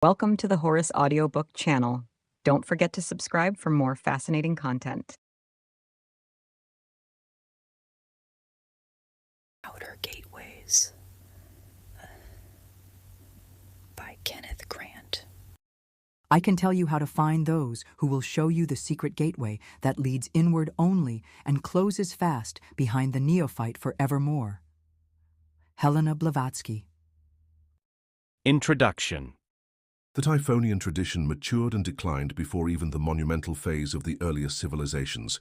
Welcome to the Horus Audiobook channel. Don't forget to subscribe for more fascinating content. Outer Gateways by Kenneth Grant. I can tell you how to find those who will show you the secret gateway that leads inward only and closes fast behind the neophyte forevermore. Helena Blavatsky. Introduction. The Typhonian tradition matured and declined before even the monumental phase of the earliest civilizations.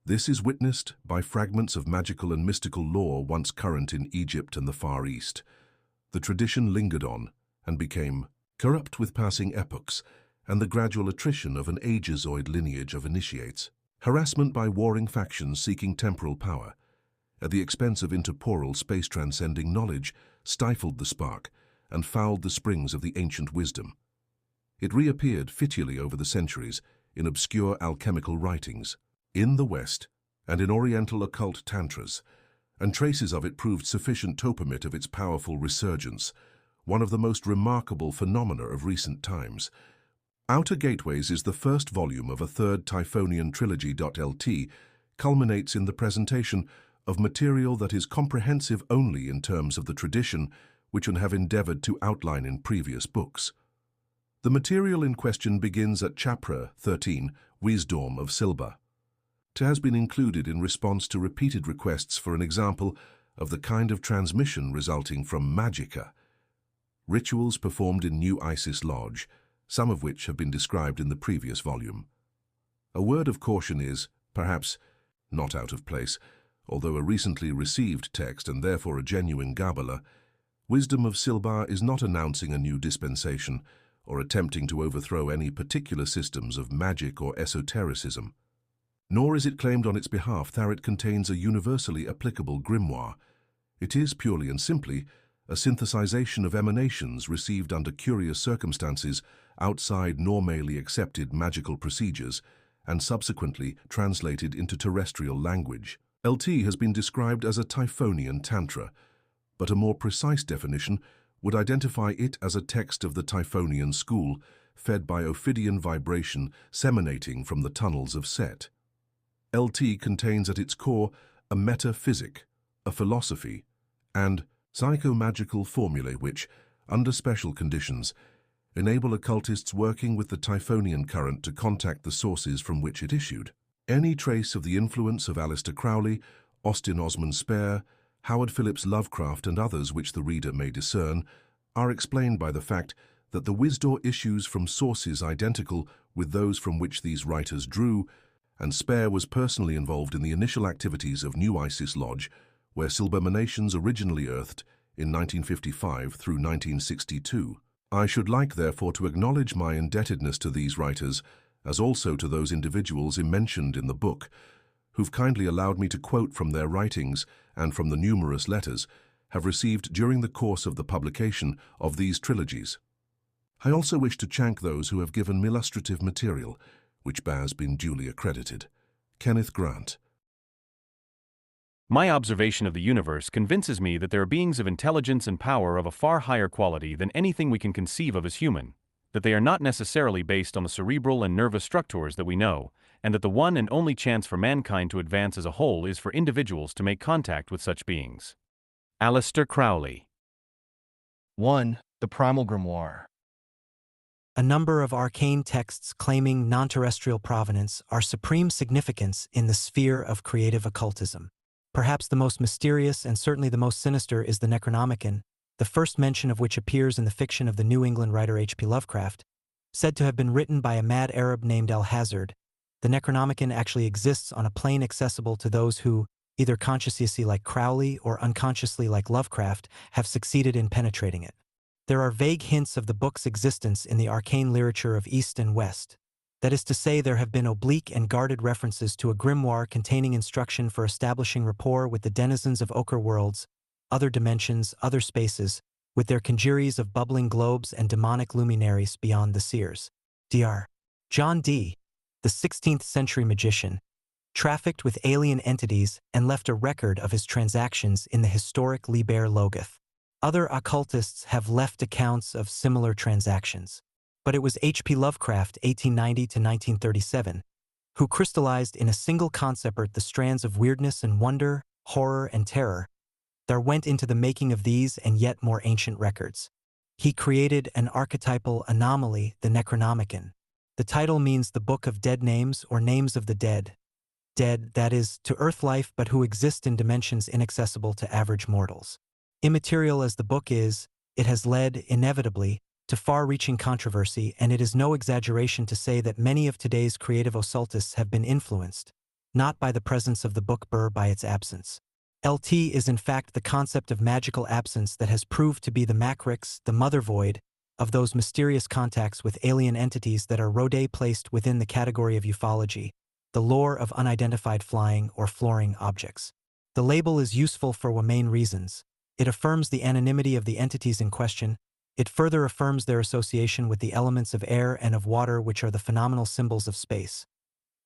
This is witnessed by fragments of magical and mystical lore once current in Egypt and the Far East. The tradition lingered on and became corrupt with passing epochs and the gradual attrition of an agezoid lineage of initiates. Harassment by warring factions seeking temporal power, at the expense of intertemporal space-transcending knowledge, stifled the spark and fouled the springs of the ancient wisdom. It reappeared fitfully over the centuries in obscure alchemical writings, in the West, and in Oriental occult tantras, and traces of it proved sufficient to permit of its powerful resurgence, one of the most remarkable phenomena of recent times. Outer Gateways is the first volume of a third Typhonian trilogy. LT culminates in the presentation of material that is comprehensive only in terms of the tradition which one have endeavored to outline in previous books. The material in question begins at Chapter 13, Wisdom of Silba. It has been included in response to repeated requests for an example of the kind of transmission resulting from magica, rituals performed in New Isis Lodge, some of which have been described in the previous volume. A word of caution is, perhaps, not out of place, although a recently received text and therefore a genuine Gabbala. Wisdom of Silba is not announcing a new dispensation or attempting to overthrow any particular systems of magic or esotericism. Nor is it claimed on its behalf that it contains a universally applicable grimoire. It is purely and simply a synthesization of emanations received under curious circumstances outside normally accepted magical procedures and subsequently translated into terrestrial language. LT has been described as a Typhonian Tantra, but a more precise definition would identify it as a text of the Typhonian school, fed by Ophidian vibration emanating from the tunnels of Set. LT contains at its core a metaphysic, a philosophy, and psychomagical formulae which, under special conditions, enable occultists working with the Typhonian current to contact the sources from which it issued. Any trace of the influence of Aleister Crowley, Austin Osman Spare, Howard Phillips Lovecraft and others which the reader may discern are explained by the fact that the wisdom issues from sources identical with those from which these writers drew, and Spare was personally involved in the initial activities of New Isis Lodge, where Silbermanations originally earthed in 1955 through 1962. I should like, therefore, to acknowledge my indebtedness to these writers, as also to those individuals mentioned in the book, who've kindly allowed me to quote from their writings and from the numerous letters have received during the course of the publication of these trilogies. I also wish to thank those who have given me illustrative material, which has been duly accredited. Kenneth Grant. My observation of the universe convinces me that there are beings of intelligence and power of a far higher quality than anything we can conceive of as human, that they are not necessarily based on the cerebral and nervous structures that we know, and that the one and only chance for mankind to advance as a whole is for individuals to make contact with such beings. Aleister Crowley. 1. The Primal Grimoire. A number of arcane texts claiming non-terrestrial provenance are supreme significance in the sphere of creative occultism. Perhaps the most mysterious and certainly the most sinister is the Necronomicon, the first mention of which appears in the fiction of the New England writer hplovecraft, said to have been written by a mad Arab named Alhazard. The Necronomicon actually exists on a plane accessible to those who, either consciously like Crowley or unconsciously like Lovecraft, have succeeded in penetrating it. There are vague hints of the book's existence in the arcane literature of East and West. That is to say, there have been oblique and guarded references to a grimoire containing instruction for establishing rapport with the denizens of ochre worlds, other dimensions, other spaces, with their conjuries of bubbling globes and demonic luminaries beyond the seers. Dr. John Dee, the 16th century magician, trafficked with alien entities and left a record of his transactions in the historic Liber Logoth. Other occultists have left accounts of similar transactions. But it was H.P. Lovecraft, 1890 to 1937, who crystallized in a single concept the strands of weirdness and wonder, horror and terror that went into the making of these and yet more ancient records. He created an archetypal anomaly, the Necronomicon. The title means the Book of Dead Names or Names of the Dead. Dead, that is, to earth life but who exist in dimensions inaccessible to average mortals. Immaterial as the book is, it has led, inevitably, to far-reaching controversy, and it is no exaggeration to say that many of today's creative occultists have been influenced, not by the presence of the book but by its absence. LT is in fact the concept of magical absence that has proved to be the matrix, the mother void, of those mysterious contacts with alien entities that are Rodé placed within the category of ufology, the lore of unidentified flying or flooring objects. The label is useful for one main reasons. It affirms the anonymity of the entities in question. It further affirms their association with the elements of air and of water, which are the phenomenal symbols of space.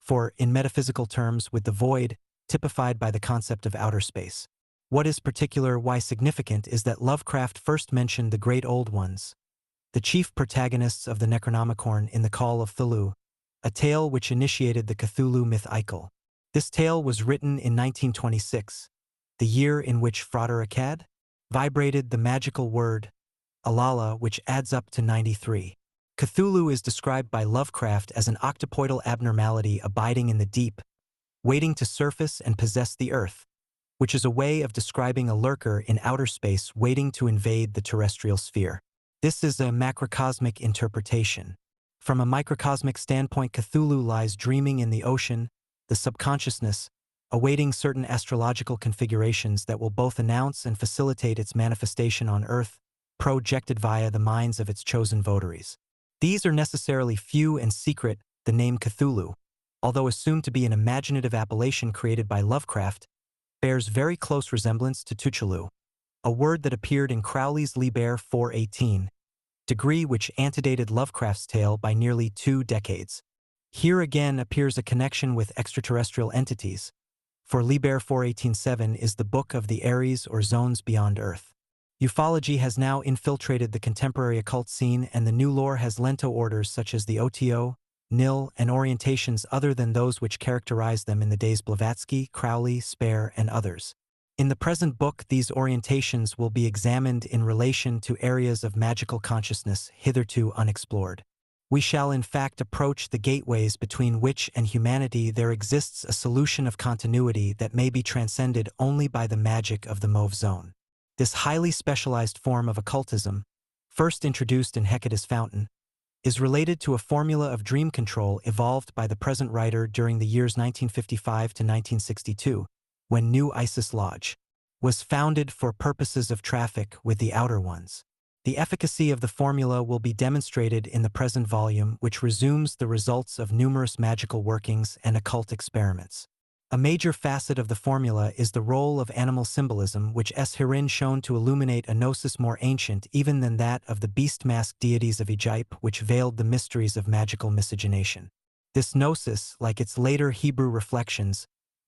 For, in metaphysical terms, with the void, typified by the concept of outer space. What is particular, why significant, is that Lovecraft first mentioned the Great Old Ones, the chief protagonists of the Necronomicon in The Call of Cthulhu, a tale which initiated the Cthulhu mythos. This tale was written in 1926, the year in which Frater Akkad vibrated the magical word, Alala, which adds up to 93. Cthulhu is described by Lovecraft as an octopoidal abnormality abiding in the deep, waiting to surface and possess the earth, which is a way of describing a lurker in outer space waiting to invade the terrestrial sphere. This is a macrocosmic interpretation. From a microcosmic standpoint, Cthulhu lies dreaming in the ocean, the subconsciousness, awaiting certain astrological configurations that will both announce and facilitate its manifestation on Earth, projected via the minds of its chosen votaries. These are necessarily few and secret. The name Cthulhu, although assumed to be an imaginative appellation created by Lovecraft, bears very close resemblance to Cthulhu, a word that appeared in Crowley's Liber 418, degree which antedated Lovecraft's tale by nearly 2 decades. Here again appears a connection with extraterrestrial entities, for Liber 418-7 is the book of the Aries or zones beyond Earth. Ufology has now infiltrated the contemporary occult scene, and the new lore has lento orders such as the OTO, NIL, and orientations other than those which characterized them in the days Blavatsky, Crowley, Spare, and others. In the present book, these orientations will be examined in relation to areas of magical consciousness hitherto unexplored. We shall in fact approach the gateways between which and humanity there exists a solution of continuity that may be transcended only by the magic of the Mauve Zone. This highly specialized form of occultism, first introduced in Hecate's Fountain, is related to a formula of dream control evolved by the present writer during the years 1955 to 1962, when New Isis Lodge was founded for purposes of traffic with the Outer Ones. The efficacy of the formula will be demonstrated in the present volume, which resumes the results of numerous magical workings and occult experiments. A major facet of the formula is the role of animal symbolism, which is herein shown to illuminate a gnosis more ancient even than that of the beast-masked deities of Egypt, which veiled the mysteries of magical miscegenation. This gnosis, like its later Hebrew reflections,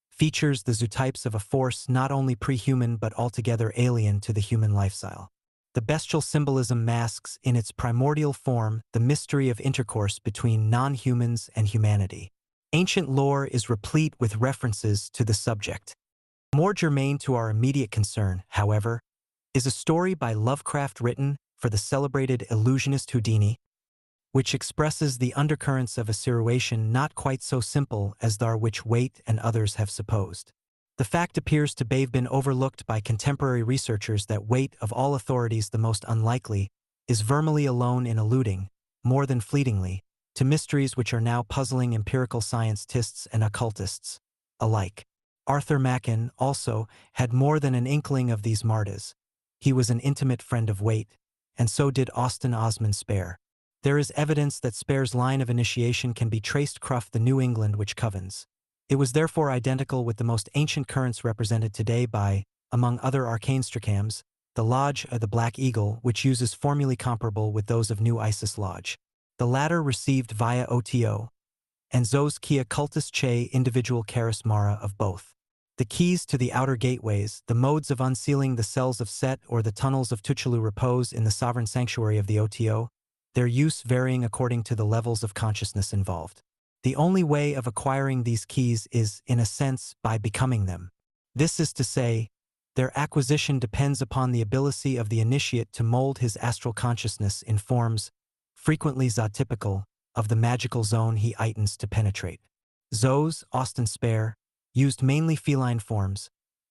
features the zootypes of a force not only pre-human but altogether alien to the human lifestyle. The bestial symbolism masks in its primordial form the mystery of intercourse between non-humans and humanity. Ancient lore is replete with references to the subject. More germane to our immediate concern, however, is a story by Lovecraft written for the celebrated illusionist Houdini, which expresses the undercurrents of a situation not quite so simple as that which Waite and others have supposed. The fact appears to have been overlooked by contemporary researchers that Waite, of all authorities the most unlikely, is vermily alone in alluding, more than fleetingly, to mysteries which are now puzzling empirical scientists and occultists alike. Arthur Machen, also, had more than an inkling of these martas. He was an intimate friend of Waite, and so did Austin Osman Spare. There is evidence that Spare's line of initiation can be traced cruff the New England which covens. It was therefore identical with the most ancient currents represented today by, among other arcane stricams, the Lodge of the Black Eagle, which uses formulae comparable with those of New Isis Lodge. The latter received via OTO, and Zos Kia Cultus Che individual charismara of both. The keys to the outer gateways, the modes of unsealing the cells of Set or the tunnels of Cthulhu repose in the sovereign sanctuary of the OTO, their use varying according to the levels of consciousness involved. The only way of acquiring these keys is, in a sense, by becoming them. This is to say, their acquisition depends upon the ability of the initiate to mold his astral consciousness in forms, frequently zootypical, of the magical zone he intends to penetrate. Zoes, Austin Spare, used mainly feline forms.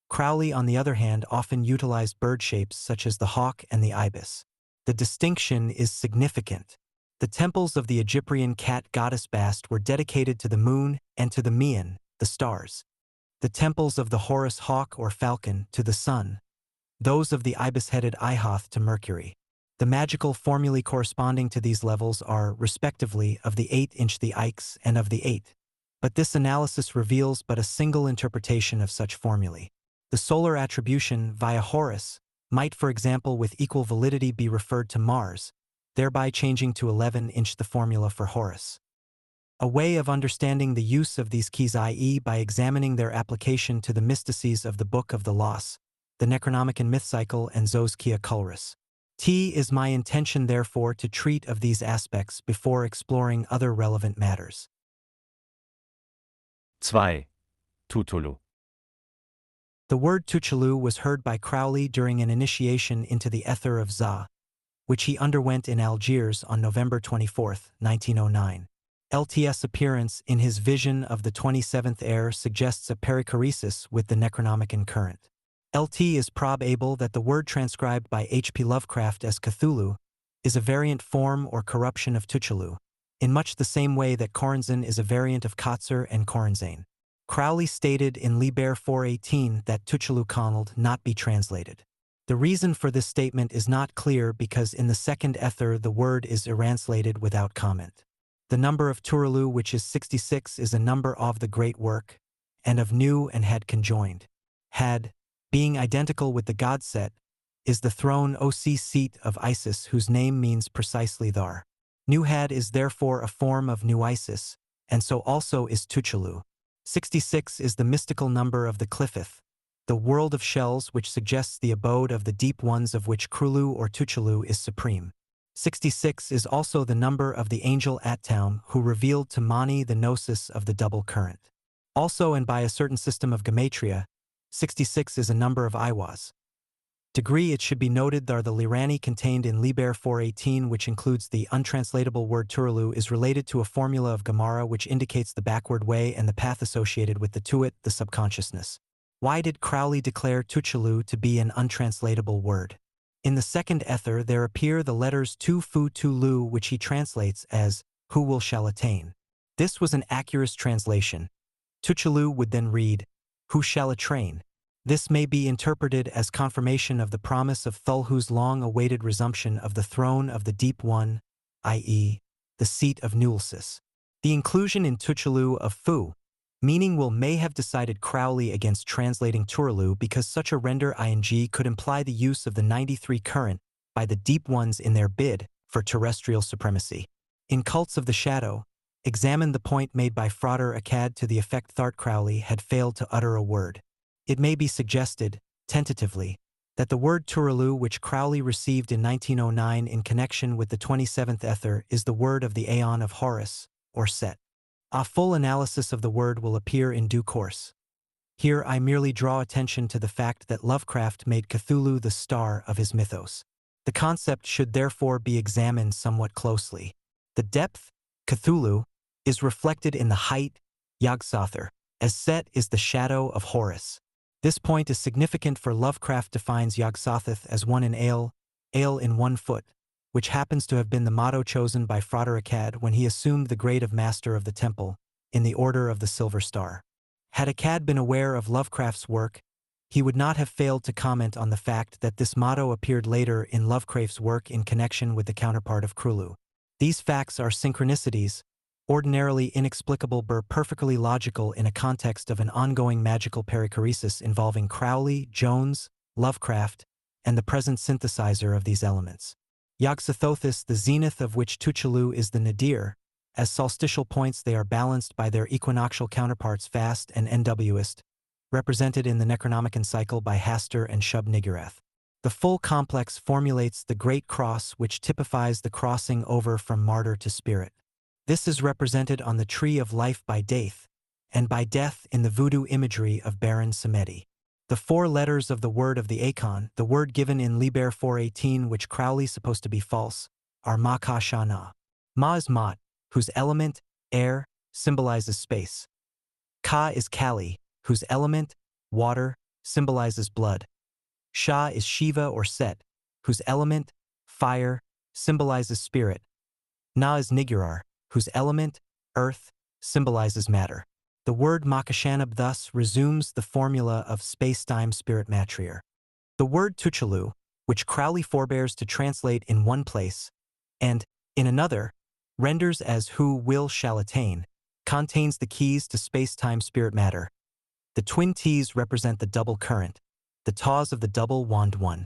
Crowley, on the other hand, often utilized bird shapes such as the hawk and the ibis. The distinction is significant. The temples of the Egyptian cat goddess Bast were dedicated to the moon and to the Mian, the stars. The temples of the Horus hawk or falcon to the sun. Those of the ibis-headed Ihoth to Mercury. The magical formulae corresponding to these levels are, respectively, of the 8-inch the Ix and of the 8. But this analysis reveals but a single interpretation of such formulae. The solar attribution via Horus might, for example, with equal validity be referred to Mars, thereby changing to 11-inch the formula for Horus. A way of understanding the use of these keys, i.e. by examining their application to the mystices of the Book of the Loss, the Necronomicon myth cycle and Zos Kia Culrus. Is my intention therefore to treat of these aspects before exploring other relevant matters. 2. Cthulhu. The word Cthulhu was heard by Crowley during an initiation into the ether of Za, which he underwent in Algiers on November 24, 1909. LTS appearance in his vision of the 27th air suggests a perichoresis with the Necronomicon current. LT is probable that the word transcribed by H.P.Lovecraft as Cthulhu is a variant form or corruption of Cthulhu, in much the same way that Coranzan is a variant of Kotzer and Coranzane. Crowley stated in Liber 418 that Cthulhu cannot not be translated. The reason for this statement is not clear because in the second ether the word is irranslated without comment. The number of Turulu, which is 66, is a number of the great work, and of new and had conjoined. Had, being identical with the god set, is the throne OC seat of Isis, whose name means precisely Thar. New had is therefore a form of New Isis, and so also is Tuchulu. 66 is the mystical number of the Cliffith, the world of shells which suggests the abode of the deep ones of which Krulu or Tuchulu is supreme. 66 is also the number of the angel Attaum who revealed to Mani the gnosis of the double current. Also, and by a certain system of gematria, 66 is a number of Iwas. Degree, it should be noted that the Lirani contained in Liber 418, which includes the untranslatable word Turulu, is related to a formula of Gemara which indicates the backward way and the path associated with the Tuat, the subconsciousness. Why did Crowley declare Tuchulu to be an untranslatable word? In the second ether there appear the letters Tu Fu Tu Lu, which he translates as, who will shall attain. This was an accurate translation. Tuchulu would then read, who shall attain. This may be interpreted as confirmation of the promise of Thulhu's long-awaited resumption of the throne of the Deep One, i.e., the seat of Nulsis. The inclusion in Tuchulu of Fu, meaning may have decided Crowley against translating Turulu because such a render ing could imply the use of the 93 current by the Deep Ones in their bid for terrestrial supremacy. In Cults of the Shadow, examine the point made by Frater Akkad to the effect Thart Crowley had failed to utter a word. It may be suggested, tentatively, that the word Turulu which Crowley received in 1909 in connection with the 27th ether is the word of the Aeon of Horus, or Set. A full analysis of the word will appear in due course. Here I merely draw attention to the fact that Lovecraft made Cthulhu the star of his mythos. The concept should therefore be examined somewhat closely. The depth, Cthulhu, is reflected in the height, Yog-Sothoth, as Set is the shadow of Horus. This point is significant for Lovecraft defines Yog-Sothoth as one in ale in 1 foot, which happens to have been the motto chosen by Frater Akkad when he assumed the grade of Master of the Temple, in the Order of the Silver Star. Had Akkad been aware of Lovecraft's work, he would not have failed to comment on the fact that this motto appeared later in Lovecraft's work in connection with the counterpart of Krulu. These facts are synchronicities, ordinarily inexplicable but perfectly logical in a context of an ongoing magical perichoresis involving Crowley, Jones, Lovecraft, and the present synthesizer of these elements. Yog-Sothoth, the zenith of which Tuchulu is the nadir, as solstitial points they are balanced by their equinoctial counterparts Fast and Nwist, represented in the Necronomicon cycle by Hastur and Shub-Niggurath. The full complex formulates the Great Cross, which typifies the crossing over from martyr to spirit. This is represented on the Tree of Life by Daith, and by death in the voodoo imagery of Baron Samedi. The 4 letters of the word of the Akon, the word given in Liber 418 which Crowley supposed to be false, are Ma Ka Sha Na. Ma is Mot, whose element, air, symbolizes space. Ka is Kali, whose element, water, symbolizes blood. Sha is Shiva or Set, whose element, fire, symbolizes spirit. Na is Nigurar, whose element, earth, symbolizes matter. The word Makashanab thus resumes the formula of space-time spirit matriarch. The word Cthulhu, which Crowley forbears to translate in one place, and, in another, renders as who will shall attain, contains the keys to space-time spirit matter. The twin T's represent the double current, the Taws of the double wand 1.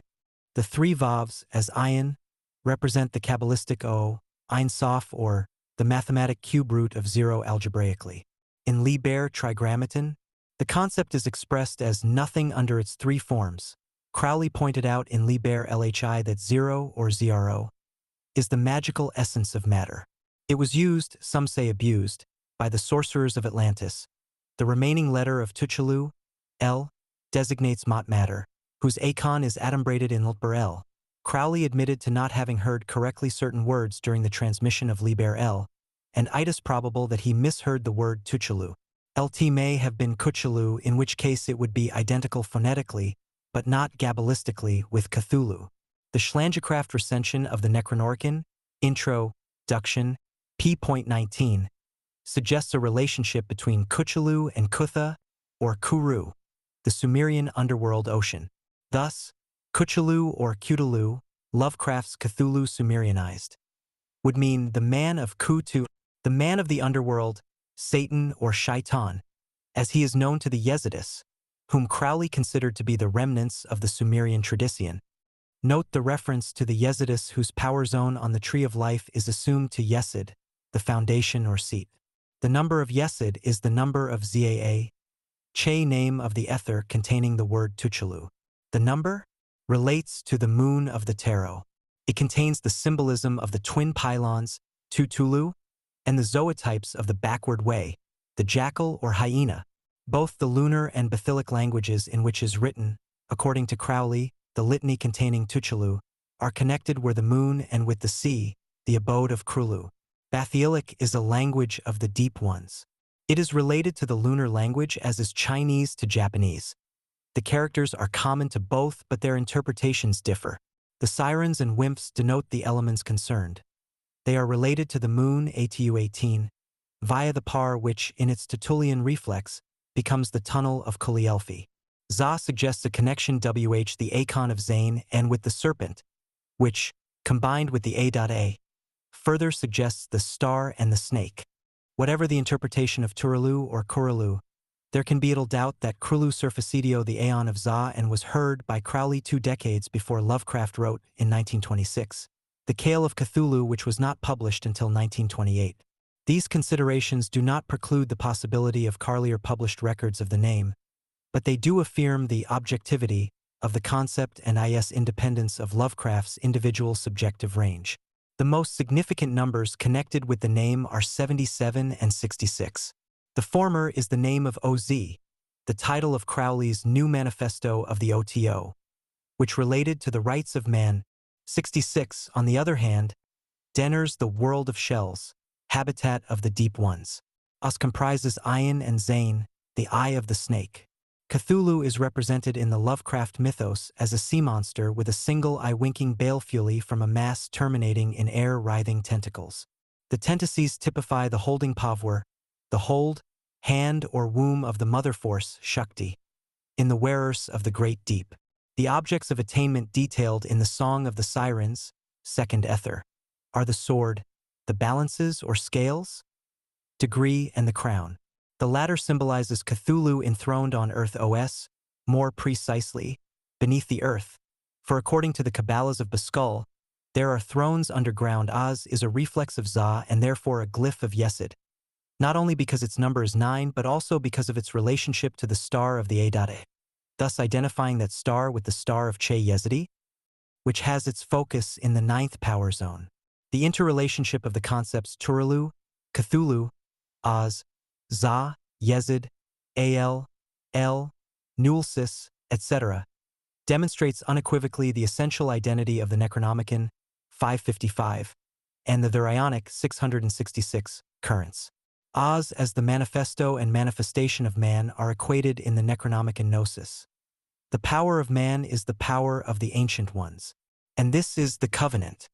The 3 Vavs, as Ayin, represent the Kabbalistic O, Ein Sof, or the mathematic cube root of 0 algebraically. In Liber Trigrammaton, the concept is expressed as nothing under its 3 forms. Crowley pointed out in Liber Lhi that 0, or ZRO, is the magical essence of matter. It was used, some say abused, by the sorcerers of Atlantis. The remaining letter of Cthulhu, L, designates Mot matter, whose Akon is adumbrated in Liber L. Crowley admitted to not having heard correctly certain words during the transmission of Liber L, and it is probable that he misheard the word Cthulhu. LT may have been Cthulhu, in which case it would be identical phonetically, but not Kabbalistically, with Cthulhu. The Schlangekraft recension of the Necronorcan, Introduction, p.19, suggests a relationship between Cthulhu and Kutha, or Kuru, the Sumerian underworld ocean. Thus, Cthulhu or Cthulhu, Lovecraft's Cthulhu Sumerianized, would mean the man of Kutu, the man of the underworld, Satan or Shaitan, as he is known to the Yezidis, whom Crowley considered to be the remnants of the Sumerian tradition. Note the reference to the Yezidis whose power zone on the Tree of Life is assumed to Yesid, the foundation or seat. The number of Yesid is the number of Zaa, Che name of the ether containing the word Cthulhu. The number relates to the moon of the tarot. It contains the symbolism of the twin pylons, Cthulhu, and the zootypes of the backward way, the jackal or hyena. Both the lunar and Bathilic languages in which is written, according to Crowley, the litany containing Cthulhu, are connected where the moon and with the sea, the abode of Cthulhu. Bathilic is a language of the deep ones. It is related to the lunar language as is Chinese to Japanese. The characters are common to both, but their interpretations differ. The sirens and wymps denote the elements concerned. They are related to the moon ATU-18, via the par which, in its Tertullian reflex, becomes the tunnel of Culielfi. Za suggests a connection WH the Akon of Zane and with the serpent, which, combined with the A.A, further suggests the star and the snake. Whatever the interpretation of Turulu or Kurulu, there can be little doubt that Krulu surfacidio the Aeon of Za and was heard by Crowley 2 decades before Lovecraft wrote, in 1926, The Cale of Cthulhu, which was not published until 1928. These considerations do not preclude the possibility of earlier published records of the name, but they do affirm the objectivity of the concept and independence of Lovecraft's individual subjective range. The most significant numbers connected with the name are 77 and 66. The former is the name of OZ, the title of Crowley's new manifesto of the OTO, which related to the rights of man. 66, on the other hand, Denner's The World of Shells, Habitat of the Deep Ones. Us comprises Ayin and Zane, the Eye of the Snake. Cthulhu is represented in the Lovecraft mythos as a sea monster with a single eye-winking balefully from a mass terminating in air-writhing tentacles. The tentacies typify the holding pavwar, the hold, hand or womb of the mother force, Shakti, in the wearers of the great deep. The objects of attainment detailed in the Song of the Sirens, second ether, are the sword, the balances or scales, degree, and the crown. The latter symbolizes Cthulhu enthroned on Earth OS, more precisely, beneath the earth, for according to the Kabbalahs of Baskul, there are thrones underground. Oz is a reflex of Za and therefore a glyph of Yesid, not only because its number is 9 but also because of its relationship to the star of the A.A, thus identifying that star with the star of Che Yezidi. which has its focus in the ninth power zone. The interrelationship of the concepts Turalu, Cthulhu, Oz, Za, Yezid, Al, El, Nulsis, etc., demonstrates unequivocally the essential identity of the Necronomicon 555 and the Therionic 666 currents. Oz as the manifesto and manifestation of man are equated in the Necronomicon gnosis. The power of man is the power of the Ancient Ones, and this is the covenant.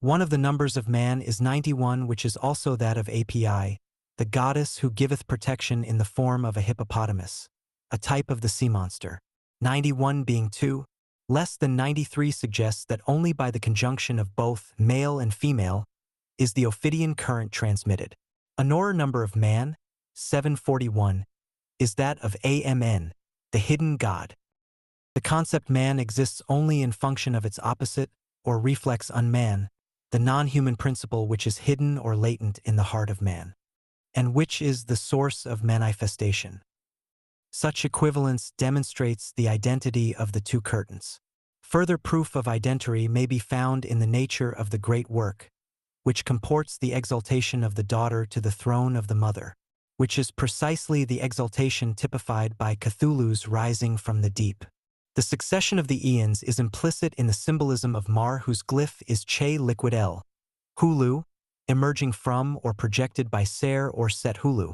One of the numbers of man is 91, which is also that of Api, the goddess who giveth protection in the form of a hippopotamus, a type of the sea monster. 91 being 2, less than 93 suggests that only by the conjunction of both male and female is the Ophidian current transmitted. A Nora number of man, 741, is that of Amn, the hidden god. The concept man exists only in function of its opposite, or reflex unman, the non-human principle which is hidden or latent in the heart of man, and which is the source of manifestation. Such equivalence demonstrates the identity of the two curtains. Further proof of identity may be found in the nature of the great work, which comports the exaltation of the daughter to the throne of the mother, which is precisely the exaltation typified by Cthulhu's rising from the deep. The succession of the eons is implicit in the symbolism of Mar, whose glyph is Che liquid El, Hulu, emerging from or projected by Ser or Set Hulu,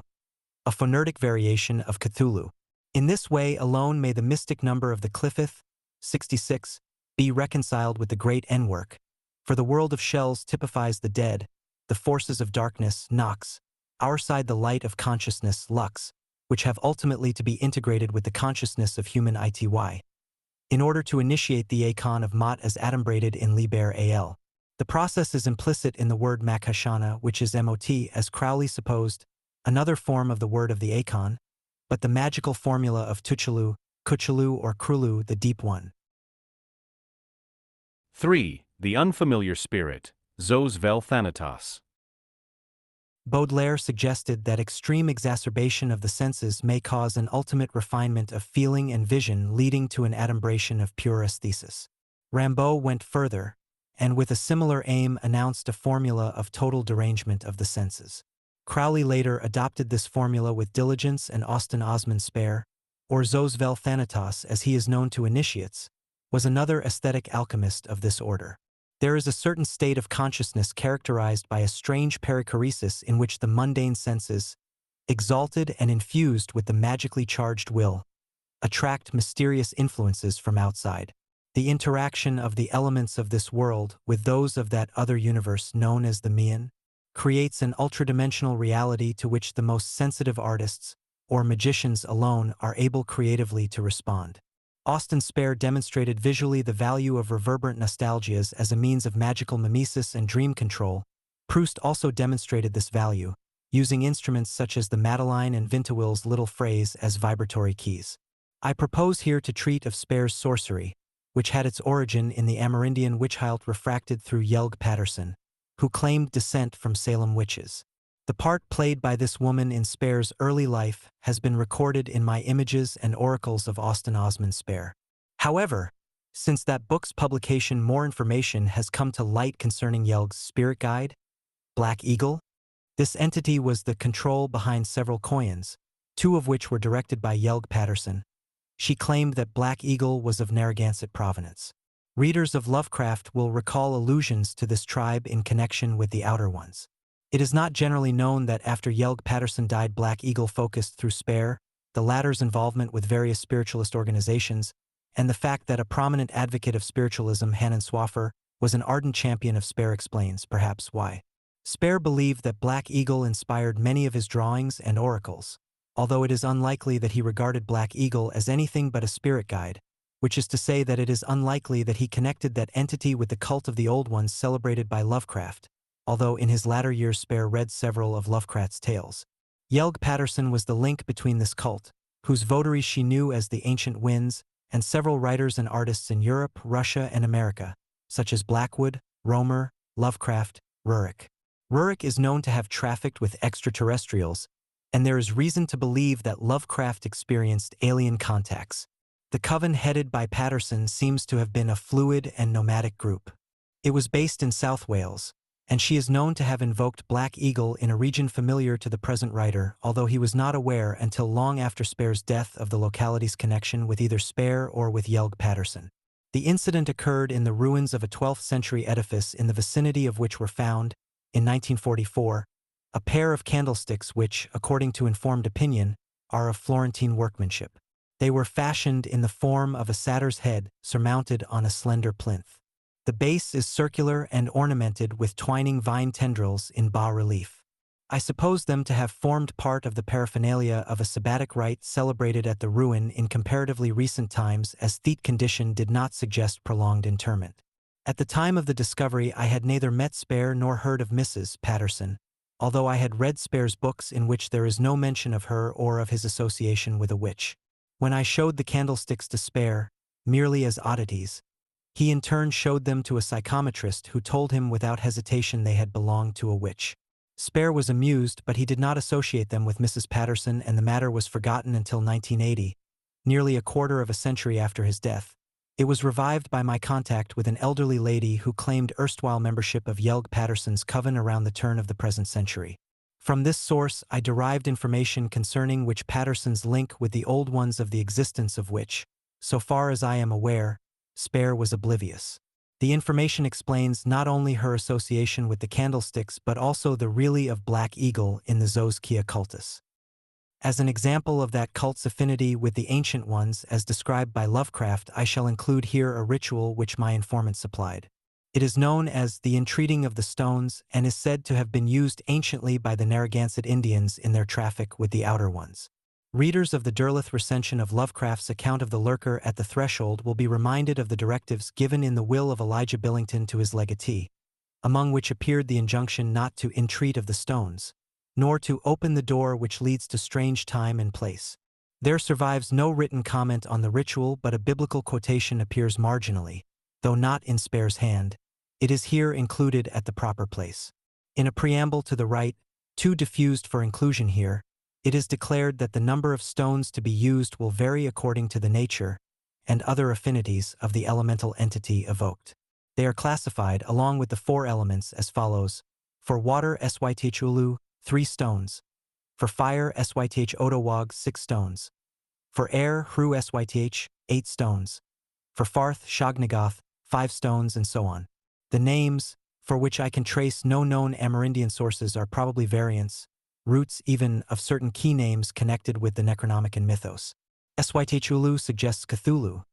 a phonetic variation of Cthulhu. In this way alone may the mystic number of the Cliffith, 66, be reconciled with the great N-work, for the world of shells typifies the dead, the forces of darkness, Nox, our side the light of consciousness, Lux, which have ultimately to be integrated with the consciousness of human ity, in order to initiate the Akon of Mot as adumbrated in Liber Al. The process is implicit in the word Makhashana, which is Mot, as Crowley supposed, another form of the word of the Akon, but the magical formula of Tuchelu, Kuchelu or Krulu, the deep one. 3. The unfamiliar spirit, Zos vel Thanatos. Baudelaire suggested that extreme exacerbation of the senses may cause an ultimate refinement of feeling and vision, leading to an adumbration of pure aesthesis. Rimbaud went further, and with a similar aim announced a formula of total derangement of the senses. Crowley later adopted this formula with diligence, and Austin Osman Spare, or Zos vel Thanatos as he is known to initiates, was another aesthetic alchemist of this order. There is a certain state of consciousness characterized by a strange perichoresis in which the mundane senses, exalted and infused with the magically charged will, attract mysterious influences from outside. The interaction of the elements of this world with those of that other universe known as the Mian creates an ultradimensional reality to which the most sensitive artists, or magicians alone, are able creatively to respond. Austin Spare demonstrated visually the value of reverberant nostalgias as a means of magical mimesis and dream control. Proust also demonstrated this value, using instruments such as the Madeline and Vintewil's little phrase as vibratory keys. I propose here to treat of Spare's sorcery, which had its origin in the Amerindian witch-hilt refracted through Yelg Patterson, who claimed descent from Salem witches. The part played by this woman in Spare's early life has been recorded in my Images and Oracles of Austin Osman Spare. However, since that book's publication, more information has come to light concerning Yelg's spirit guide, Black Eagle. This entity was the control behind several coins, 2 of which were directed by Yelg Patterson. She claimed that Black Eagle was of Narragansett provenance. Readers of Lovecraft will recall allusions to this tribe in connection with the Outer Ones. It is not generally known that after Yelg Patterson died, Black Eagle focused through Spare, the latter's involvement with various spiritualist organizations, and the fact that a prominent advocate of spiritualism, Hanan Swaffer, was an ardent champion of Spare explains, perhaps, why. Spare believed that Black Eagle inspired many of his drawings and oracles, although it is unlikely that he regarded Black Eagle as anything but a spirit guide, which is to say that it is unlikely that he connected that entity with the cult of the Old Ones celebrated by Lovecraft, although in his latter years Spare read several of Lovecraft's tales. Yelg Patterson was the link between this cult, whose votaries she knew as the Ancient Winds, and several writers and artists in Europe, Russia, and America, such as Blackwood, Romer, Lovecraft, Rurik. Rurik is known to have trafficked with extraterrestrials, and there is reason to believe that Lovecraft experienced alien contacts. The coven headed by Patterson seems to have been a fluid and nomadic group. It was based in South Wales, and she is known to have invoked Black Eagle in a region familiar to the present writer, although he was not aware until long after Spare's death of the locality's connection with either Spare or with Yelg Patterson. The incident occurred in the ruins of a 12th century edifice in the vicinity of which were found, in 1944, a pair of candlesticks which, according to informed opinion, are of Florentine workmanship. They were fashioned in the form of a satyr's head surmounted on a slender plinth. The base is circular and ornamented with twining vine tendrils in bas-relief. I suppose them to have formed part of the paraphernalia of a sabbatic rite celebrated at the ruin in comparatively recent times, as Theat condition did not suggest prolonged interment. At the time of the discovery I had neither met Spare nor heard of Mrs. Patterson, although I had read Spare's books in which there is no mention of her or of his association with a witch. When I showed the candlesticks to Spare, merely as oddities, he in turn showed them to a psychometrist who told him without hesitation they had belonged to a witch. Spare was amused, but he did not associate them with Mrs. Patterson, and the matter was forgotten until 1980, nearly a quarter of a century after his death. It was revived by my contact with an elderly lady who claimed erstwhile membership of Yelg Patterson's coven around the turn of the present century. From this source I derived information concerning which Patterson's link with the old ones, of the existence of which, so far as I am aware, Spare was oblivious. The information explains not only her association with the candlesticks but also the really of Black Eagle in the Zoskia cultus. As an example of that cult's affinity with the ancient ones as described by Lovecraft, I shall include here a ritual which my informant supplied. It is known as the entreating of the stones and is said to have been used anciently by the Narragansett Indians in their traffic with the outer ones. Readers of the Derleth recension of Lovecraft's account of the lurker at the threshold will be reminded of the directives given in the will of Elijah Billington to his legatee, among which appeared the injunction not to entreat of the stones, nor to open the door which leads to strange time and place. There survives no written comment on the ritual, but a biblical quotation appears marginally, though not in Spare's hand. It is here included at the proper place. In a preamble to the rite, too diffused for inclusion here, it is declared that the number of stones to be used will vary according to the nature and other affinities of the elemental entity evoked. They are classified, along with the 4 elements, as follows: for water Sythulu, 3 stones; for fire Syth Odowog, 6 stones; for air Hru Syth, 8 stones; for farth Shognagoth, 5 stones, and so on. The names, for which I can trace no known Amerindian sources, are probably variants, roots even, of certain key names connected with the Necronomicon mythos. Sythulu suggests Cthulhu.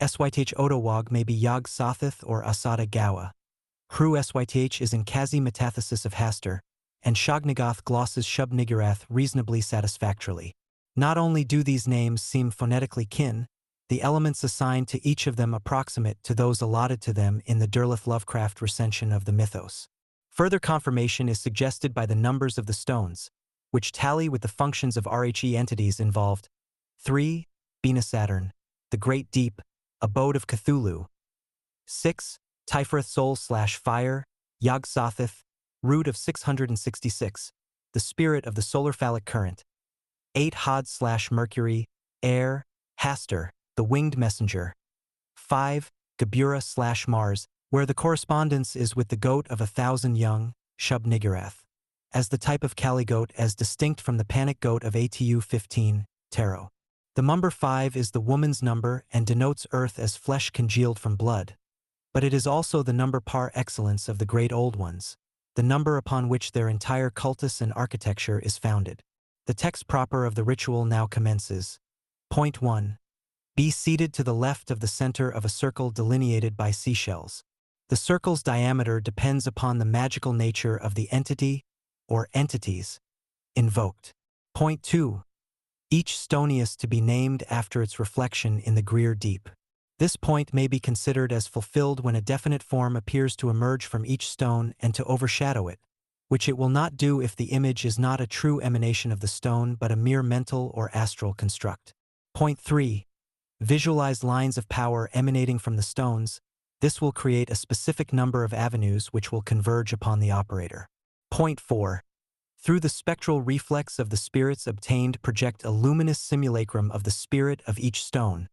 Syth Odowog may be Yog Sothoth or Asada Gawa. Hru Syth is in Kazi metathesis of Hastur, and Shognagoth glosses Shub-Niggurath reasonably satisfactorily. Not only do these names seem phonetically kin, the elements assigned to each of them approximate to those allotted to them in the Derleth Lovecraft recension of the mythos. Further confirmation is suggested by the numbers of the stones, which tally with the functions of RHE entities involved: 3. Bina Saturn, the Great Deep, abode of Cthulhu; 6. Typhoreth Soul/Fire, Yog Sothoth, root of 666, the spirit of the solar phallic current; 8. Hod/Mercury, Air, Hastur, the winged messenger; 5. Gabura/Mars, where the correspondence is with the goat of 1,000 young, Shub-Niggurath, as the type of Kali goat as distinct from the panic goat of ATU 15, Tarot. The number 5 is the woman's number and denotes earth as flesh congealed from blood, but it is also the number par excellence of the great old ones, the number upon which their entire cultus and architecture is founded. The text proper of the ritual now commences. Point 1. Be seated to the left of the center of a circle delineated by seashells. The circle's diameter depends upon the magical nature of the entity, or entities, invoked. Point 2. Each stonius to be named after its reflection in the Greer Deep. This point may be considered as fulfilled when a definite form appears to emerge from each stone and to overshadow it, which it will not do if the image is not a true emanation of the stone but a mere mental or astral construct. Point 3. Visualize lines of power emanating from the stones. This will create a specific number of avenues which will converge upon the operator. Point 4. Through the spectral reflex of the spirits obtained, project a luminous simulacrum of the spirit of each stone,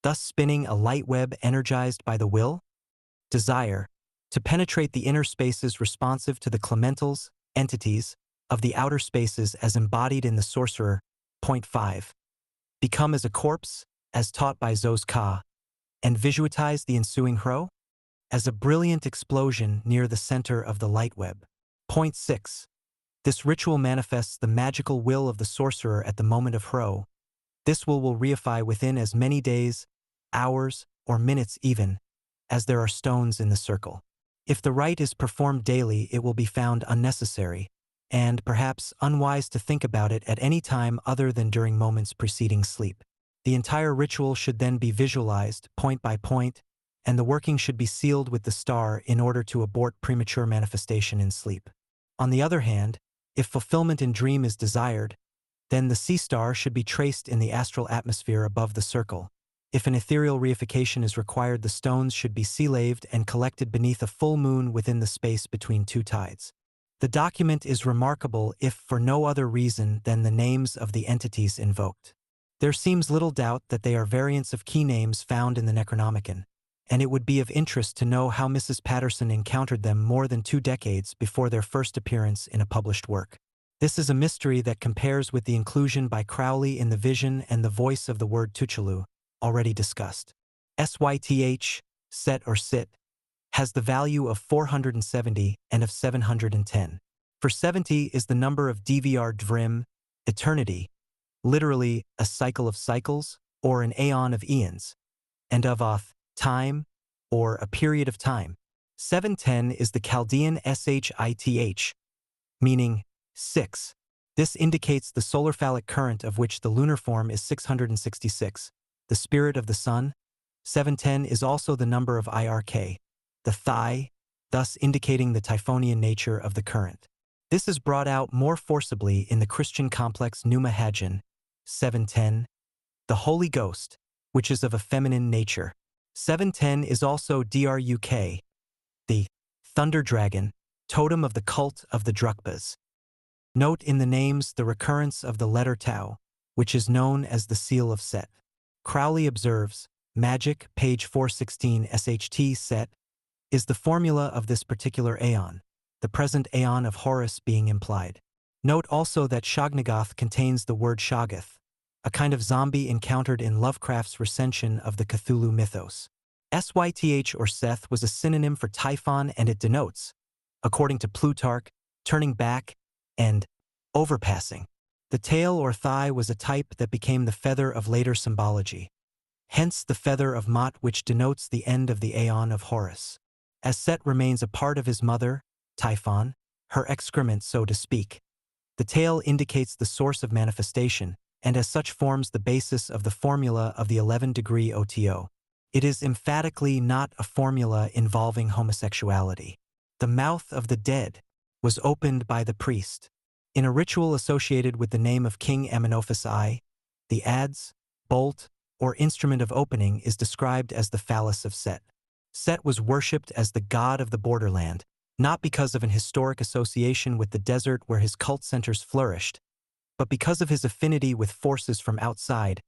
thus spinning a light web energized by the will. Desire, to penetrate the inner spaces responsive to the clementals, entities, of the outer spaces as embodied in the sorcerer. Point 5. Become as a corpse, as taught by Zos Ka, and visualize the ensuing hro as a brilliant explosion near the center of the light web. Point 6. This ritual manifests the magical will of the sorcerer at the moment of hro. This will reify within as many days, hours, or minutes even, as there are stones in the circle. If the rite is performed daily, it will be found unnecessary, and perhaps unwise to think about it at any time other than during moments preceding sleep. The entire ritual should then be visualized, point by point, and the working should be sealed with the star in order to abort premature manifestation in sleep. On the other hand, if fulfillment in dream is desired, then the sea star should be traced in the astral atmosphere above the circle. If an ethereal reification is required, the stones should be sea-laved and collected beneath a full moon within the space between two tides. The document is remarkable if for no other reason than the names of the entities invoked. There seems little doubt that they are variants of key names found in the Necronomicon, and it would be of interest to know how Mrs. Patterson encountered them more than 2 decades before their first appearance in a published work. This is a mystery that compares with the inclusion by Crowley in the vision and the voice of the word Cthulhu, already discussed. Syth, set or sit, has the value of 470 and of 710. For 70 is the number of DVR Dvrim, eternity, literally a cycle of cycles, or an aeon of eons, and of oth, time, or a period of time. 710 is the Chaldean Shith, meaning 6. This indicates the solar phallic current of which the lunar form is 666. The spirit of the sun. 710 is also the number of IRK, the thigh, thus indicating the typhonian nature of the current. This is brought out more forcibly in the Christian complex Pneuma Hagen, 710, the Holy Ghost, which is of a feminine nature. 710 is also Druk, the Thunder Dragon, totem of the cult of the Drukpas. Note in the names the recurrence of the letter Tau, which is known as the seal of Set. Crowley observes, magic, page 416 SHT Set, is the formula of this particular aeon, the present aeon of Horus being implied. Note also that Shognagoth contains the word Shoggoth, a kind of zombie encountered in Lovecraft's recension of the Cthulhu mythos. Syth or Seth was a synonym for Typhon, and it denotes, according to Plutarch, turning back and overpassing. The tail or thigh was a type that became the feather of later symbology. Hence the feather of Mot, which denotes the end of the aeon of Horus. As Set remains a part of his mother, Typhon, her excrement so to speak. The tail indicates the source of manifestation, and as such forms the basis of the formula of the 11-degree OTO. It is emphatically not a formula involving homosexuality. The mouth of the dead was opened by the priest. In a ritual associated with the name of King Amenophis I, the adze, bolt, or instrument of opening is described as the phallus of Set. Set was worshipped as the god of the borderland, not because of an historic association with the desert where his cult centers flourished, but because of his affinity with forces from outside,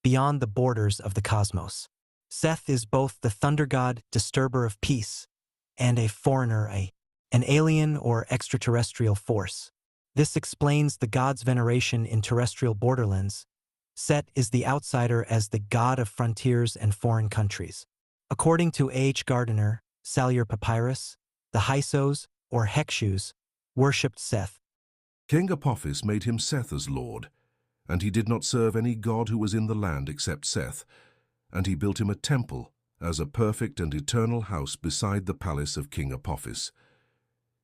beyond the borders of the cosmos. Seth is both the thunder god, disturber of peace, and a foreigner, an alien or extraterrestrial force. This explains the god's veneration in terrestrial borderlands. Set is the outsider as the god of frontiers and foreign countries. According to A.H. Gardiner, Salyer Papyrus, the Hyksos, or Hekshus, worshipped Seth. King Apophis made him Seth as lord, and he did not serve any god who was in the land except Seth, and he built him a temple as a perfect and eternal house beside the palace of King Apophis.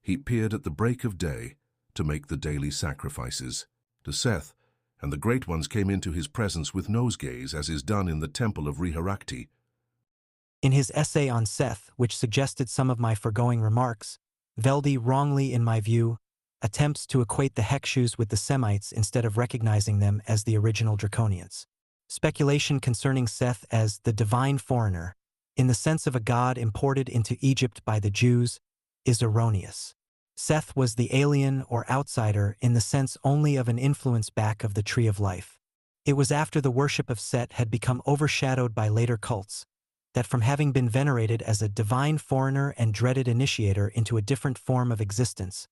He appeared at the break of day to make the daily sacrifices to Seth, and the great ones came into his presence with nosegays, as is done in the temple of Reharakti. In his essay on Seth, which suggested some of my foregoing remarks, Velde, wrongly in my view, attempts to equate the Hekshus with the Semites instead of recognizing them as the original Draconians. Speculation concerning Seth as the divine foreigner, in the sense of a god imported into Egypt by the Jews, is erroneous. Seth was the alien or outsider in the sense only of an influence back of the Tree of Life. It was after the worship of Set had become overshadowed by later cults that, from having been venerated as a divine foreigner and dreaded initiator into a different form of existence,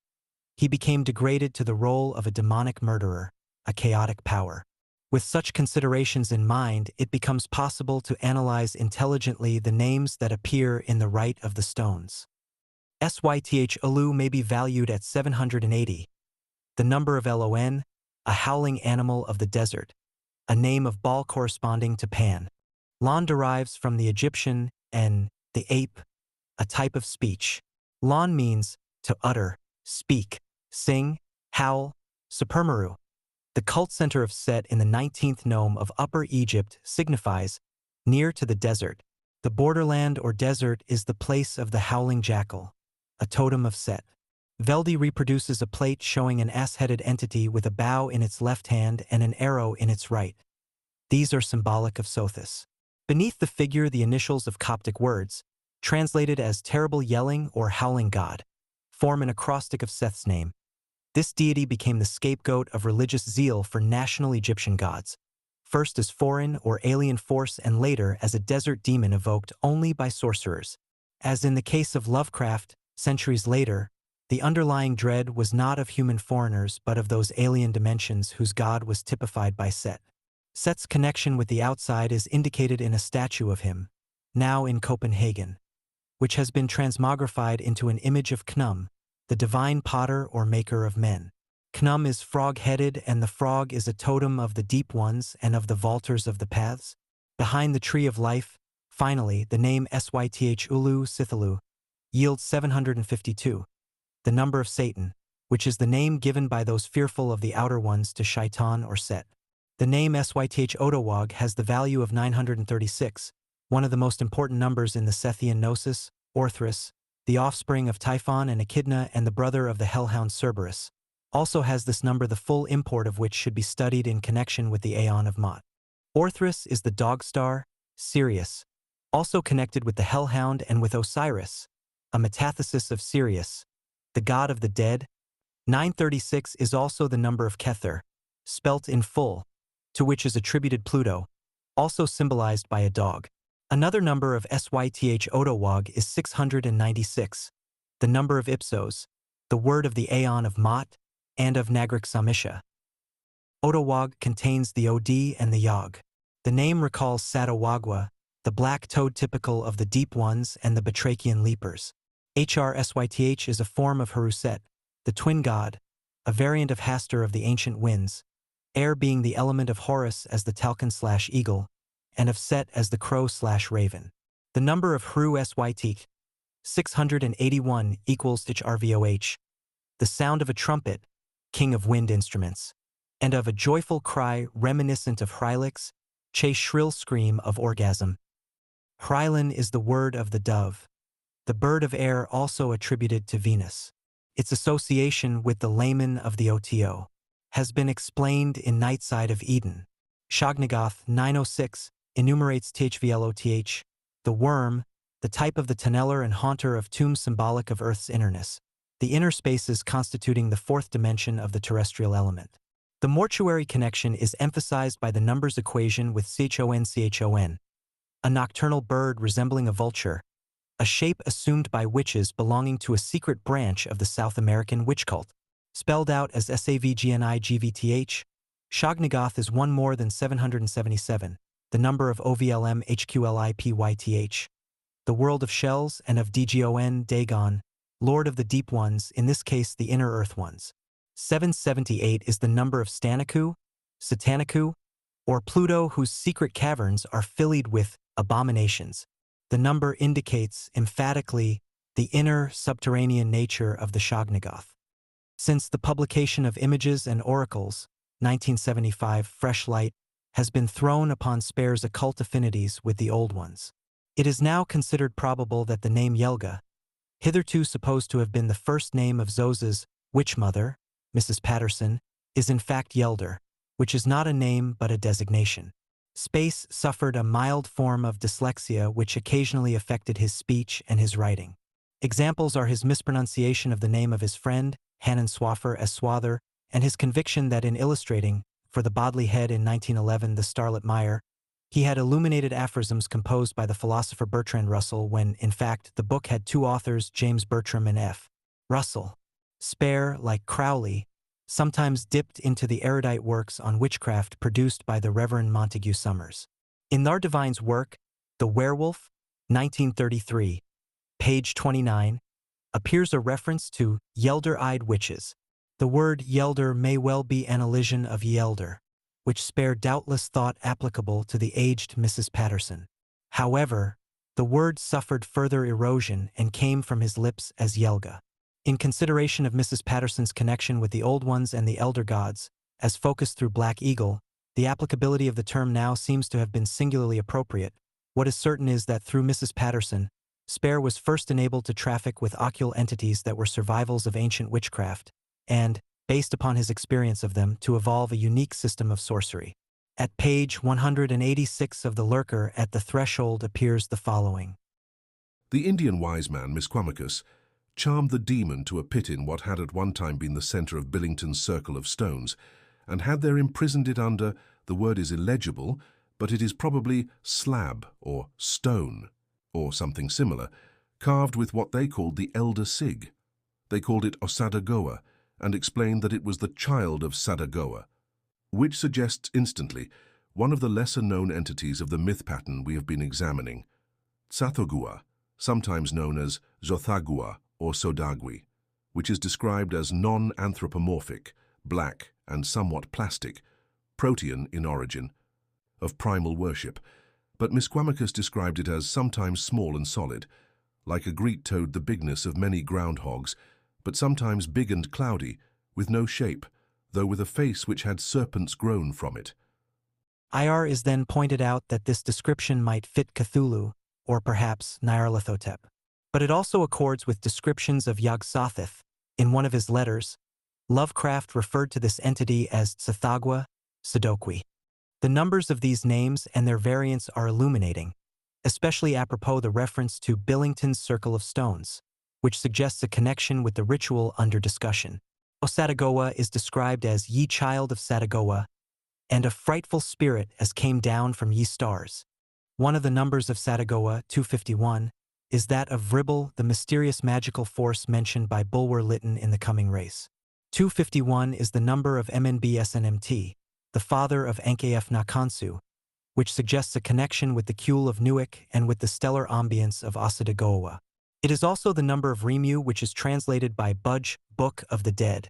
he became degraded to the role of a demonic murderer, a chaotic power. With such considerations in mind, it becomes possible to analyze intelligently the names that appear in the Rite of the Stones. Ulu may be valued at 780. The number of Lon, a howling animal of the desert, a name of Baal corresponding to Pan. Lon derives from the Egyptian en, the ape, a type of speech. Lon means to utter, speak, sing, howl, supermeru. The cult center of Set in the 19th nome of Upper Egypt signifies near to the desert. The borderland or desert is the place of the howling jackal, a totem of Set. Veldi reproduces a plate showing an ass-headed entity with a bow in its left hand and an arrow in its right. These are symbolic of Sothis. Beneath the figure, the initials of Coptic words, translated as terrible yelling or howling god, form an acrostic of Seth's name. This deity became the scapegoat of religious zeal for national Egyptian gods, first as foreign or alien force and later as a desert demon evoked only by sorcerers. As in the case of Lovecraft, centuries later, the underlying dread was not of human foreigners but of those alien dimensions whose god was typified by Set. Set's connection with the outside is indicated in a statue of him, now in Copenhagen, which has been transmogrified into an image of Knum, the divine potter or maker of men. Knum is frog-headed, and the frog is a totem of the deep ones and of the vaulters of the paths. Behind the tree of life, finally, the name Ulu Sithalu yields 752, the number of Satan, which is the name given by those fearful of the outer ones to Shaitan or Set. The name Otowog has the value of 936, one of the most important numbers in the Sethian Gnosis, Orthris, the offspring of Typhon and Echidna and the brother of the hellhound Cerberus, also has this number, the full import of which should be studied in connection with the Aeon of Mot. Orthris is the dog star, Sirius, also connected with the hellhound and with Osiris, a metathesis of Sirius, the god of the dead. 936 is also the number of Kether, spelt in full, to which is attributed Pluto, also symbolized by a dog. Another number of Otowog is 696, the number of Ipsos, the word of the Aeon of Mot, and of Nagrik Samisha. Otowog contains the Od and the Yog. The name recalls Satowagwa, the black toad typical of the deep ones and the Batrachian leapers. Hrsyth is a form of Haruset, the twin god, a variant of Hastur of the ancient winds, air being the element of Horus as the Talcon/eagle, and of Set as the crow/raven. The number of Hru-Syth, 681, equals Hrvoh, the sound of a trumpet, king of wind instruments, and of a joyful cry reminiscent of Hrilix, chase shrill scream of orgasm. Hrylan is the word of the dove, the bird of air also attributed to Venus. Its association with the layman of the OTO has been explained in Nightside of Eden. Shognagoth 906 enumerates Thvloth, the worm, the type of the tunneler and haunter of tombs symbolic of Earth's innerness, the inner spaces constituting the fourth dimension of the terrestrial element. The mortuary connection is emphasized by the numbers equation with Chon, a nocturnal bird resembling a vulture, a shape assumed by witches belonging to a secret branch of the South American witch cult. Spelled out as Savgnigvth, Shognagoth is one more than 777, the number of OVLM HQLIPYTH, the world of shells, and of Dgon, Dagon, lord of the deep ones, in this case the inner earth ones. 778 is the number of Staniku, Sataniku, or Pluto, whose secret caverns are filled with abominations. The number indicates emphatically the inner subterranean nature of the Shognagoth. Since the publication of Images and Oracles, 1975, fresh light has been thrown upon Spare's occult affinities with the old ones. It is now considered probable that the name Yelga, hitherto supposed to have been the first name of Zosa's witch mother, Mrs. Patterson, is in fact Yelder, which is not a name but a designation. Space suffered a mild form of dyslexia which occasionally affected his speech and his writing. Examples are his mispronunciation of the name of his friend, Hanan Swaffer as Swather, and his conviction that in illustrating, for the Bodley Head in 1911, The Starlit Mire, he had illuminated aphorisms composed by the philosopher Bertrand Russell when, in fact, the book had two authors, James Bertram and F. Russell. Spare, like Crowley, sometimes dipped into the erudite works on witchcraft produced by the Reverend Montague Summers. In Nardivine's work, The Werewolf, 1933, page 29, appears a reference to Yelder-eyed witches. The word Yelder may well be an elision of Yelder, which Spare doubtless thought applicable to the aged Mrs. Patterson. However, the word suffered further erosion and came from his lips as Yelga. In consideration of Mrs. Patterson's connection with the Old Ones and the Elder Gods, as focused through Black Eagle, the applicability of the term now seems to have been singularly appropriate. What is certain is that through Mrs. Patterson, Spare was first enabled to traffic with occult entities that were survivals of ancient witchcraft, and, based upon his experience of them, to evolve a unique system of sorcery. At page 186 of The Lurker, at the threshold appears the following. The Indian wise man, Misquamicus, charmed the demon to a pit in what had at one time been the centre of Billington's circle of stones, and had there imprisoned it under, the word is illegible, but it is probably slab or stone, or something similar, carved with what they called the elder sig. They called it Osadagoa, and explained that it was the child of Sadagoa, which suggests instantly one of the lesser-known entities of the myth pattern we have been examining, Tsathoggua, sometimes known as Zothagua or Sodagui, which is described as non-anthropomorphic, black and somewhat plastic, protean in origin, of primal worship, but Misquamicus described it as sometimes small and solid, like a great toad, the bigness of many groundhogs, but sometimes big and cloudy, with no shape, though with a face which had serpents grown from it. IR is then pointed out that this description might fit Cthulhu, or perhaps Nyarlathotep. But it also accords with descriptions of Yog-Sothoth. In one of his letters, Lovecraft referred to this entity as Tsathoggua, Sodokwi. The numbers of these names and their variants are illuminating, especially apropos the reference to Billington's Circle of Stones, which suggests a connection with the ritual under discussion. Osadagoa is described as ye child of Sadagoa, and a frightful spirit as came down from ye stars. One of the numbers of Sadagoa, 251, is that of Vribble, the mysterious magical force mentioned by Bulwer Lytton in The Coming Race. 251 is the number of MNB-SNMT, the father of Ankh-F Nakansu, which suggests a connection with the Kuil of Newark and with the stellar ambience of Osadagoa. It is also the number of Rimu, which is translated by Budge, Book of the Dead,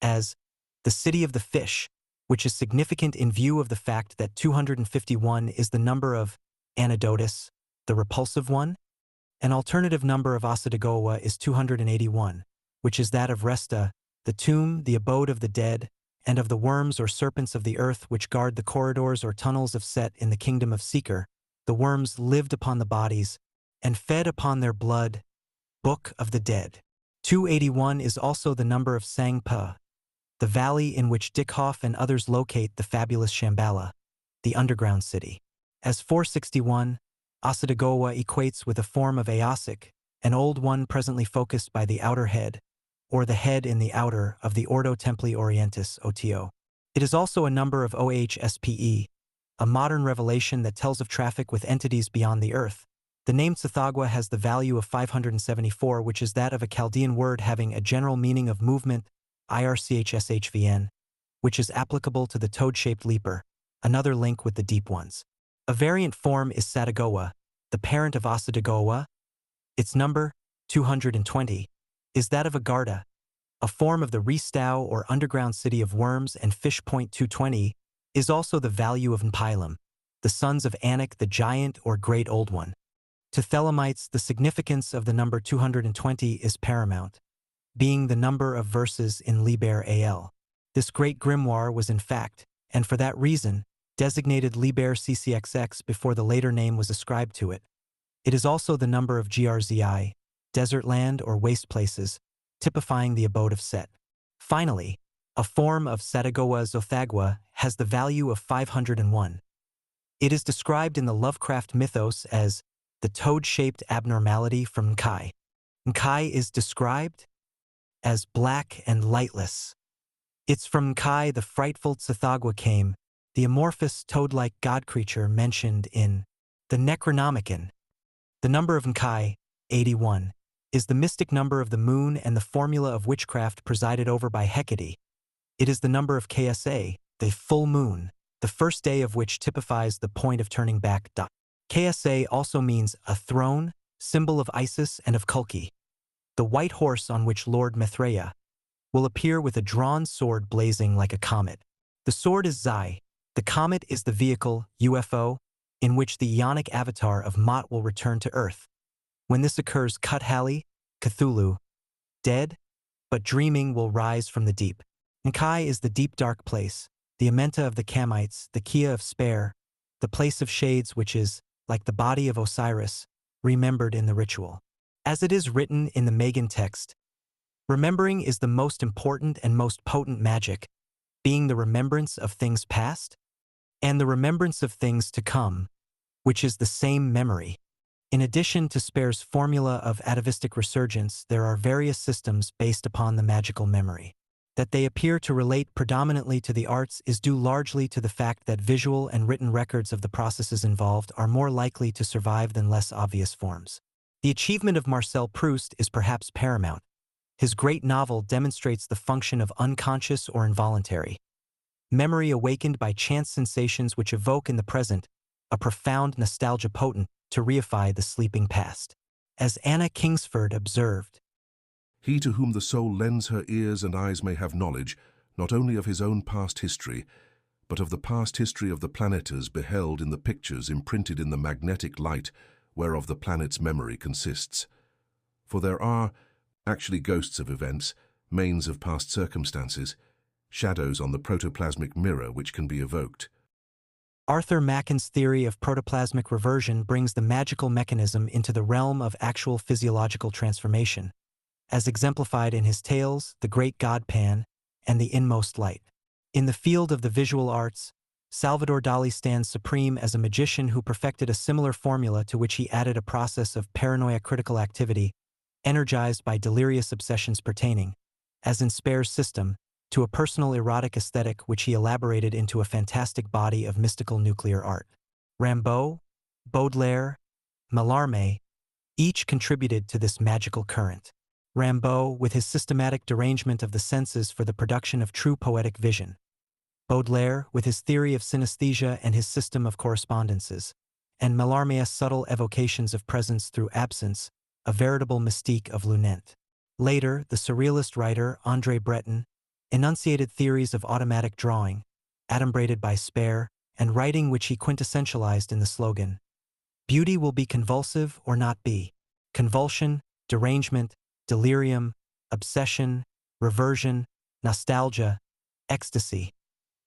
as the City of the Fish, which is significant in view of the fact that 251 is the number of Anadotus, the repulsive one. An alternative number of Osadagoa is 281, which is that of Resta, the tomb, the abode of the dead, and of the worms or serpents of the earth which guard the corridors or tunnels of Set in the kingdom of Seeker. The worms lived upon the bodies and fed upon their blood. Book of the Dead. 281 is also the number of Sangpa, the valley in which Dickhoff and others locate the fabulous Shambhala, the underground city. As 461, Osadagoa equates with a form of Aosic, an old one presently focused by the outer head, or the head in the outer of the Ordo Templi Orientis OTO. It is also a number of OHSPE, a modern revelation that tells of traffic with entities beyond the earth. The name Tsathoggua has the value of 574, which is that of a Chaldean word having a general meaning of movement, IRCHSHVN, which is applicable to the toad-shaped leaper, another link with the deep ones. A variant form is Sadagoa, the parent of Osadagoa. Its number, 220, is that of Agartha, a form of the Restau or underground city of worms, and Fish Point 220 is also the value of Mpilum, the sons of Anak the giant or great old one. To Thelemites, the significance of the number 220 is paramount, being the number of verses in Liber AL. This great grimoire was in fact, and for that reason, designated Liber CCXX before the later name was ascribed to it. It is also the number of GRZI, desert land or waste places, typifying the abode of Set. Finally, a form of Sadagoa Zothagua has the value of 501. It is described in the Lovecraft mythos as the toad-shaped abnormality from Nkai. Nkai is described as black and lightless, It's from Nkai the frightful Tsithagwa came, the amorphous toad-like god creature mentioned in the Necronomicon. The number of Nkai, 81, is the mystic number of the moon and the formula of witchcraft presided over by Hecate. It is the number of KSA, the full moon, the first day of which typifies the point of turning back. KSA also means a throne, symbol of Isis and of Kulki. The white horse on which Lord Maitreya will appear with a drawn sword blazing like a comet. The sword is Zai. The comet is the vehicle, UFO, in which the Ionic avatar of Mot will return to Earth. When this occurs, Cuthali, Cthulhu, dead, but dreaming, will rise from the deep. Nkai is the deep dark place, the Amenta of the Kamites, the Kia of Spare, the place of shades which is, like the body of Osiris, remembered in the ritual. As it is written in the Magan text, remembering is the most important and most potent magic, being the remembrance of things past, and the remembrance of things to come, which is the same memory. In addition to Spare's formula of atavistic resurgence, there are various systems based upon the magical memory. That they appear to relate predominantly to the arts is due largely to the fact that visual and written records of the processes involved are more likely to survive than less obvious forms. The achievement of Marcel Proust is perhaps paramount. His great novel demonstrates the function of unconscious or involuntary memory awakened by chance sensations which evoke in the present a profound nostalgia potent to reify the sleeping past. As Anna Kingsford observed, He to whom the soul lends her ears and eyes may have knowledge, not only of his own past history, but of the past history of the planeters beheld in the pictures imprinted in the magnetic light whereof the planet's memory consists. For there are actually ghosts of events, mains of past circumstances, shadows on the protoplasmic mirror which can be evoked. Arthur Machen's theory of protoplasmic reversion brings the magical mechanism into the realm of actual physiological transformation, as exemplified in his tales, The Great God Pan, and The Inmost Light. In the field of the visual arts, Salvador Dali stands supreme as a magician who perfected a similar formula to which he added a process of paranoia critical activity, energized by delirious obsessions pertaining, as in Spare's system, to a personal erotic aesthetic which he elaborated into a fantastic body of mystical nuclear art. Rimbaud, Baudelaire, Mallarmé, each contributed to this magical current. Rimbaud, with his systematic derangement of the senses for the production of true poetic vision. Baudelaire, with his theory of synesthesia and his system of correspondences. And Mallarmé's subtle evocations of presence through absence, a veritable mystique of Lunent. Later, the surrealist writer André Breton enunciated theories of automatic drawing, adumbrated by Spare, and writing which he quintessentialized in the slogan, "Beauty will be convulsive or not be. Convulsion, derangement, delirium, obsession, reversion, nostalgia, ecstasy."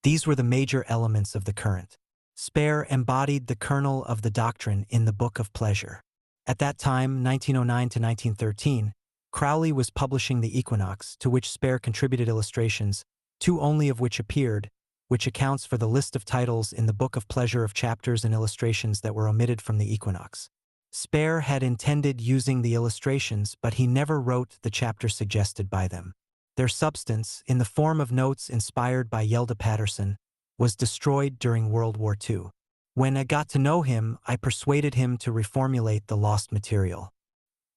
These were the major elements of the current. Spare embodied the kernel of the doctrine in the Book of Pleasure. At that time, 1909 to 1913, Crowley was publishing The Equinox, to which Spare contributed illustrations, two only of which appeared, which accounts for the list of titles in the Book of Pleasure of chapters and illustrations that were omitted from The Equinox. Spare had intended using the illustrations, but he never wrote the chapter suggested by them. Their substance, in the form of notes inspired by Yelda Patterson, was destroyed during World War II. When I got to know him, I persuaded him to reformulate the lost material.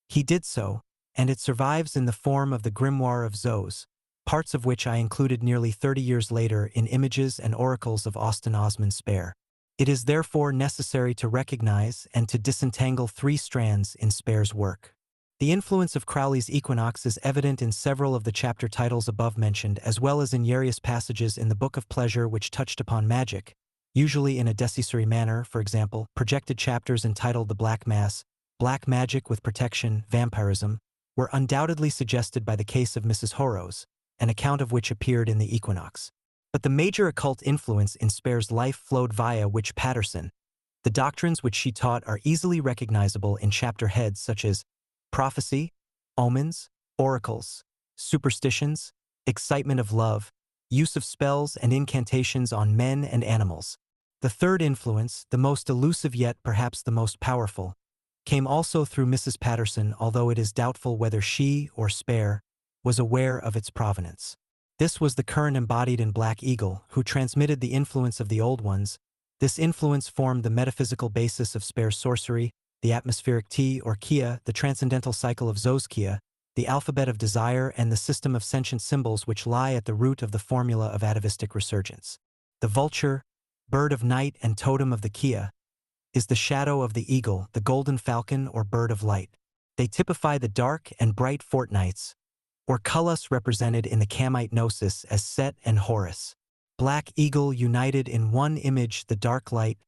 He did so, and it survives in the form of the Grimoire of Zos, parts of which I included nearly 30 years later in Images and Oracles of Austin Osman Spare. It is therefore necessary to recognize and to disentangle three strands in Spare's work. The influence of Crowley's Equinox is evident in several of the chapter titles above mentioned, as well as in various passages in the Book of Pleasure which touched upon magic, usually in a decissory manner. For example, projected chapters entitled The Black Mass, Black Magic with Protection, Vampirism, were undoubtedly suggested by the case of Mrs. Horrocks, an account of which appeared in the Equinox. But the major occult influence in Spare's life flowed via Witch Patterson. The doctrines which she taught are easily recognizable in chapter heads such as prophecy, omens, oracles, superstitions, excitement of love, use of spells and incantations on men and animals. The third influence, the most elusive yet perhaps the most powerful, came also through Mrs. Patterson, although it is doubtful whether she or Spare was aware of its provenance. This was the current embodied in Black Eagle, who transmitted the influence of the Old Ones. This influence formed the metaphysical basis of Spare's sorcery, the atmospheric tea or Kia, the transcendental cycle of Zo's Kia, the alphabet of desire, and the system of sentient symbols which lie at the root of the formula of atavistic resurgence. The vulture, bird of night and totem of the Kia, is the shadow of the eagle, the golden falcon or bird of light. They typify the dark and bright fortnights, or Culus represented in the Kamite Gnosis as Set and Horus. Black Eagle united in one image the dark light,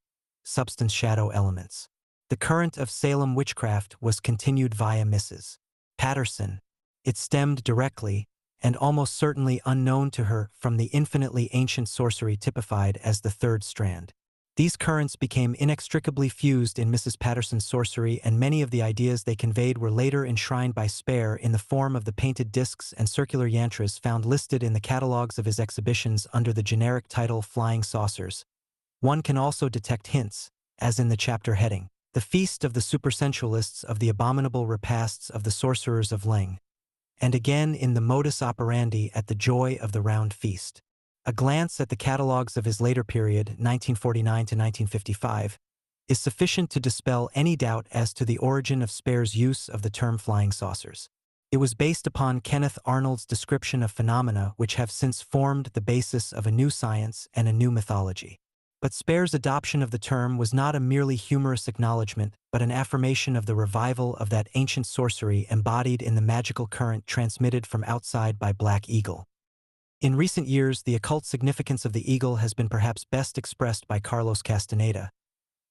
substance shadow elements. The current of Salem witchcraft was continued via Mrs. Patterson. It stemmed directly, and almost certainly unknown to her, from the infinitely ancient sorcery typified as the third strand. These currents became inextricably fused in Mrs. Patterson's sorcery, and many of the ideas they conveyed were later enshrined by Spare in the form of the painted discs and circular yantras found listed in the catalogs of his exhibitions under the generic title Flying Saucers. One can also detect hints, as in the chapter heading, The Feast of the Supersensualists of the Abominable Repasts of the Sorcerers of Leng, and again in the modus operandi at the Joy of the Round Feast. A glance at the catalogues of his later period, 1949 to 1955, is sufficient to dispel any doubt as to the origin of Spare's use of the term flying saucers. It was based upon Kenneth Arnold's description of phenomena which have since formed the basis of a new science and a new mythology. But Spare's adoption of the term was not a merely humorous acknowledgement, but an affirmation of the revival of that ancient sorcery embodied in the magical current transmitted from outside by Black Eagle. In recent years, the occult significance of the eagle has been perhaps best expressed by Carlos Castaneda.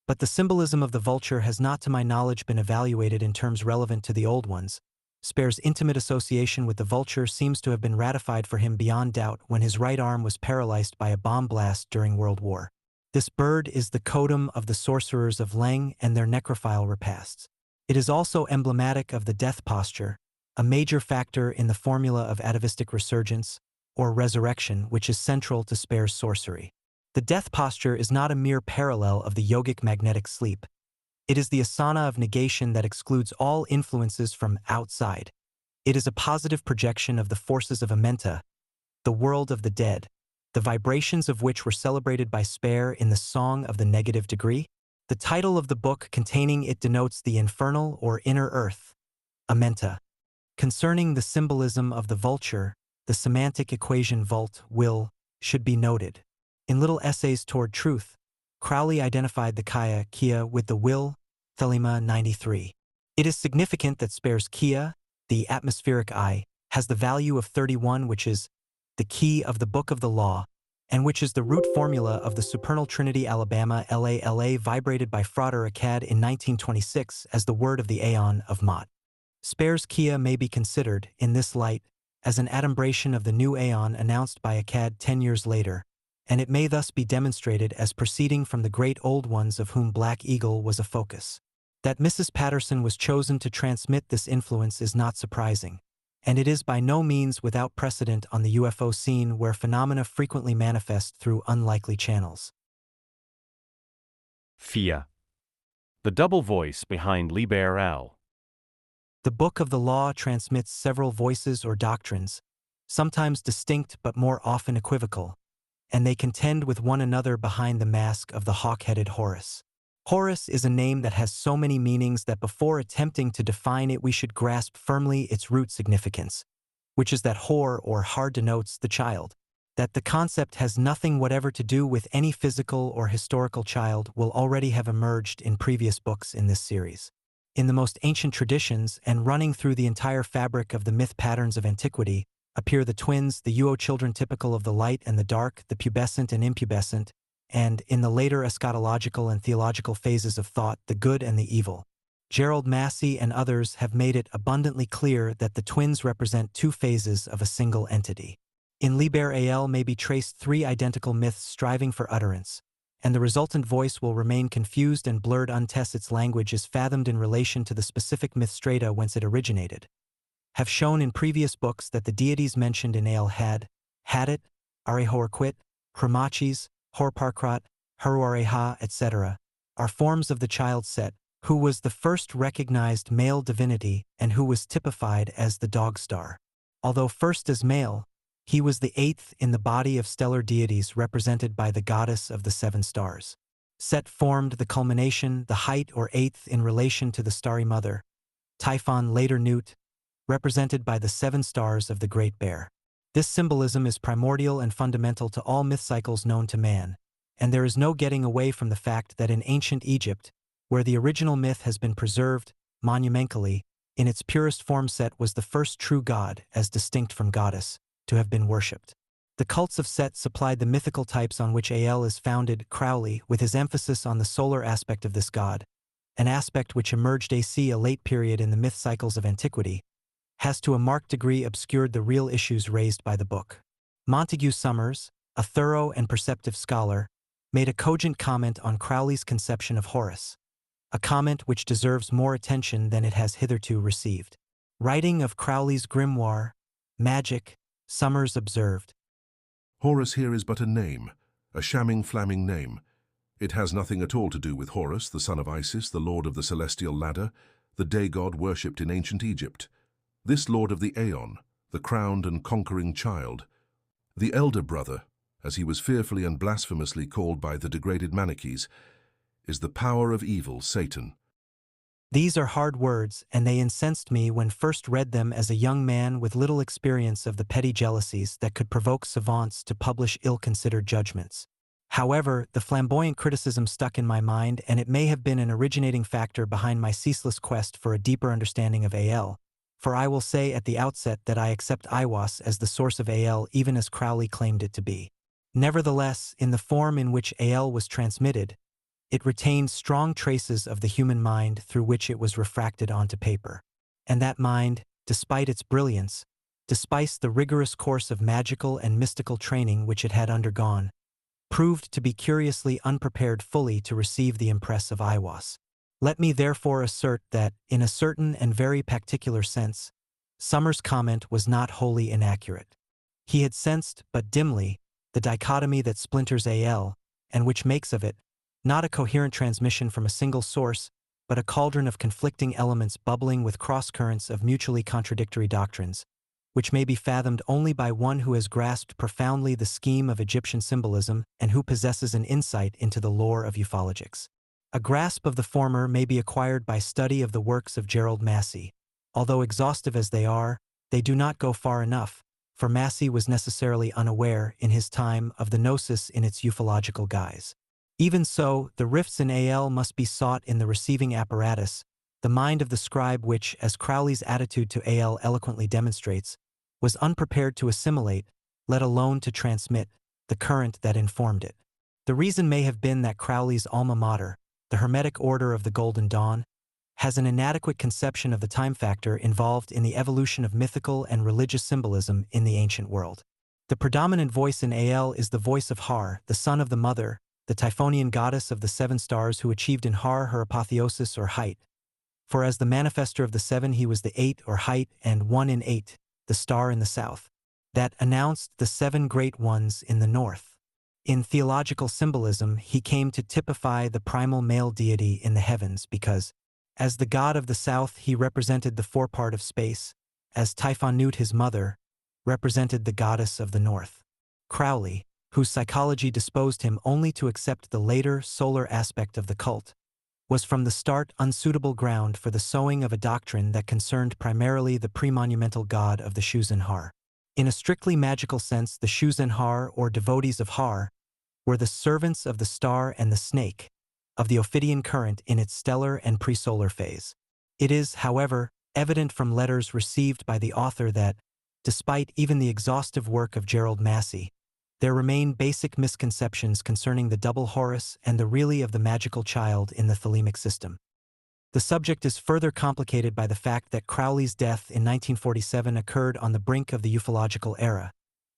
But the symbolism of the vulture has not, to my knowledge, been evaluated in terms relevant to the Old Ones. Spare's intimate association with the vulture seems to have been ratified for him beyond doubt when his right arm was paralyzed by a bomb blast during World War. This bird is the totem of the sorcerers of Leng and their necrophile repasts. It is also emblematic of the death posture, a major factor in the formula of atavistic resurgence, or resurrection, which is central to Spare's sorcery. The death posture is not a mere parallel of the yogic magnetic sleep. It is the asana of negation that excludes all influences from outside. It is a positive projection of the forces of Amenta, the world of the dead, the vibrations of which were celebrated by Spare in the Song of the Negative Degree. The title of the book containing it denotes the infernal or inner earth, Amenta. Concerning the symbolism of the vulture, the semantic equation will should be noted. In Little Essays Toward Truth, Crowley identified the Kia with the will, Thelema 93. It is significant that Spare's Kia, the atmospheric eye, has the value of 31, which is the key of the Book of the Law, and which is the root formula of the supernal Trinity Alabama LALA vibrated by Frater Akkad in 1926 as the word of the Aeon of Mot. Spare's Kia may be considered, in this light, as an adumbration of the new Aeon announced by Akkad 10 years later, and it may thus be demonstrated as proceeding from the great Old Ones of whom Black Eagle was a focus. That Mrs. Patterson was chosen to transmit this influence is not surprising, and it is by no means without precedent on the UFO scene where phenomena frequently manifest through unlikely channels. Fia. The double voice behind Liber Al. The Book of the Law transmits several voices or doctrines, sometimes distinct but more often equivocal, and they contend with one another behind the mask of the hawk-headed Horus. Horus is a name that has so many meanings that before attempting to define it we should grasp firmly its root significance, which is that Hor or Har denotes the child. That the concept has nothing whatever to do with any physical or historical child will already have emerged in previous books in this series. In the most ancient traditions, and running through the entire fabric of the myth patterns of antiquity, appear the twins, the Uo children typical of the light and the dark, the pubescent and impubescent, and, in the later eschatological and theological phases of thought, the good and the evil. Gerald Massey and others have made it abundantly clear that the twins represent two phases of a single entity. In Liber Al may be traced three identical myths striving for utterance, and the resultant voice will remain confused and blurred unless its language is fathomed in relation to the specific myth strata whence it originated. Have shown in previous books that the deities mentioned in Al had it, Arehorquit, Hramachis, Horparkrat, Haruareha, etc., are forms of the child Set, who was the first recognized male divinity and who was typified as the dog star. Although first as male, He was the eighth in the body of stellar deities represented by the goddess of the seven stars. Set formed the culmination, the height or eighth in relation to the starry mother, Typhon later Newt, represented by the seven stars of the Great Bear. This symbolism is primordial and fundamental to all myth cycles known to man, and there is no getting away from the fact that in ancient Egypt, where the original myth has been preserved, monumentally, in its purest form, Set was the first true god, as distinct from goddess, to have been worshipped. The cults of Set supplied the mythical types on which Al is founded. Crowley, with his emphasis on the solar aspect of this god, an aspect which emerged a late period in the myth cycles of antiquity, has to a marked degree obscured the real issues raised by the book. Montague Summers, a thorough and perceptive scholar, made a cogent comment on Crowley's conception of Horus, a comment which deserves more attention than it has hitherto received. Writing of Crowley's grimoire, Magic, Summers observed, Horus here is but a name, a shamming, flamming name. It has nothing at all to do with Horus, the son of Isis, the lord of the celestial ladder, the day god worshipped in ancient Egypt. This lord of the Aeon, the crowned and conquering child, the elder brother, as he was fearfully and blasphemously called by the degraded Manichees, is the power of evil, Satan. These are hard words, and they incensed me when first read them as a young man with little experience of the petty jealousies that could provoke savants to publish ill-considered judgments. However, the flamboyant criticism stuck in my mind, and it may have been an originating factor behind my ceaseless quest for a deeper understanding of Al, for I will say at the outset that I accept Aiwass as the source of Al even as Crowley claimed it to be. Nevertheless, in the form in which Al was transmitted, it retained strong traces of the human mind through which it was refracted onto paper. And that mind, despite its brilliance, despite the rigorous course of magical and mystical training which it had undergone, proved to be curiously unprepared fully to receive the impress of Aiwass. Let me therefore assert that, in a certain and very particular sense, Summers' comment was not wholly inaccurate. He had sensed, but dimly, the dichotomy that splinters Al, and which makes of it, not a coherent transmission from a single source, but a cauldron of conflicting elements bubbling with cross-currents of mutually contradictory doctrines, which may be fathomed only by one who has grasped profoundly the scheme of Egyptian symbolism and who possesses an insight into the lore of ufologics. A grasp of the former may be acquired by study of the works of Gerald Massey. Although exhaustive as they are, they do not go far enough, for Massey was necessarily unaware, in his time, of the gnosis in its ufological guise. Even so, the rifts in Al must be sought in the receiving apparatus, the mind of the scribe which, as Crowley's attitude to Al eloquently demonstrates, was unprepared to assimilate, let alone to transmit, the current that informed it. The reason may have been that Crowley's alma mater, the Hermetic Order of the Golden Dawn, has an inadequate conception of the time factor involved in the evolution of mythical and religious symbolism in the ancient world. The predominant voice in Al is the voice of Har, the son of the mother, the Typhonian goddess of the seven stars who achieved in Har her apotheosis or height. For as the manifester of the seven he was the eight or height and one in eight, the star in the south, that announced the seven great ones in the north. In theological symbolism he came to typify the primal male deity in the heavens because, as the god of the south he represented the forepart of space, as Typhonut his mother, represented the goddess of the north. Crowley, whose psychology disposed him only to accept the later solar aspect of the cult, was from the start unsuitable ground for the sowing of a doctrine that concerned primarily the premonumental god of the Shuzen-Har. In a strictly magical sense, the Shuzen-Har, or devotees of Har, were the servants of the star and the snake, of the Ophidian current in its stellar and pre-solar phase. It is, however, evident from letters received by the author that, despite even the exhaustive work of Gerald Massey, there remain basic misconceptions concerning the double Horus and the really of the magical child in the Thelemic system. The subject is further complicated by the fact that Crowley's death in 1947 occurred on the brink of the ufological era,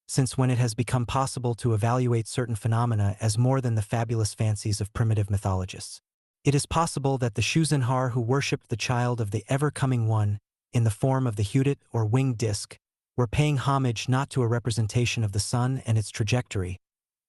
since when it has become possible to evaluate certain phenomena as more than the fabulous fancies of primitive mythologists. It is possible that the Shuzen-Har who worshipped the child of the ever-coming one, in the form of the Hudit or winged disk, were paying homage not to a representation of the sun and its trajectory,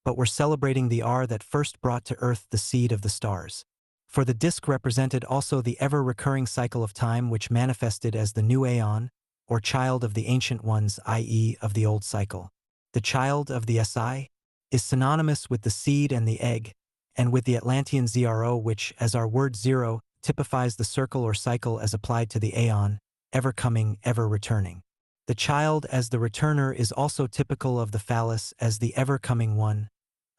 but were celebrating the hour that first brought to earth the seed of the stars. For the disk represented also the ever-recurring cycle of time which manifested as the new aeon, or child of the ancient ones, i.e. of the old cycle. the child of the Si, is synonymous with the seed and the egg, and with the Atlantean ZRO, which, as our word zero, typifies the circle or cycle as applied to the aeon, ever coming, ever returning. The child as the returner is also typical of the phallus as the ever-coming one,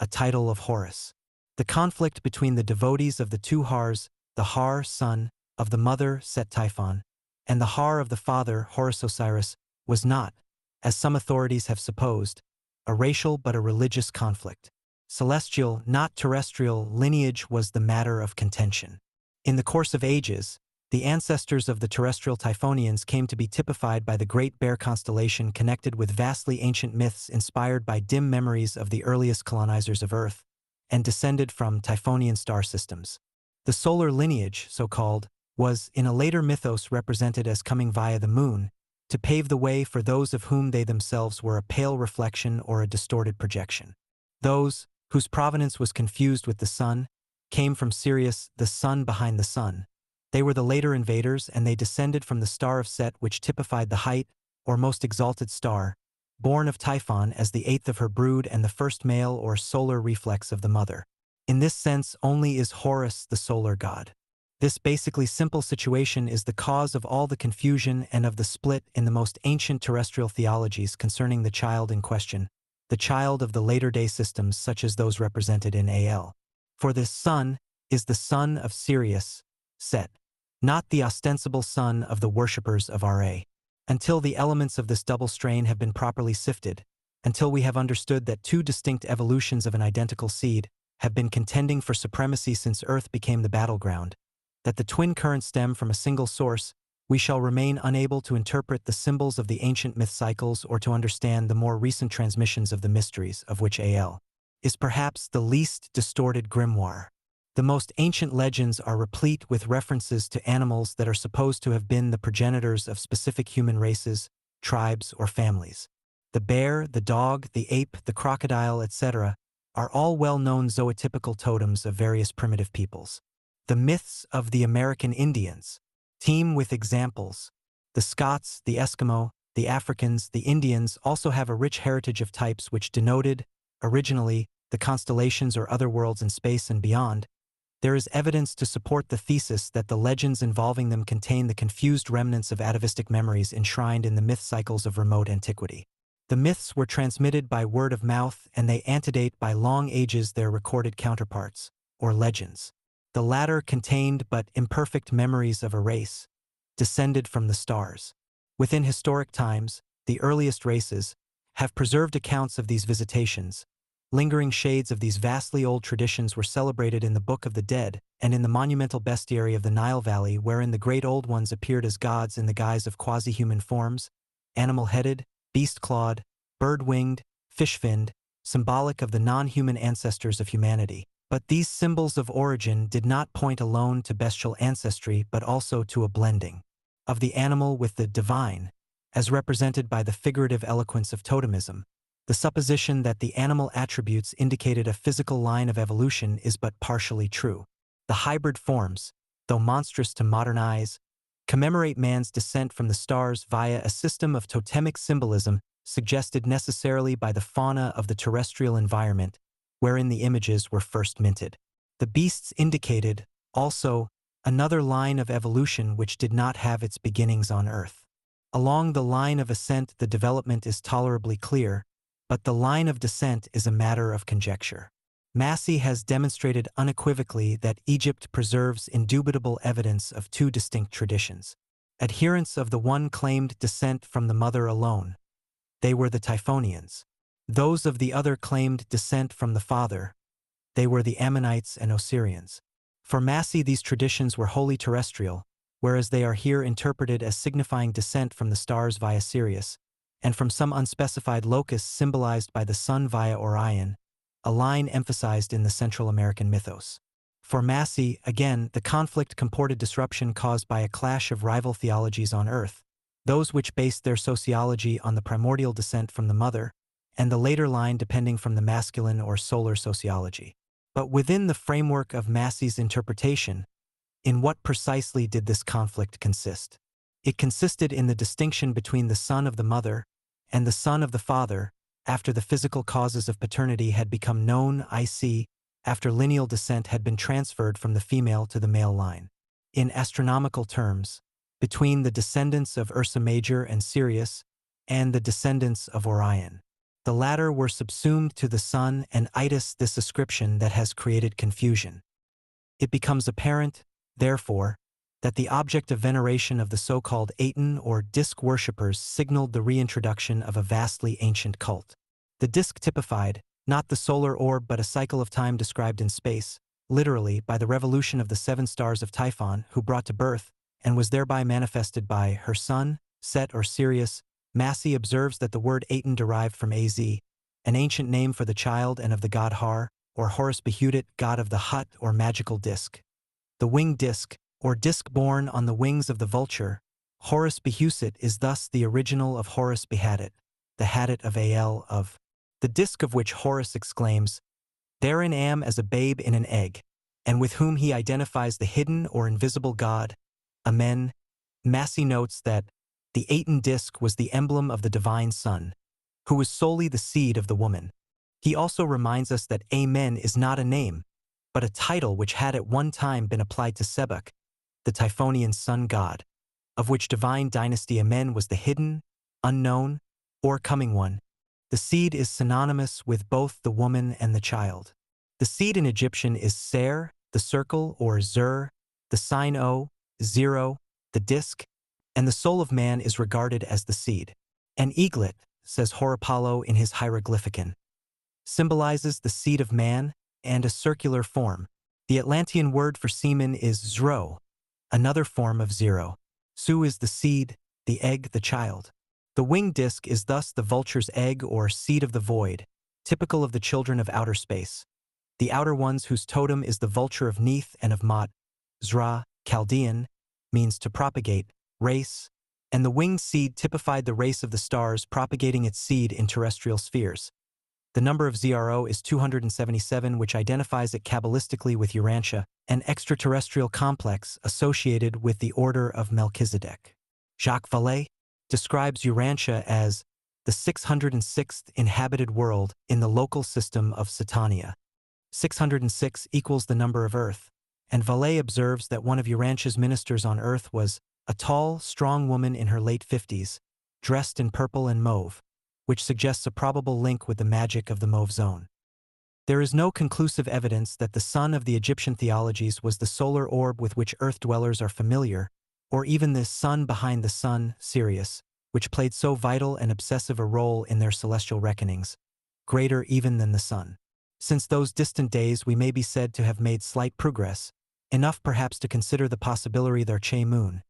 a title of Horus. The conflict between the devotees of the two Hars, the Har, son, of the mother, Set Typhon, and the Har of the father, Horus Osiris, was not, as some authorities have supposed, a racial but a religious conflict. Celestial, not terrestrial, lineage was the matter of contention. In the course of ages, the ancestors of the terrestrial Typhonians came to be typified by the Great Bear constellation connected with vastly ancient myths inspired by dim memories of the earliest colonizers of Earth, and descended from Typhonian star systems. The solar lineage, so-called, was, in a later mythos, represented as coming via the moon, to pave the way for those of whom they themselves were a pale reflection or a distorted projection. Those, whose provenance was confused with the sun, came from Sirius, the sun behind the sun. They were the later invaders, and they descended from the star of Set, which typified the height, or most exalted star, born of Typhon as the eighth of her brood and the first male or solar reflex of the mother. In this sense only is Horus the solar god. This basically simple situation is the cause of all the confusion and of the split in the most ancient terrestrial theologies concerning the child in question, the child of the later-day systems such as those represented in Al. For this son is the son of Sirius, Set, not the ostensible son of the worshippers of Ra. Until the elements of this double strain have been properly sifted, until we have understood that two distinct evolutions of an identical seed have been contending for supremacy since Earth became the battleground, that the twin currents stem from a single source, we shall remain unable to interpret the symbols of the ancient myth cycles or to understand the more recent transmissions of the mysteries, of which Al is perhaps the least distorted grimoire. The most ancient legends are replete with references to animals that are supposed to have been the progenitors of specific human races, tribes, or families. The bear, the dog, the ape, the crocodile, etc., are all well-known zootypical totems of various primitive peoples. The myths of the American Indians teem with examples. The Scots, the Eskimo, the Africans, the Indians also have a rich heritage of types which denoted, originally, the constellations or other worlds in space and beyond. There is evidence to support the thesis that the legends involving them contain the confused remnants of atavistic memories enshrined in the myth cycles of remote antiquity. The myths were transmitted by word of mouth, and they antedate by long ages their recorded counterparts, or legends. The latter contained but imperfect memories of a race, descended from the stars. Within historic times, the earliest races have preserved accounts of these visitations. Lingering shades of these vastly old traditions were celebrated in the Book of the Dead and in the monumental bestiary of the Nile Valley, wherein the great old ones appeared as gods in the guise of quasi-human forms, animal-headed, beast-clawed, bird-winged, fish-finned, symbolic of the non-human ancestors of humanity. But these symbols of origin did not point alone to bestial ancestry but also to a blending of the animal with the divine, as represented by the figurative eloquence of totemism. The supposition that the animal attributes indicated a physical line of evolution is but partially true. The hybrid forms, though monstrous to modern eyes, commemorate man's descent from the stars via a system of totemic symbolism suggested necessarily by the fauna of the terrestrial environment wherein the images were first minted. The beasts indicated, also, another line of evolution which did not have its beginnings on Earth. Along the line of ascent the development is tolerably clear, but the line of descent is a matter of conjecture. Massey has demonstrated unequivocally that Egypt preserves indubitable evidence of two distinct traditions. Adherents of the one claimed descent from the mother alone. They were the Typhonians. Those of the other claimed descent from the father. They were the Ammonites and Osirians. For Massey these traditions were wholly terrestrial, whereas they are here interpreted as signifying descent from the stars via Sirius, and from some unspecified locus symbolized by the sun via Orion, a line emphasized in the Central American mythos. For Massey, again, the conflict comported disruption caused by a clash of rival theologies on Earth, those which based their sociology on the primordial descent from the mother, and the later line depending from the masculine or solar sociology. But within the framework of Massey's interpretation, in what precisely did this conflict consist? It consisted in the distinction between the son of the mother and the son of the father after the physical causes of paternity had become known, i.c., after lineal descent had been transferred from the female to the male line. In astronomical terms, between the descendants of Ursa Major and Sirius and the descendants of Orion. The latter were subsumed to the sun and itis this ascription that has created confusion. It becomes apparent, therefore, that the object of veneration of the so-called Aten or disk worshippers signaled the reintroduction of a vastly ancient cult. The disk typified, not the solar orb but a cycle of time described in space, literally by the revolution of the 7 stars of Typhon, who brought to birth, and was thereby manifested by her son, Set or Sirius. Massey observes that the word Aten derived from Az, an ancient name for the child and of the god Har, or Horus Behudit, god of the hut or magical disk. The winged disk, or disk borne on the wings of the vulture, Horus Behusit, is thus the original of Horus Behatit, the Hadit of Al of, the disk of which Horus exclaims, "Therein am as a babe in an egg," and with whom he identifies the hidden or invisible god. Amen. Massey notes that the Aten disk was the emblem of the divine son, who was solely the seed of the woman. He also reminds us that Amen is not a name, but a title which had at one time been applied to Sebek, the Typhonian sun god, of which divine dynasty Amen was the hidden, unknown, or coming one. The seed is synonymous with both the woman and the child. The seed in Egyptian is Ser, the circle, or Zur, the sign O, 0, the disk, and the soul of man is regarded as the seed. An eaglet, says Horapollo in his Hieroglyphicon, symbolizes the seed of man and a circular form. The Atlantean word for semen is Zro, another form of 0. Su is the seed, the egg, the child. The winged disk is thus the vulture's egg or seed of the void, typical of the children of outer space. The outer ones whose totem is the vulture of Neith and of Mot, Zra, Chaldean, means to propagate, race, and the winged seed typified the race of the stars propagating its seed in terrestrial spheres. The number of Zro is 277, which identifies it Kabbalistically with Urantia, an extraterrestrial complex associated with the order of Melchizedek. Jacques Vallée describes Urantia as the 606th inhabited world in the local system of Satania. 606 equals the number of Earth, and Vallée observes that one of Urantia's ministers on Earth was a tall, strong woman in her late 50s, dressed in purple and mauve, which suggests a probable link with the magic of the mauve zone. There is no conclusive evidence that the sun of the Egyptian theologies was the solar orb with which Earth dwellers are familiar, or even the sun behind the sun, Sirius, which played so vital and obsessive a role in their celestial reckonings, greater even than the sun. Since those distant days we may be said to have made slight progress, enough perhaps to consider the possibility their Che moon,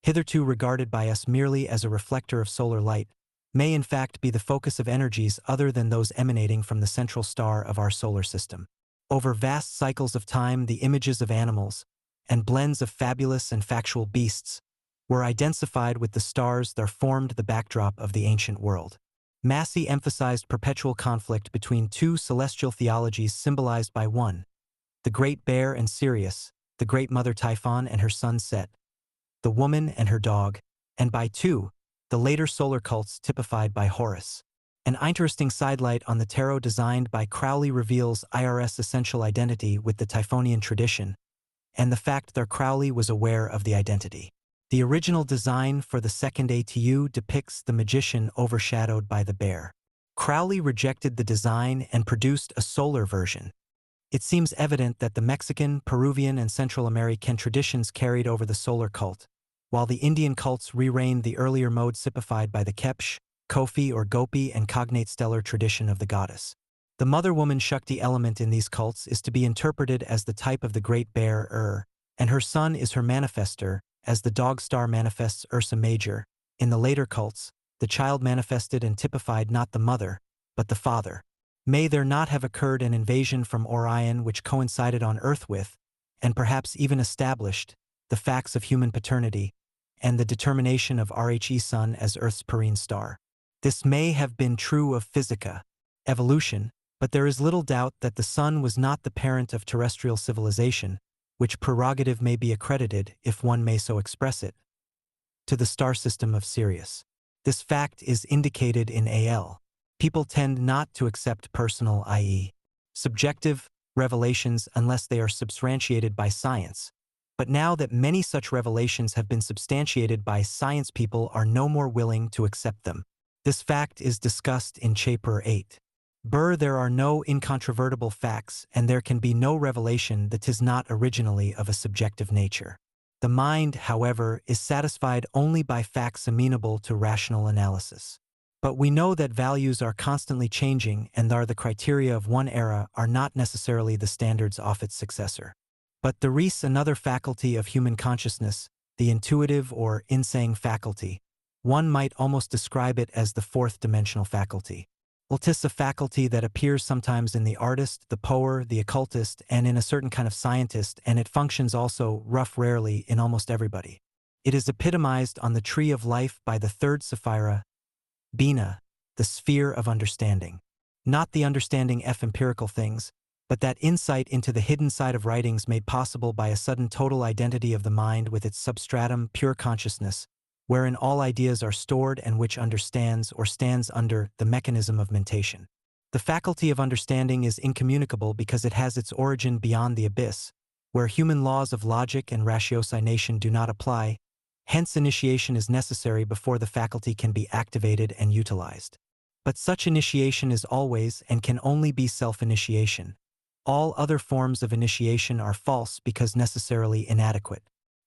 hitherto regarded by us merely as a reflector of solar light, may in fact be the focus of energies other than those emanating from the central star of our solar system. Over vast cycles of time, the images of animals, and blends of fabulous and factual beasts, were identified with the stars that formed the backdrop of the ancient world. Massey emphasized perpetual conflict between two celestial theologies symbolized by one, the Great Bear and Sirius, the Great Mother Typhon and her son Set, the woman and her dog, and by two, the later solar cults typified by Horus. An interesting sidelight on the tarot designed by Crowley reveals IRS essential identity with the Typhonian tradition, and the fact that Crowley was aware of the identity. The original design for the second ATU depicts the magician overshadowed by the bear. Crowley rejected the design and produced a solar version. It seems evident that the Mexican, Peruvian, and Central American traditions carried over the solar cult, while the Indian cults re-reigned the earlier mode typified by the Kepsh, Kofi or Gopi and cognate stellar tradition of the goddess. The mother-woman Shakti element in these cults is to be interpreted as the type of the Great Bear, and her son is her manifester, as the dog star manifests Ursa Major. In the later cults, the child manifested and typified not the mother, but the father. May there not have occurred an invasion from Orion which coincided on Earth with, and perhaps even established, the facts of human paternity, and the determination of Rhe Sun as Earth's perine star. This may have been true of Physica, evolution, but there is little doubt that the sun was not the parent of terrestrial civilization, which prerogative may be accredited, if one may so express it, to the star system of Sirius. This fact is indicated in Al. People tend not to accept personal, i.e., subjective, revelations unless they are substantiated by science. But now that many such revelations have been substantiated by science, people are no more willing to accept them. This fact is discussed in Chapter 8. There are no incontrovertible facts, and there can be no revelation that is not originally of a subjective nature. The mind, however, is satisfied only by facts amenable to rational analysis. But we know that values are constantly changing, and the criteria of one era are not necessarily the standards of its successor. But there is another faculty of human consciousness, the intuitive or insane faculty. One might almost describe it as the fourth dimensional faculty. It is a faculty that appears sometimes in the artist, the poet, the occultist, and in a certain kind of scientist, and it functions also, rarely, in almost everybody. It is epitomized on the tree of life by the third Sephira, Bina, the sphere of understanding. Not the understanding of empirical things, but that insight into the hidden side of writings made possible by a sudden total identity of the mind with its substratum, pure consciousness, wherein all ideas are stored and which understands or stands under the mechanism of mentation. The faculty of understanding is incommunicable because it has its origin beyond the abyss, where human laws of logic and ratiocination do not apply. Hence, initiation is necessary before the faculty can be activated and utilized. But such initiation is always and can only be self-initiation. All other forms of initiation are false because necessarily inadequate.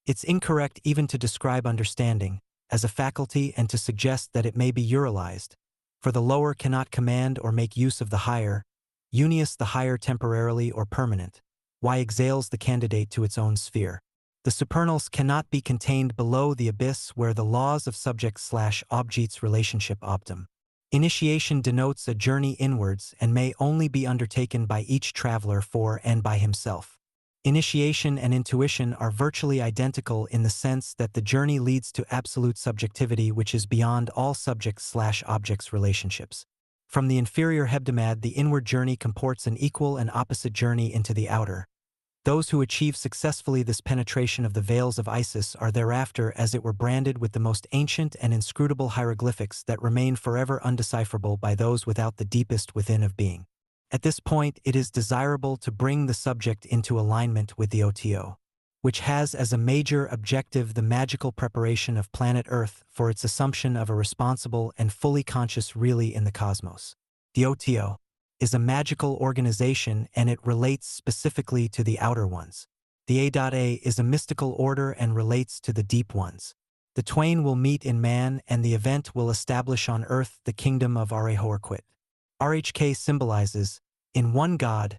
It's incorrect even to describe understanding as a faculty and to suggest that it may be utilized, for the lower cannot command or make use of the higher, unius the higher temporarily or permanent, why exhales the candidate to its own sphere. The supernals cannot be contained below the abyss where the laws of subject/objects relationship optum. Initiation denotes a journey inwards and may only be undertaken by each traveler for and by himself. Initiation and intuition are virtually identical in the sense that the journey leads to absolute subjectivity which is beyond all subject/objects relationships. From the inferior hebdomad, the inward journey comports an equal and opposite journey into the outer. Those who achieve successfully this penetration of the veils of Isis are thereafter as it were branded with the most ancient and inscrutable hieroglyphics that remain forever undecipherable by those without the deepest within of being. At this point, it is desirable to bring the subject into alignment with the OTO, which has as a major objective the magical preparation of planet Earth for its assumption of a responsible and fully conscious really in the cosmos. The OTO is a magical organization and it relates specifically to the outer ones. The A.A is a mystical order and relates to the deep ones. The twain will meet in man and the event will establish on earth the kingdom of Arahorquit. RHK symbolizes, in one god,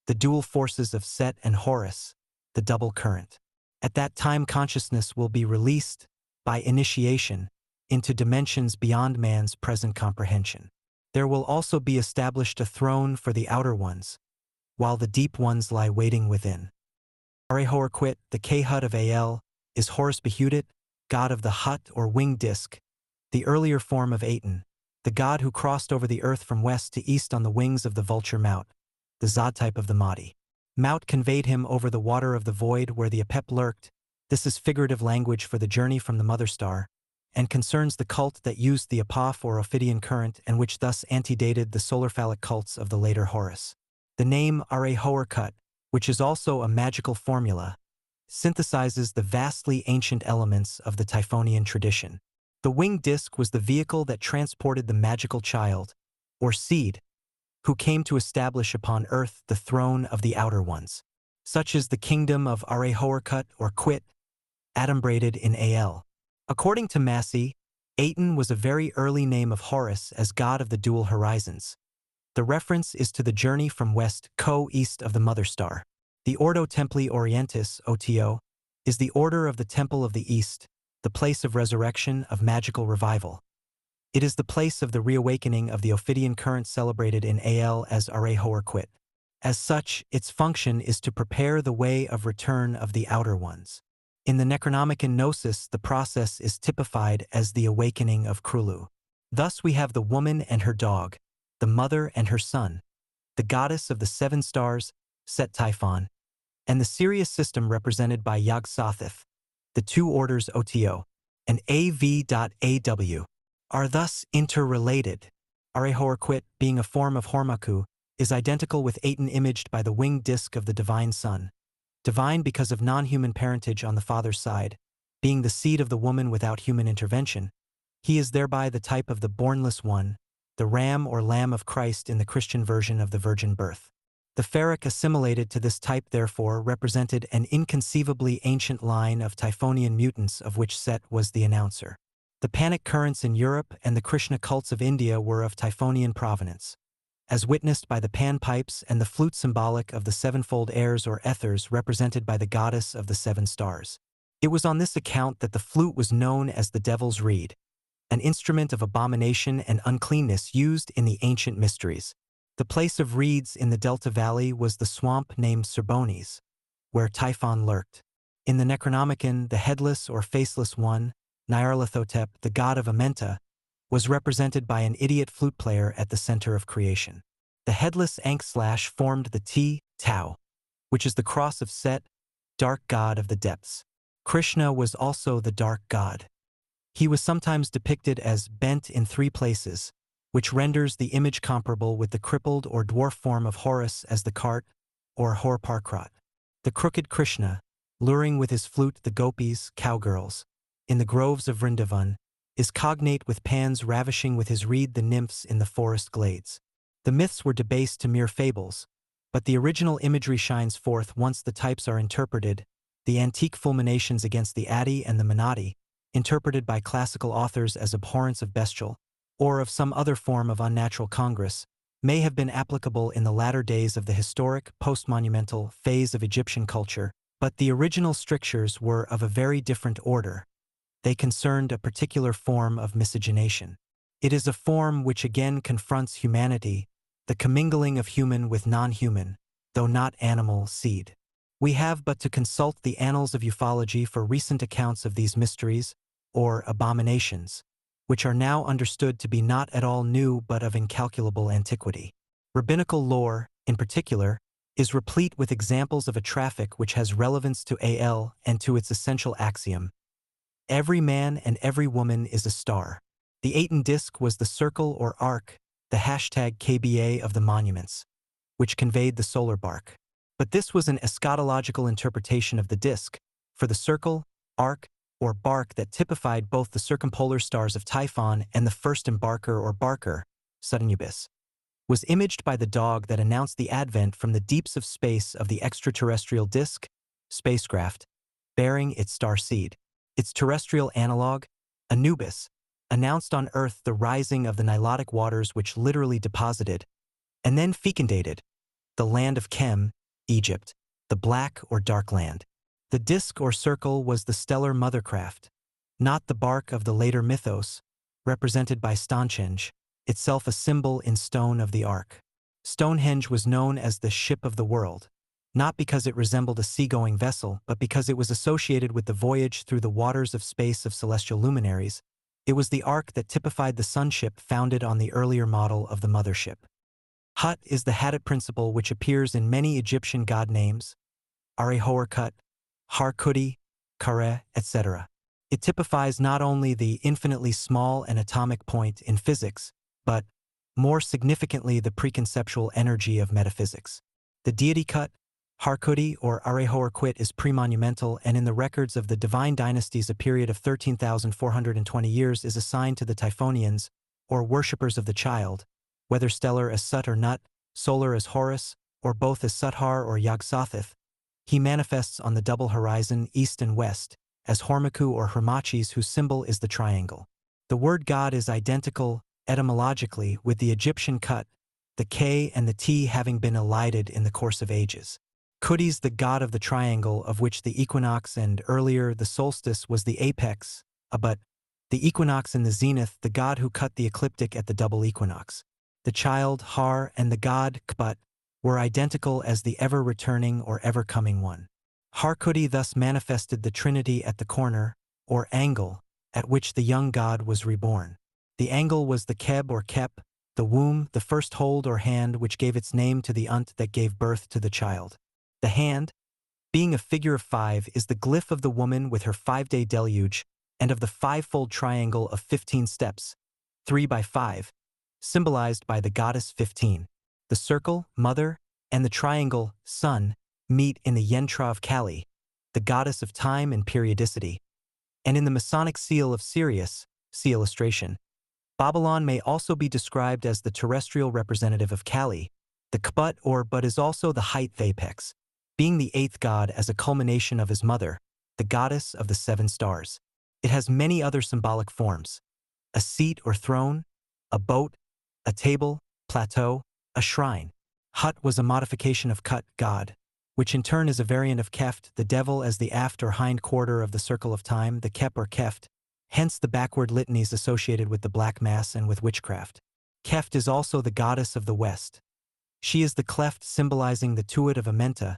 the dual forces of Set and Horus, the double current. At that time consciousness will be released, by initiation, into dimensions beyond man's present comprehension. There will also be established a throne for the outer ones, while the deep ones lie waiting within. Arahorquit, the K-Hut of Al, is Horus Behudit, god of the hut or winged disc, the earlier form of Aten, the god who crossed over the earth from west to east on the wings of the vulture Maut, the Zod type of the Mahdi. Maut conveyed him over the water of the void where the Apep lurked. This is figurative language for the journey from the mother star, and concerns the cult that used the Apoph or Ophidian current and which thus antedated the solar phallic cults of the later Horus. The name Arahorquit, which is also a magical formula, synthesizes the vastly ancient elements of the Typhonian tradition. The winged disc was the vehicle that transported the magical child, or seed, who came to establish upon earth the throne of the outer ones. Such is the kingdom of Arahorquit or Quit, adumbrated in Al. According to Massey, Aten was a very early name of Horus as god of the dual horizons. The reference is to the journey from west east of the mother star. The Ordo Templi Orientis, OTO, is the order of the Temple of the East, the place of resurrection of magical revival. It is the place of the reawakening of the Ophidian current celebrated in Al as Arahorquit. As such, its function is to prepare the way of return of the outer ones. In the Necronomicon Gnosis, the process is typified as the awakening of Cthulhu. Thus we have the woman and her dog, the mother and her son, the goddess of the seven stars, Set Typhon, and the Sirius system represented by Yog-Sothoth. The two orders OTO and AV.AW are thus interrelated. Areihoarquit, being a form of Hormaku, is identical with Aten imaged by the winged disk of the divine son. Divine because of non-human parentage on the father's side, being the seed of the woman without human intervention. He is thereby the type of the bornless one, the ram or lamb of Christ in the Christian version of the virgin birth. The Pharaoh assimilated to this type therefore represented an inconceivably ancient line of Typhonian mutants of which Set was the announcer. The panic currents in Europe and the Krishna cults of India were of Typhonian provenance, as witnessed by the panpipes and the flute symbolic of the sevenfold airs or ethers represented by the goddess of the seven stars. It was on this account that the flute was known as the devil's reed, an instrument of abomination and uncleanness used in the ancient mysteries. The place of reeds in the Delta Valley was the swamp named Serbones, where Typhon lurked. In the Necronomicon, the headless or faceless one, Nyarlathotep, the god of Amenta, was represented by an idiot flute player at the center of creation. The headless Ankh/ formed the Tau, which is the cross of Set, dark god of the depths. Krishna was also the dark god. He was sometimes depicted as bent in three places, which renders the image comparable with the crippled or dwarf form of Horus as the cart, or Horparkrat. The crooked Krishna, luring with his flute the gopis, cowgirls, in the groves of Vrindavan, is cognate with Pan's ravishing with his reed the nymphs in the forest glades. The myths were debased to mere fables, but the original imagery shines forth once the types are interpreted. The antique fulminations against the Adi and the Manati, interpreted by classical authors as abhorrence of bestial, or of some other form of unnatural congress, may have been applicable in the latter days of the historic, post-monumental phase of Egyptian culture, but the original strictures were of a very different order. They concerned a particular form of miscegenation. It is a form which again confronts humanity, the commingling of human with non-human, though not animal, seed. We have but to consult the annals of ufology for recent accounts of these mysteries, or abominations, which are now understood to be not at all new but of incalculable antiquity. Rabbinical lore, in particular, is replete with examples of a traffic which has relevance to AL and to its essential axiom: every man and every woman is a star. The Aten disk was the circle or arc, the hashtag KBA of the monuments, which conveyed the solar bark. But this was an eschatological interpretation of the disk, for the circle, arc, or bark that typified both the circumpolar stars of Typhon and the first embarker or barker, Sudanubis, was imaged by the dog that announced the advent from the deeps of space of the extraterrestrial disk, spacecraft, bearing its star seed. Its terrestrial analog, Anubis, announced on Earth the rising of the Nilotic waters which literally deposited, and then fecundated, the land of Kem, Egypt, the black or dark land. The disk or circle was the stellar mothercraft, not the bark of the later Mythos, represented by Stonehenge, itself a symbol in stone of the ark. Stonehenge was known as the ship of the world, not because it resembled a seagoing vessel, but because it was associated with the voyage through the waters of space of celestial luminaries. It was the ark that typified the sunship founded on the earlier model of the mothership. Hut is the Hadit principle which appears in many Egyptian god names, Areihoarkut, Harkuti, Kare, etc. It typifies not only the infinitely small and atomic point in physics, but, more significantly, the preconceptual energy of metaphysics. The deity Kut, Harkuti or Areihoarquit is pre-monumental, and in the records of the divine dynasties a period of 13,420 years is assigned to the Typhonians, or worshippers of the child, whether stellar as Sut or Nut, solar as Horus, or both as Suthar or Yog-Sothoth. He manifests on the double horizon, east and west, as Hormaku or Hermachis, whose symbol is the triangle. The word God is identical, etymologically, with the Egyptian Kut, the K and the T having been elided in the course of ages. Kutis, the god of the triangle, of which the equinox and, earlier, the solstice was the apex, but the equinox in the zenith, the god who cut the ecliptic at the double equinox. The child, Har, and the god, Kput, were identical as the ever-returning or ever-coming one. Harkuti thus manifested the Trinity at the corner, or angle, at which the young god was reborn. The angle was the Keb or Kep, the womb, the first hold or hand which gave its name to the unt that gave birth to the child. The hand, being a figure of 5, is the glyph of the woman with her 5-day deluge, and of the fivefold triangle of 15 steps, 3 by 5, symbolized by the goddess 15. The circle, mother, and the triangle, sun, meet in the Yentra of Kali, the goddess of time and periodicity, and in the Masonic seal of Sirius, see illustration. Babylon may also be described as the terrestrial representative of Kali, the Kbut or but is also the height apex, being the eighth god as a culmination of his mother, the goddess of the seven stars. It has many other symbolic forms: a seat or throne, a boat, a table, plateau, a shrine. Hut was a modification of Kut, god, which in turn is a variant of Keft, the devil, as the aft or hind quarter of the circle of time, the Kep or Keft, hence the backward litanies associated with the Black Mass and with witchcraft. Keft is also the goddess of the West. She is the cleft symbolizing the Tuat of Amenta,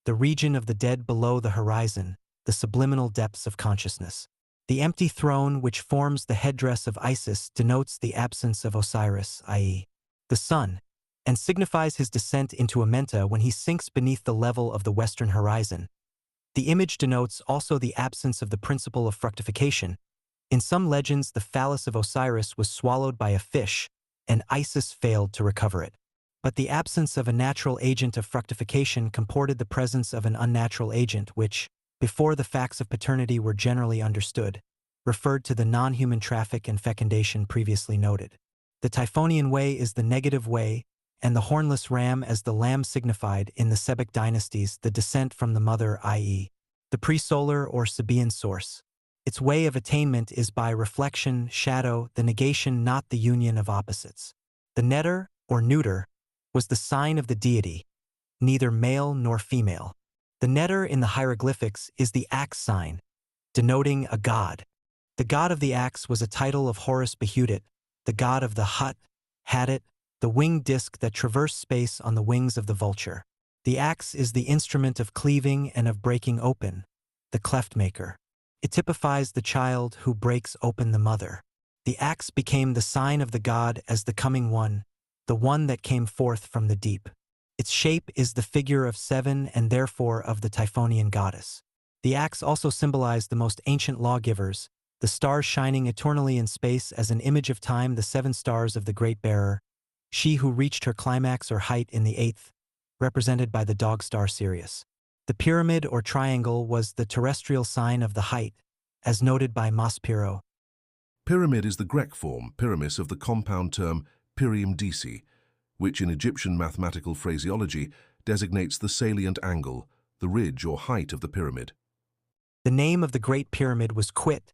the region of the dead below the horizon, the subliminal depths of consciousness. The empty throne which forms the headdress of Isis denotes the absence of Osiris, i.e., the sun, and signifies his descent into Amenta when he sinks beneath the level of the western horizon. The image denotes also the absence of the principle of fructification. In some legends, the phallus of Osiris was swallowed by a fish, and Isis failed to recover it. But the absence of a natural agent of fructification comported the presence of an unnatural agent which, before the facts of paternity were generally understood, referred to the non-human traffic and fecundation previously noted. The Typhonian way is the negative way, and the hornless ram as the lamb signified in the Sebek dynasties the descent from the mother, i.e., the pre-solar or Sabaean source. Its way of attainment is by reflection, shadow, the negation, not the union of opposites. The netter, or neuter, was the sign of the deity, neither male nor female. The netter in the hieroglyphics is the axe sign, denoting a god. The god of the axe was a title of Horus Behudit, the god of the hut, hadit, the winged disk that traversed space on the wings of the vulture. The axe is the instrument of cleaving and of breaking open, the cleft maker. It typifies the child who breaks open the mother. The axe became the sign of the god as the coming one, the one that came forth from the deep. Its shape is the figure of seven and therefore of the Typhonian goddess. The axe also symbolized the most ancient lawgivers, the stars shining eternally in space as an image of time, the seven stars of the Great Bearer, she who reached her climax or height in the eighth, represented by the dog star Sirius. The pyramid or triangle was the terrestrial sign of the height, as noted by Maspero. Pyramid is the Greek form, pyramis, of the compound term pyrium disi, which in Egyptian mathematical phraseology designates the salient angle, the ridge or height of the pyramid. The name of the Great Pyramid was Quit,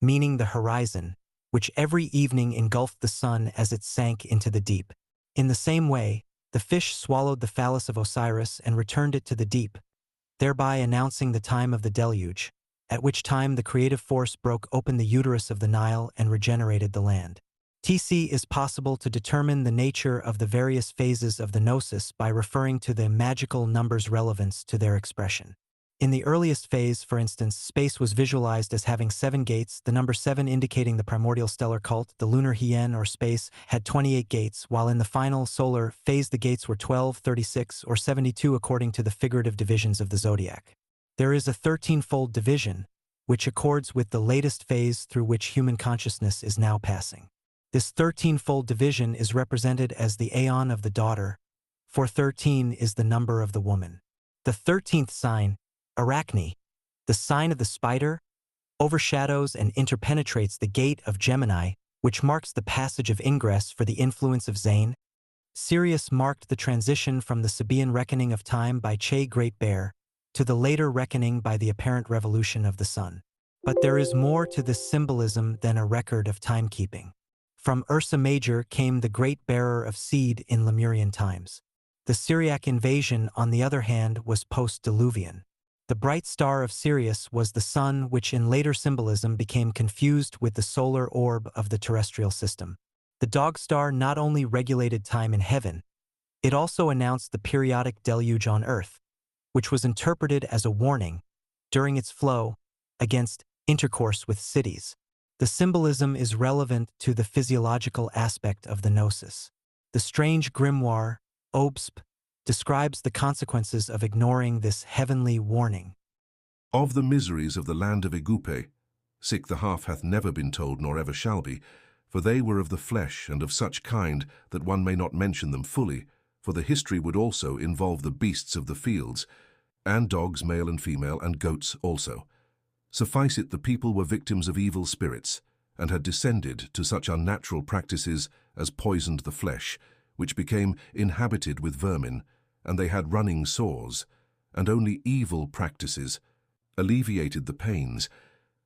meaning the horizon, which every evening engulfed the sun as it sank into the deep. In the same way, the fish swallowed the phallus of Osiris and returned it to the deep, thereby announcing the time of the deluge, at which time the creative force broke open the uterus of the Nile and regenerated the land. TC is possible to determine the nature of the various phases of the gnosis by referring to the magical numbers' relevance to their expression. In the earliest phase, for instance, space was visualized as having 7 gates, the number 7 indicating the primordial stellar cult. The lunar hien or space had 28 gates, while in the final solar phase the gates were 12, 36, or 72 according to the figurative divisions of the zodiac. There is a 13-fold division, which accords with the latest phase through which human consciousness is now passing. This 13-fold division is represented as the aeon of the daughter, for 13 is the number of the woman. The 13th sign, Arachne, the sign of the spider, overshadows and interpenetrates the gate of Gemini, which marks the passage of ingress for the influence of Zane. Sirius marked the transition from the Sabaean reckoning of time by Che Great Bear to the later reckoning by the apparent revolution of the sun. But there is more to this symbolism than a record of timekeeping. From Ursa Major came the great bearer of seed in Lemurian times. The Syriac invasion, on the other hand, was post-Diluvian. The bright star of Sirius was the sun, which in later symbolism became confused with the solar orb of the terrestrial system. The dog star not only regulated time in heaven, it also announced the periodic deluge on Earth, which was interpreted as a warning, during its flow, against intercourse with cities. The symbolism is relevant to the physiological aspect of the gnosis. The strange grimoire, Obsp, describes the consequences of ignoring this heavenly warning. Of the miseries of the land of Egupe, sick the half hath never been told nor ever shall be, for they were of the flesh and of such kind that one may not mention them fully, for the history would also involve the beasts of the fields, and dogs male and female, and goats also. Suffice it, the people were victims of evil spirits, and had descended to such unnatural practices as poisoned the flesh, which became inhabited with vermin, and they had running sores, and only evil practices alleviated the pains.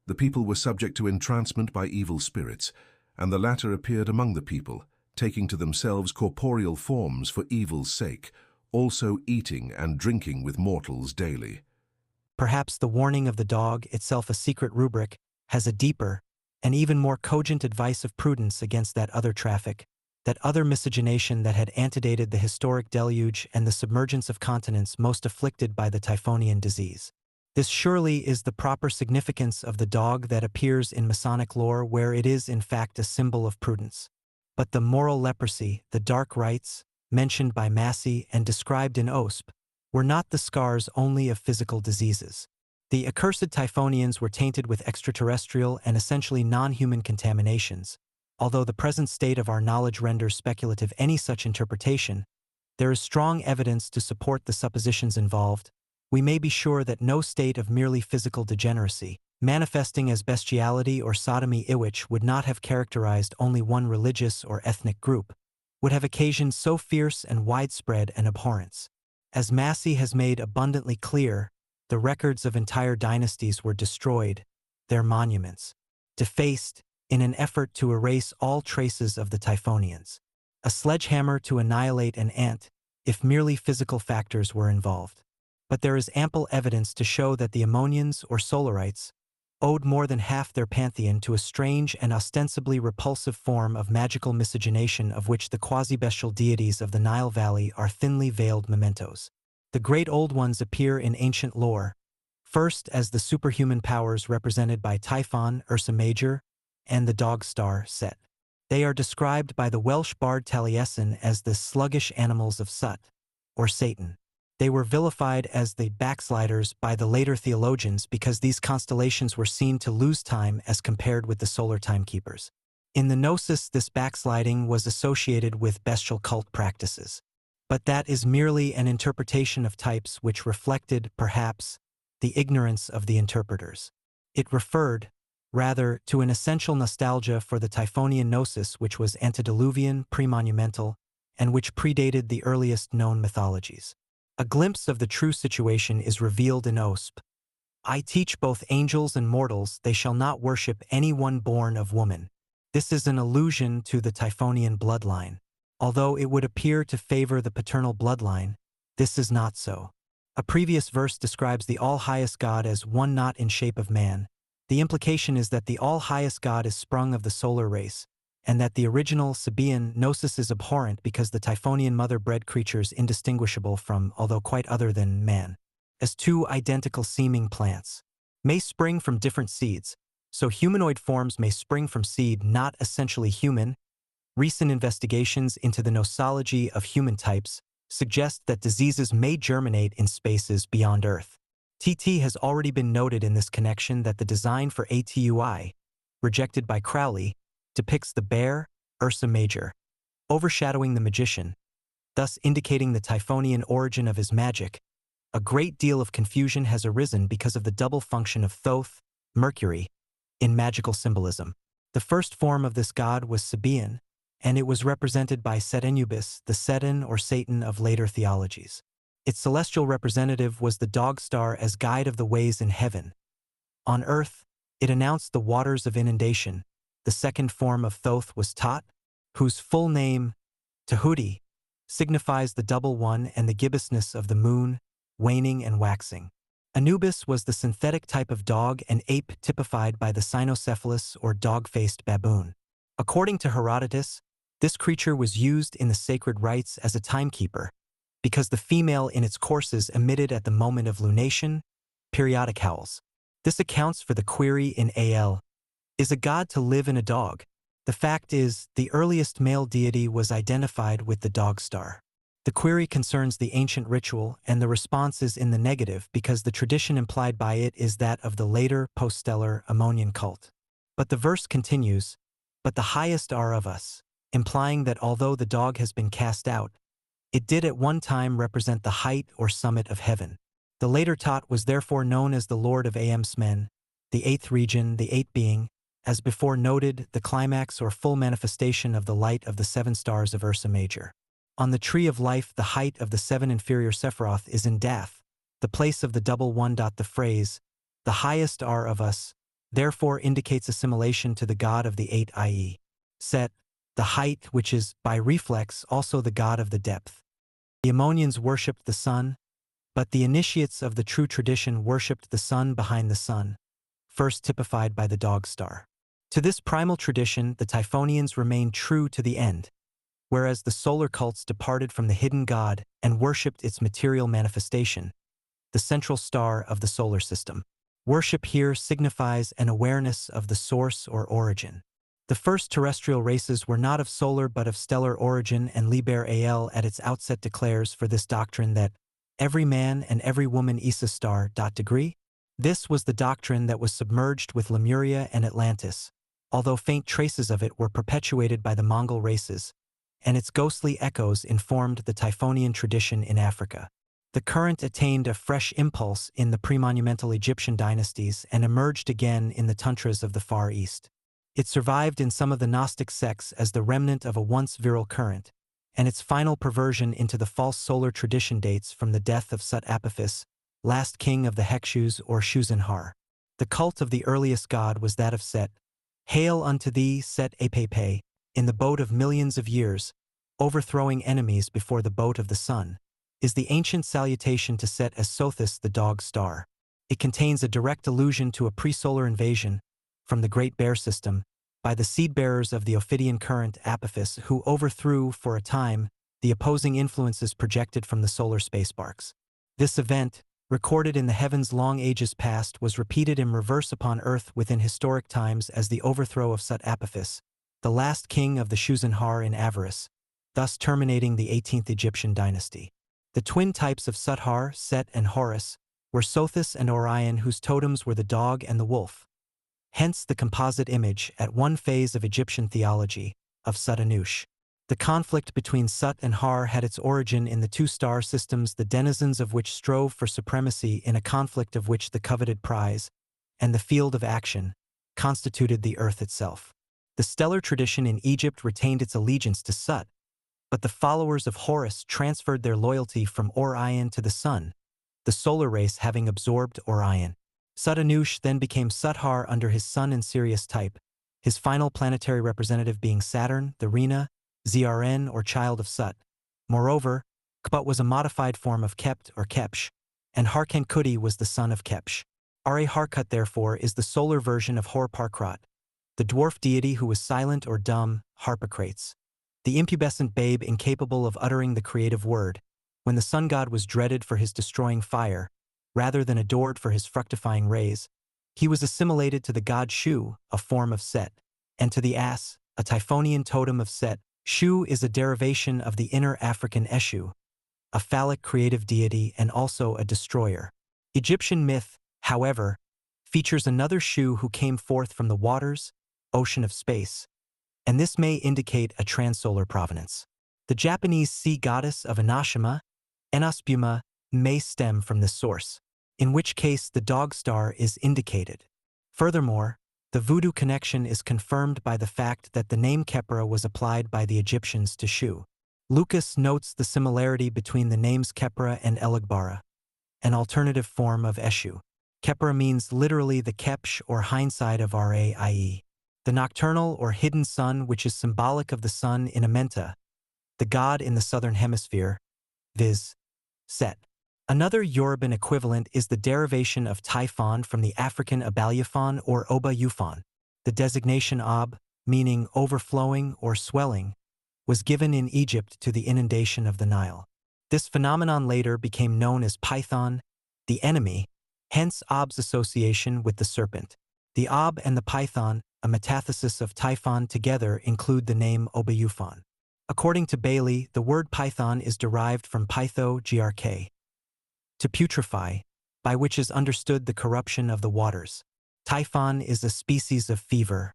The people were subject to entrancement by evil spirits, and the latter appeared among the people, taking to themselves corporeal forms for evil's sake, also eating and drinking with mortals daily. Perhaps the warning of the dog, itself a secret rubric, has a deeper and even more cogent advice of prudence against that other traffic, that other miscegenation that had antedated the historic deluge and the submergence of continents most afflicted by the typhonian disease. This surely is the proper significance of the dog that appears in Masonic lore, where it is in fact a symbol of prudence. But the moral leprosy, the dark rites, mentioned by Massey and described in OSP, were not the scars only of physical diseases. The accursed Typhonians were tainted with extraterrestrial and essentially non-human contaminations. Although the present state of our knowledge renders speculative any such interpretation, there is strong evidence to support the suppositions involved. We may be sure that no state of merely physical degeneracy, manifesting as bestiality or sodomy which would not have characterized only one religious or ethnic group, would have occasioned so fierce and widespread an abhorrence. As Massey has made abundantly clear, the records of entire dynasties were destroyed, their monuments defaced, in an effort to erase all traces of the Typhonians. A sledgehammer to annihilate an ant, if merely physical factors were involved. But there is ample evidence to show that the Ammonians or Solarites owed more than half their pantheon to a strange and ostensibly repulsive form of magical miscegenation of which the quasi-bestial deities of the Nile Valley are thinly veiled mementos. The great old ones appear in ancient lore, first as the superhuman powers represented by Typhon, Ursa Major, and the dog star, Set. They are described by the Welsh bard Taliesin as the sluggish animals of Sut, or Satan. They were vilified as the backsliders by the later theologians because these constellations were seen to lose time as compared with the solar timekeepers. In the Gnosis, this backsliding was associated with bestial cult practices. But that is merely an interpretation of types which reflected, perhaps, the ignorance of the interpreters. It referred, rather, to an essential nostalgia for the Typhonian Gnosis which was antediluvian, premonumental, and which predated the earliest known mythologies. A glimpse of the true situation is revealed in OSP. I teach both angels and mortals they shall not worship any one born of woman. This is an allusion to the Typhonian bloodline. Although it would appear to favor the paternal bloodline, this is not so. A previous verse describes the all-highest God as one not in shape of man. The implication is that the all-highest God is sprung of the solar race, and that the original Sabaean Gnosis is abhorrent because the Typhonian mother bred creatures indistinguishable from, although quite other than, man, as two identical seeming plants, may spring from different seeds, so humanoid forms may spring from seed not essentially human. Recent investigations into the nosology of human types suggest that diseases may germinate in spaces beyond Earth. TT has already been noted in this connection that the design for ATUI, rejected by Crowley, depicts the bear, Ursa Major, overshadowing the magician, thus indicating the Typhonian origin of his magic. A great deal of confusion has arisen because of the double function of Thoth, Mercury, in magical symbolism. The first form of this god was Sabaean, and it was represented by Setanubis, the Setan or Satan of later theologies. Its celestial representative was the dog star as guide of the ways in heaven. On earth, it announced the waters of inundation. The second form of Thoth was Tot, whose full name, Tahuti, signifies the double one and the gibbousness of the moon, waning and waxing. Anubis was the synthetic type of dog and ape typified by the cynocephalus or dog-faced baboon. According to Herodotus, this creature was used in the sacred rites as a timekeeper, because the female in its courses emitted at the moment of lunation periodic howls. This accounts for the query in AL. Is a god to live in a dog? The fact is, the earliest male deity was identified with the dog star. The query concerns the ancient ritual, and the response is in the negative because the tradition implied by it is that of the later, post-stellar Ammonian cult. But the verse continues, but the highest are of us, implying that although the dog has been cast out, it did at one time represent the height or summit of heaven. The later Tot was therefore known as the Lord of Amsmen, the eighth region, the eighth being, as before noted, the climax or full manifestation of the light of the 7 stars of Ursa Major. On the tree of life, the height of the 7 inferior Sephiroth is in Dath, the place of the double one. The phrase, the highest are of us, therefore indicates assimilation to the god of the 8, i.e., Set, the height, which is, by reflex, also the god of the depth. The Ammonians worshipped the sun, but the initiates of the true tradition worshipped the sun behind the sun, first typified by the dog star. To this primal tradition, the Typhonians remained true to the end, whereas the solar cults departed from the hidden god and worshipped its material manifestation, the central star of the solar system. Worship here signifies an awareness of the source or origin. The first terrestrial races were not of solar but of stellar origin, and Liber Al at its outset declares for this doctrine that every man and every woman is a star. Degree? This was the doctrine that was submerged with Lemuria and Atlantis, although faint traces of it were perpetuated by the Mongol races, and its ghostly echoes informed the Typhonian tradition in Africa. The current attained a fresh impulse in the pre-monumental Egyptian dynasties and emerged again in the tantras of the Far East. It survived in some of the Gnostic sects as the remnant of a once virile current, and its final perversion into the false solar tradition dates from the death of Sut Apophis, last king of the Hekshus or Shuzenhar. The cult of the earliest god was that of Set. Hail unto thee, Set Apepe, in the boat of millions of years, overthrowing enemies before the boat of the sun, is the ancient salutation to Set as Sothis, the dog star. It contains a direct allusion to a pre-solar invasion from the Great Bear system by the seed-bearers of the Ophidian current Apophis, who overthrew, for a time, the opposing influences projected from the solar spacebarks. This event, recorded in the heavens long ages past, was repeated in reverse upon Earth within historic times as the overthrow of Sut Apophis, the last king of the Shuzenhar in Avaris, thus terminating the 18th Egyptian dynasty. The twin types of Suthar, Set, and Horus were Sothis and Orion, whose totems were the dog and the wolf. Hence the composite image, at one phase of Egyptian theology, of Sut Anush. The conflict between Sut and Har had its origin in the 2 star systems, the denizens of which strove for supremacy in a conflict of which the coveted prize, and the field of action, constituted the earth itself. The stellar tradition in Egypt retained its allegiance to Sut, but the followers of Horus transferred their loyalty from Orion to the sun, the solar race having absorbed Orion. Sut Anush then became Suthar under his sun and Sirius type, his final planetary representative being Saturn, the Rena, Zrn or child of Sut. Moreover, Kput was a modified form of Kept or Kepsh, and Harkenkuti was the son of Kepsh. Are Harkut therefore is the solar version of Hor-Parkrat, the dwarf deity who was silent or dumb, Harpocrates. The impubescent babe incapable of uttering the creative word, when the sun god was dreaded for his destroying fire, rather than adored for his fructifying rays, he was assimilated to the god Shu, a form of Set, and to the ass, a Typhonian totem of Set. Shu is a derivation of the inner African Eshu, a phallic creative deity and also a destroyer. Egyptian myth, however, features another Shu who came forth from the waters, ocean of space, and this may indicate a transsolar provenance. The Japanese sea goddess of Inashima, Enospuma, may stem from this source, in which case the dog star is indicated. Furthermore, the voodoo connection is confirmed by the fact that the name Khepra was applied by the Egyptians to Shu. Lucas notes the similarity between the names Khepra and Elagbara, an alternative form of Eshu. Khepra means literally the Kepsh or hindsight of Ra, i.e., the nocturnal or hidden sun, which is symbolic of the sun in Amenta, the god in the southern hemisphere, viz. Set. Another Yoruban equivalent is the derivation of Typhon from the African Abalyafon or Oba Yufon. The designation Ab, meaning overflowing or swelling, was given in Egypt to the inundation of the Nile. This phenomenon later became known as Python, the enemy, hence Ab's association with the serpent. The Ab and the Python, a metathesis of Typhon, together include the name Obayufon. According to Bailey, the word Python is derived from pytho grk, to putrefy, by which is understood the corruption of the waters. Typhon is a species of fever.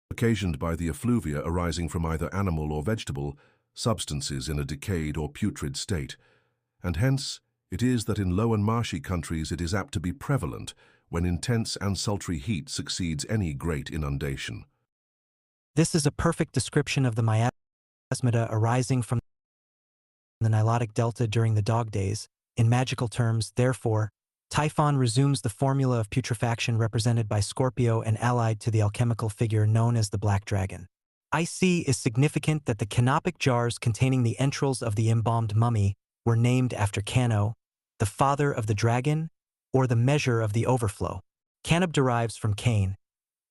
occasioned by the effluvia arising from either animal or vegetable substances in a decayed or putrid state, and hence it is that in low and marshy countries it is apt to be prevalent when intense and sultry heat succeeds any great inundation. This is a perfect description of the miasmata arising from the Nilotic Delta during the dog days. In magical terms, therefore, Typhon resumes the formula of putrefaction represented by Scorpio and allied to the alchemical figure known as the Black Dragon. IC is significant that the canopic jars containing the entrails of the embalmed mummy were named after Cano, the father of the dragon, or the measure of the overflow. Canob derives from cane,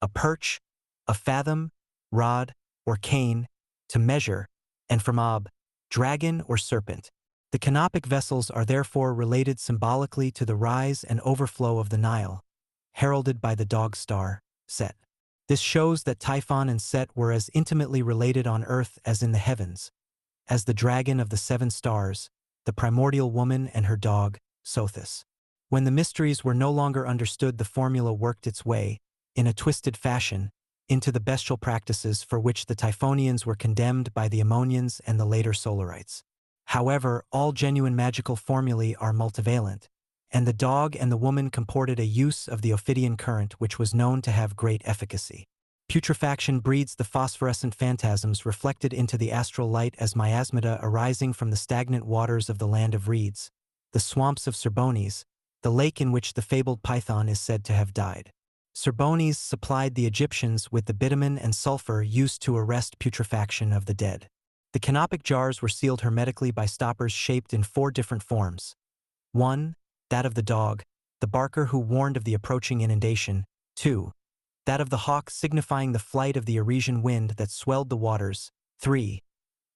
a perch, a fathom, rod, or cane, to measure, and from ob, dragon or serpent. The canopic vessels are therefore related symbolically to the rise and overflow of the Nile, heralded by the dog star, Set. This shows that Typhon and Set were as intimately related on earth as in the heavens, as the dragon of the seven stars, the primordial woman and her dog, Sothis. When the mysteries were no longer understood, the formula worked its way, in a twisted fashion, into the bestial practices for which the Typhonians were condemned by the Ammonians and the later Solarites. However, all genuine magical formulae are multivalent, and the dog and the woman comported a use of the Ophidian current which was known to have great efficacy. Putrefaction breeds the phosphorescent phantasms reflected into the astral light as miasmata arising from the stagnant waters of the land of reeds, the swamps of Serbones, the lake in which the fabled Python is said to have died. Serbones supplied the Egyptians with the bitumen and sulfur used to arrest putrefaction of the dead. The canopic jars were sealed hermetically by stoppers shaped in 4 different forms. 1. That of the dog, the barker who warned of the approaching inundation. 2. That of the hawk signifying the flight of the Aresian wind that swelled the waters. 3.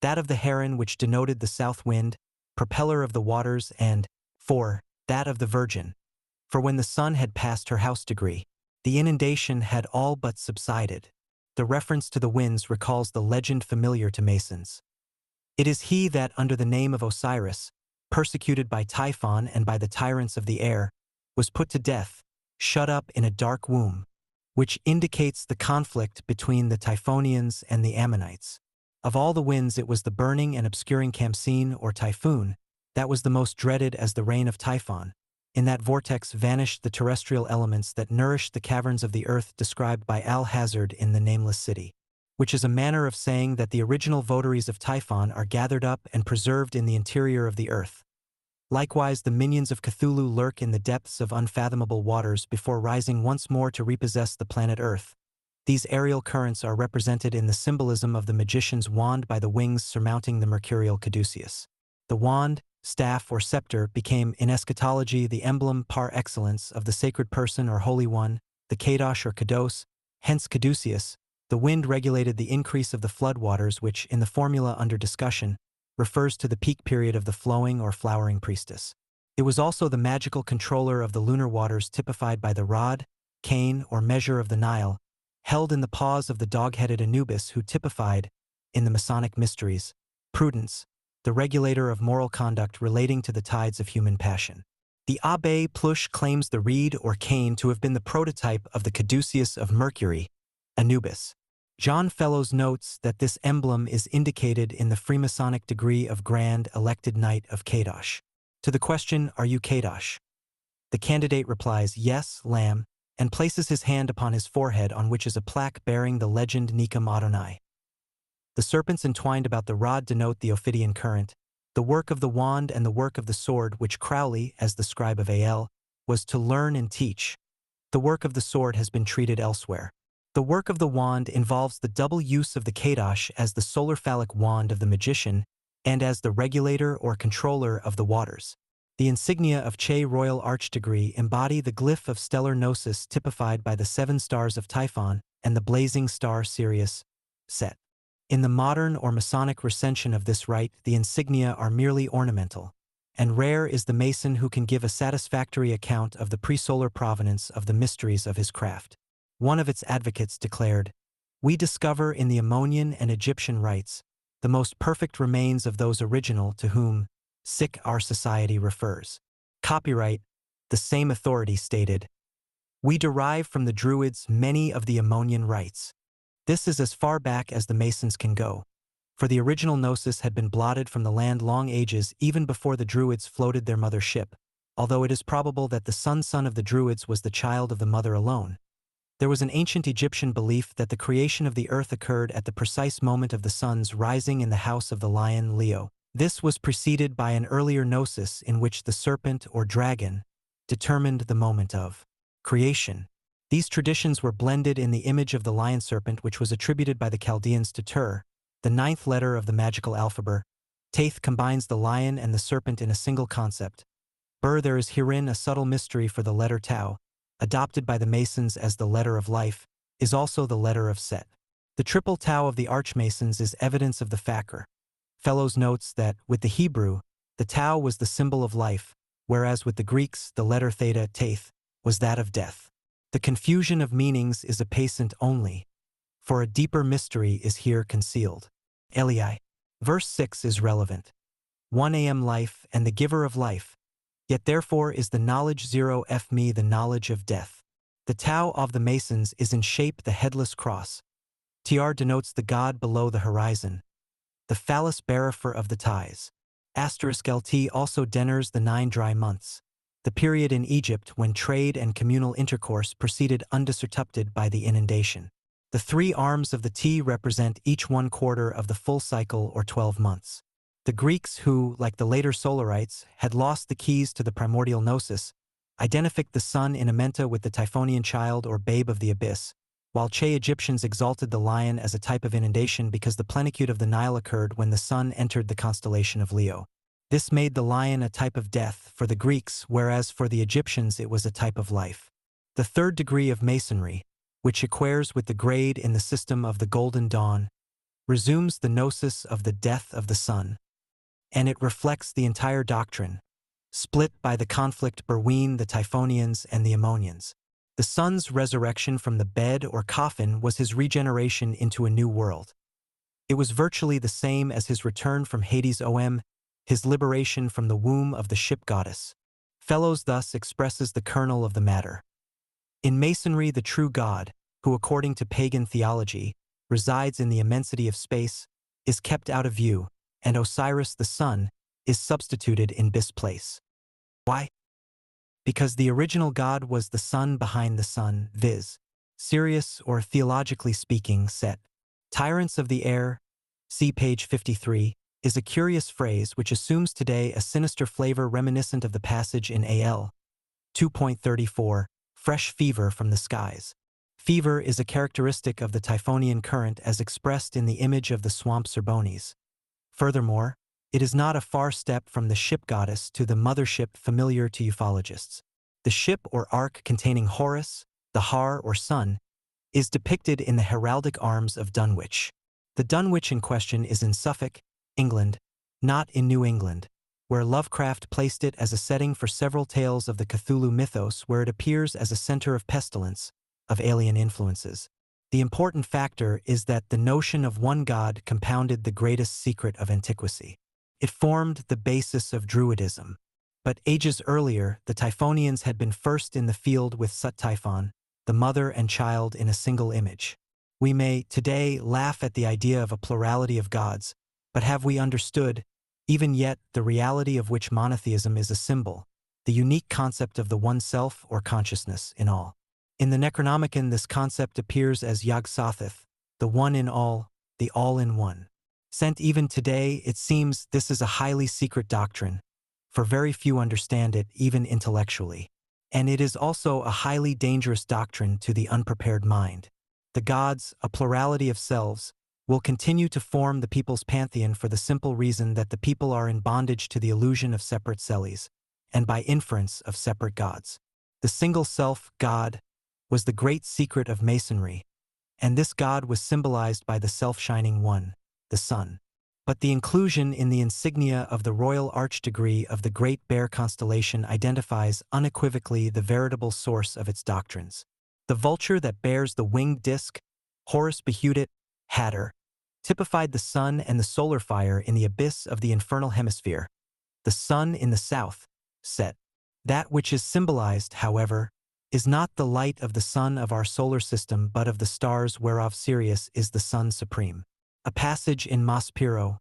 That of the heron which denoted the south wind, propeller of the waters, and 4. That of the virgin. For when the sun had passed her house degree, the inundation had all but subsided. The reference to the winds recalls the legend familiar to Masons. It is he that, under the name of Osiris, persecuted by Typhon and by the tyrants of the air, was put to death, shut up in a dark womb, which indicates the conflict between the Typhonians and the Ammonites. Of all the winds, it was the burning and obscuring Khamsin or typhoon that was the most dreaded, as the reign of Typhon. In that vortex vanished the terrestrial elements that nourished the caverns of the earth, described by Al-Hazard in The Nameless City, which is a manner of saying that the original votaries of Typhon are gathered up and preserved in the interior of the earth. Likewise, the minions of Cthulhu lurk in the depths of unfathomable waters before rising once more to repossess the planet Earth. These aerial currents are represented in the symbolism of the magician's wand by the wings surmounting the mercurial caduceus. The wand, staff, or scepter became in eschatology the emblem par excellence of the sacred person or holy one, the kadosh or kados, hence caduceus. The wind regulated the increase of the floodwaters, which, in the formula under discussion, refers to the peak period of the flowing or flowering priestess. It was also the magical controller of the lunar waters, typified by the rod, cane, or measure of the Nile, held in the paws of the dog-headed Anubis, who typified, in the Masonic mysteries, prudence, the regulator of moral conduct relating to the tides of human passion. The Abbé Plush claims the reed or cane to have been the prototype of the caduceus of Mercury, Anubis. John Fellows notes that this emblem is indicated in the Freemasonic degree of Grand Elected Knight of Kadosh. To the question, "Are you Kadosh?" the candidate replies, "Yes, Lamb," and places his hand upon his forehead, on which is a plaque bearing the legend Nikum Adonai. The serpents entwined about the rod denote the Ophidian current, the work of the wand and the work of the sword, which Crowley, as the scribe of Ael, was to learn and teach. The work of the sword has been treated elsewhere. The work of the wand involves the double use of the kadosh as the solar phallic wand of the magician and as the regulator or controller of the waters. The insignia of Che Royal Arch degree embody the glyph of stellar gnosis, typified by the 7 stars of Typhon and the blazing star Sirius, Set. In the modern or Masonic recension of this rite, the insignia are merely ornamental, and rare is the Mason who can give a satisfactory account of the pre-solar provenance of the mysteries of his craft. One of its advocates declared, "We discover in the Ammonian and Egyptian rites the most perfect remains of those original to whom our society refers." Copyright, the same authority stated, "We derive from the Druids many of the Ammonian rites. This is as far back as the Masons can go, for the original Gnosis had been blotted from the land long ages even before the Druids floated their mother ship, although it is probable that the son of the Druids was the child of the mother alone. There was an ancient Egyptian belief that the creation of the earth occurred at the precise moment of the sun's rising in the house of the lion Leo. This was preceded by an earlier Gnosis in which the serpent or dragon determined the moment of creation. These traditions were blended in the image of the lion serpent, which was attributed by the Chaldeans to Tur, the ninth letter of the magical alphabet. Taith combines the lion and the serpent in a single concept. There is herein a subtle mystery, for the letter Tau, adopted by the Masons as the letter of life, is also the letter of Set. The triple Tau of the Archmasons is evidence of the Fakir. Fellows notes that, with the Hebrew, the Tau was the symbol of life, whereas with the Greeks the letter Theta, Taith, was that of death. The confusion of meanings is apacent only, for a deeper mystery is here concealed. Elii. Verse 6 is relevant. 1 am life and the giver of life, yet therefore is the knowledge 0 f me the knowledge of death. The Tau of the Masons is in shape the headless cross. Tr denotes the god below the horizon, the phallus bearer of the ties. *LT also denotes the 9 dry months, the period in Egypt when trade and communal intercourse proceeded undisrupted by the inundation. The 3 arms of the T represent each 1/4 of the full cycle or 12 months. The Greeks who, like the later Solarites, had lost the keys to the primordial gnosis, identified the sun in Amenta with the Typhonian child or babe of the abyss, while Che Egyptians exalted the lion as a type of inundation because the plenitude of the Nile occurred when the sun entered the constellation of Leo. This made the lion a type of death for the Greeks, whereas for the Egyptians it was a type of life. The 3rd degree of Masonry, which equares with the grade in the system of the Golden Dawn, resumes the gnosis of the death of the sun, and it reflects the entire doctrine, split by the conflict between the Typhonians and the Ammonians. The sun's resurrection from the bed or coffin was his regeneration into a new world. It was virtually the same as his return from Hades, his liberation from the womb of the ship goddess. Fellows thus expresses the kernel of the matter. In Masonry, the true God, who according to pagan theology resides in the immensity of space, is kept out of view, and Osiris the sun is substituted in this place. Why? Because the original God was the sun behind the sun, viz. Sirius, or theologically speaking, Set. Tyrants of the air, see page 53, is a curious phrase which assumes today a sinister flavor reminiscent of the passage in AL 2.34, fresh fever from the skies. Fever is a characteristic of the Typhonian current as expressed in the image of the swamp Serbones. Furthermore, it is not a far step from the ship goddess to the mothership familiar to ufologists. The ship or ark containing Horus, the Har or sun, is depicted in the heraldic arms of Dunwich. The Dunwich in question is in Suffolk, England, not in New England, where Lovecraft placed it as a setting for several tales of the Cthulhu mythos, where it appears as a center of pestilence, of alien influences. The important factor is that the notion of one god compounded the greatest secret of antiquity. It formed the basis of Druidism. But ages earlier, the Typhonians had been first in the field with Sut Typhon, the mother and child in a single image. We may, today, laugh at the idea of a plurality of gods, but have we understood, even yet, the reality of which monotheism is a symbol, the unique concept of the one self or consciousness in all? In the Necronomicon, this concept appears as Yog-Sothoth, the one in all, the all-in-one. Sent even today, it seems this is a highly secret doctrine, for very few understand it, even intellectually. And it is also a highly dangerous doctrine to the unprepared mind. The gods, a plurality of selves, will continue to form the people's pantheon for the simple reason that the people are in bondage to the illusion of separate selves, and by inference of separate gods. The single self, God, was the great secret of Masonry, and this God was symbolized by the self-shining one, the sun. But the inclusion in the insignia of the royal archdegree of the Great Bear constellation identifies unequivocally the veritable source of its doctrines. The vulture that bears the winged disk, Horus Behudit, Hatter, typified the sun and the solar fire in the abyss of the infernal hemisphere. The sun in the south, Set. That which is symbolized, however, is not the light of the sun of our solar system but of the stars whereof Sirius is the sun supreme. A passage in Maspero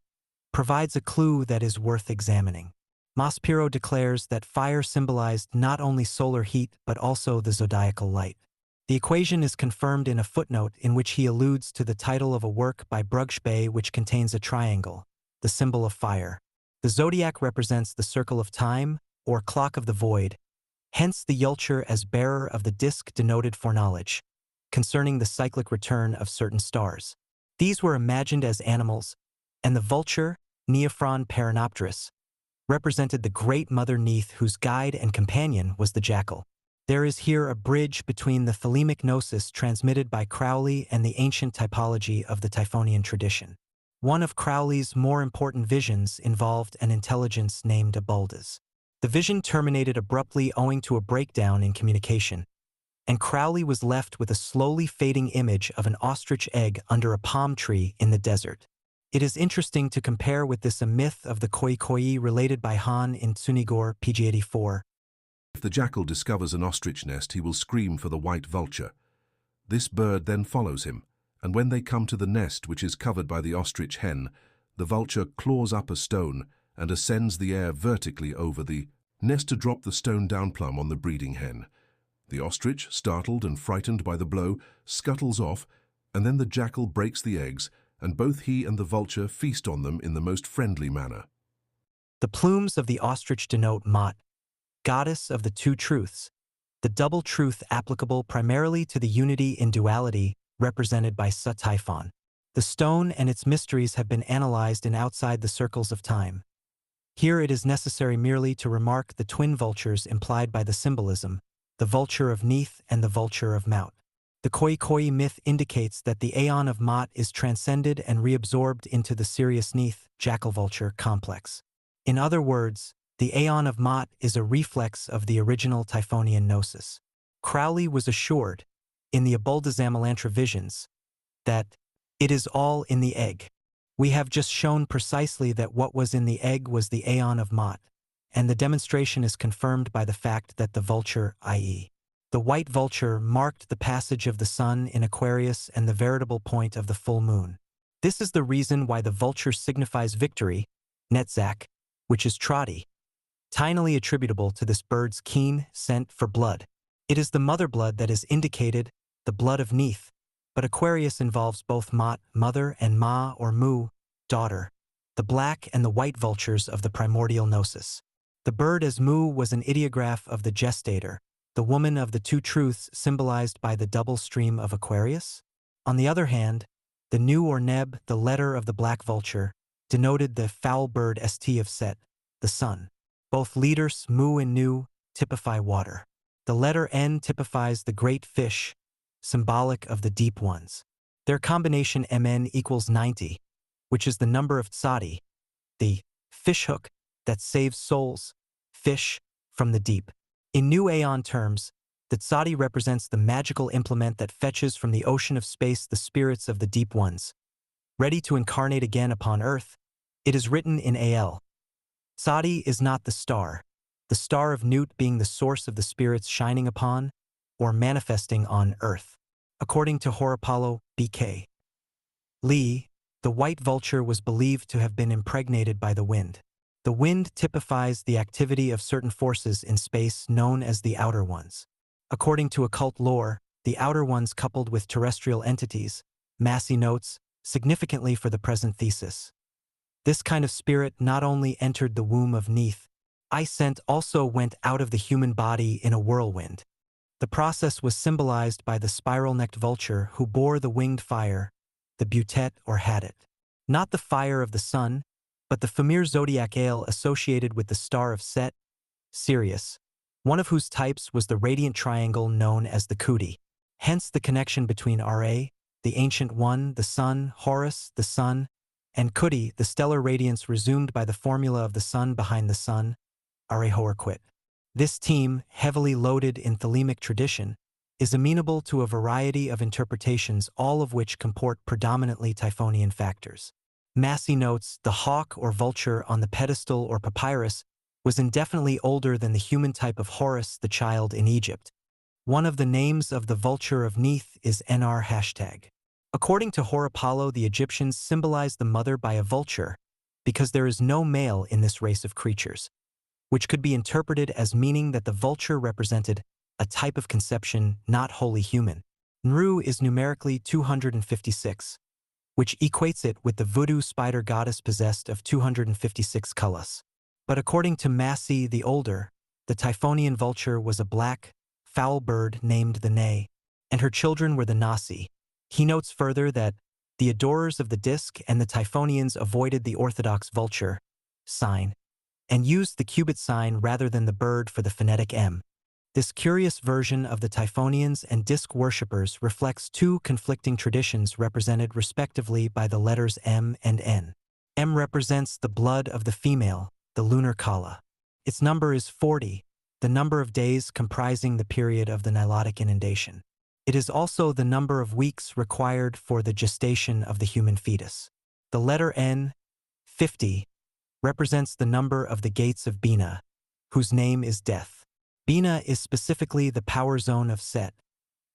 provides a clue that is worth examining. Maspero declares that fire symbolized not only solar heat but also the zodiacal light. The equation is confirmed in a footnote in which he alludes to the title of a work by Brugsby which contains a triangle, the symbol of fire. The zodiac represents the circle of time, or clock of the void, hence the Yulcher as bearer of the disk denoted foreknowledge, concerning the cyclic return of certain stars. These were imagined as animals, and the vulture, Neophron Paranopterus, represented the great mother Neith whose guide and companion was the jackal. There is here a bridge between the Thelemic gnosis transmitted by Crowley and the ancient typology of the Typhonian tradition. One of Crowley's more important visions involved an intelligence named Abuldas. The vision terminated abruptly owing to a breakdown in communication, and Crowley was left with a slowly fading image of an ostrich egg under a palm tree in the desert. It is interesting to compare with this a myth of the Koi Koi related by Han in Tsunigor, pg 84. If the jackal discovers an ostrich nest, he will scream for the white vulture. This bird then follows him, and when they come to the nest which is covered by the ostrich hen, the vulture claws up a stone and ascends the air vertically over the nest to drop the stone down plumb on the breeding hen. The ostrich, startled and frightened by the blow, scuttles off, and then the jackal breaks the eggs, and both he and the vulture feast on them in the most friendly manner. The plumes of the ostrich denote Mot, goddess of the two truths, the double truth applicable primarily to the unity in duality represented by Typhon. The stone and its mysteries have been analyzed in outside the circles of time. Here it is necessary merely to remark the twin vultures implied by the symbolism, the vulture of Neith and the vulture of Maut. The Koi Koi myth indicates that the aeon of Mot is transcended and reabsorbed into the Sirius Neith, jackal-vulture complex. In other words, the aeon of Mot is a reflex of the original Typhonian gnosis. Crowley was assured, in the Abuldazamalantra visions, that it is all in the egg. We have just shown precisely that what was in the egg was the aeon of Mot, and the demonstration is confirmed by the fact that the vulture, i.e., the white vulture, marked the passage of the sun in Aquarius and the veritable point of the full moon. This is the reason why the vulture signifies victory, Netzach, which is Trotty, tinily attributable to this bird's keen scent for blood. It is the mother blood that is indicated, the blood of Neith, but Aquarius involves both Mot, mother, and Ma or Mu, daughter, the black and the white vultures of the primordial gnosis. The bird as Mu was an ideograph of the gestator, the woman of the two truths symbolized by the double stream of Aquarius. On the other hand, the Nu or Neb, the letter of the black vulture, denoted the foul bird St of Set, the sun. Both leaders, Mu and Nu, typify water. The letter N typifies the great fish, symbolic of the deep ones. Their combination Mn equals 90, which is the number of Tzadi, the fishhook that saves souls, fish, from the deep. In New Aeon terms, the Tzadi represents the magical implement that fetches from the ocean of space the spirits of the deep ones. Ready to incarnate again upon earth, it is written in Al. Tzadi is not the star of Newt being the source of the spirits shining upon or manifesting on earth. According to Horapollo, B.K. Lee, the white vulture was believed to have been impregnated by the wind. The wind typifies the activity of certain forces in space known as the outer ones. According to occult lore, the outer ones coupled with terrestrial entities, Massey notes, significantly for the present thesis. This kind of spirit not only entered the womb of Neith, Isent also went out of the human body in a whirlwind. The process was symbolized by the spiral-necked vulture who bore the winged fire, the butet or hadit. Not the fire of the sun, but the familiar zodiac ale associated with the star of Set, Sirius, one of whose types was the radiant triangle known as the Kuti. Hence the connection between Ra, the ancient one, the sun, Horus, the sun, and Kuti, the stellar radiance resumed by the formula of the sun behind the sun, Arehoarquit. This team, heavily loaded in Thelemic tradition, is amenable to a variety of interpretations, all of which comport predominantly Typhonian factors. Massey notes, the hawk or vulture on the pedestal or papyrus was indefinitely older than the human type of Horus, the child in Egypt. One of the names of the vulture of Neith is NR #. According to Horapollo, the Egyptians symbolized the mother by a vulture because there is no male in this race of creatures, which could be interpreted as meaning that the vulture represented a type of conception not wholly human. Nru is numerically 256, which equates it with the voodoo spider goddess possessed of 256 cullis. But according to Massey the Older, the Typhonian vulture was a black, foul bird named the Nay, and her children were the Nasi. He notes further that the adorers of the disk and the Typhonians avoided the orthodox vulture sign and used the cubit sign rather than the bird for the phonetic M. This curious version of the Typhonians and disk worshippers reflects two conflicting traditions represented respectively by the letters M and N. M represents the blood of the female, the lunar kala. Its number is 40, the number of days comprising the period of the Nilotic inundation. It is also the number of weeks required for the gestation of the human fetus. The letter N, 50, represents the number of the gates of Bina, whose name is death. Bina is specifically the power zone of Set,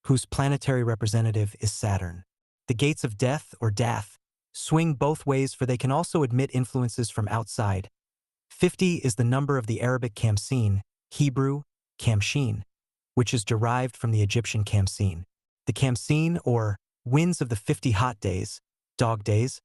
whose planetary representative is Saturn. The gates of death, or Dath, swing both ways, for they can also admit influences from outside. 50 is the number of the Arabic Khamsin, Hebrew, Kamshin, which is derived from the Egyptian Kamsin. The Kamsin, or winds of the 50 hot days, dog days,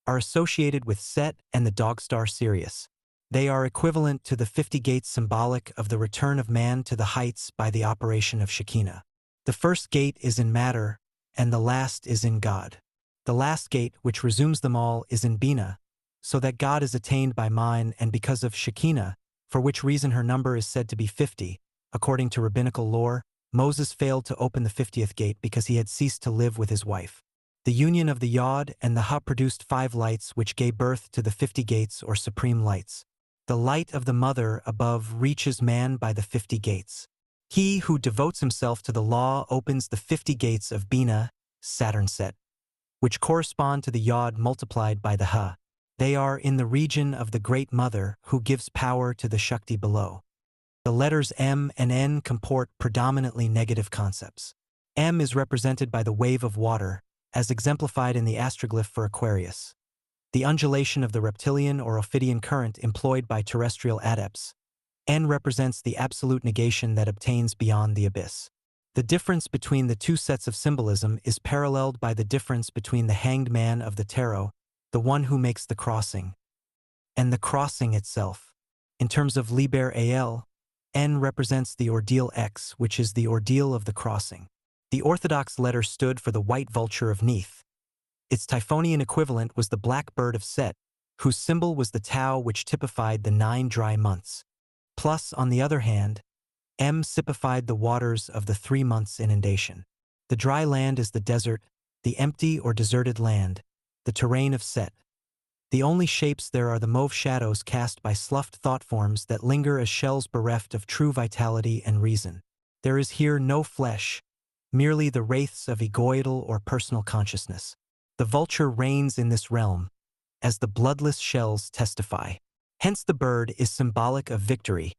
are associated with Set and the dog star Sirius. They are equivalent to the 50 gates symbolic of the return of man to the heights by the operation of Shekinah. The first gate is in matter, and the last is in God. The last gate, which resumes them all, is in Bina, so that God is attained by mind and because of Shekinah, for which reason her number is said to be 50. According to rabbinical lore, Moses failed to open the 50th gate because he had ceased to live with his wife. The union of the Yod and the Ha produced 5 lights which gave birth to the 50 gates or supreme lights. The light of the mother above reaches man by the 50 gates. He who devotes himself to the law opens the 50 gates of Bina, Saturn Set, which correspond to the Yod multiplied by the Ha. They are in the region of the Great Mother who gives power to the Shakti below. The letters M and N comport predominantly negative concepts. M is represented by the wave of water, as exemplified in the astroglyph for Aquarius. The undulation of the reptilian or Ophidian current employed by terrestrial adepts. N represents the absolute negation that obtains beyond the abyss. The difference between the two sets of symbolism is paralleled by the difference between the hanged man of the tarot, the one who makes the crossing, and the crossing itself. In terms of Liber Al, N represents the ordeal X, which is the ordeal of the crossing. The orthodox letter stood for the white vulture of Neith. Its Typhonian equivalent was the black bird of Set, whose symbol was the Tau, which typified the 9 dry months. Plus, on the other hand, M typified the waters of the 3 months inundation. The dry land is the desert, the empty or deserted land, the terrain of Set. The only shapes there are the mauve shadows cast by sloughed thought forms that linger as shells bereft of true vitality and reason. There is here no flesh, merely the wraiths of egoidal or personal consciousness. The vulture reigns in this realm, as the bloodless shells testify. Hence the bird is symbolic of victory,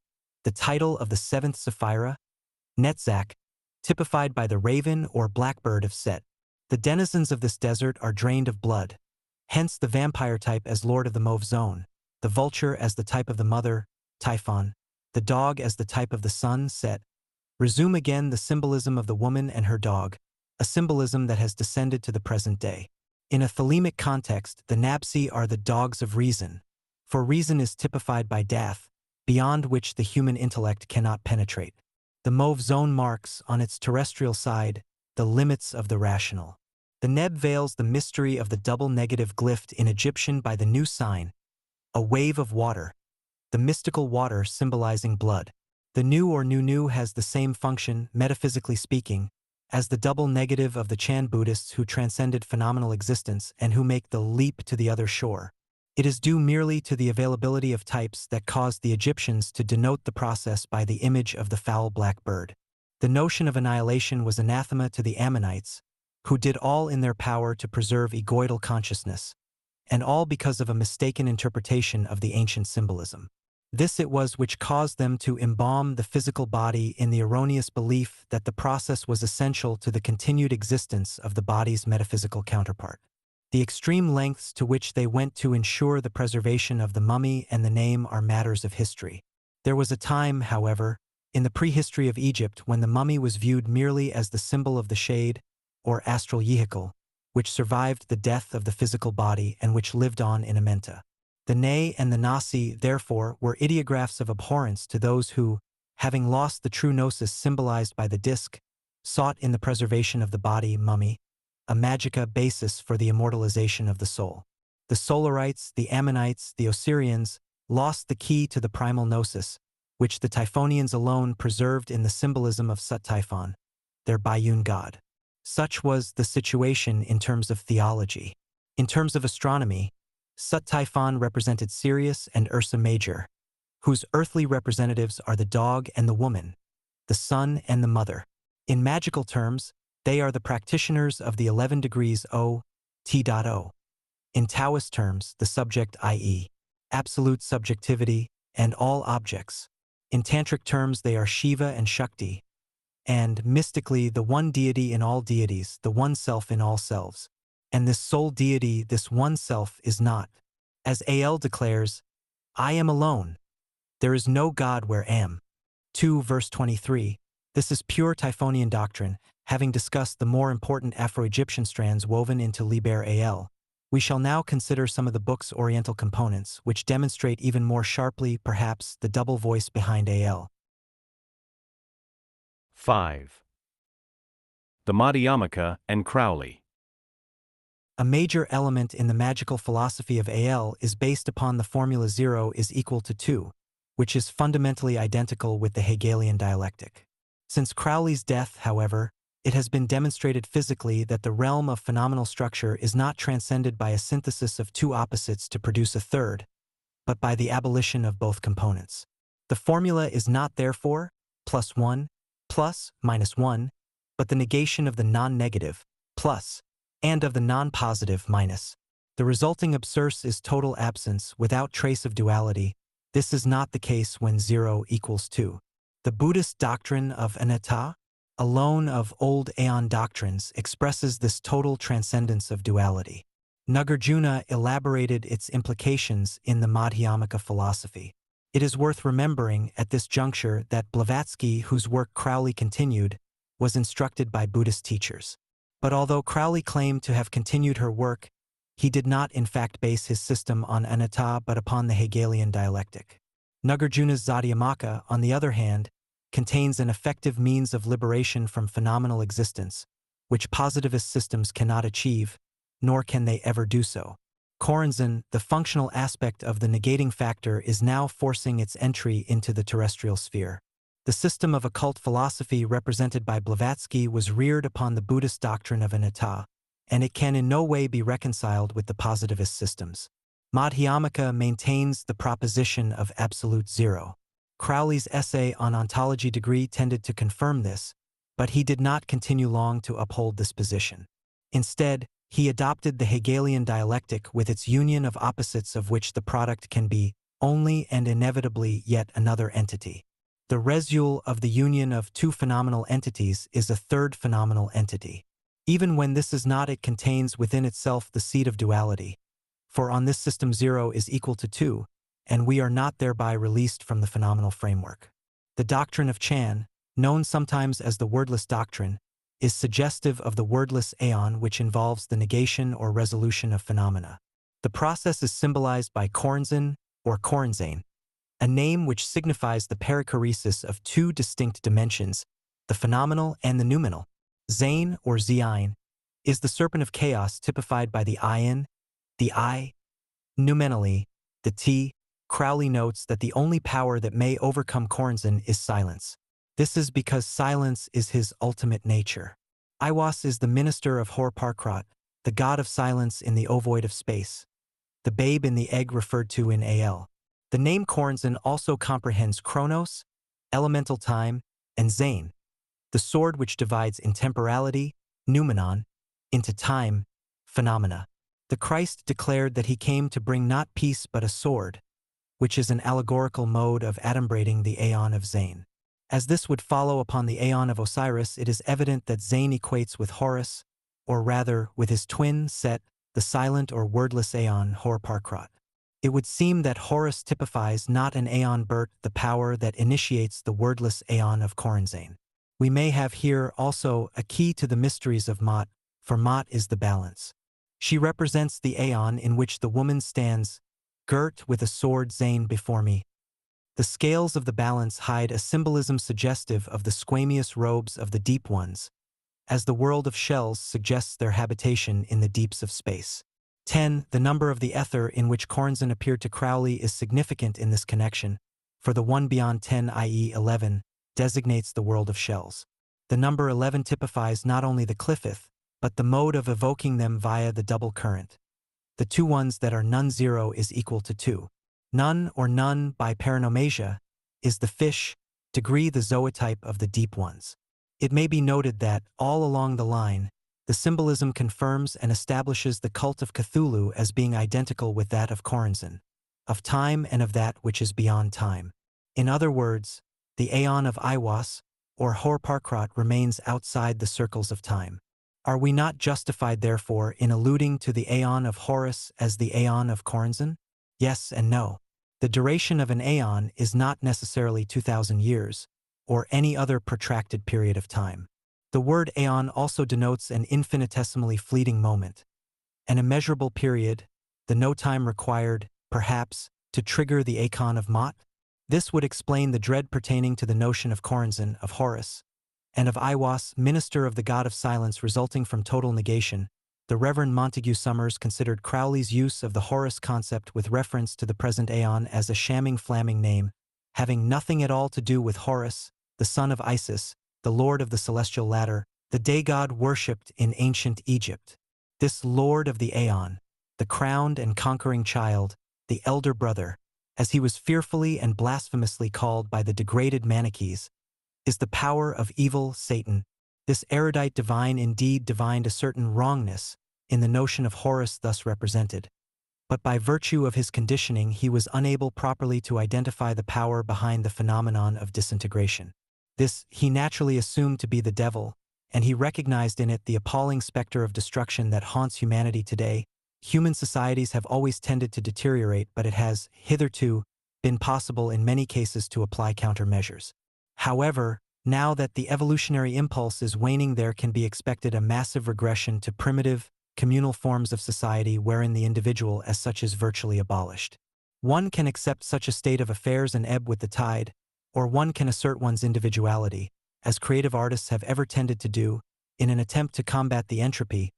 the title of the 7th Sephira, Netzach, typified by the raven or blackbird of Set. The denizens of this desert are drained of blood, hence the vampire type as lord of the mauve zone, the vulture as the type of the mother, Typhon, the dog as the type of the sun, Set. Resume again the symbolism of the woman and her dog, a symbolism that has descended to the present day. In a Thelemic context, the Nabsi are the dogs of reason, for reason is typified by Dath, beyond which the human intellect cannot penetrate. The mauve zone marks, on its terrestrial side, the limits of the rational. The Neb veils the mystery of the double negative glyphed in Egyptian by the new sign, a wave of water, the mystical water symbolizing blood. The Nu or Nu has the same function, metaphysically speaking, as the double negative of the Chan Buddhists who transcended phenomenal existence and who make the leap to the other shore. It is due merely to the availability of types that caused the Egyptians to denote the process by the image of the foul black bird. The notion of annihilation was anathema to the Ammonites, who did all in their power to preserve egoidal consciousness, and all because of a mistaken interpretation of the ancient symbolism. This it was which caused them to embalm the physical body in the erroneous belief that the process was essential to the continued existence of the body's metaphysical counterpart. The extreme lengths to which they went to ensure the preservation of the mummy and the name are matters of history. There was a time, however, in the prehistory of Egypt when the mummy was viewed merely as the symbol of the shade, or astral vehicle, which survived the death of the physical body and which lived on in Amenta. The Ne and the Nasi, therefore, were ideographs of abhorrence to those who, having lost the true gnosis symbolized by the disc, sought in the preservation of the body mummy, a magica basis for the immortalization of the soul. The Solarites, the Ammonites, the Osirians lost the key to the primal gnosis, which the Typhonians alone preserved in the symbolism of Sut-Typhon, their Bayun god. Such was the situation in terms of theology. In terms of astronomy, Sut-Typhon represented Sirius and Ursa Major, whose earthly representatives are the dog and the woman, the sun and the mother. In magical terms, they are the practitioners of the 11 degrees O.T.O. In Taoist terms, the subject, i.e., absolute subjectivity, and all objects. In Tantric terms, they are Shiva and Shakti, and, mystically, the one deity in all deities, the one self in all selves. And this sole deity, this one self, is not. As A.L. declares, I am alone. There is no God where am. 2 verse 23. This is pure Typhonian doctrine. Having discussed the more important Afro-Egyptian strands woven into Liber A.L., we shall now consider some of the book's Oriental components, which demonstrate even more sharply, perhaps, the double voice behind A.L. 5. The Madhyamaka and Crowley. A major element in the magical philosophy of A.L. is based upon the formula 0 is equal to 2, which is fundamentally identical with the Hegelian dialectic. Since Crowley's death, however, it has been demonstrated physically that the realm of phenomenal structure is not transcended by a synthesis of two opposites to produce a third, but by the abolition of both components. The formula is not therefore plus 1, plus, minus 1, but the negation of the non-negative, plus, and of the non-positive, minus. The resulting absurs is total absence without trace of duality. This is not the case when 0 equals 2. The Buddhist doctrine of anatta, alone of old Aeon doctrines, expresses this total transcendence of duality. Nagarjuna elaborated its implications in the Madhyamaka philosophy. It is worth remembering at this juncture that Blavatsky, whose work Crowley continued, was instructed by Buddhist teachers. But although Crowley claimed to have continued her work, he did not in fact base his system on anatta but upon the Hegelian dialectic. Nagarjuna's Madhyamaka, on the other hand, contains an effective means of liberation from phenomenal existence, which positivist systems cannot achieve, nor can they ever do so. Corazon, the functional aspect of the negating factor, is now forcing its entry into the terrestrial sphere. The system of occult philosophy represented by Blavatsky was reared upon the Buddhist doctrine of anatta, and it can in no way be reconciled with the positivist systems. Madhyamaka maintains the proposition of absolute 0. Crowley's essay on ontology degree tended to confirm this, but he did not continue long to uphold this position. Instead, he adopted the Hegelian dialectic with its union of opposites of which the product can be only and inevitably yet another entity. The result of the union of two phenomenal entities is a third phenomenal entity. Even when this is not, it contains within itself the seed of duality. For on this system 0 is equal to 2, and we are not thereby released from the phenomenal framework. The doctrine of Chan, known sometimes as the wordless doctrine, is suggestive of the wordless aeon, which involves the negation or resolution of phenomena. The process is symbolized by Corazon or Coranzane, a name which signifies the perichoresis of two distinct dimensions, the phenomenal and the noumenal. Zane or Zein is the serpent of chaos typified by the ion, the I. Noumenally, the T. Crowley notes that the only power that may overcome Corazon is silence. This is because silence is his ultimate nature. Iwas is the minister of Horparkrat, the god of silence in the ovoid of space, the babe in the egg referred to in AL. The name Corazon also comprehends Chronos, elemental time, and Zane, the sword which divides intemporality, noumenon, into time, phenomena. The Christ declared that he came to bring not peace but a sword, which is an allegorical mode of adumbrating the Aeon of Zain. As this would follow upon the Aeon of Osiris, it is evident that Zain equates with Horus, or rather with his twin Set, the silent or wordless Aeon Hor-Parkrat. It would seem that Horus typifies not an Aeon Bert, the power that initiates the wordless Aeon of Coranzane. We may have here also a key to the mysteries of Mot, for Mot is the balance. She represents the Aeon in which the woman stands, girt with a sword Zane before me. The scales of the balance hide a symbolism suggestive of the squamous robes of the deep ones, as the world of shells suggests their habitation in the deeps of space. 10. The number of the ether in which Coranzan appeared to Crowley is significant in this connection, for the one beyond 10, i.e. 11, designates the world of shells. The number 11 typifies not only the Cliffith, but the mode of evoking them via the double current. The two ones that are none 0 is equal to 2. None or none by paranomasia is the fish, degree the zootype of the deep ones. It may be noted that, all along the line, the symbolism confirms and establishes the cult of Cthulhu as being identical with that of Coranzan, of time and of that which is beyond time. In other words, the Aeon of Iwas, or Hor-Parkrat, remains outside the circles of time. Are we not justified, therefore, in alluding to the Aeon of Horus as the Aeon of Coranzan? Yes and no. The duration of an aeon is not necessarily 2,000 years, or any other protracted period of time. The word aeon also denotes an infinitesimally fleeting moment, an immeasurable period, the no time required, perhaps, to trigger the Aeon of Mot. This would explain the dread pertaining to the notion of Coranzan, of Horus, and of Iwas, minister of the god of silence, resulting from total negation. The Reverend Montague Summers considered Crowley's use of the Horus concept with reference to the present Aeon as a shamming flamming name, having nothing at all to do with Horus, the son of Isis, the lord of the celestial ladder, the day god worshipped in ancient Egypt. This lord of the Aeon, the crowned and conquering child, the elder brother, as he was fearfully and blasphemously called by the degraded Manichees, is the power of evil Satan. This erudite divine indeed divined a certain wrongness in the notion of Horus thus represented, but by virtue of his conditioning he was unable properly to identify the power behind the phenomenon of disintegration. This he naturally assumed to be the devil, and he recognized in it the appalling specter of destruction that haunts humanity today. Human societies have always tended to deteriorate, but it has, hitherto, been possible in many cases to apply countermeasures. However, now that the evolutionary impulse is waning, there can be expected a massive regression to primitive, communal forms of society wherein the individual as such is virtually abolished. One can accept such a state of affairs and ebb with the tide, or one can assert one's individuality, as creative artists have ever tended to do, in an attempt to combat the entropy.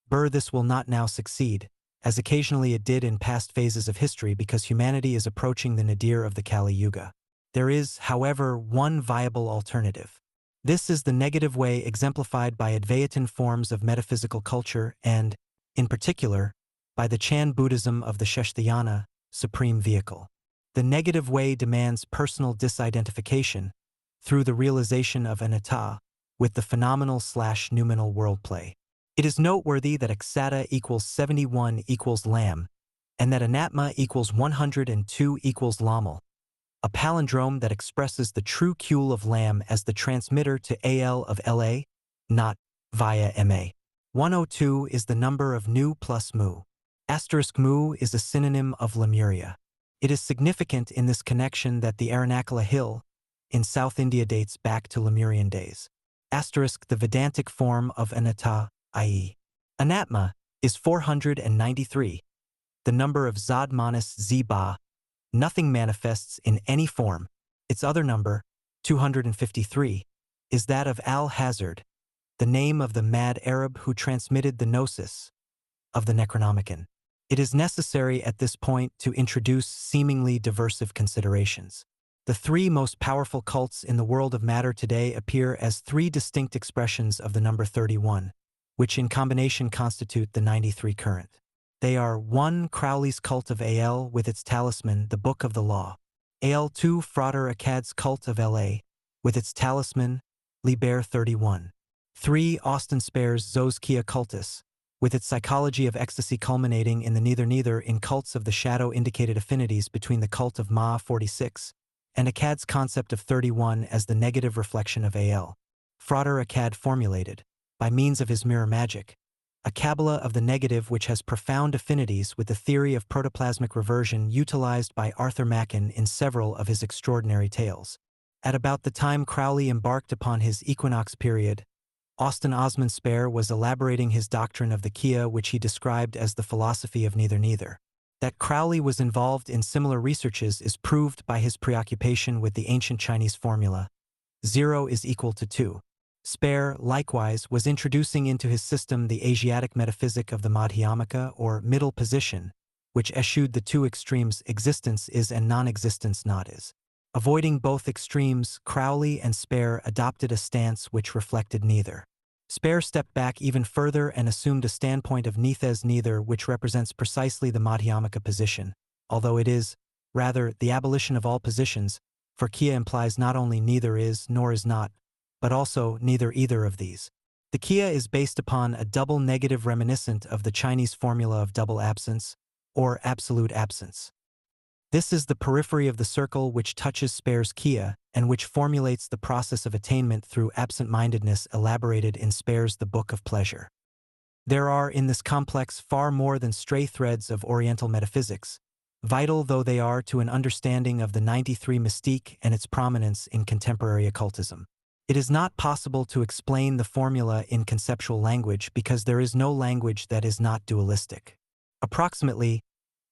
This will not now succeed, as occasionally it did in past phases of history, because humanity is approaching the nadir of the Kali Yuga. There is, however, one viable alternative. This is the negative way exemplified by Advaitin forms of metaphysical culture and, in particular, by the Chan Buddhism of the Sheshtayana, supreme vehicle. The negative way demands personal disidentification through the realization of anatta with the phenomenal/noumenal worldplay. It is noteworthy that Exata equals 71 equals Lam, and that Anatma equals 102 equals Lamal, a palindrome that expresses the true Qul of Lam as the transmitter to Al of La, not via Ma. 102 is the number of Nu plus Mu. Asterisk Mu is a synonym of Lemuria. It is significant in this connection that the Aranakala hill in South India dates back to Lemurian days. Asterisk the Vedantic form of Anatta, i.e. Anatma, is 493. The number of Zad Manas Ziba, nothing manifests in any form. Its other number, 253, is that of Al-Hazard, the name of the mad Arab who transmitted the gnosis of the Necronomicon. It is necessary at this point to introduce seemingly diversive considerations. The three most powerful cults in the world of matter today appear as three distinct expressions of the number 31, which in combination constitute the 93 current. They are 1. Crowley's cult of Al with its talisman, the Book of the Law. Al 2. Frater Akkad's cult of La, with its talisman, Liber 31. 3. Austin Spare's Zoskia cultus, with its psychology of ecstasy culminating in the neither-neither in cults of the shadow indicated affinities between the cult of Ma 46 and Akkad's concept of 31 as the negative reflection of Al. Frater Akkad formulated, by means of his mirror magic, a Kabbalah of the negative which has profound affinities with the theory of protoplasmic reversion utilized by Arthur Machen in several of his extraordinary tales. At about the time Crowley embarked upon his equinox period, Austin Osman Spare was elaborating his doctrine of the Kia, which he described as the philosophy of neither-neither. That Crowley was involved in similar researches is proved by his preoccupation with the ancient Chinese formula, 0 is equal to 2. Spare, likewise, was introducing into his system the Asiatic metaphysic of the Madhyamaka, or middle position, which eschewed the two extremes existence is and non-existence not is. Avoiding both extremes, Crowley and Spare adopted a stance which reflected neither. Spare stepped back even further and assumed a standpoint of neither, which represents precisely the Madhyamaka position, although it is, rather, the abolition of all positions, for Kia implies not only neither is nor is not, but also neither either of these. The Kia is based upon a double negative reminiscent of the Chinese formula of double absence, or absolute absence. This is the periphery of the circle which touches Spare's Kia, and which formulates the process of attainment through absent-mindedness elaborated in Spare's The Book of Pleasure. There are in this complex far more than stray threads of Oriental metaphysics, vital though they are to an understanding of the 93 mystique and its prominence in contemporary occultism. It is not possible to explain the formula in conceptual language because there is no language that is not dualistic. Approximately,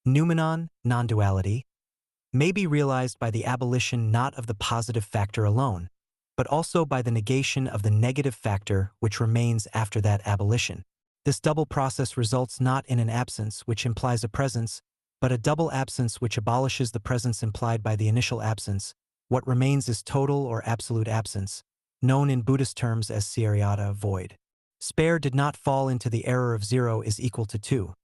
noumenon, non-duality, may be realized by the abolition not of the positive factor alone, but also by the negation of the negative factor which remains after that abolition. This double process results not in an absence which implies a presence, but a double absence which abolishes the presence implied by the initial absence. What remains is total or absolute absence, known in Buddhist terms as Syariata, void. Spare did not fall into the error of 0 is equal to 2.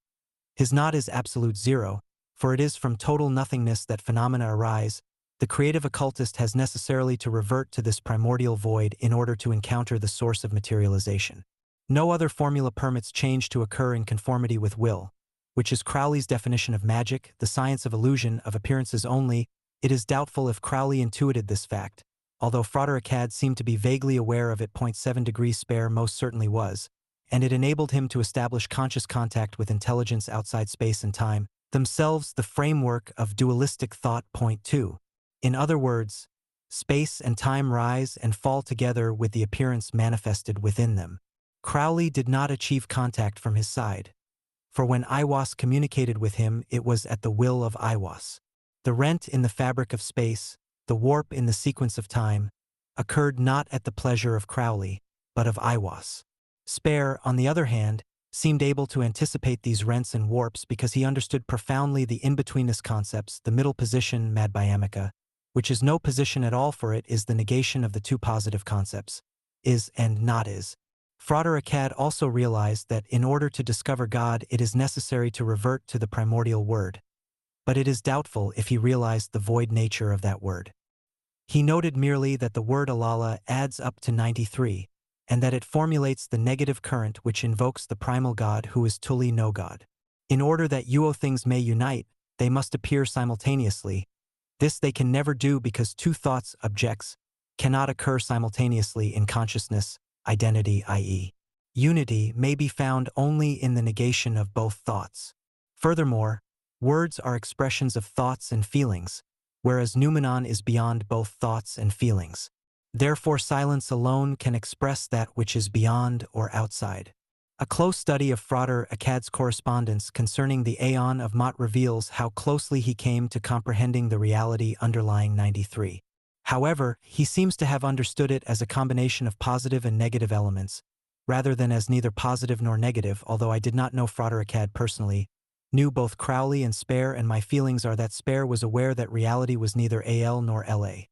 His not is absolute 0, for it is from total nothingness that phenomena arise. The creative occultist has necessarily to revert to this primordial void in order to encounter the source of materialization. No other formula permits change to occur in conformity with will, which is Crowley's definition of magic, the science of illusion, of appearances only. It is doubtful if Crowley intuited this fact, although Frater Akkad seemed to be vaguely aware of it. 7 degrees Spare most certainly was, and it enabled him to establish conscious contact with intelligence outside space and time, themselves the framework of dualistic thought. 2. In other words, space and time rise and fall together with the appearance manifested within them. Crowley did not achieve contact from his side, for when Aiwass communicated with him, it was at the will of Aiwass. The rent in the fabric of space, the warp in the sequence of time, occurred not at the pleasure of Crowley, but of Aiwass. Spare, on the other hand, seemed able to anticipate these rents and warps because he understood profoundly the in-betweenness concepts. The middle position, Madhyamaka, which is no position at all, for it is the negation of the two positive concepts, is and not is. Frater Akkad also realized that in order to discover God it is necessary to revert to the primordial word, but it is doubtful if he realized the void nature of that word. He noted merely that the word Alala adds up to 93, and that it formulates the negative current which invokes the primal God who is Tuli no God. In order that things may unite, they must appear simultaneously. This they can never do because two thoughts, objects, cannot occur simultaneously in consciousness, identity, i.e., unity may be found only in the negation of both thoughts. Furthermore, words are expressions of thoughts and feelings, whereas noumenon is beyond both thoughts and feelings. Therefore, silence alone can express that which is beyond or outside. A close study of Frater Akkad's correspondence concerning the Aeon of Mot reveals how closely he came to comprehending the reality underlying 93. However, he seems to have understood it as a combination of positive and negative elements, rather than as neither positive nor negative. Although I did not know Frater Akkad personally, knew both Crowley and Spare, and my feelings are that Spare was aware that reality was neither AL nor LA.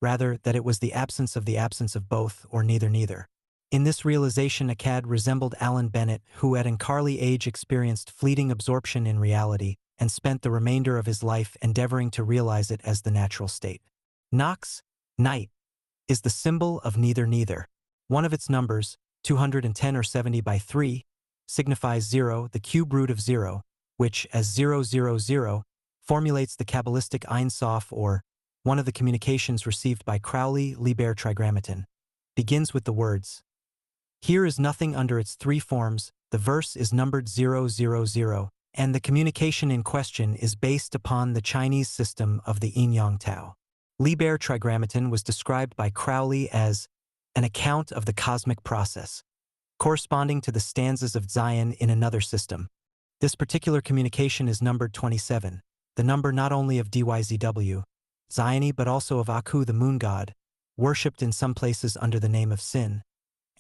Rather, that it was the absence of both, or neither. In this realization, Akkad resembled Alan Bennett, who at an early age experienced fleeting absorption in reality and spent the remainder of his life endeavoring to realize it as the natural state. Nox, night, is the symbol of neither. One of its numbers, 210 or 70 by 3, signifies 0, the cube root of 0, which, as 000, formulates the Kabbalistic Ein Sof, or one of the communications received by Crowley, Liber Trigrammaton, begins with the words, "Here is nothing under its three forms." The verse is numbered 000, and the communication in question is based upon the Chinese system of the Yin-Yang Tao. Liber Trigrammaton was described by Crowley as an account of the cosmic process, corresponding to the stanzas of Zion in another system. This particular communication is numbered 27, the number not only of DYZW, Zioni, but also of Aku, the moon god, worshipped in some places under the name of Sin,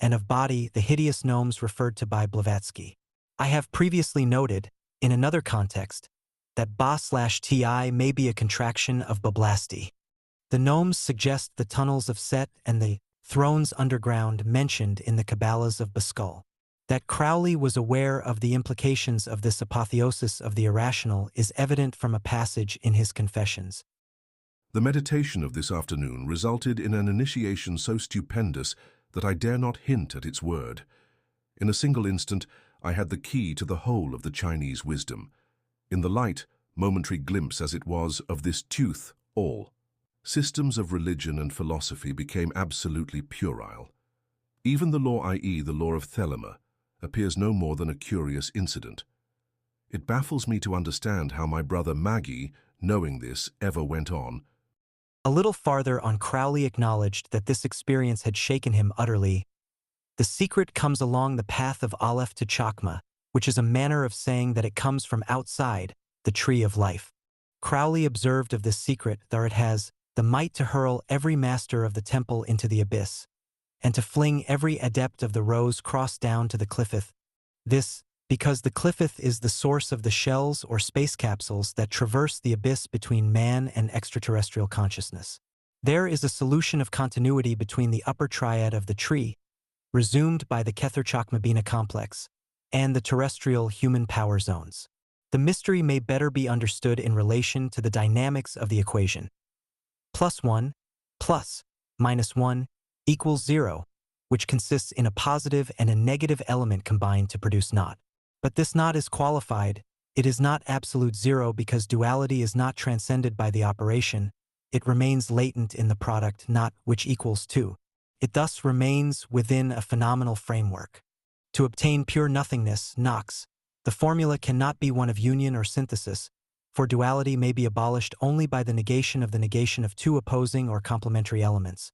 and of Body, the hideous gnomes referred to by Blavatsky. I have previously noted, in another context, that Ba/Ti may be a contraction of Bablasti. The gnomes suggest the tunnels of Set and the thrones underground mentioned in the Kabbalahs of Baskul. That Crowley was aware of the implications of this apotheosis of the irrational is evident from a passage in his Confessions. The meditation of this afternoon resulted in an initiation so stupendous that I dare not hint at its word. In a single instant, I had the key to the whole of the Chinese wisdom. In the light, momentary glimpse as it was, of this tooth, all. Systems of religion and philosophy became absolutely puerile. Even the law, i.e. the law of thelema, appears no more than a curious incident. It baffles me to understand how my brother Maggie, knowing this, ever went on. A little farther on, Crowley acknowledged that this experience had shaken him utterly. The secret comes along the path of Aleph to Chakma, which is a manner of saying that it comes from outside, the tree of life. Crowley observed of this secret that it has the might to hurl every master of the temple into the abyss, and to fling every adept of the rose cross down to the cliffeth. This, because the cliffeth is the source of the shells or space capsules that traverse the abyss between man and extraterrestrial consciousness. There is a solution of continuity between the upper triad of the tree, resumed by the Kether-Chakmabina complex, and the terrestrial human power zones. The mystery may better be understood in relation to the dynamics of the equation. +1 plus -1 equals 0, which consists in a positive and a negative element combined to produce naught. But this naught is qualified. It is not absolute zero because duality is not transcended by the operation. It remains latent in the product naught, which equals 2. It thus remains within a phenomenal framework. To obtain pure nothingness, Knox, the formula cannot be one of union or synthesis, for duality may be abolished only by the negation of two opposing or complementary elements.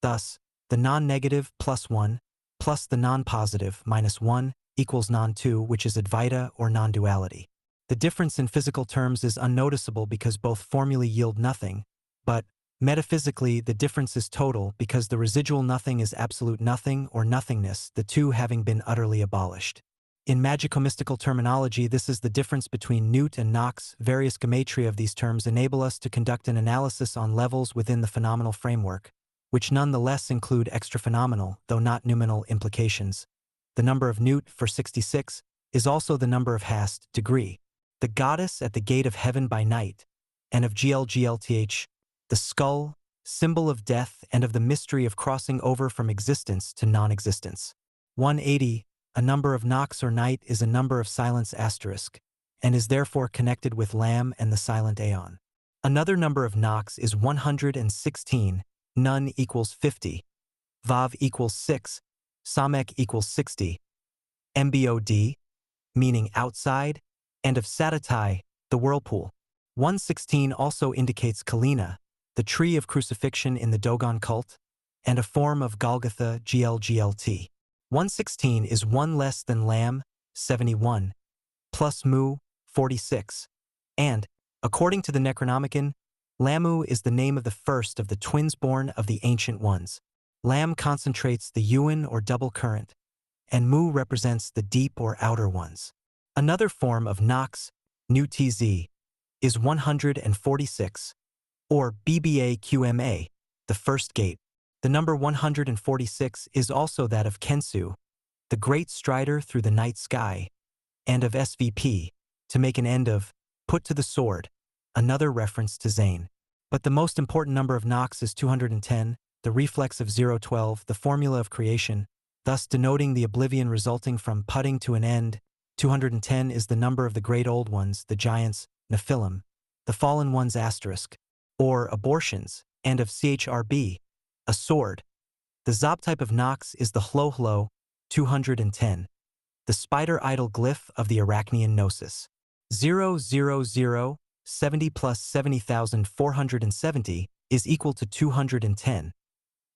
Thus, the non-negative +1 plus the non-positive -1 equals non-2, which is Advaita or non-duality. The difference in physical terms is unnoticeable because both formulae yield nothing, but metaphysically the difference is total because the residual nothing is absolute nothing or nothingness, the two having been utterly abolished. In magico-mystical terminology, this is the difference between Newt and Knox. Various gematria of these terms enable us to conduct an analysis on levels within the phenomenal framework, which nonetheless include extra-phenomenal, though not noumenal, implications. The number of Newt for 66 is also the number of Hast, degree, the goddess at the gate of heaven by night, and of GLGLTH, the skull, symbol of death and of the mystery of crossing over from existence to non-existence. 180, a number of Nox or night, is a number of silence asterisk, and is therefore connected with Lam and the silent aeon. Another number of Nox is 116, Nun equals 50, Vav equals 6, Samek equals 60, MBOD, meaning outside, and of Sadatai, the whirlpool. 116 also indicates Kalina, the tree of crucifixion in the Dogon cult, and a form of Golgotha, GLGLT. 116 is one less than Lam, 71, plus Mu, 46, and, according to the Necronomicon, Lamu is the name of the first of the twins born of the Ancient Ones. Lam concentrates the Yuan or double current, and Mu represents the deep or outer ones. Another form of Nox, Nu TZ, is 146, or BBAQMA, the first gate. The number 146 is also that of Kensu, the great strider through the night sky, and of SVP, to make an end of, put to the sword, another reference to Zane. But the most important number of Nox is 210, the reflex of 012, the formula of creation, thus denoting the oblivion resulting from putting to an end. 210 is the number of the great old ones, the giants, Nephilim, the fallen ones asterisk, or abortions, and of CHRB, a sword. The Zob type of Nox is the Hlohlo, 210. The spider idol glyph of the Arachnean Gnosis. 000, 70 plus 70,470 is equal to 210.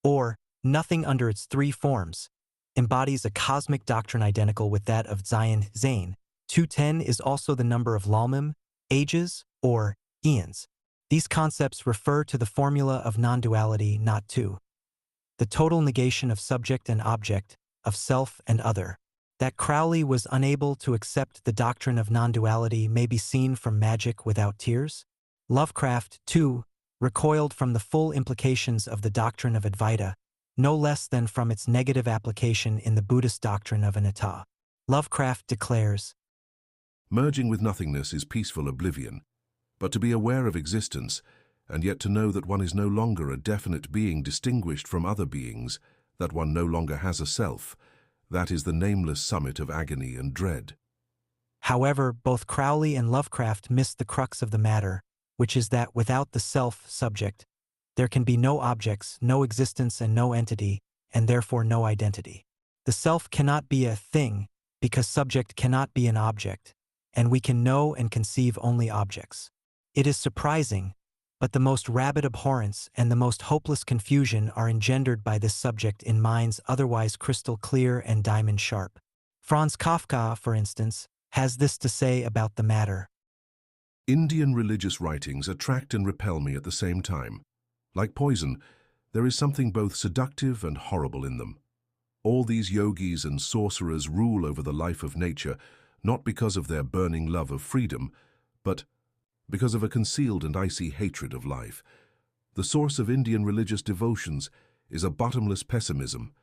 Or, nothing under its three forms, embodies a cosmic doctrine identical with that of Zion Zane. 210 is also the number of Lalmim, ages, or eons. These concepts refer to the formula of non-duality, not to the total negation of subject and object, of self and other. That Crowley was unable to accept the doctrine of non-duality may be seen from Magic Without Tears. Lovecraft, too, recoiled from the full implications of the doctrine of Advaita, no less than from its negative application in the Buddhist doctrine of anatta. Lovecraft declares, Merging with nothingness is peaceful oblivion, but to be aware of existence, and yet to know that one is no longer a definite being distinguished from other beings, that one no longer has a self, that is the nameless summit of agony and dread. However, both Crowley and Lovecraft missed the crux of the matter, which is that without the self-subject, there can be no objects, no existence, and no entity, and therefore no identity. The self cannot be a thing, because subject cannot be an object, and we can know and conceive only objects. It is surprising, but the most rabid abhorrence and the most hopeless confusion are engendered by this subject in minds otherwise crystal clear and diamond sharp. Franz Kafka, for instance, has this to say about the matter. Indian religious writings attract and repel me at the same time. Like poison, there is something both seductive and horrible in them. All these yogis and sorcerers rule over the life of nature, not because of their burning love of freedom, but because of a concealed and icy hatred of life. The source of Indian religious devotions is a bottomless pessimism.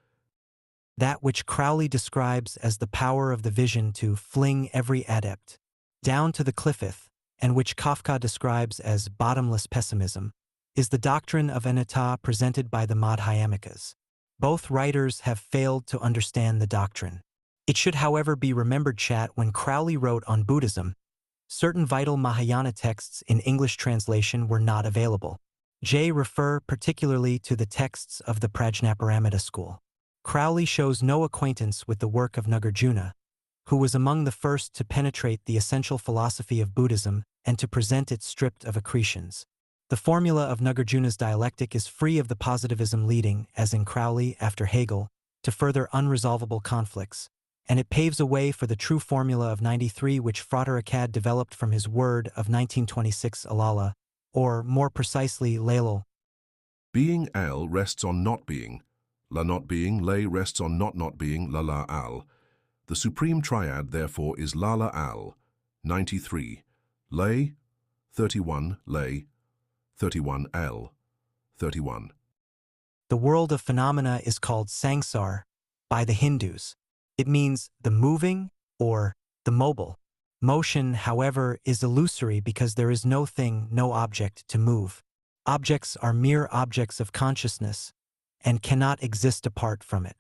That which Crowley describes as the power of the vision to fling every adept down to the cliffeth, and which Kafka describes as bottomless pessimism, is the doctrine of anatta presented by the Madhyamikas. Both writers have failed to understand the doctrine. It should, however, be remembered, chat, when Crowley wrote on Buddhism, certain vital Mahayana texts in English translation were not available. J. refer particularly to the texts of the Prajnaparamita school. Crowley shows no acquaintance with the work of Nagarjuna, who was among the first to penetrate the essential philosophy of Buddhism and to present it stripped of accretions. The formula of Nagarjuna's dialectic is free of the positivism leading, as in Crowley after Hegel, to further unresolvable conflicts, and it paves a way for the true formula of 93 which Frater Akkad developed from his word of 1926 Alala, or more precisely Lalal. Being al rests on not being. La not being, lay rests on not being, la la al. The supreme triad, therefore, is la la al, 93, lay, 31, lay, 31 l, 31. The world of phenomena is called sangsar by the Hindus. It means the moving or the mobile. Motion, however, is illusory because there is no thing, no object to move. Objects are mere objects of consciousness and cannot exist apart from it.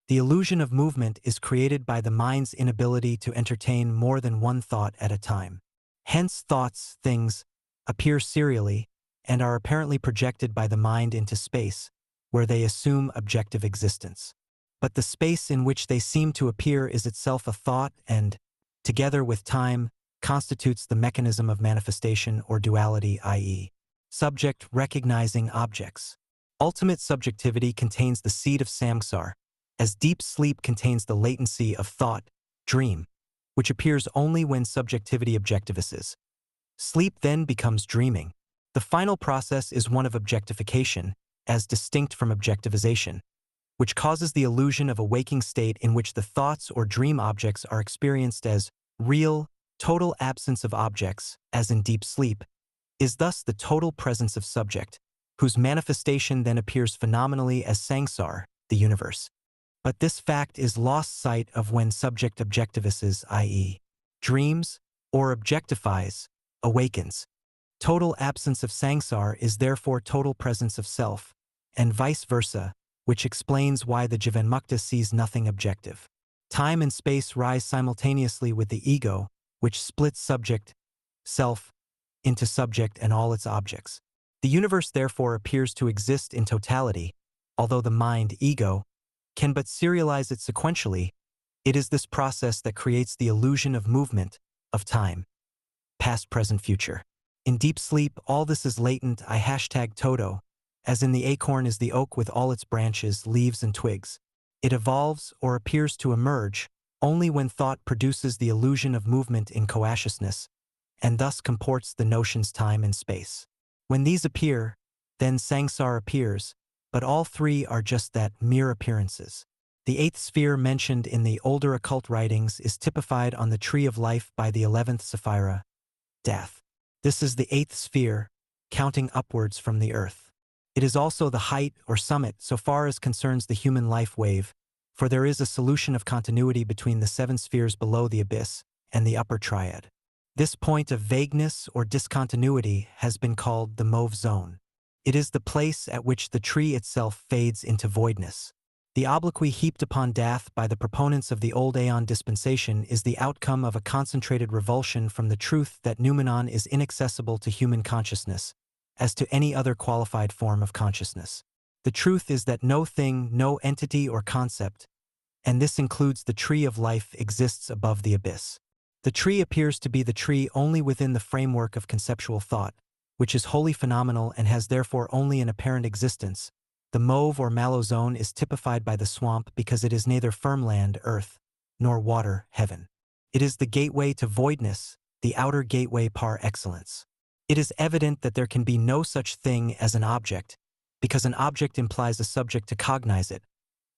The illusion of movement is created by the mind's inability to entertain more than one thought at a time. Hence, thoughts, things, appear serially and are apparently projected by the mind into space, where they assume objective existence. But the space in which they seem to appear is itself a thought and, together with time, constitutes the mechanism of manifestation or duality, i.e., subject recognizing objects. Ultimate subjectivity contains the seed of samsar, as deep sleep contains the latency of thought, dream, which appears only when subjectivity objectivizes. Sleep then becomes dreaming. The final process is one of objectification, as distinct from objectivization, which causes the illusion of a waking state in which the thoughts or dream objects are experienced as real, total absence of objects, as in deep sleep, is thus the total presence of subject, whose manifestation then appears phenomenally as sangsar, the universe. But this fact is lost sight of when subject objectivizes, i.e., dreams, or objectifies, awakens. Total absence of sangsar is therefore total presence of self, and vice versa, which explains why the Jivanmukta sees nothing objective. Time and space rise simultaneously with the ego, which splits subject, self, into subject and all its objects. The universe therefore appears to exist in totality, although the mind, ego, can but serialize it sequentially. It is this process that creates the illusion of movement, of time, past, present, future. In deep sleep, all this is latent. I hashtag Toto, as in the acorn is the oak with all its branches, leaves, and twigs. It evolves or appears to emerge only when thought produces the illusion of movement in coasciousness, and thus comports the notions time and space. When these appear, then Sangsar appears, but all three are just that, mere appearances. The eighth sphere mentioned in the older occult writings is typified on the tree of life by the 11th Sephira, death. This is the eighth sphere, counting upwards from the earth. It is also the height or summit so far as concerns the human life wave, for there is a solution of continuity between the 7 spheres below the abyss and the upper triad. This point of vagueness or discontinuity has been called the mauve zone. It is the place at which the tree itself fades into voidness. The obloquy heaped upon death by the proponents of the old Aeon dispensation is the outcome of a concentrated revulsion from the truth that noumenon is inaccessible to human consciousness, as to any other qualified form of consciousness. The truth is that no thing, no entity or concept, and this includes the tree of life, exists above the abyss. The tree appears to be the tree only within the framework of conceptual thought, which is wholly phenomenal and has therefore only an apparent existence. The mauve or mallow zone is typified by the swamp because it is neither firm land, earth, nor water, heaven. It is the gateway to voidness, the outer gateway par excellence. It is evident that there can be no such thing as an object, because an object implies a subject to cognize it,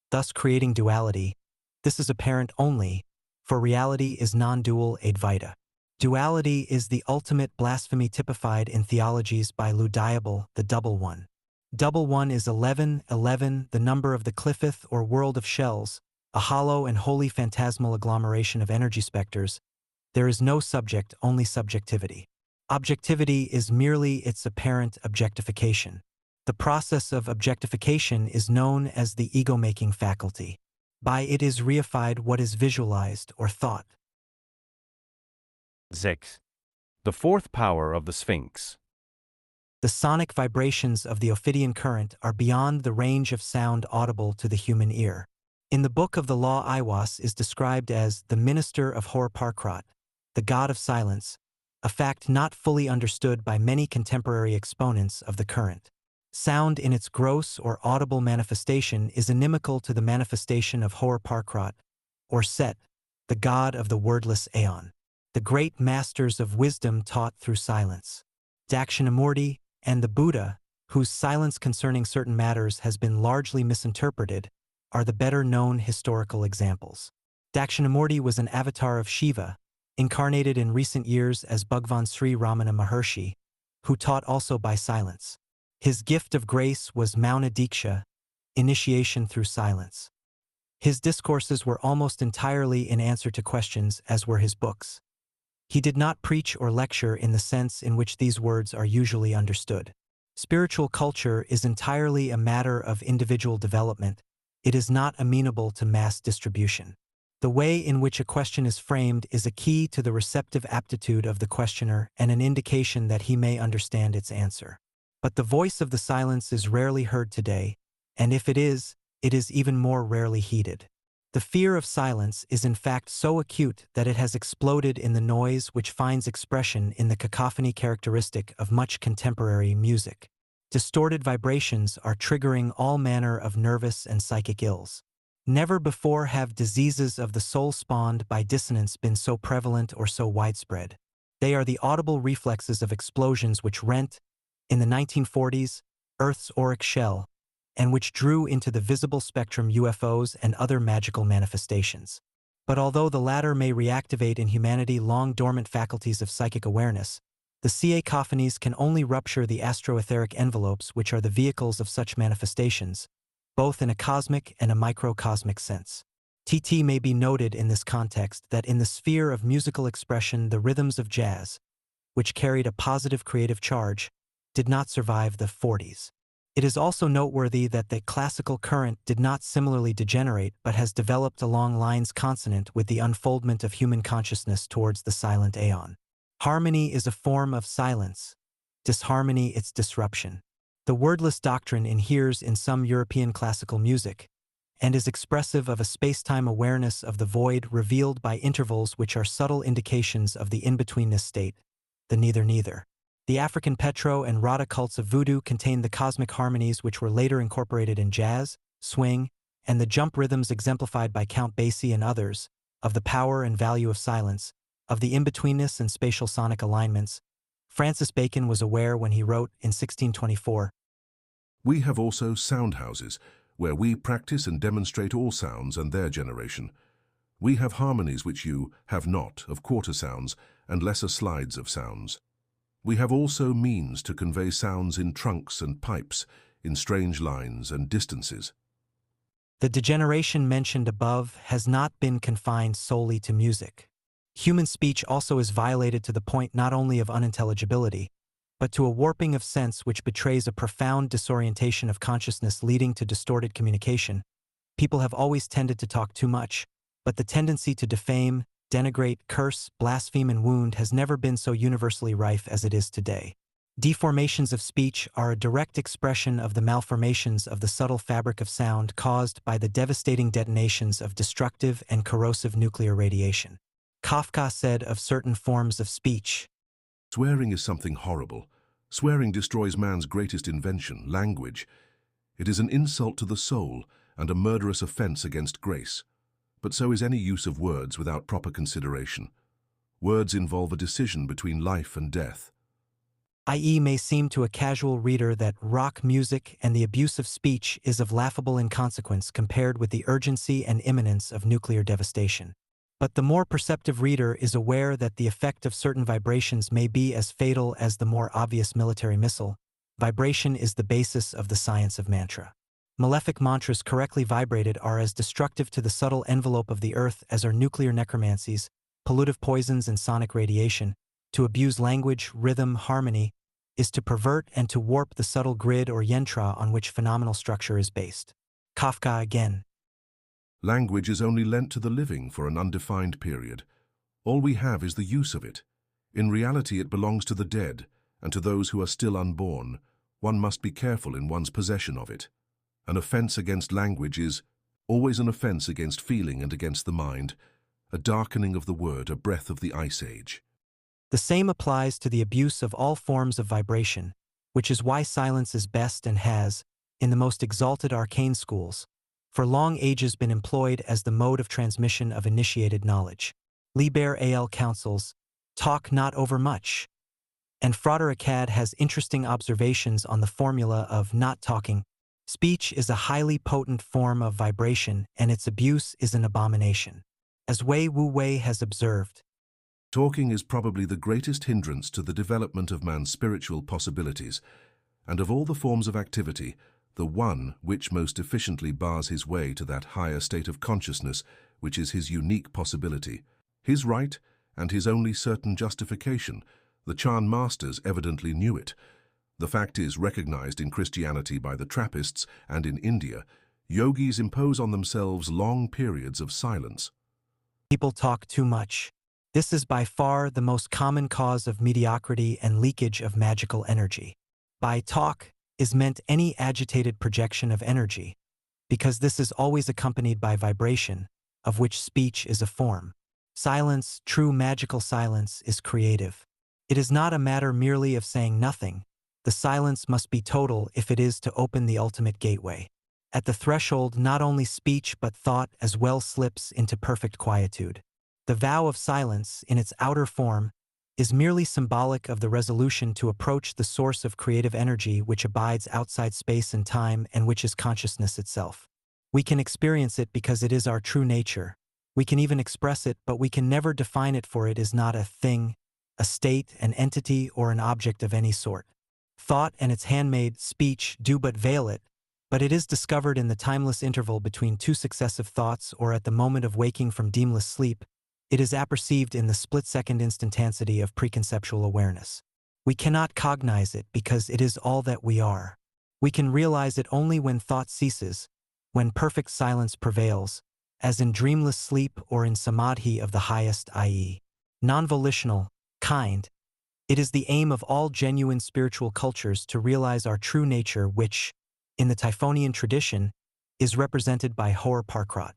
thus creating duality. This is apparent only, for reality is non-dual Advaita. Duality is the ultimate blasphemy typified in theologies by Ludiable, the double one. Double one is 11, the number of the cliffith or world of shells, a hollow and wholly phantasmal agglomeration of energy specters. There is no subject, only subjectivity. Objectivity is merely its apparent objectification. The process of objectification is known as the ego-making faculty. By it is reified what is visualized or thought. 6. The fourth power of the Sphinx. The sonic vibrations of the Ophidian current are beyond the range of sound audible to the human ear. In the Book of the Law, Aiwas is described as the minister of Horparkrat, the god of silence, a fact not fully understood by many contemporary exponents of the current. Sound in its gross or audible manifestation is inimical to the manifestation of Horparkrat, or Set, the god of the wordless aeon. The great masters of wisdom taught through silence. Dakshinamurti and the Buddha, whose silence concerning certain matters has been largely misinterpreted, are the better-known historical examples. Dakshinamurti was an avatar of Shiva, incarnated in recent years as Bhagwan Sri Ramana Maharshi, who taught also by silence. His gift of grace was Mauna Diksha, initiation through silence. His discourses were almost entirely in answer to questions, as were his books. He did not preach or lecture in the sense in which these words are usually understood. Spiritual culture is entirely a matter of individual development. It is not amenable to mass distribution. The way in which a question is framed is a key to the receptive aptitude of the questioner and an indication that he may understand its answer. But the voice of the silence is rarely heard today, and if it is even more rarely heeded. The fear of silence is in fact so acute that it has exploded in the noise which finds expression in the cacophony characteristic of much contemporary music. Distorted vibrations are triggering all manner of nervous and psychic ills. Never before have diseases of the soul spawned by dissonance been so prevalent or so widespread. They are the audible reflexes of explosions which rent, in the 1940s, Earth's auric shell, and which drew into the visible spectrum UFOs and other magical manifestations. But although the latter may reactivate in humanity long-dormant faculties of psychic awareness, the cacophonies can only rupture the astroetheric envelopes which are the vehicles of such manifestations, both in a cosmic and a microcosmic sense. TT may be noted in this context that in the sphere of musical expression the rhythms of jazz, which carried a positive creative charge, did not survive the 40s. It is also noteworthy that the classical current did not similarly degenerate but has developed along lines consonant with the unfoldment of human consciousness towards the silent aeon. Harmony is a form of silence, disharmony its disruption. The wordless doctrine inheres in some European classical music, and is expressive of a space-time awareness of the void revealed by intervals which are subtle indications of the in-betweenness state, the neither-neither. The African Petro and Rada cults of voodoo contain the cosmic harmonies which were later incorporated in jazz, swing, and the jump rhythms exemplified by Count Basie and others, of the power and value of silence, of the in-betweenness and spatial sonic alignments. Francis Bacon was aware when he wrote in 1624, We have also sound houses, where we practice and demonstrate all sounds and their generation. We have harmonies which you have not of quarter sounds and lesser slides of sounds. We have also means to convey sounds in trunks and pipes, in strange lines and distances. The degeneration mentioned above has not been confined solely to music. Human speech also is violated to the point not only of unintelligibility, but to a warping of sense which betrays a profound disorientation of consciousness leading to distorted communication. People have always tended to talk too much, but the tendency to defame, denigrate, curse, blaspheme, and wound has never been so universally rife as it is today. Deformations of speech are a direct expression of the malformations of the subtle fabric of sound caused by the devastating detonations of destructive and corrosive nuclear radiation. Kafka said of certain forms of speech, Swearing is something horrible. Swearing destroys man's greatest invention, language. It is an insult to the soul and a murderous offense against grace. But so is any use of words without proper consideration. Words involve a decision between life and death. i.e. may seem to a casual reader that rock music and the abuse of speech is of laughable inconsequence compared with the urgency and imminence of nuclear devastation. But the more perceptive reader is aware that the effect of certain vibrations may be as fatal as the more obvious military missile. Vibration is the basis of the science of mantra. Malefic mantras correctly vibrated are as destructive to the subtle envelope of the earth as are nuclear necromancies, pollutive poisons, and sonic radiation. To abuse language, rhythm, harmony, is to pervert and to warp the subtle grid or yantra on which phenomenal structure is based. Kafka again. Language is only lent to the living for an undefined period. All we have is the use of it. In reality, it belongs to the dead, and to those who are still unborn. One must be careful in one's possession of it. An offense against language is always an offense against feeling and against the mind, a darkening of the word, a breath of the ice age. The same applies to the abuse of all forms of vibration, which is why silence is best and has, in the most exalted arcane schools, for long ages been employed as the mode of transmission of initiated knowledge. Liber al counsels, talk not over much. And Frater Akkad has interesting observations on the formula of not talking. Speech is a highly potent form of vibration, and its abuse is an abomination. As Wei Wu Wei has observed, Talking is probably the greatest hindrance to the development of man's spiritual possibilities, and of all the forms of activity, the one which most efficiently bars his way to that higher state of consciousness which is his unique possibility, his right and his only certain justification. The Chan masters evidently knew it. The fact is recognized in Christianity by the Trappists, and in India, yogis impose on themselves long periods of silence. people talk too much. This is by far the most common cause of mediocrity and leakage of magical energy. By talk is meant any agitated projection of energy, because this is always accompanied by vibration, of which speech is a form. Silence, true magical silence, is creative. It is not a matter merely of saying nothing. The silence must be total if it is to open the ultimate gateway. At the threshold, not only speech but thought as well slips into perfect quietude. The vow of silence, in its outer form, is merely symbolic of the resolution to approach the source of creative energy which abides outside space and time and which is consciousness itself. We can experience it because it is our true nature. We can even express it, but we can never define it, for it is not a thing, a state, an entity, or an object of any sort. Thought and its handmaid, speech, do but veil it, but it is discovered in the timeless interval between two successive thoughts or at the moment of waking from dreamless sleep. It is apperceived in the split-second instantaneity of preconceptual awareness. We cannot cognize it because it is all that we are. We can realize it only when thought ceases, when perfect silence prevails, as in dreamless sleep or in samadhi of the highest, i.e., non-volitional, kind. It is the aim of all genuine spiritual cultures to realize our true nature which, in the Typhonian tradition, is represented by Hoare-Parkrot.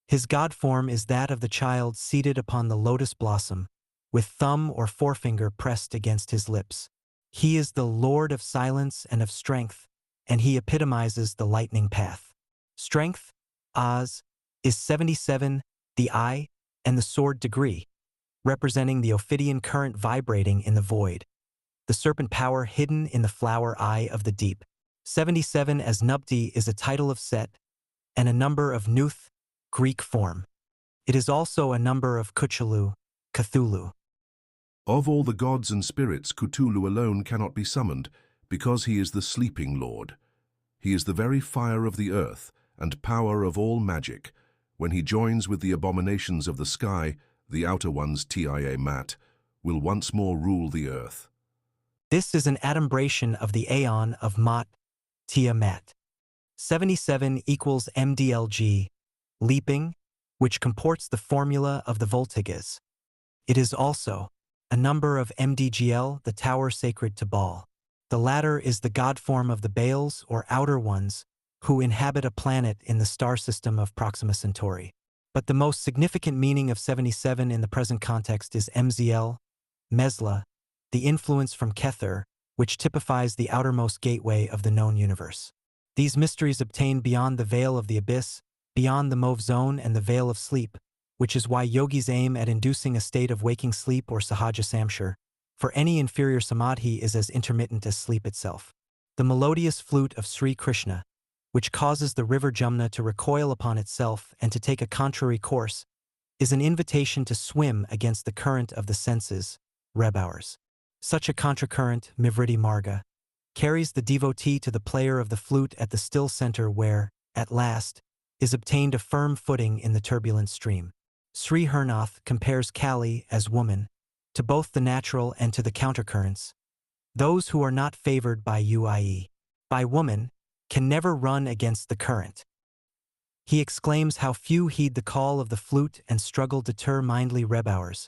His god form is that of the child seated upon the lotus blossom, with thumb or forefinger pressed against his lips. He is the Lord of silence and of strength, and he epitomizes the lightning path. Strength, Oz, is 77, the eye, and the sword degree, representing the Ophidian current vibrating in the void. The serpent power hidden in the flower eye of the deep. 77 as Nubti is a title of Set, and a number of Nuth, Greek form. It is also a number of Cthulhu, Cthulhu. Of all the gods and spirits, Cthulhu alone cannot be summoned, because he is the sleeping lord. He is the very fire of the earth, and power of all magic. When he joins with the abominations of the sky, the outer ones, Tiamat, will once more rule the earth. This is an adumbration of the aeon of Mat, Tiamat. 77 equals MDLG, leaping, which comports the formula of the Voltigas. It is also a number of MDGL, the tower sacred to Baal. The latter is the god form of the Baals or outer ones, who inhabit a planet in the star system of Proxima Centauri. But the most significant meaning of 77 in the present context is MZL, Mesla, the influence from Kether, which typifies the outermost gateway of the known universe. These mysteries obtain beyond the veil of the abyss, beyond the mauve zone and the veil of sleep, which is why yogis aim at inducing a state of waking sleep or sahaja samshar, for any inferior samadhi is as intermittent as sleep itself. The melodious flute of Sri Krishna, which causes the river Jumna to recoil upon itself and to take a contrary course, is an invitation to swim against the current of the senses, Rebhours. Such a contracurrent, Mivriti Marga, carries the devotee to the player of the flute at the still center where, at last, is obtained a firm footing in the turbulent stream. Sri Hernath compares Kali, as woman, to both the natural and to the countercurrents. Those who are not favored by UIE, by woman, can never run against the current. He exclaims how few heed the call of the flute and struggle deter mindly Rebhours.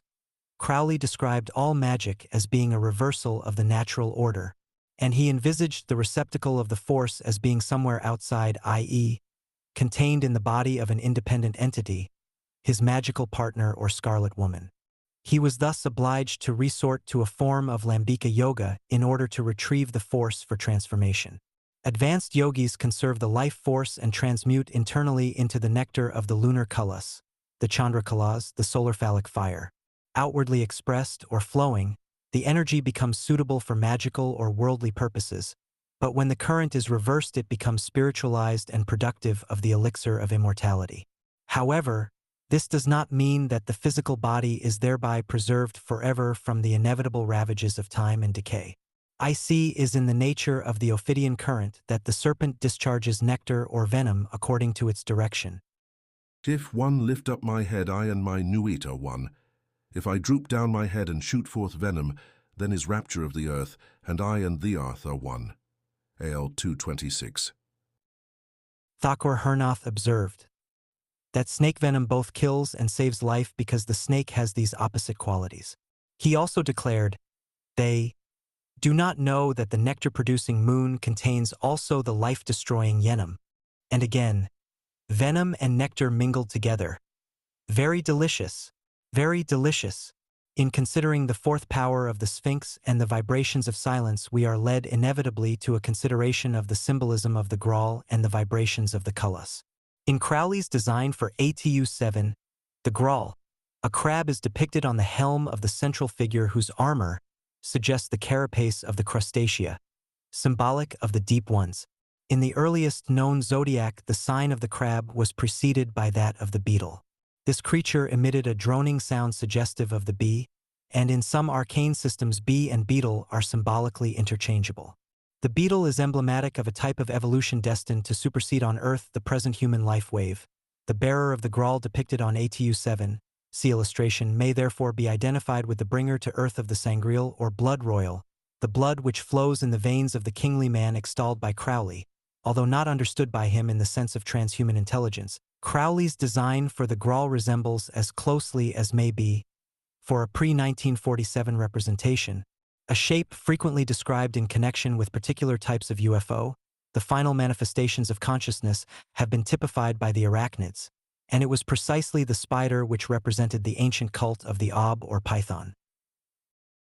Crowley described all magic as being a reversal of the natural order, and he envisaged the receptacle of the force as being somewhere outside, i.e., contained in the body of an independent entity, his magical partner or scarlet woman. He was thus obliged to resort to a form of Lambika yoga in order to retrieve the force for transformation. Advanced yogis conserve the life force and transmute internally into the nectar of the lunar kalas, the chandra kalas, the solar phallic fire. Outwardly expressed or flowing, the energy becomes suitable for magical or worldly purposes, but when the current is reversed it becomes spiritualized and productive of the elixir of immortality. However, this does not mean that the physical body is thereby preserved forever from the inevitable ravages of time and decay. IC is in the nature of the Ophidian current that the serpent discharges nectar or venom according to its direction. If one lift up my head, I and my Nuit are one. If I droop down my head and shoot forth venom, then is rapture of the earth, and I and the earth are one. AL 226. Thakur Hernath observed that snake venom both kills and saves life because the snake has these opposite qualities. He also declared, they do not know that the nectar-producing moon contains also the life-destroying yenim. And again, venom and nectar mingled together. Very delicious, very delicious. In considering the fourth power of the Sphinx and the vibrations of silence, we are led inevitably to a consideration of the symbolism of the Graal and the vibrations of the Kalas. In Crowley's design for ATU 7, the Graal, a crab is depicted on the helm of the central figure whose armor suggests the carapace of the crustacea, symbolic of the deep ones. In the earliest known zodiac, the sign of the crab was preceded by that of the beetle. This creature emitted a droning sound suggestive of the bee, and in some arcane systems bee and beetle are symbolically interchangeable. The beetle is emblematic of a type of evolution destined to supersede on Earth the present human life wave. The bearer of the Graal depicted on ATU 7, see illustration, may therefore be identified with the bringer to Earth of the Sangreal or blood royal, the blood which flows in the veins of the kingly man extolled by Crowley, although not understood by him in the sense of transhuman intelligence. Crowley's design for the Graal resembles as closely as may be, for a pre-1947 representation, a shape frequently described in connection with particular types of UFO. The final manifestations of consciousness have been typified by the arachnids, and it was precisely the spider which represented the ancient cult of the ob or python.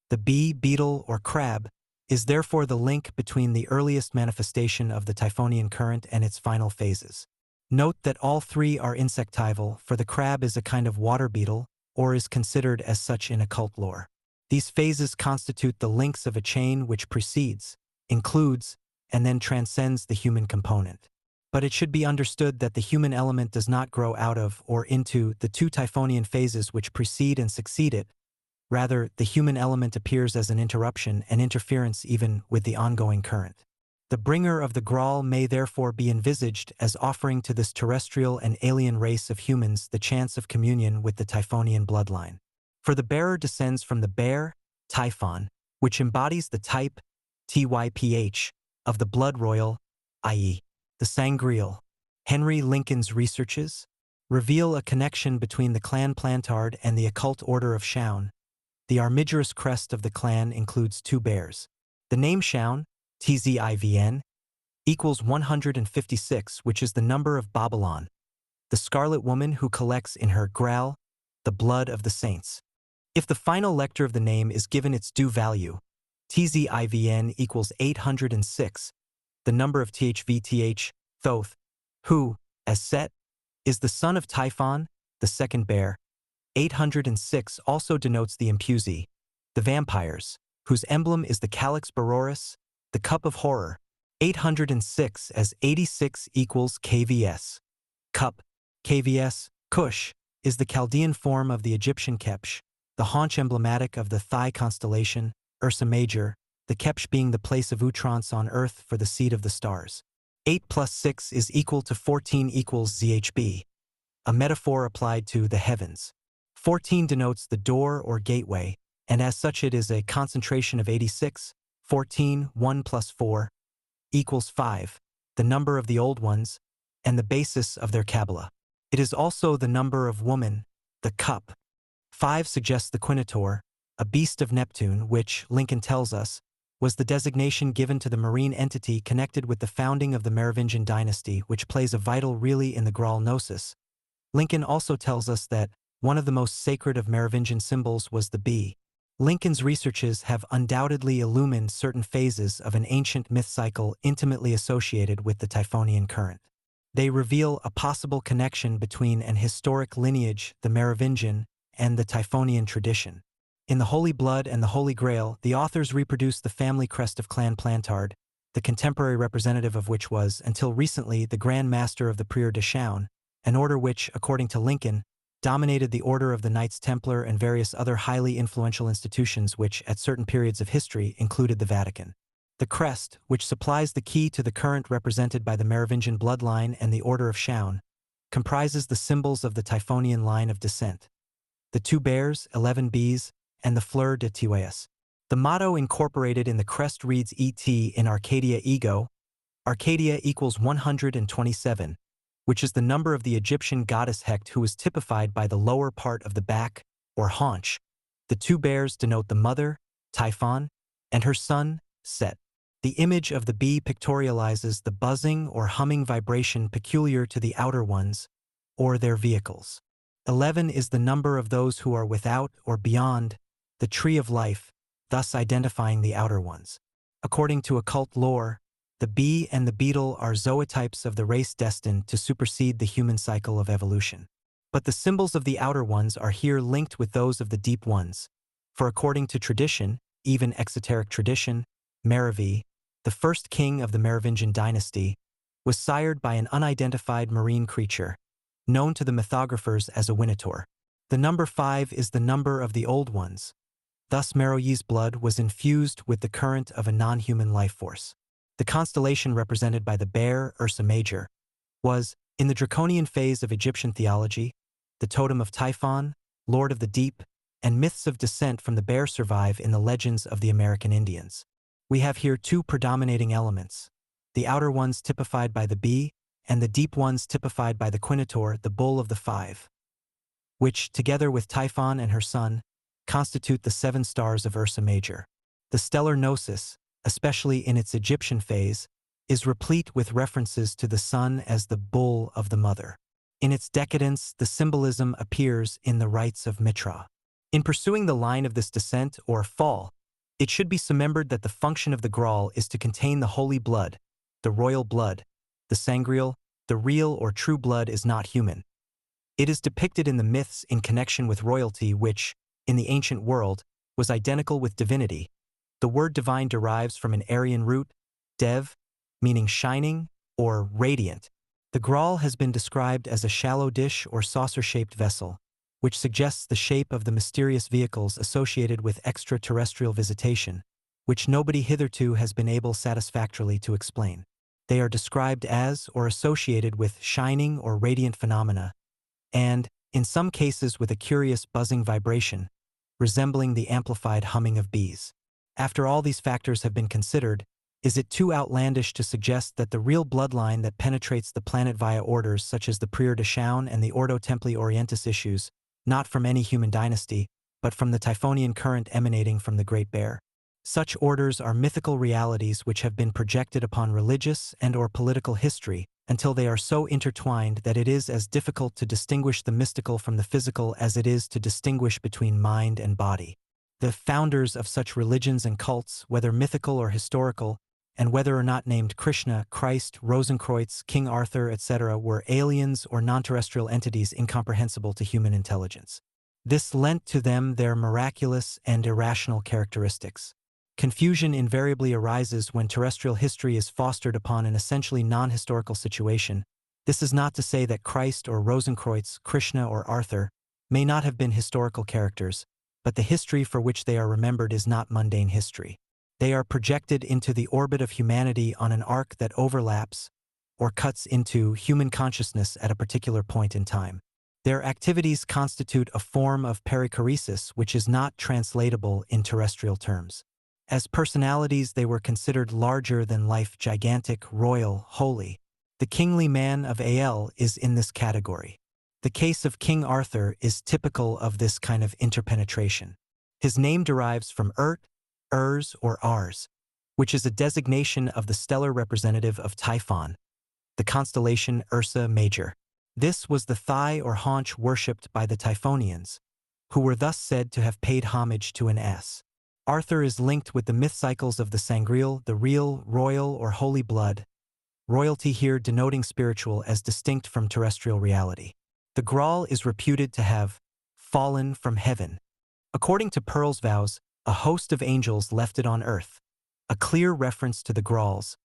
The bee, beetle, or crab is therefore the link between the earliest manifestation of the Typhonian current and its final phases. Note that all three are insectival, for the crab is a kind of water beetle, or is considered as such in occult lore. These phases constitute the links of a chain which precedes, includes, and then transcends the human component. But it should be understood that the human element does not grow out of or into the two Typhonian phases which precede and succeed it. Rather, the human element appears as an interruption and interference even with the ongoing current. The bringer of the Graal may therefore be envisaged as offering to this terrestrial and alien race of humans the chance of communion with the Typhonian bloodline. For the bearer descends from the bear, Typhon, which embodies the type, typh, of the blood royal, i.e., the sangreal. Henry Lincoln's researches reveal a connection between the clan Plantard and the occult order of Shaun. The armigerous crest of the clan includes two bears. The name Shaun, tzivn, equals 156, which is the number of Babylon, the scarlet woman who collects in her Graal the blood of the saints. If the final lector of the name is given its due value, tzivn equals 806, the number of thvth, Thoth, who, as Set, is the son of Typhon, the second bear. 806 also denotes the Impuzi, the vampires, whose emblem is the Calyx Baroris, the cup of horror. 806 as 86 equals KVS. Cup, KVS, Kush, is the Chaldean form of the Egyptian Kepsh, the haunch emblematic of the Thigh constellation, Ursa Major, the Kepsh being the place of outrance on Earth for the seed of the stars. 8 plus 6 is equal to 14 equals ZHB, a metaphor applied to the heavens. 14 denotes the door or gateway, and as such it is a concentration of 86. 14, 1 plus 4, equals 5, the number of the old ones, and the basis of their Kabbalah. It is also the number of woman, the cup. 5 suggests the Quinator, a beast of Neptune, which, Lincoln tells us, was the designation given to the marine entity connected with the founding of the Merovingian dynasty, which plays a vital role in the Graal Gnosis. Lincoln also tells us that one of the most sacred of Merovingian symbols was the bee. Lincoln's researches have undoubtedly illumined certain phases of an ancient myth cycle intimately associated with the Typhonian current. They reveal a possible connection between an historic lineage, the Merovingian, and the Typhonian tradition. In The Holy Blood and the Holy Grail, the authors reproduce the family crest of Clan Plantard, the contemporary representative of which was, until recently, the Grand Master of the Prieur de Chaun, an order which, according to Lincoln, dominated the Order of the Knights Templar and various other highly influential institutions which, at certain periods of history, included the Vatican. The crest, which supplies the key to the current represented by the Merovingian bloodline and the Order of Shaun, comprises the symbols of the Typhonian line of descent: the 2 bears, 11 bees, and the fleur de Tiwais. The motto incorporated in the crest reads ET in Arcadia Ego. Arcadia equals 127, which is the number of the Egyptian goddess Hecht, who is typified by the lower part of the back, or haunch. The 2 bears denote the mother, Typhon, and her son, Set. The image of the bee pictorializes the buzzing or humming vibration peculiar to the outer ones, or their vehicles. 11 is the number of those who are without or beyond the tree of life, thus identifying the outer ones. According to occult lore, the bee and the beetle are zootypes of the race destined to supersede the human cycle of evolution. But the symbols of the outer ones are here linked with those of the deep ones, for according to tradition, even exoteric tradition, Meravi, the first king of the Merovingian dynasty, was sired by an unidentified marine creature, known to the mythographers as a Winator. The number 5 is the number of the old ones. Thus Meroyi's blood was infused with the current of a non-human life force. The constellation represented by the bear, Ursa Major, was, in the draconian phase of Egyptian theology, the totem of Typhon, Lord of the Deep, and myths of descent from the bear survive in the legends of the American Indians. We have here two predominating elements, the outer ones typified by the bee, and the deep ones typified by the quinator, the bull of the five, which, together with Typhon and her son, constitute the 7 stars of Ursa Major. The stellar gnosis, especially in its Egyptian phase, is replete with references to the sun as the bull of the mother. In its decadence, the symbolism appears in the rites of Mitra. In pursuing the line of this descent, or fall, it should be remembered that the function of the Graal is to contain the holy blood, the royal blood, the sangreal, the real or true blood is not human. It is depicted in the myths in connection with royalty which, in the ancient world, was identical with divinity. The word divine derives from an Aryan root, dev, meaning shining or radiant. The Graal has been described as a shallow dish or saucer-shaped vessel, which suggests the shape of the mysterious vehicles associated with extraterrestrial visitation, which nobody hitherto has been able satisfactorily to explain. They are described as or associated with shining or radiant phenomena, and, in some cases with a curious buzzing vibration, resembling the amplified humming of bees. After all these factors have been considered, is it too outlandish to suggest that the real bloodline that penetrates the planet via orders such as the Prior de Chaun and the Ordo Templi Orientis issues, not from any human dynasty, but from the Typhonian current emanating from the Great Bear? Such orders are mythical realities which have been projected upon religious and/or political history until they are so intertwined that it is as difficult to distinguish the mystical from the physical as it is to distinguish between mind and body. The founders of such religions and cults, whether mythical or historical, and whether or not named Krishna, Christ, Rosenkreuz, King Arthur, etc., were aliens or non-terrestrial entities incomprehensible to human intelligence. This lent to them their miraculous and irrational characteristics. Confusion invariably arises when terrestrial history is fostered upon an essentially non-historical situation. This is not to say that Christ or Rosenkreuz, Krishna or Arthur may not have been historical characters, but the history for which they are remembered is not mundane history. They are projected into the orbit of humanity on an arc that overlaps or cuts into human consciousness at a particular point in time. Their activities constitute a form of perichoresis which is not translatable in terrestrial terms. As personalities, they were considered larger than life, gigantic, royal, holy. The kingly man of Ael is in this category. The case of King Arthur is typical of this kind of interpenetration. His name derives from Urt, Urs, or Ars, which is a designation of the stellar representative of Typhon, the constellation Ursa Major. This was the thigh or haunch worshipped by the Typhonians, who were thus said to have paid homage to an ass. Arthur is linked with the myth cycles of the sangreal, the real, royal, or holy blood, royalty here denoting spiritual as distinct from terrestrial reality. The Graal is reputed to have fallen from heaven. According to Pearl's vows, a host of angels left it on earth, a clear reference to the Graals,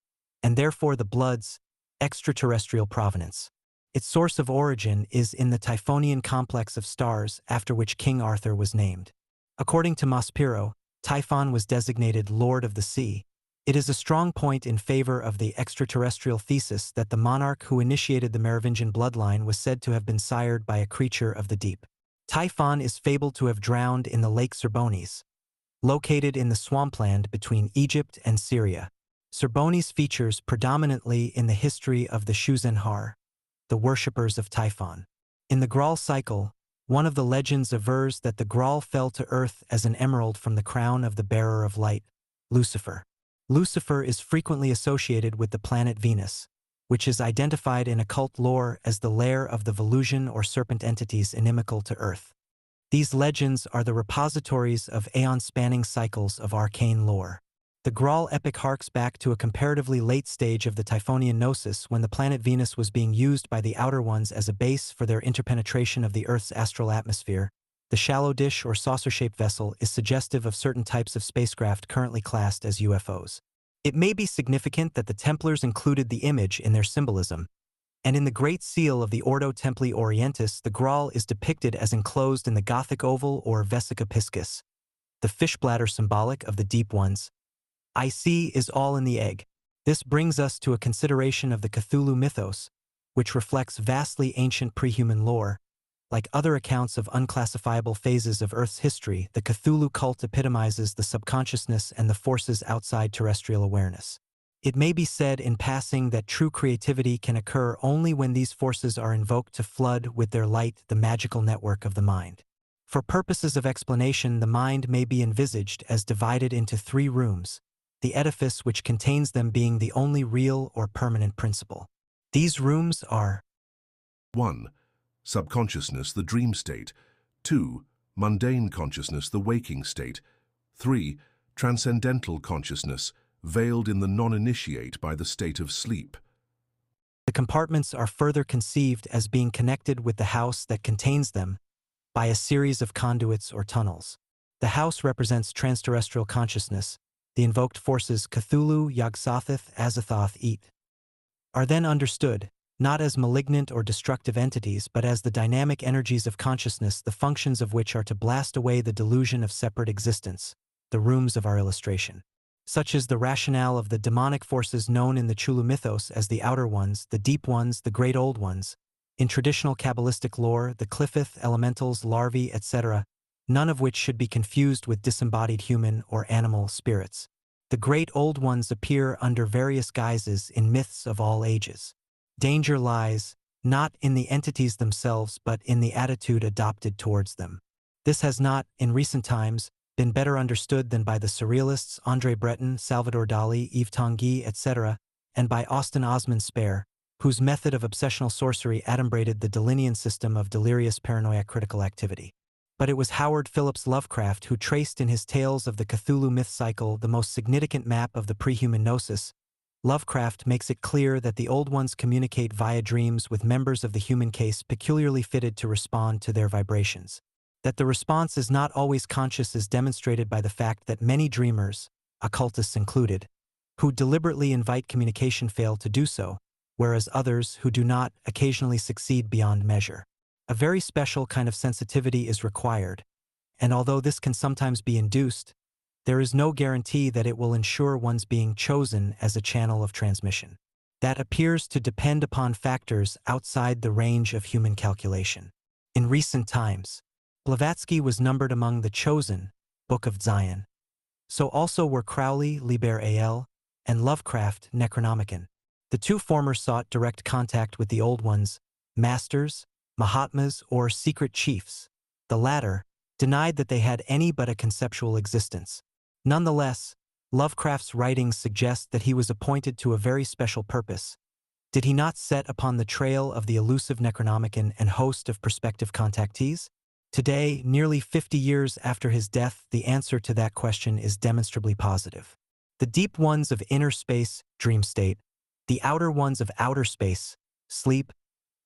and therefore the blood's extraterrestrial provenance. Its source of origin is in the Typhonian complex of stars after which King Arthur was named. According to Maspero, Typhon was designated Lord of the Sea. It is a strong point in favor of the extraterrestrial thesis that the monarch who initiated the Merovingian bloodline was said to have been sired by a creature of the deep. Typhon is fabled to have drowned in the Lake Serbones, located in the swampland between Egypt and Syria. Serbones features predominantly in the history of the Shuzenhar, the worshippers of Typhon. In the Graal cycle, one of the legends avers that the Graal fell to earth as an emerald from the crown of the bearer of light, Lucifer. Lucifer is frequently associated with the planet Venus, which is identified in occult lore as the lair of the Velusian or serpent entities inimical to Earth. These legends are the repositories of aeon-spanning cycles of arcane lore. The Graal epic harks back to a comparatively late stage of the Typhonian gnosis when the planet Venus was being used by the Outer Ones as a base for their interpenetration of the Earth's astral atmosphere. The shallow dish or saucer-shaped vessel is suggestive of certain types of spacecraft currently classed as UFOs. It may be significant that the Templars included the image in their symbolism, and in the Great Seal of the Ordo Templi Orientis, the Graal is depicted as enclosed in the Gothic oval or vesica piscis, the fish bladder symbolic of the deep ones. IC is all in the egg. This brings us to a consideration of the Cthulhu mythos, which reflects vastly ancient pre-human lore, Like other accounts of unclassifiable phases of Earth's history, the Cthulhu cult epitomizes the subconsciousness and the forces outside terrestrial awareness. It may be said in passing that true creativity can occur only when these forces are invoked to flood with their light the magical network of the mind. For purposes of explanation, the mind may be envisaged as divided into 3 rooms, the edifice which contains them being the only real or permanent principle. These rooms are 1. Subconsciousness, the dream state. 2. Mundane consciousness, the waking state. 3. Transcendental consciousness, veiled in the non-initiate by the state of sleep. the compartments are further conceived as being connected with the house that contains them by a series of conduits or tunnels. The house represents transterrestrial consciousness. The invoked forces Cthulhu, Yog-Sothoth, Azathoth, Eat are then understood, not as malignant or destructive entities but as the dynamic energies of consciousness, the functions of which are to blast away the delusion of separate existence, the rooms of our illustration. Such is the rationale of the demonic forces known in the Cthulhumythos as the outer ones, the deep ones, the great old ones. In traditional Kabbalistic lore, the Qliphoth, elementals, larvae, etc., none of which should be confused with disembodied human or animal spirits. The great old ones appear under various guises in myths of all ages. Danger lies, not in the entities themselves but in the attitude adopted towards them. This has not, in recent times, been better understood than by the Surrealists André Breton, Salvador Dali, Yves Tanguy, etc., and by Austin Osman Spare, whose method of obsessional sorcery adumbrated the Delinean system of delirious paranoia critical activity. But it was Howard Phillips Lovecraft who traced in his Tales of the Cthulhu myth cycle the most significant map of the pre-human gnosis. Lovecraft makes it clear that the Old Ones communicate via dreams with members of the human case peculiarly fitted to respond to their vibrations. That the response is not always conscious is demonstrated by the fact that many dreamers, occultists included, who deliberately invite communication fail to do so, whereas others who do not occasionally succeed beyond measure. A very special kind of sensitivity is required, and although this can sometimes be induced, there is no guarantee that it will ensure one's being chosen as a channel of transmission. That appears to depend upon factors outside the range of human calculation. In recent times, Blavatsky was numbered among the chosen, Book of Zion. So also were Crowley, Liber Al, and Lovecraft, Necronomicon. The two former sought direct contact with the Old Ones, masters, Mahatmas, or secret chiefs. The latter denied that they had any but a conceptual existence. Nonetheless, Lovecraft's writings suggest that he was appointed to a very special purpose. Did he not set upon the trail of the elusive Necronomicon and host of prospective contactees? Today, nearly 50 years after his death, the answer to that question is demonstrably positive. The deep ones of inner space, dream state, the outer ones of outer space, sleep,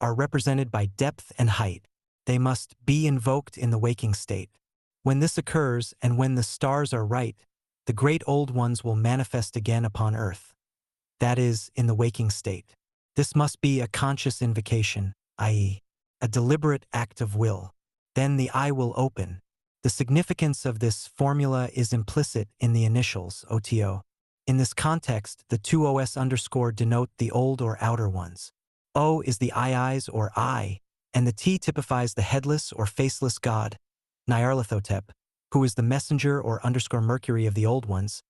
are represented by depth and height. They must be invoked in the waking state. When this occurs, and when the stars are right, the great old ones will manifest again upon earth. That is, in the waking state. This must be a conscious invocation, i.e., a deliberate act of will. Then the eye will open. The significance of this formula is implicit in the initials, OTO. In this context, the two OS underscore denote the old or outer ones. O is the eyes or eye, and the T typifies the headless or faceless god, Nyarlathotep, who is the messenger or underscore Mercury of the Old Ones.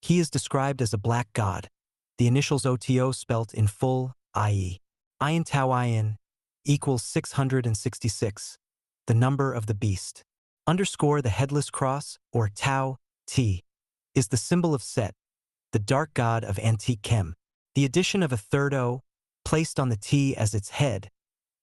He is described as a black god. The initials OTO spelt in full, i.e., Ayin Tau Ayin, equals 666, the number of the beast. Underscore the headless cross, or Tau, T, is the symbol of Set, the dark god of antique chem. The addition of a third O, placed on the T as its head,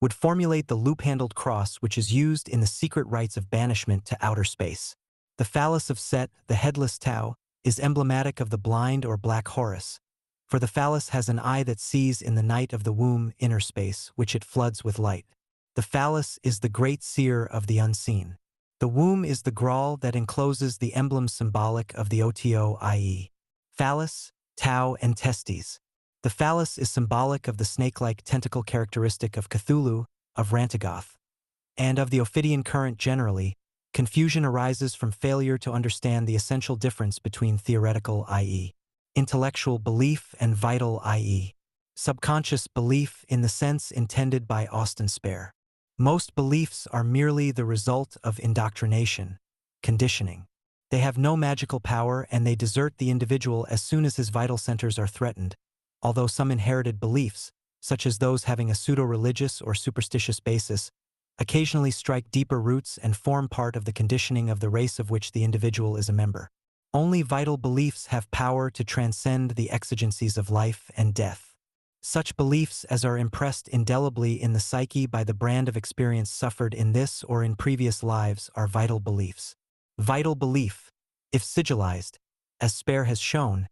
would formulate the loop-handled cross which is used in the secret rites of banishment to outer space. The phallus of Set, the headless Tau, is emblematic of the blind or black Horus, for the phallus has an eye that sees in the night of the womb inner space, which it floods with light. The phallus is the great seer of the unseen. The womb is the grawl that encloses the emblem symbolic of the OTO, i.e., phallus, Tau, and testes. The phallus is symbolic of the snake-like tentacle characteristic of Cthulhu, of Rantagoth, and of the Ophidian current generally. Confusion arises from failure to understand the essential difference between theoretical, i.e., intellectual belief, and vital, i.e., subconscious belief in the sense intended by Austin Spare. Most beliefs are merely the result of indoctrination, conditioning. They have no magical power and they desert the individual as soon as his vital centers are threatened, although some inherited beliefs, such as those having a pseudo-religious or superstitious basis, occasionally strike deeper roots and form part of the conditioning of the race of which the individual is a member. Only vital beliefs have power to transcend the exigencies of life and death. Such beliefs as are impressed indelibly in the psyche by the brand of experience suffered in this or in previous lives are vital beliefs. Vital belief, if sigillized, as Spare has shown,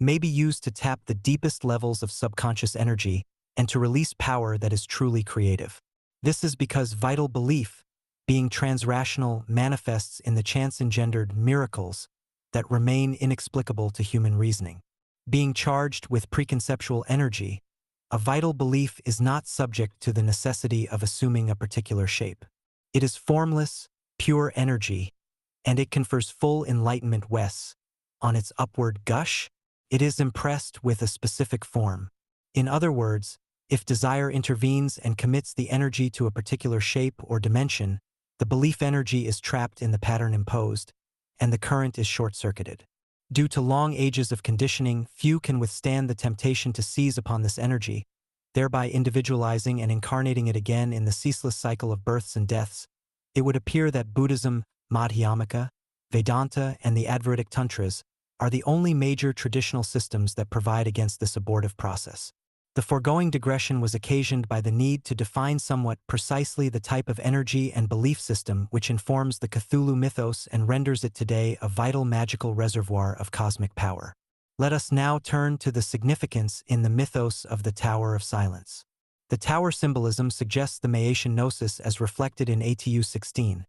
may be used to tap the deepest levels of subconscious energy and to release power that is truly creative. This is because vital belief, being transrational, manifests in the chance-engendered miracles that remain inexplicable to human reasoning. Being charged with preconceptual energy, a vital belief is not subject to the necessity of assuming a particular shape. It is formless, pure energy, and it confers full enlightenment wes. On its upward gush, it is impressed with a specific form. In other words, if desire intervenes and commits the energy to a particular shape or dimension, the belief energy is trapped in the pattern imposed, and the current is short-circuited. Due to long ages of conditioning, few can withstand the temptation to seize upon this energy, thereby individualizing and incarnating it again in the ceaseless cycle of births and deaths. It would appear that Buddhism, Madhyamaka, Vedanta, and the Advaitic Tantras are the only major traditional systems that provide against this abortive process. The foregoing digression was occasioned by the need to define somewhat precisely the type of energy and belief system which informs the Cthulhu mythos and renders it today a vital magical reservoir of cosmic power. Let us now turn to the significance in the mythos of the Tower of Silence. The tower symbolism suggests the Mayacian gnosis as reflected in ATU 16.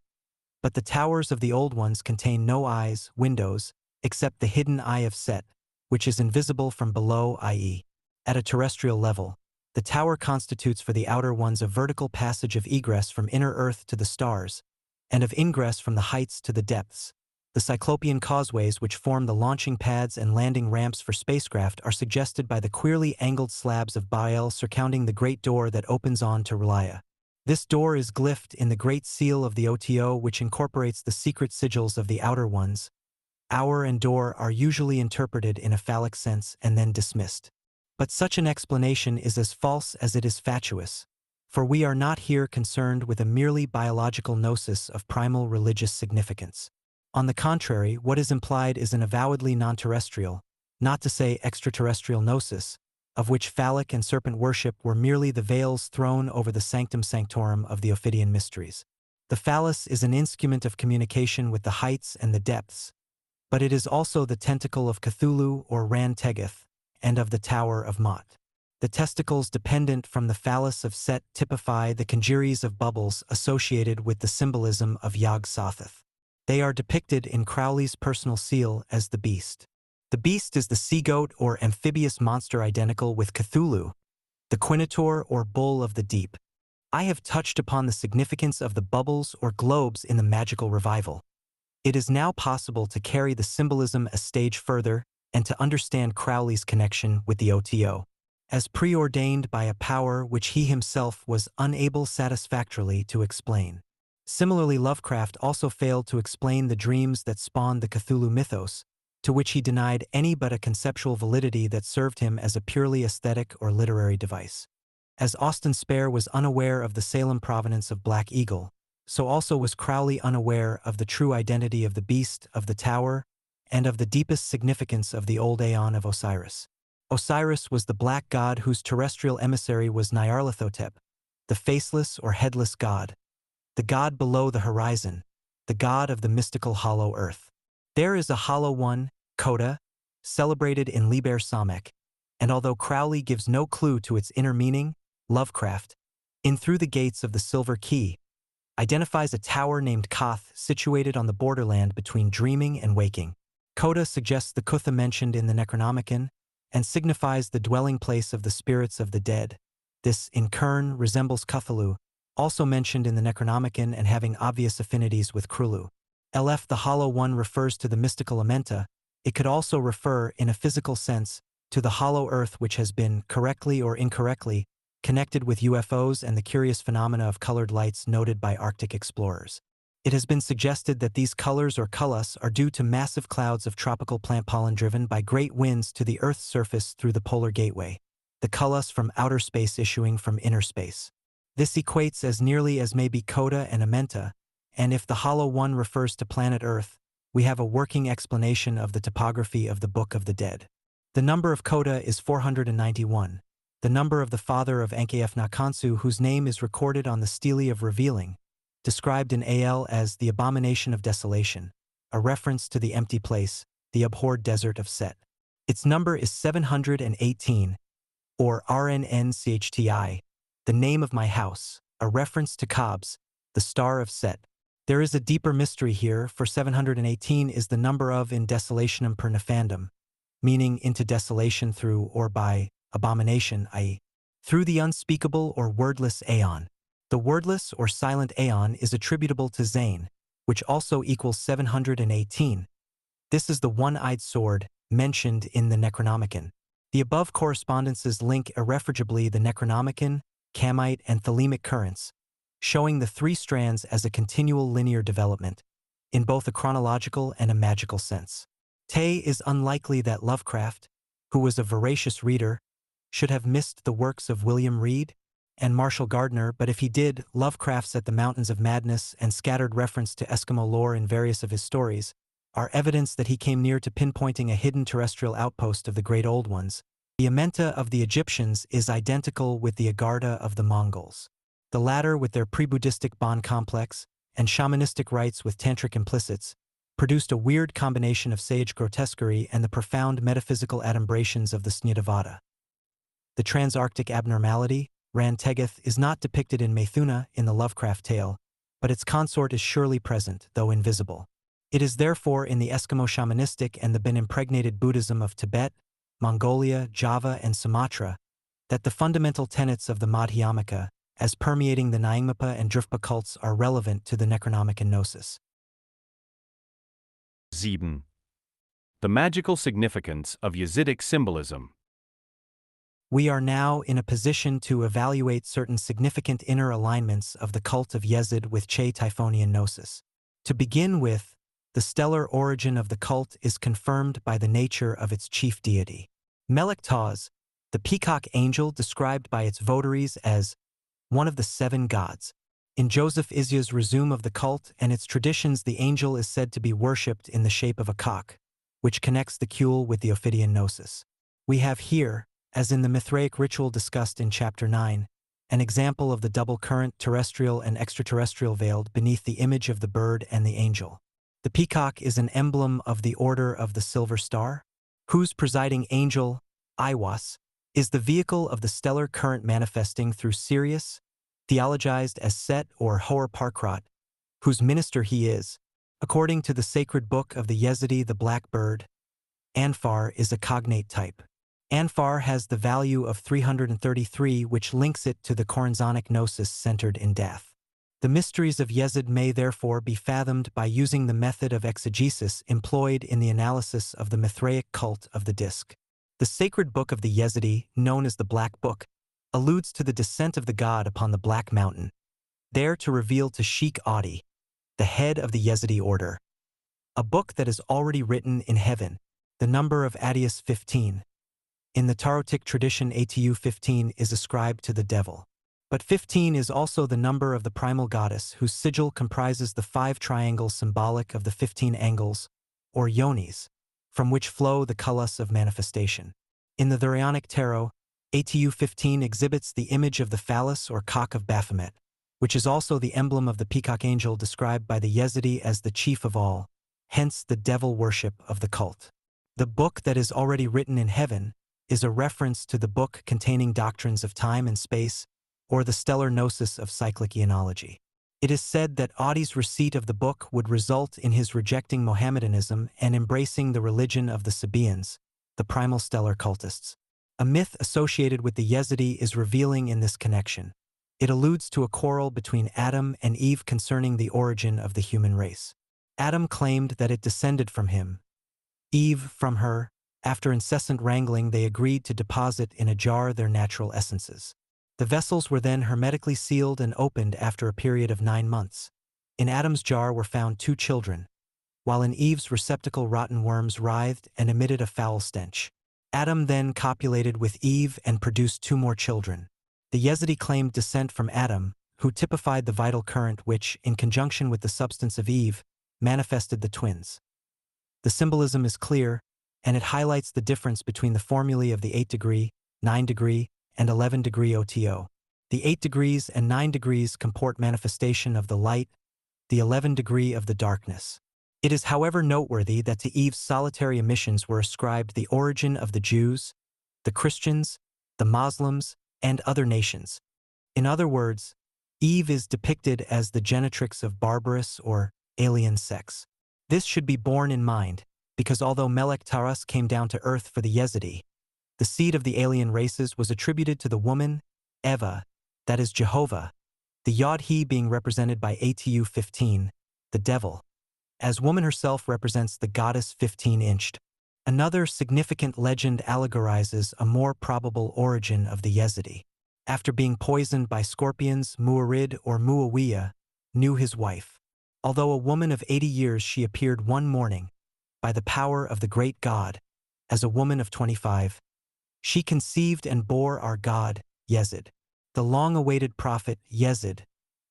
But the towers of the old ones contain no eyes, windows, except the hidden eye of Set, which is invisible from below, i.e., at a terrestrial level. The tower constitutes for the outer ones a vertical passage of egress from inner Earth to the stars, and of ingress from the heights to the depths. The Cyclopean causeways which form the launching pads and landing ramps for spacecraft are suggested by the queerly angled slabs of Baal surrounding the great door that opens on to Relaya. This door is glyphed in the Great Seal of the OTO, which incorporates the secret sigils of the outer ones. Hour and door are usually interpreted in a phallic sense and then dismissed. But such an explanation is as false as it is fatuous, for we are not here concerned with a merely biological gnosis of primal religious significance. On the contrary, what is implied is an avowedly non-terrestrial, not to say extraterrestrial gnosis, of which phallic and serpent worship were merely the veils thrown over the sanctum sanctorum of the Ophidian mysteries. The phallus is an instrument of communication with the heights and the depths, but it is also the tentacle of Cthulhu or Ran Tegeth, and of the Tower of Mot. The testicles dependent from the phallus of Set typify the congeries of bubbles associated with the symbolism of Yog-Sothoth. They are depicted in Crowley's personal seal as the beast. The beast is the sea-goat or amphibious monster identical with Cthulhu, the quinator or bull of the deep. I have touched upon the significance of the bubbles or globes in the magical revival. It is now possible to carry the symbolism a stage further and to understand Crowley's connection with the OTO, as preordained by a power which he himself was unable satisfactorily to explain. Similarly, Lovecraft also failed to explain the dreams that spawned the Cthulhu mythos, to which he denied any but a conceptual validity that served him as a purely aesthetic or literary device. As Austin Spare was unaware of the Salem provenance of Black Eagle, so also was Crowley unaware of the true identity of the beast of the tower and of the deepest significance of the old aeon of Osiris. Osiris was the black god whose terrestrial emissary was Nyarlathotep, the faceless or headless god, the god below the horizon, the god of the mystical hollow earth. There is a hollow one, Coda, celebrated in Liber Samek, and although Crowley gives no clue to its inner meaning, Lovecraft, in Through the Gates of the Silver Key, identifies a tower named Koth situated on the borderland between dreaming and waking. Coda suggests the Kutha mentioned in the Necronomicon and signifies the dwelling place of the spirits of the dead. This, in Kern, resembles Cthulhu, also mentioned in the Necronomicon and having obvious affinities with Cthulhu. LF, the Hollow One, refers to the mystical Amenta. It could also refer, in a physical sense, to the hollow earth which has been, correctly or incorrectly, connected with UFOs and the curious phenomena of colored lights noted by Arctic explorers. It has been suggested that these colors or culus are due to massive clouds of tropical plant pollen driven by great winds to the Earth's surface through the polar gateway, the culus from outer space issuing from inner space. This equates as nearly as may be coda and amenta, and if the hollow one refers to planet Earth, we have a working explanation of the topography of the Book of the Dead. The number of coda is 491, the number of the father of Ankef Nakansu, whose name is recorded on the Stele of Revealing, described in Al as the abomination of desolation, a reference to the empty place, the abhorred desert of Set. Its number is 718, or RNNCHTI, the name of my house, a reference to Kobs, the star of Set. There is a deeper mystery here, for 718 is the number of in desolationum per nefandum, meaning into desolation through or by abomination, i.e., through the unspeakable or wordless aeon. The wordless or silent aeon is attributable to Zane, which also equals 718. This is the one-eyed sword mentioned in the Necronomicon. The above correspondences link irrefragably the Necronomicon, Kamite, and Thelemic currents, showing the three strands as a continual linear development, in both a chronological and a magical sense. Tay is unlikely that Lovecraft, who was a voracious reader, should have missed the works of William Reed and Marshall Gardner, but if he did, Lovecraft's At the Mountains of Madness and scattered reference to Eskimo lore in various of his stories are evidence that he came near to pinpointing a hidden terrestrial outpost of the Great Old Ones. The Amenta of the Egyptians is identical with the Agartha of the Mongols. The latter, with their pre-Buddhistic Bon complex and shamanistic rites with Tantric implicits, produced a weird combination of sage grotesquerie and the profound metaphysical adumbrations of the Snyadavada. The transarctic abnormality, Ran-Tegeth, is not depicted in Methuna in the Lovecraft tale, but its consort is surely present, though invisible. It is therefore in the Eskimo shamanistic and the Ben-impregnated Buddhism of Tibet, Mongolia, Java, and Sumatra that the fundamental tenets of the Madhyamaka, as permeating the Nyingmapa and Drifpa cults, are relevant to the Necronomicon Gnosis. 7. The magical significance of Yazidic symbolism. We are now in a position to evaluate certain significant inner alignments of the cult of Yezid with Che Typhonian Gnosis. To begin with, the stellar origin of the cult is confirmed by the nature of its chief deity. Melek Taz, the peacock angel described by its votaries as one of the seven gods. In Joseph Izya's Resume of the Cult and its traditions, the angel is said to be worshipped in the shape of a cock, which connects the Cule with the Ophidian Gnosis. We have here, as in the Mithraic ritual discussed in Chapter 9, an example of the double current terrestrial and extraterrestrial veiled beneath the image of the bird and the angel. The peacock is an emblem of the Order of the Silver Star, whose presiding angel, Iwas, is the vehicle of the stellar current manifesting through Sirius, theologized as Set or Hor Parkrat, whose minister he is. According to the sacred book of the Yezidi, the black bird, Anfar is a cognate type. Anfar has the value of 333, which links it to the Coranzonic Gnosis centered in death. The mysteries of Yezid may therefore be fathomed by using the method of exegesis employed in the analysis of the Mithraic cult of the disc. The sacred book of the Yezidi, known as the Black Book, alludes to the descent of the god upon the Black Mountain, there to reveal to Sheikh Audi, the head of the Yezidi order, a book that is already written in heaven, the number of Adius 15. In the Tarotic tradition, Atu 15 is ascribed to the devil. But 15 is also the number of the primal goddess, whose sigil comprises the 5 triangles symbolic of the 15 angles, or yonis, from which flow the culus of manifestation. In the Thurionic tarot, Atu 15 exhibits the image of the phallus or cock of Baphomet, which is also the emblem of the peacock angel described by the Yezidi as the chief of all, hence the devil worship of the cult. The book that is already written in heaven is a reference to the book containing doctrines of time and space, or the stellar gnosis of cyclic eonology. It is said that Audi's receipt of the book would result in his rejecting Mohammedanism and embracing the religion of the Sabaeans, the primal stellar cultists. A myth associated with the Yezidi is revealing in this connection. It alludes to a quarrel between Adam and Eve concerning the origin of the human race. Adam claimed that it descended from him, Eve from her. After incessant wrangling, they agreed to deposit in a jar their natural essences. The vessels were then hermetically sealed and opened after a period of 9 months. In Adam's jar were found 2 children, while in Eve's receptacle rotten worms writhed and emitted a foul stench. Adam then copulated with Eve and produced 2 more children. The Yezidi claimed descent from Adam, who typified the vital current which, in conjunction with the substance of Eve, manifested the twins. The symbolism is clear, and it highlights the difference between the formulae of the 8-degree, 9-degree, and 11-degree OTO. The 8 degrees and 9 degrees comport manifestation of the light, the 11-degree of the darkness. It is however noteworthy that to Eve's solitary emissions were ascribed the origin of the Jews, the Christians, the Muslims, and other nations. In other words, Eve is depicted as the genitrix of barbarous or alien sex. This should be borne in mind, because although Melek Taras came down to earth for the Yezidi, the seed of the alien races was attributed to the woman, Eva, that is Jehovah, the Yod-He being represented by Atu 15, the devil, as woman herself represents the goddess 15-inched. Another significant legend allegorizes a more probable origin of the Yezidi. After being poisoned by scorpions, Muarid or Muawiyah knew his wife. Although a woman of 80 years, she appeared one morning, by the power of the great God, as a woman of 25. She conceived and bore our god, Yezid. The long-awaited prophet, Yezid,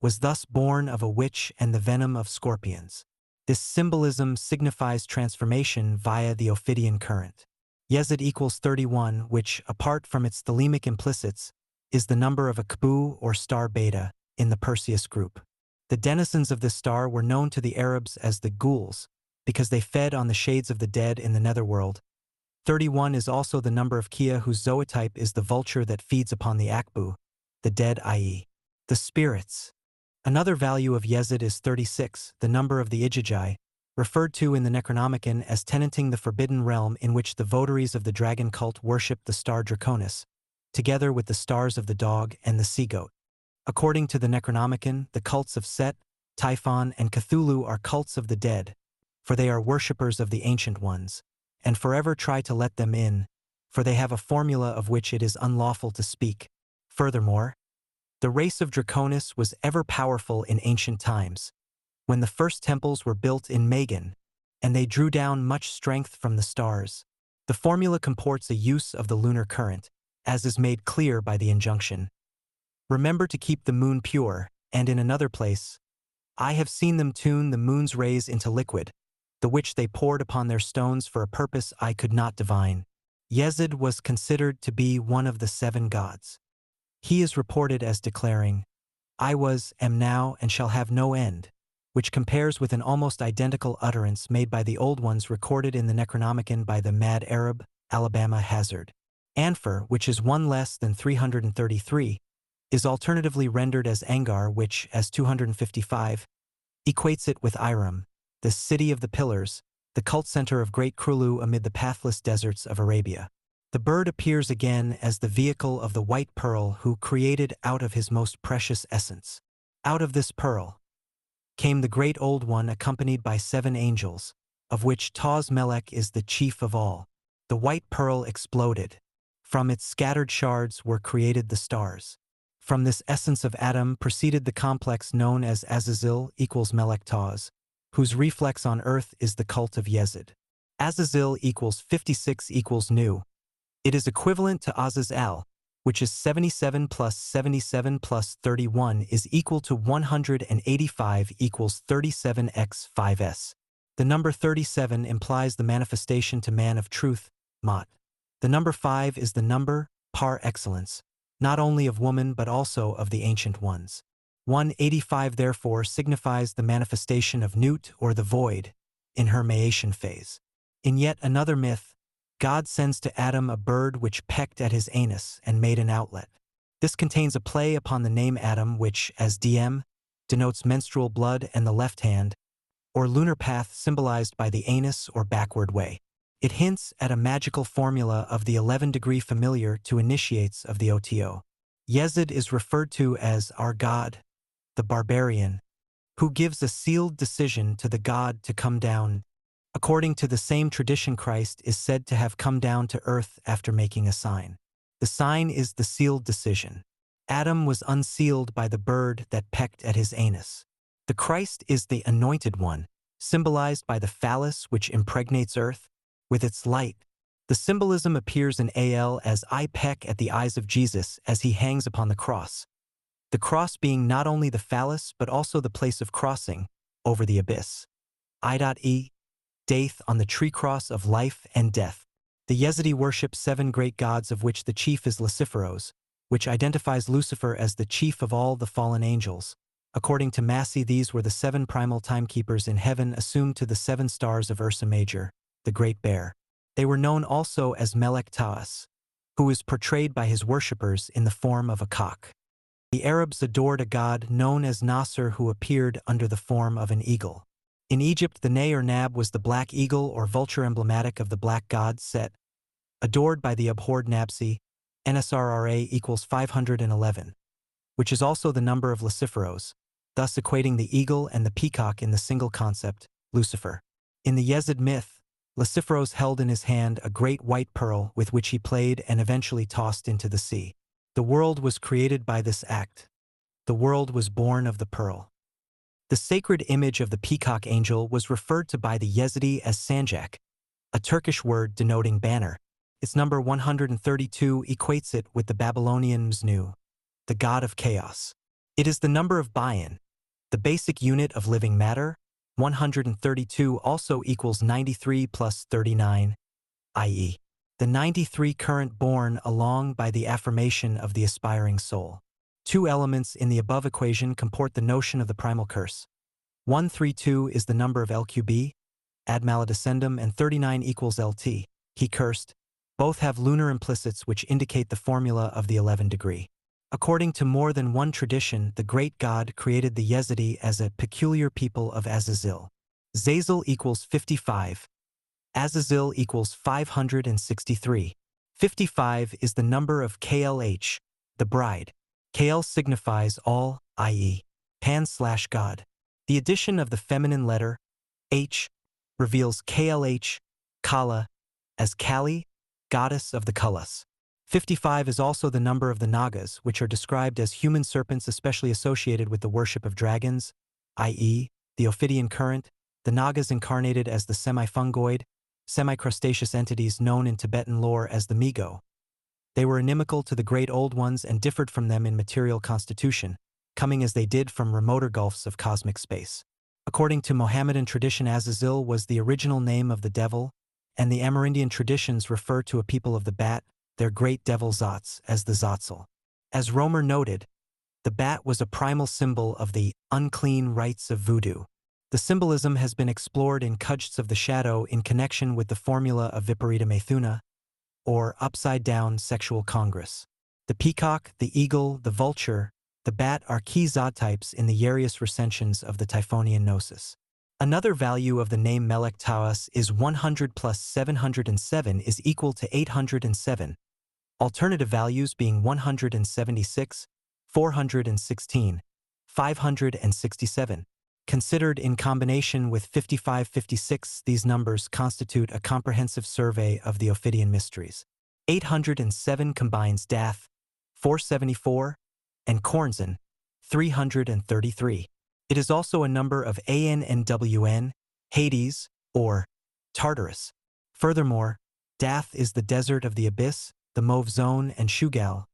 was thus born of a witch and the venom of scorpions. This symbolism signifies transformation via the Ophidian current. Yezid equals 31, which, apart from its Thelemic implicits, is the number of a Kbu or star beta in the Perseus group. The denizens of this star were known to the Arabs as the ghouls, because they fed on the shades of the dead in the netherworld. 31 is also the number of Kia, whose zootype is the vulture that feeds upon the Akbu, the dead, i.e., the spirits. Another value of Yezid is 36, the number of the Ijajai, referred to in the Necronomicon as tenanting the forbidden realm in which the votaries of the dragon cult worship the star Draconis, together with the stars of the dog and the sea-goat. According to the Necronomicon, the cults of Set, Typhon, and Cthulhu are cults of the dead, for they are worshippers of the ancient ones, and forever try to let them in, for they have a formula of which it is unlawful to speak. Furthermore, the race of Draconis was ever powerful in ancient times, when the first temples were built in Magan, and they drew down much strength from the stars. The formula comports a use of the lunar current, as is made clear by the injunction. Remember to keep the moon pure, and in another place, I have seen them tune the moon's rays into liquid, the which they poured upon their stones for a purpose I could not divine. Yezid was considered to be one of the 7 gods. He is reported as declaring, I was, am now, and shall have no end, which compares with an almost identical utterance made by the old ones recorded in the Necronomicon by the mad Arab, Alabama Hazard. Anfer, which is 1 less than 333, is alternatively rendered as Angar, which, as 255, equates it with Iram, the city of the pillars, the cult center of Great Cthulhu amid the pathless deserts of Arabia. The bird appears again as the vehicle of the white pearl who created out of his most precious essence. Out of this pearl came the great old one accompanied by 7 angels, of which Taz Melek is the chief of all. The white pearl exploded. From its scattered shards were created the stars. From this essence of Adam proceeded the complex known as Azazel equals Melek Taz, whose reflex on earth is the cult of Yezid. Azazel equals 56 equals Nu. It is equivalent to Azazel, which is 77 plus 77 plus 31 is equal to 185 equals 37x 5s. The number 37 implies the manifestation to man of truth, Mot. The number 5 is the number, par excellence, not only of woman but also of the ancient ones. 185 therefore signifies the manifestation of Nut or the void, in her Maation phase. In yet another myth, God sends to Adam a bird which pecked at his anus and made an outlet. This contains a play upon the name Adam which, as DM, denotes menstrual blood and the left hand, or lunar path symbolized by the anus or backward way. It hints at a magical formula of the 11-degree familiar to initiates of the OTO. Yezid is referred to as our god, the barbarian, who gives a sealed decision to the god to come down. According to the same tradition, Christ is said to have come down to earth after making a sign. The sign is the sealed decision. Adam was unsealed by the bird that pecked at his anus. The Christ is the Anointed One, symbolized by the phallus which impregnates earth with its light. The symbolism appears in AL as I peck at the eyes of Jesus as he hangs upon the cross. The cross being not only the phallus but also the place of crossing over the abyss. I.E. Death on the tree cross of life and death. The Yezidi worship 7 great gods of which the chief is Luciferos, which identifies Lucifer as the chief of all the fallen angels. According to Massey, these were the 7 primal timekeepers in heaven assumed to the 7 stars of Ursa Major, the Great Bear. They were known also as Melek Taus, who is portrayed by his worshippers in the form of a cock. The Arabs adored a god known as Nasr who appeared under the form of an eagle. In Egypt, the Nay or Nab was the black eagle or vulture emblematic of the black god Set, adored by the abhorred Nabsi. NSRRA equals 511, which is also the number of Luciferos, thus equating the eagle and the peacock in the single concept, Lucifer. In the Yezid myth, Luciferos held in his hand a great white pearl with which he played and eventually tossed into the sea. The world was created by this act. The world was born of the pearl. The sacred image of the peacock angel was referred to by the Yezidi as Sanjak, a Turkish word denoting banner. Its number 132 equates it with the Babylonian Mznu, the god of chaos. It is the number of Bayan, the basic unit of living matter. 132 also equals 93 plus 39, i.e., the 93 current born along by the affirmation of the aspiring soul. 2 elements in the above equation comport the notion of the primal curse. 132 is the number of LQB, ad maledicendum, and 39 equals LT, he cursed. Both have lunar implicits which indicate the formula of the 11 degree. According to more than one tradition, the great god created the Yezidi as a peculiar people of Azazel. Zazel equals 55. Azazel equals 563. 55 is the number of KLH, the bride. KL signifies all, i.e., pan/God. The addition of the feminine letter, H, reveals KLH, Kala, as Kali, goddess of the Kalas. 55 is also the number of the Nagas, which are described as human serpents especially associated with the worship of dragons, i.e., the Ophidian current, the Nagas incarnated as the semi-fungoid, semi-crustaceous entities known in Tibetan lore as the Migo. They were inimical to the Great Old Ones and differed from them in material constitution, coming as they did from remoter gulfs of cosmic space. According to Mohammedan tradition, Azazel was the original name of the devil, and the Amerindian traditions refer to a people of the bat, their great devil Zats, as the Zatzel. As Romer noted, the bat was a primal symbol of the unclean rites of voodoo. The symbolism has been explored in Kujts of the Shadow in connection with the formula of Viparita Methuna, or upside-down sexual congress. The peacock, the eagle, the vulture, the bat are key Zod types in the Yarius recensions of the typhonianorder. Another value of the name Melek Taus is 100 plus 707 is equal to 807, alternative values being 176, 416, 567. Considered in combination with 5556, these numbers constitute a comprehensive survey of the Ophidian mysteries. 807 combines Dath, 474, and Kornzan, 333. It is also a number of An and Wn, Hades, or Tartarus. Furthermore, Dath is the desert of the abyss, the mauve zone, and Shugal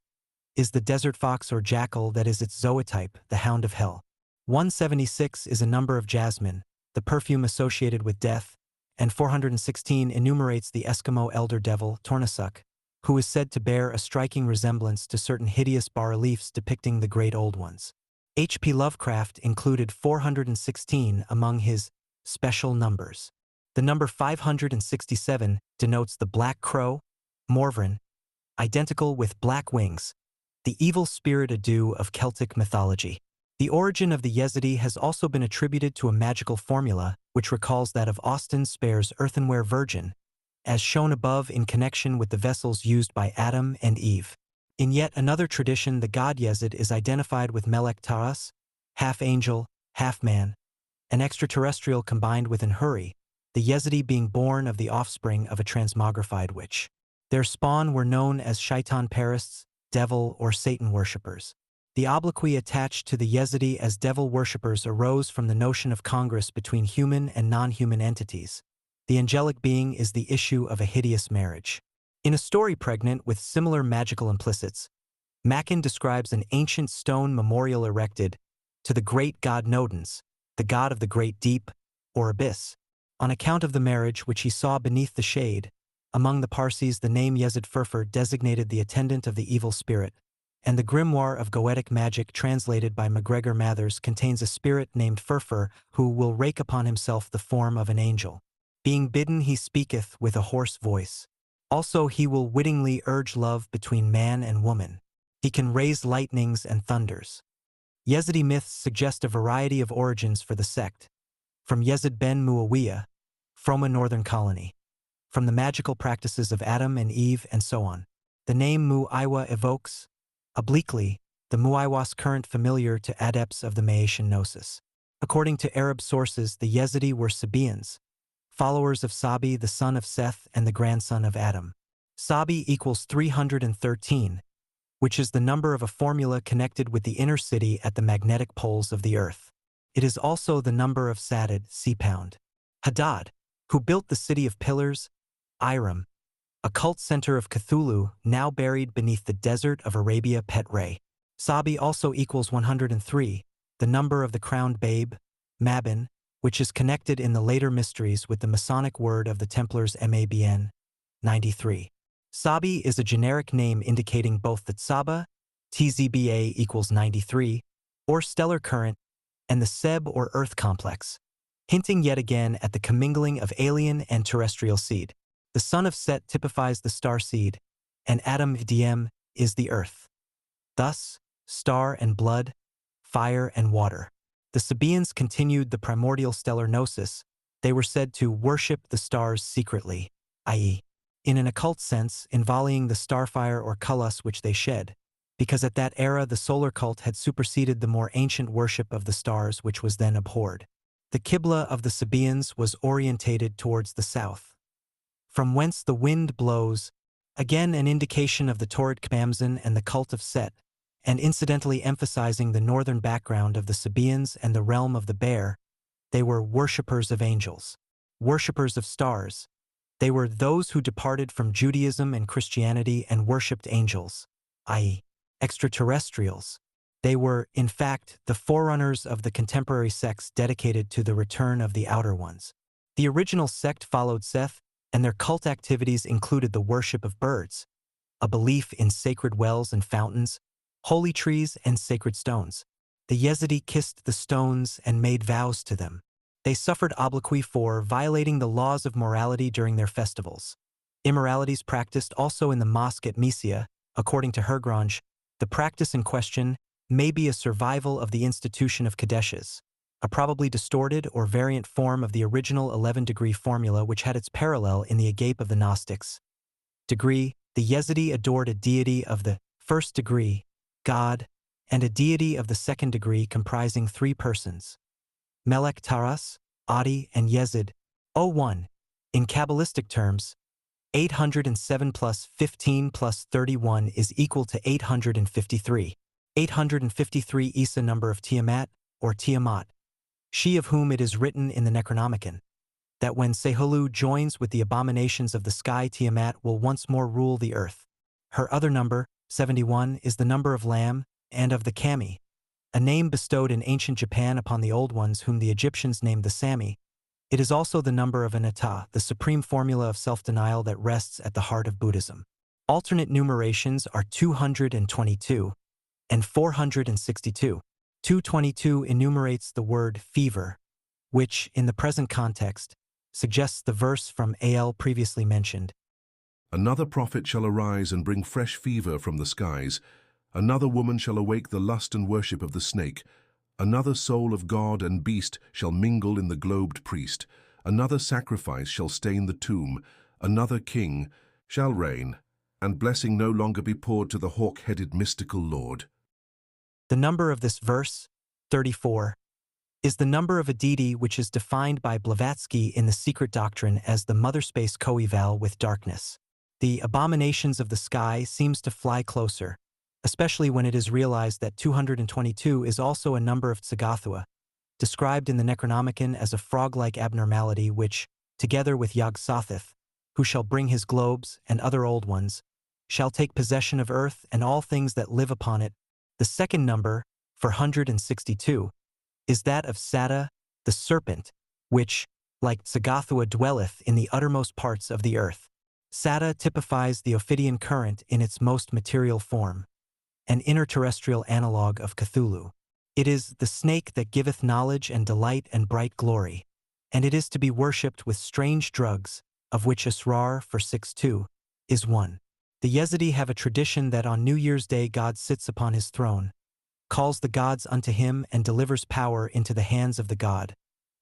is the desert fox or jackal that is its zootype, the hound of hell. 176 is a number of jasmine, the perfume associated with death, and 416 enumerates the Eskimo elder devil, Tornasuk, who is said to bear a striking resemblance to certain hideous bas-reliefs depicting the Great Old Ones. H.P.Lovecraft included 416 among his special numbers. The number 567 denotes the black crow, Morvran, identical with black wings, the evil spirit Adu of Celtic mythology. The origin of the Yezidi has also been attributed to a magical formula, which recalls that of Austin Spare's earthenware virgin, as shown above in connection with the vessels used by Adam and Eve. In yet another tradition, the god Yezid is identified with Melek Taus, half angel, half man, an extraterrestrial combined with an Huri, the Yezidi being born of the offspring of a transmogrified witch. Their spawn were known as Shaitan Perists, devil or Satan worshippers. The obloquy attached to the Yezidi as devil worshippers arose from the notion of congress between human and non-human entities. The angelic being is the issue of a hideous marriage. In a story pregnant with similar magical implicits, Mackin describes an ancient stone memorial erected to the great god Nodens, the god of the great deep, or abyss. On account of the marriage which he saw beneath the shade, among the Parsis the name Yezid Furfur designated the attendant of the evil spirit, and the grimoire of Goetic magic translated by MacGregor Mathers contains a spirit named Furfur who will rake upon himself the form of an angel. Being bidden he speaketh with a hoarse voice. Also he will wittingly urge love between man and woman. He can raise lightnings and thunders. Yezidi myths suggest a variety of origins for the sect, from Yezid ben Muawiyah, from a northern colony, from the magical practices of Adam and Eve, and so on. The name Mu'aywa evokes, obliquely, the Mu'aywas current familiar to adepts of the Maatian Gnosis. According to Arab sources, the Yezidi were Sabaeans, followers of Sabi, the son of Seth and the grandson of Adam. Sabi equals 313, which is the number of a formula connected with the inner city at the magnetic poles of the earth. It is also the number of Sadid, sea-pound. Hadad, who built the city of pillars, Iram, a cult center of Cthulhu now buried beneath the desert of Arabia Petre. Sabi also equals 103, the number of the crowned babe, Mabin, which is connected in the later mysteries with the Masonic word of the Templars Mabn, 93. Sabi is a generic name indicating both the Tsaba, Tzba equals 93, or stellar current, and the Seb or Earth complex, hinting yet again at the commingling of alien and terrestrial seed. The son of Set typifies the star seed, and Adam Diem is the earth. Thus, star and blood, fire and water. The Sabaeans continued the primordial stellar gnosis. They were said to worship the stars secretly, i.e., in an occult sense, in volleying the starfire or kulus which they shed, because at that era the solar cult had superseded the more ancient worship of the stars which was then abhorred. The Qibla of the Sabaeans was orientated towards the south, from whence the wind blows, again an indication of the Torrid Kbamzin and the cult of Set, and incidentally emphasizing the northern background of the Sabaeans and the realm of the bear. They were worshippers of angels, worshippers of stars. They were those who departed from Judaism and Christianity and worshipped angels, i.e., extraterrestrials. They were, in fact, the forerunners of the contemporary sects dedicated to the return of the outer ones. The original sect followed Seth, and their cult activities included the worship of birds, a belief in sacred wells and fountains, holy trees and sacred stones. The Yezidi kissed the stones and made vows to them. They suffered obloquy for violating the laws of morality during their festivals. Immoralities practiced also in the mosque at Mysia, according to Hergrange, the practice in question may be a survival of the institution of Kadeshes, a probably distorted or variant form of the original 11-degree formula which had its parallel in the agape of the Gnostics. Degree, the Yezidi adored a deity of the first degree, God, and a deity of the second degree comprising 3 persons. Melek Taras, Adi, and Yezid. 01. In Kabbalistic terms, 807 plus 15 plus 31 is equal to 853. 853 Isa number of Tiamat, or Tiamat, she of whom it is written in the Necronomicon, that when Sehulu joins with the abominations of the sky, Tiamat will once more rule the earth. Her other number, 71, is the number of Lam and of the Kami, a name bestowed in ancient Japan upon the old ones whom the Egyptians named the Sami. It is also the number of Anatta, the supreme formula of self-denial that rests at the heart of Buddhism. Alternate numerations are 222 and 462. 222 enumerates the word fever, which, in the present context, suggests the verse from Al previously mentioned. Another prophet shall arise and bring fresh fever from the skies. Another woman shall awake the lust and worship of the snake. Another soul of god and beast shall mingle in the globed priest. Another sacrifice shall stain the tomb. Another king shall reign, and blessing no longer be poured to the hawk-headed mystical lord. The number of this verse, 34, is the number of a deity which is defined by Blavatsky in The Secret Doctrine as the mother space coeval with darkness. The abominations of the sky seems to fly closer, especially when it is realized that 222 is also a number of Tsagathua, described in the Necronomicon as a frog-like abnormality which, together with Yog-Sothoth, who shall bring his globes and other old ones, shall take possession of earth and all things that live upon it. The second number, for 162, is that of Sada, the serpent, which, like Tsagathua, dwelleth in the uttermost parts of the earth. Sada typifies the Ophidian current in its most material form, an interterrestrial analogue of Cthulhu. It is the snake that giveth knowledge and delight and bright glory, and it is to be worshipped with strange drugs, of which Asrar for 6-2 is one. The Yezidi have a tradition that on New Year's Day God sits upon his throne, calls the gods unto him and delivers power into the hands of the god,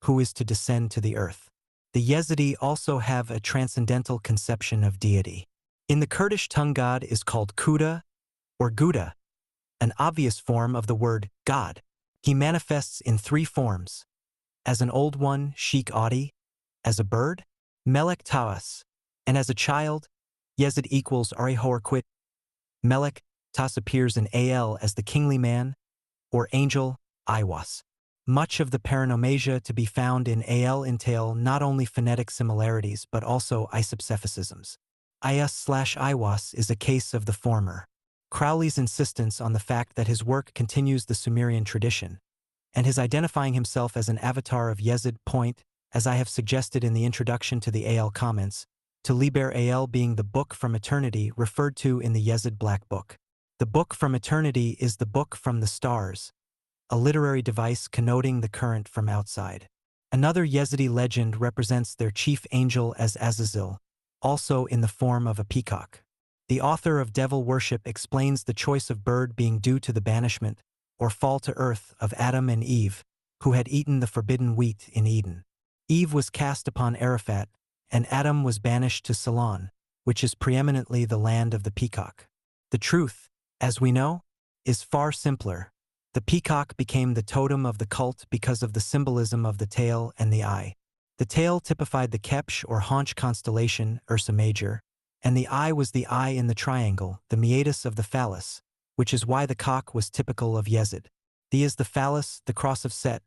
who is to descend to the earth. The Yezidi also have a transcendental conception of deity. In the Kurdish tongue, God is called Kuda or Gouda, an obvious form of the word God. He manifests in three forms: as an old one, Sheikh Adi, as a bird, Melek Tawas, and as a child, Yezid equals Arihorquit. Melek Tas appears in Al as the kingly man, or angel, Iwas. Much of the paranomasia to be found in Al entail not only phonetic similarities but also isopsephicisms. Iwas is a case of the former. Crowley's insistence on the fact that his work continues the Sumerian tradition, and his identifying himself as an avatar of Yezid point, as I have suggested in the introduction to the Al comments, to Liber Al being the book from eternity referred to in the Yezid Black Book. The book from eternity is the book from the stars, a literary device connoting the current from outside. Another Yezidi legend represents their chief angel as Azazel, also in the form of a peacock. The author of Devil Worship explains the choice of bird being due to the banishment, or fall to earth, of Adam and Eve, who had eaten the forbidden wheat in Eden. Eve was cast upon Arafat, and Adam was banished to Ceylon, which is preeminently the land of the peacock. The truth, as we know, is far simpler. The peacock became the totem of the cult because of the symbolism of the tail and the eye. The tail typified the Kepsh or haunch constellation, Ursa Major, and the eye was the eye in the triangle, the meatus of the phallus, which is why the cock was typical of Yezid. The is the phallus, the cross of Set,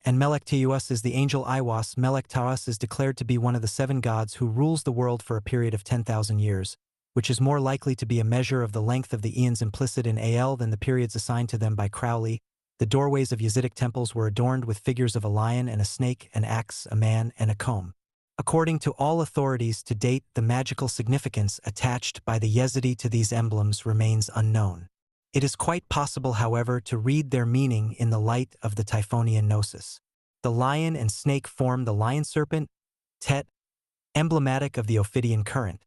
and Melek Tawas is the angel Iwas. Melek Tawas is declared to be one of the 7 gods who rules the world for a period of 10,000 years, which is more likely to be a measure of the length of the eons implicit in Al than the periods assigned to them by Crowley. The doorways of Yezidic temples were adorned with figures of a lion and a snake, an axe, a man, and a comb. According to all authorities to date, the magical significance attached by the Yezidi to these emblems remains unknown. It is quite possible, however, to read their meaning in the light of the typhonianorder. The lion and snake form the lion serpent, Tet, emblematic of the Ophidian current.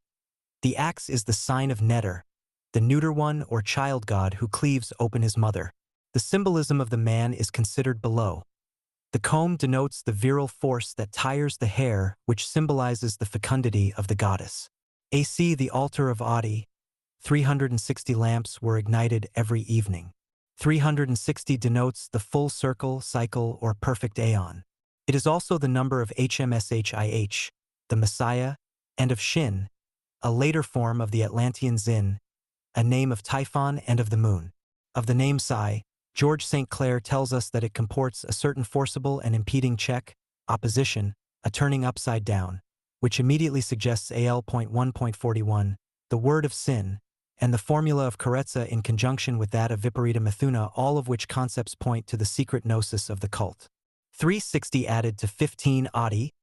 The axe is the sign of Neter, the neuter one or child god who cleaves open his mother. The symbolism of the man is considered below. The comb denotes the virile force that tires the hair, which symbolizes the fecundity of the goddess. AC, the altar of Adi, 360 lamps were ignited every evening. 360 denotes the full circle, cycle, or perfect aeon. It is also the number of HMSHIH, the Messiah, and of Shin, a later form of the Atlantean Zin, a name of Typhon and of the moon. Of the name Psi, George St. Clair tells us that it comports a certain forcible and impeding check, opposition, a turning upside down, which immediately suggests AL.1.41, the word of sin, and the formula of Karetza in conjunction with that of Viparita Mithuna, all of which concepts point to the secret gnosis of the cult. 360 added to 15 Adi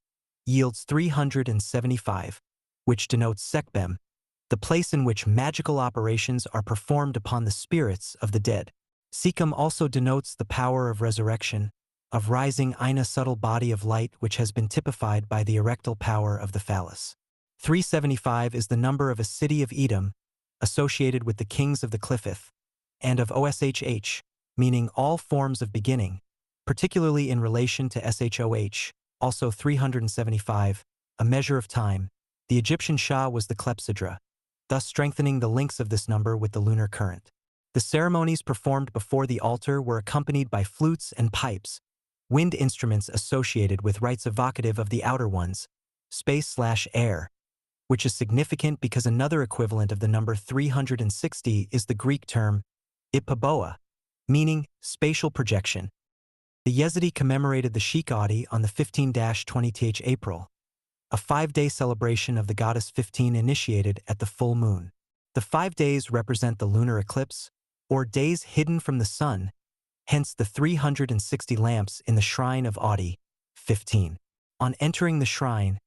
yields 375, which denotes Sekbem, the place in which magical operations are performed upon the spirits of the dead. Sikkim also denotes the power of resurrection, of rising in a subtle body of light which has been typified by the erectile power of the phallus. 375 is the number of a city of Edom, associated with the kings of the Cliffith, and of Oshh, meaning all forms of beginning, particularly in relation to Shoh, also 375, a measure of time. The Egyptian Shah was the clepsydra, thus strengthening the links of this number with the lunar current. The ceremonies performed before the altar were accompanied by flutes and pipes, wind instruments associated with rites evocative of the outer ones, space/air, which is significant because another equivalent of the number 360 is the Greek term Ipaboa, meaning spatial projection. The Yezidi commemorated the Sheikh Adi on the 15-20th April, a 5-day celebration of the goddess 15 initiated at the full moon. The 5 days represent the lunar eclipse, or days hidden from the sun, hence the 360 lamps in the shrine of Adi, 15. On entering the shrine,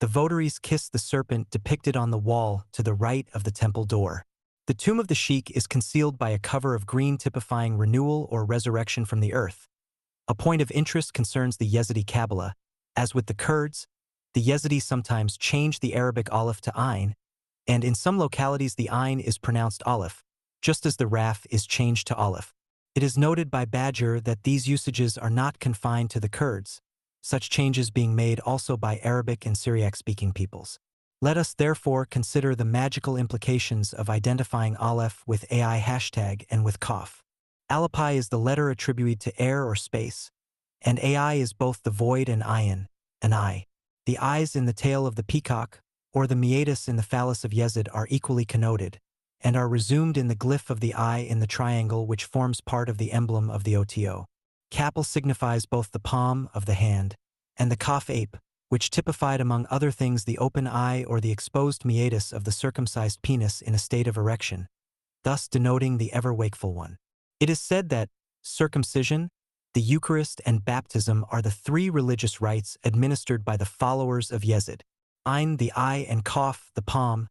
the votaries kiss the serpent depicted on the wall to the right of the temple door. The tomb of the Sheikh is concealed by a cover of green typifying renewal or resurrection from the earth. A point of interest concerns the Yezidi Kabbalah. As with the Kurds, the Yezidi sometimes change the Arabic aleph to ayn, and in some localities the ayn is pronounced aleph, just as the raf is changed to aleph. It is noted by Badger that these usages are not confined to the Kurds, such changes being made also by Arabic and Syriac-speaking peoples. Let us therefore consider the magical implications of identifying aleph with AI hashtag and with Kaf. Alapai is the letter attributed to air or space, and AI is both the void and ayin, an eye. The eyes in the tail of the peacock, or the meatus in the phallus of Yezid are equally connoted, and are resumed in the glyph of the eye in the triangle which forms part of the emblem of the OTO. Kapil signifies both the palm of the hand and the kaf ape, which typified among other things the open eye or the exposed meatus of the circumcised penis in a state of erection, thus denoting the ever-wakeful one. It is said that circumcision, the Eucharist, and baptism are the 3 religious rites administered by the followers of Yezid. Ayn, the eye, and Kaf, the palm,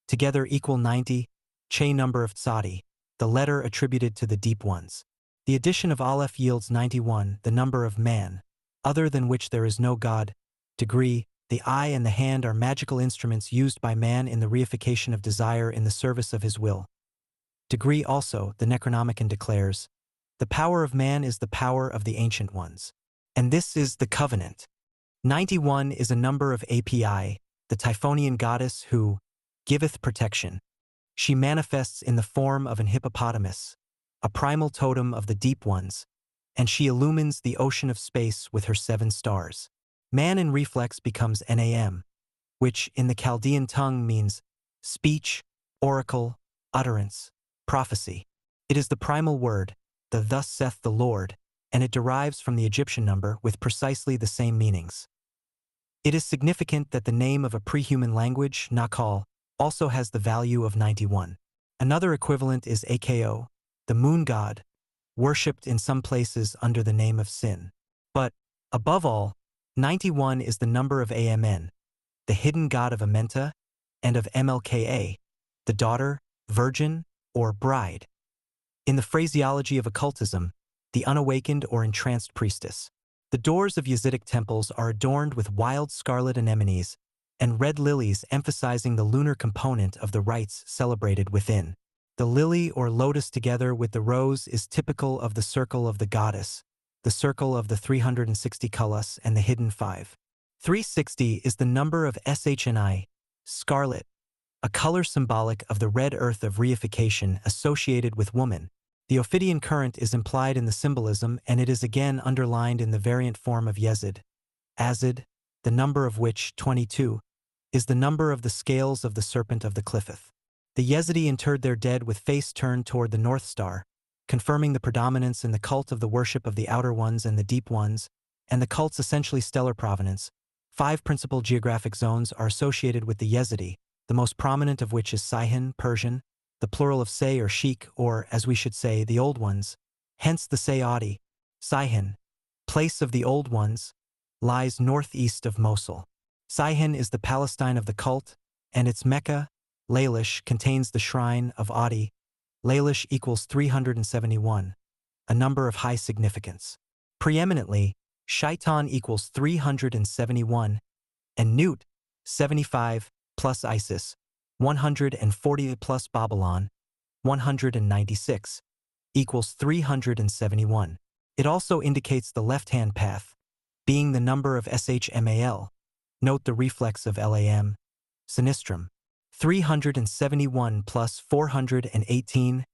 together equal 90, Che number of Tzadi, the letter attributed to the deep ones. The addition of Aleph yields 91, the number of man, other than which there is no God. Degree, the eye and the hand are magical instruments used by man in the reification of desire in the service of his will. Degree also, the Necronomicon declares, the power of man is the power of the ancient ones. And this is the covenant. 91 is a number of Api, the Typhonian goddess who giveth protection. She manifests in the form of an hippopotamus, a primal totem of the deep ones, and she illumines the ocean of space with her 7 stars. Man in reflex becomes Nam, which in the Chaldean tongue means speech, oracle, utterance, prophecy. It is the primal word, the thus saith the Lord, and it derives from the Egyptian number with precisely the same meanings. It is significant that the name of a prehuman language, Nakal, also has the value of 91. Another equivalent is Ako, the moon god, worshipped in some places under the name of Sin. But, above all, 91 is the number of Amn, the hidden god of Amenta, and of Mlka, the daughter, virgin, or bride. In the phraseology of occultism, the unawakened or entranced priestess. The doors of Yazidic temples are adorned with wild scarlet anemones and red lilies, emphasizing the lunar component of the rites celebrated within. The lily or lotus together with the rose is typical of the circle of the goddess, the circle of the 360 kalas and the hidden 5. 360 is the number of Shni, scarlet, a color symbolic of the red earth of reification associated with woman. The Ophidian current is implied in the symbolism, and it is again underlined in the variant form of Yezid. Azid, the number of which, 22, is the number of the scales of the serpent of the Cliffeth. The Yezidi interred their dead with face turned toward the North Star, confirming the predominance in the cult of the worship of the outer ones and the deep ones, and the cult's essentially stellar provenance. 5 principal geographic zones are associated with the Yezidi, the most prominent of which is Saihan, Persian, the plural of Say or Sheik, or, as we should say, the Old Ones, hence the Sayadi. Saihan, place of the Old Ones, lies northeast of Mosul. Saihan is the Palestine of the cult, and its Mecca, Lailish, contains the shrine of Adi. Lailish equals 371, a number of high significance. Preeminently, Shaitan equals 371, and Nut, 75, plus Isis, 140 plus Babylon, 196, equals 371. It also indicates the left-hand path, being the number of Shmal. Note the reflex of Lam, Sinistrum. 371 plus 418,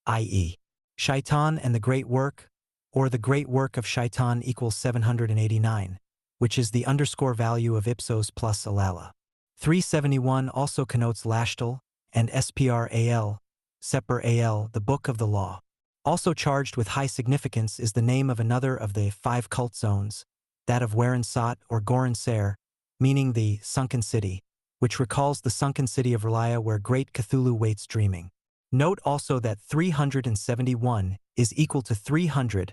i.e. Shaitan and the Great Work, or the Great Work of Shaitan equals 789, which is the underscore value of Ipsos plus Alala. 371 also connotes Lashtal and Spral, Seper Al, the Book of the Law. Also charged with high significance is the name of another of the 5 cult zones, that of Warinsat or Gorin Ser, meaning the sunken city, which recalls the sunken city of Relia where great Cthulhu waits dreaming. Note also that 371 is equal to 300,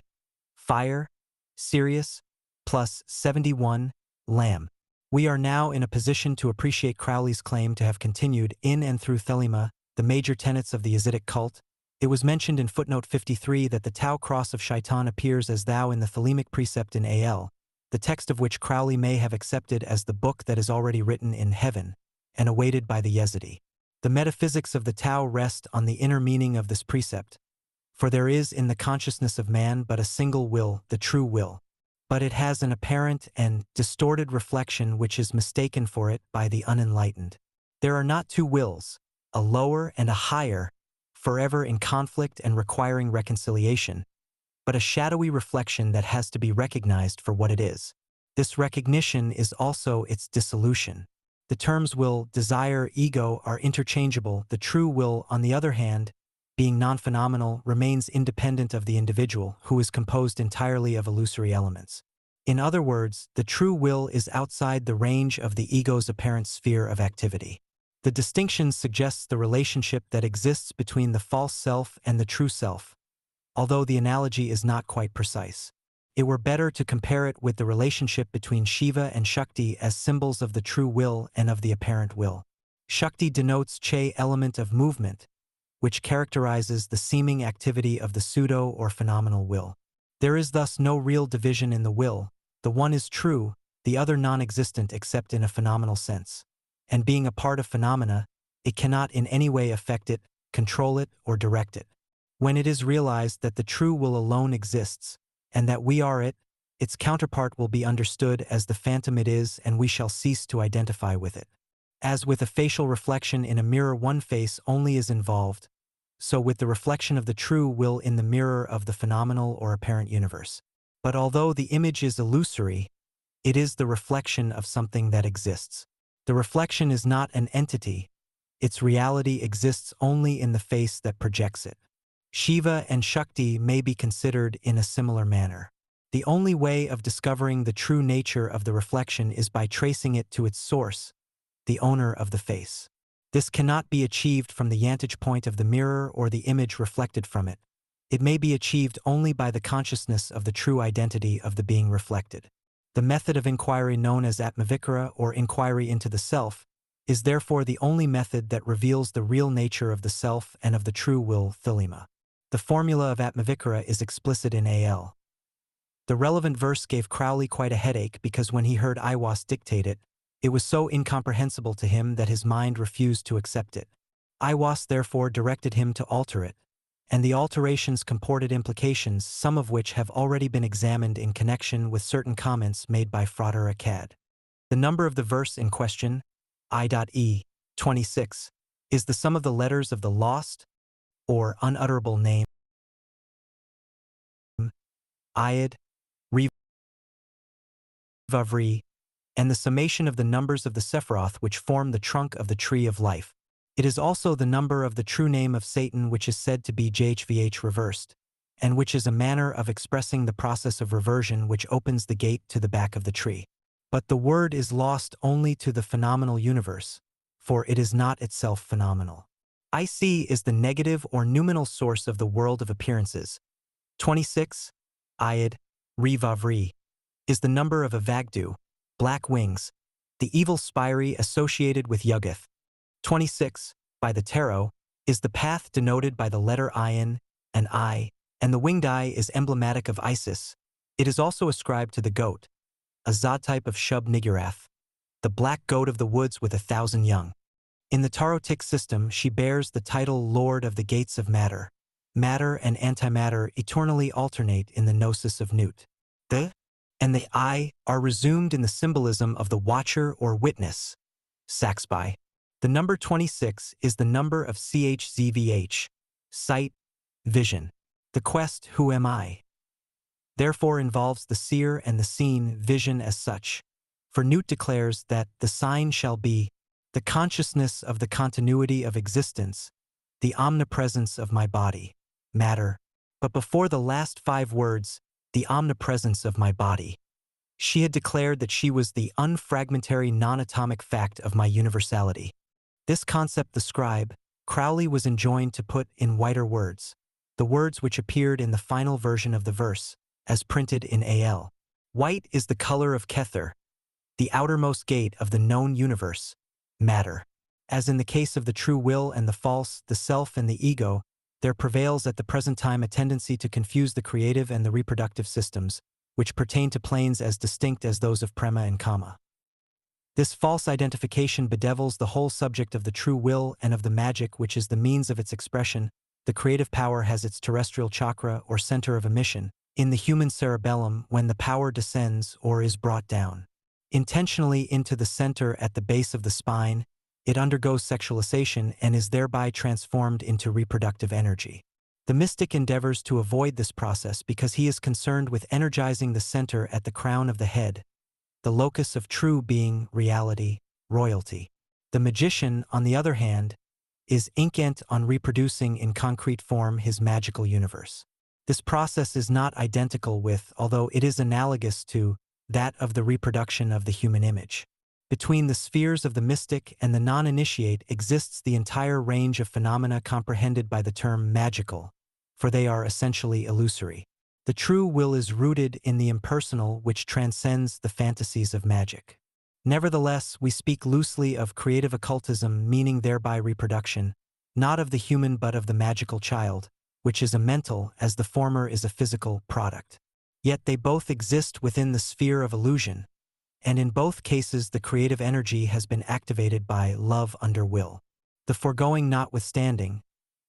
fire, Sirius, plus 71, lamb. We are now in a position to appreciate Crowley's claim to have continued in and through thelema, the major tenets of the Yesidic cult. It was mentioned in footnote 53 that the Tau cross of Shaitan appears as thou in the Thelemic precept in Al, the text of which Crowley may have accepted as the book that is already written in heaven, and awaited by the Yezidi. The metaphysics of the Tau rest on the inner meaning of this precept, for there is in the consciousness of man but a single will, the true will, but it has an apparent and distorted reflection which is mistaken for it by the unenlightened. There are not 2 wills, a lower and a higher, forever in conflict and requiring reconciliation, but a shadowy reflection that has to be recognized for what it is. This recognition is also its dissolution. The terms will, desire, ego are interchangeable. The true will, on the other hand, being non-phenomenal, remains independent of the individual, who is composed entirely of illusory elements. In other words, the true will is outside the range of the ego's apparent sphere of activity. The distinction suggests the relationship that exists between the false self and the true self, although the analogy is not quite precise. It were better to compare it with the relationship between Shiva and Shakti as symbols of the true will and of the apparent will. Shakti denotes Che element of movement, which characterizes the seeming activity of the pseudo or phenomenal will. There is thus no real division in the will. The one is true, the other non-existent except in a phenomenal sense. And being a part of phenomena, it cannot in any way affect it, control it, or direct it. When it is realized that the true will alone exists, and that we are it, its counterpart will be understood as the phantom it is, and we shall cease to identify with it. As with a facial reflection in a mirror one face only is involved, so with the reflection of the true will in the mirror of the phenomenal or apparent universe. But although the image is illusory, it is the reflection of something that exists. The reflection is not an entity, its reality exists only in the face that projects it. Shiva and Shakti may be considered in a similar manner. The only way of discovering the true nature of the reflection is by tracing it to its source, the owner of the face. This cannot be achieved from the vantage point of the mirror or the image reflected from it. It may be achieved only by the consciousness of the true identity of the being reflected. The method of inquiry known as atmavikara or inquiry into the self is therefore the only method that reveals the real nature of the self and of the true will, thelema. The formula of atmavikara is explicit in Al. The relevant verse gave Crowley quite a headache because when he heard Aiwass dictate it, it was so incomprehensible to him that his mind refused to accept it. Aiwass therefore directed him to alter it, and the alterations comported implications, some of which have already been examined in connection with certain comments made by Frater Akkad. The number of the verse in question, I.E. 26, is the sum of the letters of the lost, or unutterable name, Ayad, Vavri, and the summation of the numbers of the Sephiroth which form the trunk of the tree of life. It is also the number of the true name of Satan which is said to be JHVH reversed, and which is a manner of expressing the process of reversion which opens the gate to the back of the tree. But the word is lost only to the phenomenal universe, for it is not itself phenomenal. IC is the negative or noumenal source of the world of appearances. 26, Ayad, Rivavri, is the number of Avagdu, black wings, the evil spire associated with Yugath. 26, by the tarot, is the path denoted by the letter Ayin and I, and the winged eye is emblematic of Isis. It is also ascribed to the goat, a Zod type of Shub Niggurath, the black goat of the woods with 1,000 young. In the Tarotic system, she bears the title Lord of the Gates of Matter. Matter and antimatter eternally alternate in the gnosis of Nut. The and the I are resumed in the symbolism of the watcher or witness, Saxby. The number 26 is the number of CHZVH, sight, vision. The quest, who am I, therefore involves the seer and the seen vision as such. For Nut declares that the sign shall be the consciousness of the continuity of existence, the omnipresence of my body, matter, but before the last 5 words, the omnipresence of my body. She had declared that she was the unfragmentary non-atomic fact of my universality. This concept the scribe, Crowley, was enjoined to put in whiter words, the words which appeared in the final version of the verse, as printed in Al. White is the color of Kether, the outermost gate of the known universe, matter. As in the case of the true will and the false, the self and the ego, there prevails at the present time a tendency to confuse the creative and the reproductive systems, which pertain to planes as distinct as those of Prema and Kama. This false identification bedevils the whole subject of the true will and of the magic which is the means of its expression. The creative power has its terrestrial chakra or center of emission in the human cerebellum when the power descends or is brought down intentionally into the center at the base of the spine. It undergoes sexualization and is thereby transformed into reproductive energy. The mystic endeavors to avoid this process because he is concerned with energizing the center at the crown of the head, the locus of true being, reality, royalty. The magician, on the other hand, is intent on reproducing in concrete form his magical universe. This process is not identical with, although it is analogous to, that of the reproduction of the human image. Between the spheres of the mystic and the non-initiate exists the entire range of phenomena comprehended by the term magical, for they are essentially illusory. The true will is rooted in the impersonal which transcends the fantasies of magic. Nevertheless, we speak loosely of creative occultism, meaning thereby reproduction, not of the human but of the magical child, which is a mental as the former is a physical product. Yet they both exist within the sphere of illusion, and in both cases the creative energy has been activated by love under will. The foregoing notwithstanding,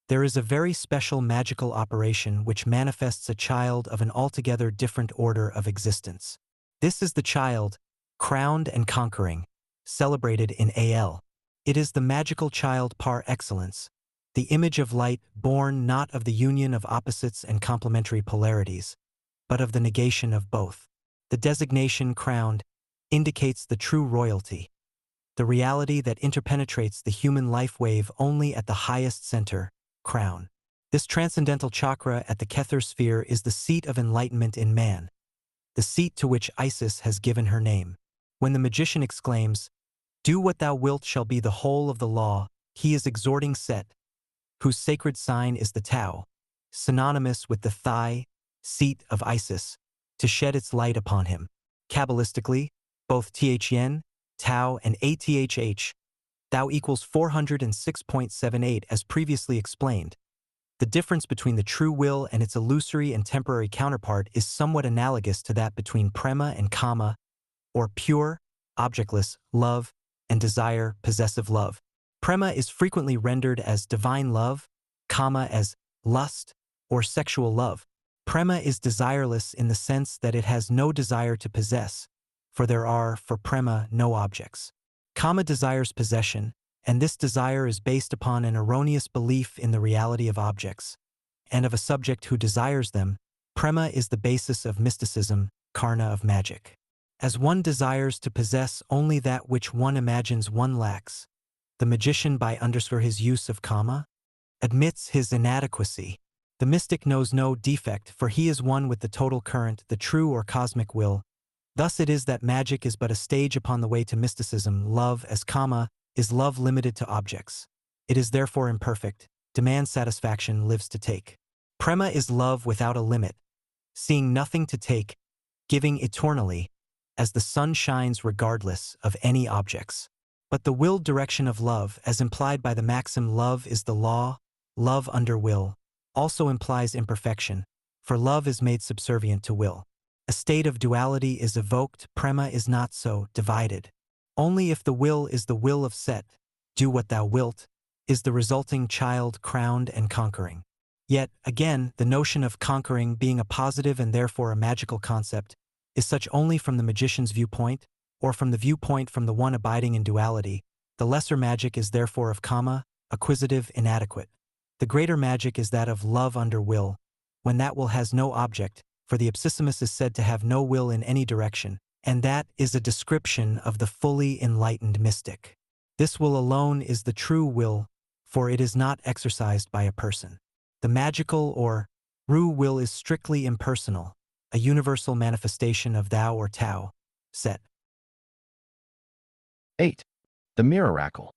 there is a very special magical operation which manifests a child of an altogether different order of existence. This is the child, crowned and conquering, celebrated in Al. It is the magical child par excellence, the image of light born not of the union of opposites and complementary polarities, but of the negation of both. The designation crowned indicates the true royalty, the reality that interpenetrates the human life wave only at the highest center, crown. This transcendental chakra at the Kether sphere is the seat of enlightenment in man, the seat to which Isis has given her name. When the magician exclaims, "Do what thou wilt shall be the whole of the law," he is exhorting Set, whose sacred sign is the Tau, synonymous with the thigh, seat of Isis, to shed its light upon him. Kabbalistically, both Thn, Tau, and Athh, thou equals 406.78 as previously explained. The difference between the true will and its illusory and temporary counterpart is somewhat analogous to that between Prema and Kama, or pure, objectless, love, and desire, possessive love. Prema is frequently rendered as divine love, Kama as lust, or sexual love. Prema is desireless in the sense that it has no desire to possess, for there are, for Prema, no objects. Kama desires possession, and this desire is based upon an erroneous belief in the reality of objects, and of a subject who desires them. Prema is the basis of mysticism, karna of magic. As one desires to possess only that which one imagines one lacks, the magician, by his use of Kama, admits his inadequacy. The mystic knows no defect, for he is one with the total current, the true or cosmic will. Thus it is that magic is but a stage upon the way to mysticism. Love, as Kama, is love limited to objects. It is therefore imperfect, demands satisfaction, lives to take. Prema is love without a limit, seeing nothing to take, giving eternally, as the sun shines regardless of any objects. But the willed direction of love, as implied by the maxim love is the law, love under will, also implies imperfection, for love is made subservient to will. A state of duality is evoked. Prema is not so, divided. Only if the will is the will of Set, do what thou wilt, is the resulting child crowned and conquering. Yet, again, the notion of conquering being a positive and therefore a magical concept is such only from the magician's viewpoint, or from the viewpoint from the one abiding in duality. The lesser magic is therefore of Kama, acquisitive, inadequate. The greater magic is that of love under will, when that will has no object, for the ipsissimus is said to have no will in any direction, and that is a description of the fully enlightened mystic. This will alone is the true will, for it is not exercised by a person. The magical or Ru will is strictly impersonal, a universal manifestation of thou or Tao. Set. 8. The miracle.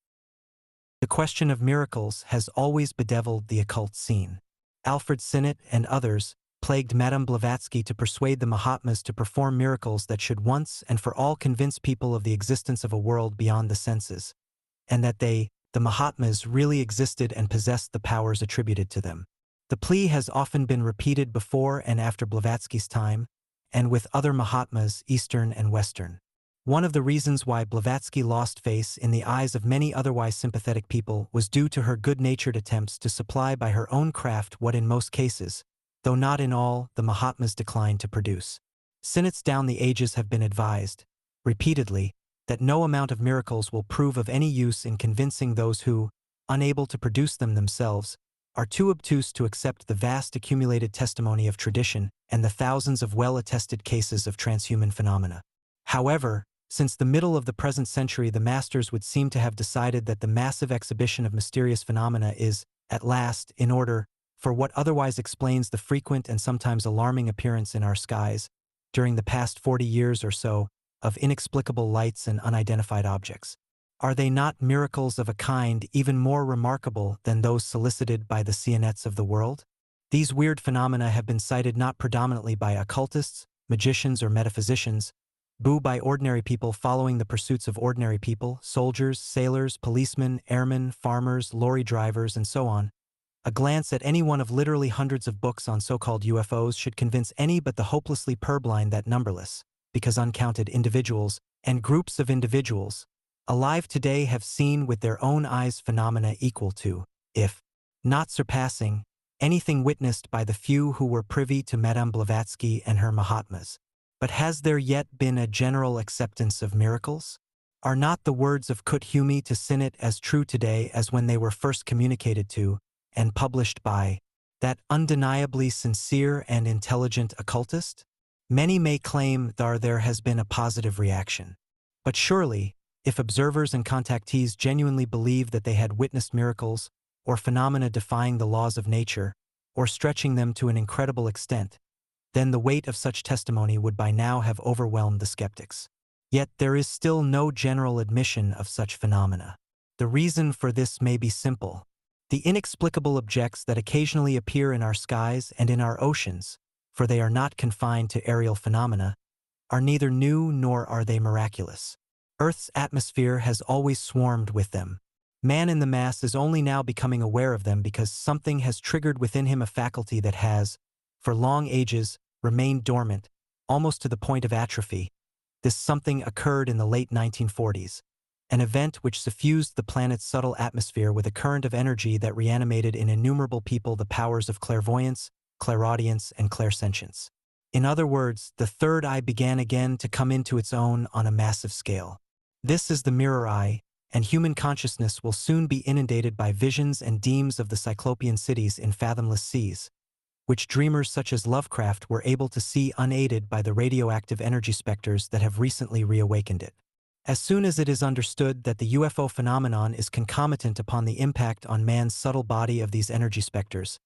The question of miracles has always bedeviled the occult scene. Alfred Sinnett and others plagued Madame Blavatsky to persuade the Mahatmas to perform miracles that should once and for all convince people of the existence of a world beyond the senses, and that they, the Mahatmas, really existed and possessed the powers attributed to them. The plea has often been repeated before and after Blavatsky's time, and with other Mahatmas, Eastern and Western. One of the reasons why Blavatsky lost face in the eyes of many otherwise sympathetic people was due to her good-natured attempts to supply by her own craft what in most cases, though not in all, the Mahatmas declined to produce. Sinnots down the ages have been advised, repeatedly, that no amount of miracles will prove of any use in convincing those who, unable to produce them themselves, are too obtuse to accept the vast accumulated testimony of tradition and the thousands of well-attested cases of transhuman phenomena. However, since the middle of the present century, the masters would seem to have decided that the massive exhibition of mysterious phenomena is, at last, in order for what otherwise explains the frequent and sometimes alarming appearance in our skies, during the past 40 years or so, of inexplicable lights and unidentified objects. Are they not miracles of a kind even more remarkable than those solicited by the Siennets of the world? These weird phenomena have been cited not predominantly by occultists, magicians, or metaphysicians, but by ordinary people following the pursuits of ordinary people, soldiers, sailors, policemen, airmen, farmers, lorry drivers, and so on. A glance at any one of literally hundreds of books on so-called UFOs should convince any but the hopelessly purblind that numberless, because uncounted individuals, and groups of individuals, alive today have seen with their own eyes phenomena equal to, if not surpassing, anything witnessed by the few who were privy to Madame Blavatsky and her Mahatmas. But has there yet been a general acceptance of miracles? Are not the words of Cthulhu to Sinnett as true today as when they were first communicated to and published by that undeniably sincere and intelligent occultist? Many may claim that there has been a positive reaction. But surely, if observers and contactees genuinely believed that they had witnessed miracles, or phenomena defying the laws of nature, or stretching them to an incredible extent, then the weight of such testimony would by now have overwhelmed the skeptics. Yet there is still no general admission of such phenomena. The reason for this may be simple. The inexplicable objects that occasionally appear in our skies and in our oceans, for they are not confined to aerial phenomena, are neither new nor are they miraculous. Earth's atmosphere has always swarmed with them. Man in the mass is only now becoming aware of them because something has triggered within him a faculty that has, for long ages, remained dormant, almost to the point of atrophy. This something occurred in the late 1940s, an event which suffused the planet's subtle atmosphere with a current of energy that reanimated in innumerable people the powers of clairvoyance, clairaudience, and clairsentience. In other words, the third eye began again to come into its own on a massive scale. This is the mirror eye, and human consciousness will soon be inundated by visions and deems of the cyclopean cities in fathomless seas, which dreamers such as Lovecraft were able to see unaided by the radioactive energy specters that have recently reawakened it. As soon as it is understood that the UFO phenomenon is concomitant upon the impact on man's subtle body of these energy specters,